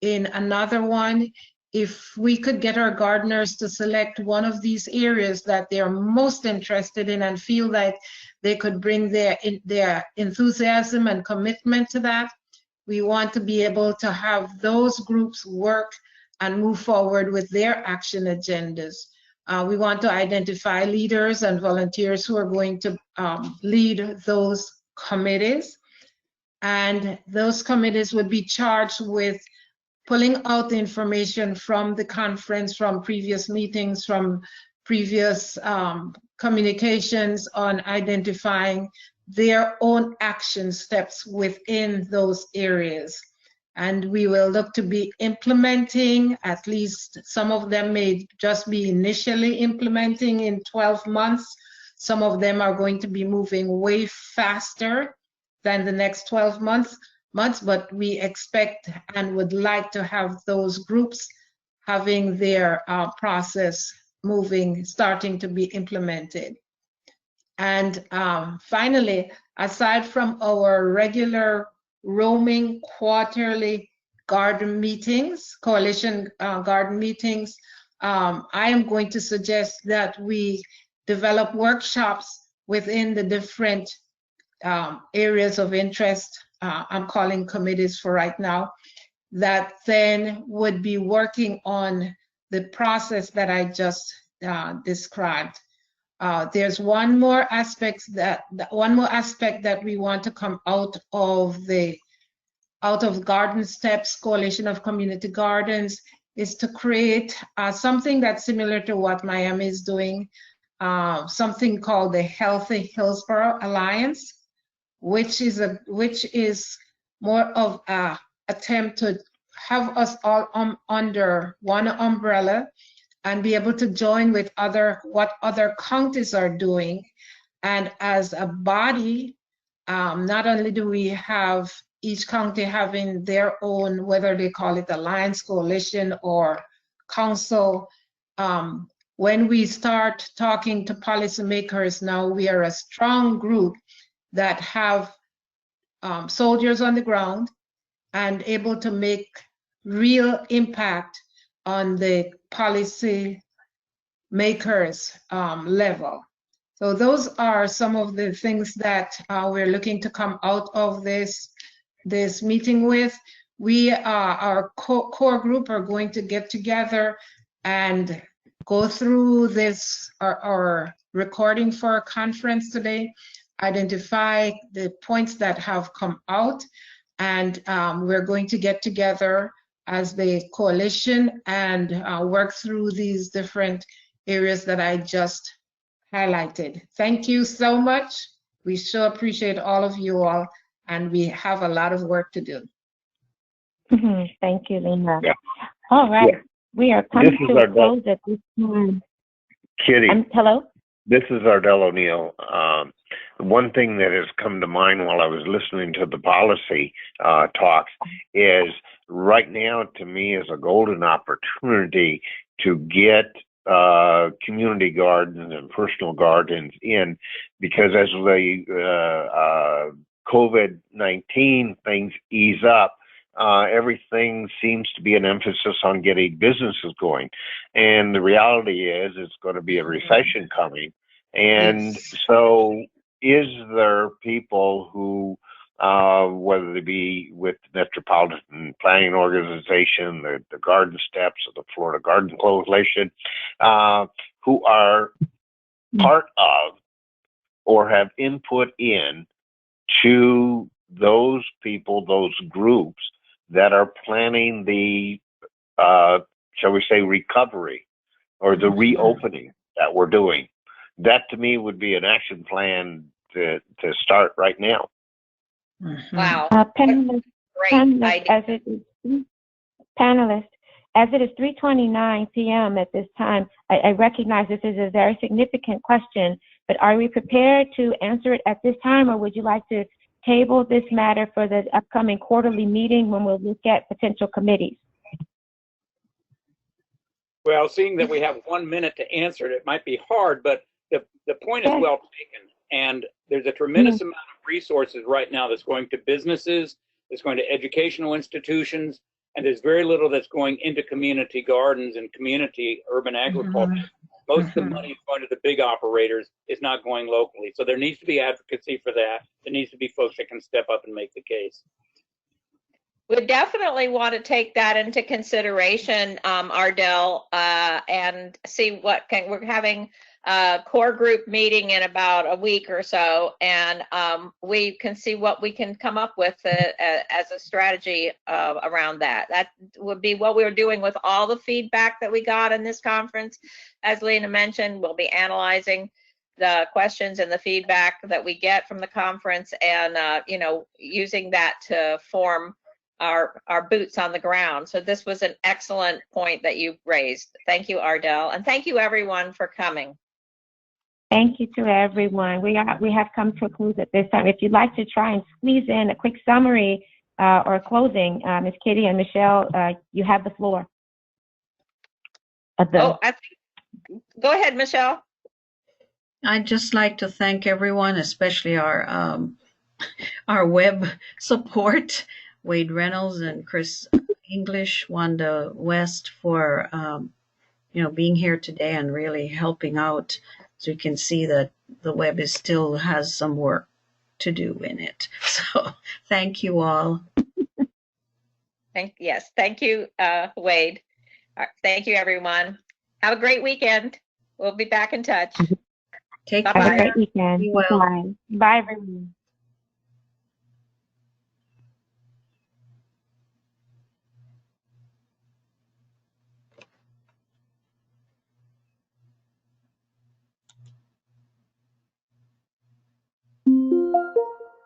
in another one. If we could get our gardeners to select one of these areas that they're most interested in and feel like they could bring their enthusiasm and commitment to that, we want to be able to have those groups work and move forward with their action agendas. We want to identify leaders and volunteers who are going to lead those committees. And those committees would be charged with pulling out the information from the conference, from previous meetings, from previous communications on identifying their own action steps within those areas. And we will look to be implementing, at least some of them may just be initially implementing in 12 months. Some of them are going to be moving way faster than the next 12 months, but we expect and would like to have those groups having their process moving, starting to be implemented. And finally, aside from our regular roaming quarterly garden meetings, coalition garden meetings, I am going to suggest that we develop workshops within the different areas of interest. I'm calling committees for right now, that then would be working on the process that I just described. There's one more aspect that we want to come out of Garden Steps Coalition of Community Gardens is to create something that's similar to what Miami is doing, something called the Healthy Hillsborough Alliance, which is more of an attempt to have us all under one umbrella and be able to join with what other counties are doing. And as a body, not only do we have each county having their own, whether they call it alliance, coalition, or council, when we start talking to policymakers now, we are a strong group that have soldiers on the ground and able to make real impact on the policy makers level. So those are some of the things that we're looking to come out of this meeting with. We, our core group, are going to get together and go through this, our recording for our conference today, identify the points that have come out, and we're going to get together as the coalition and work through these different areas that I just highlighted. Thank you so much. We sure appreciate all of you all, and we have a lot of work to do. Thank you, Lena. Yeah. All right. Yeah. We are coming This is to a our close at this time. Kitty, Hello? this is Ardell O'Neill. One thing that has come to mind while I was listening to the policy talks is right now, to me, is a golden opportunity to get community gardens and personal gardens in, because as the COVID-19 things ease up, everything seems to be an emphasis on getting businesses going. And the reality is it's going to be a recession coming. And so is there people who, whether they be with the Metropolitan Planning Organization, the Garden Steps, or the Florida Garden Coalition, who are part of or have input in to those people, those groups that are planning the, shall we say, recovery or the reopening that we're doing? That to me would be an action plan to start right now. Wow. Panelists, Great idea. panelists, as it is 3:29 p.m. at this time, I recognize this is a very significant question, but are we prepared to answer it at this time, or would you like to table this matter for the upcoming quarterly meeting when we'll look at potential committees? Well, seeing that we have 1 minute to answer it, it might be hard, but the point is well taken. And there's a tremendous amount of resources right now that's going to businesses, that's going to educational institutions, and there's very little that's going into community gardens and community urban agriculture. Most of the money going to the big operators is not going locally. So there needs to be advocacy for that. There needs to be folks that can step up and make the case. We definitely want to take that into consideration, Ardell, and see what we're having a core group meeting in about a week or so, and we can see what we can come up with as a strategy around that. That would be what we were doing with all the feedback that we got in this conference. As Lena mentioned, we'll be analyzing the questions and the feedback that we get from the conference, and using that to form our boots on the ground. So this was an excellent point that you raised. Thank you, Ardell, and thank you everyone for coming. Thank you to everyone. We have come to a close at this time. If you'd like to try and squeeze in a quick summary or closing, Ms. Kitty and Michelle, you have the floor. Go ahead, Michelle. I'd just like to thank everyone, especially our web support, Wade Reynolds and Chris English, Wanda West, for being here today and really helping out. So you can see that the web still has some work to do in it. So thank you all. Thank you, Wade. Thank you, everyone. Have a great weekend. We'll be back in touch. Have a great weekend. Bye, everyone.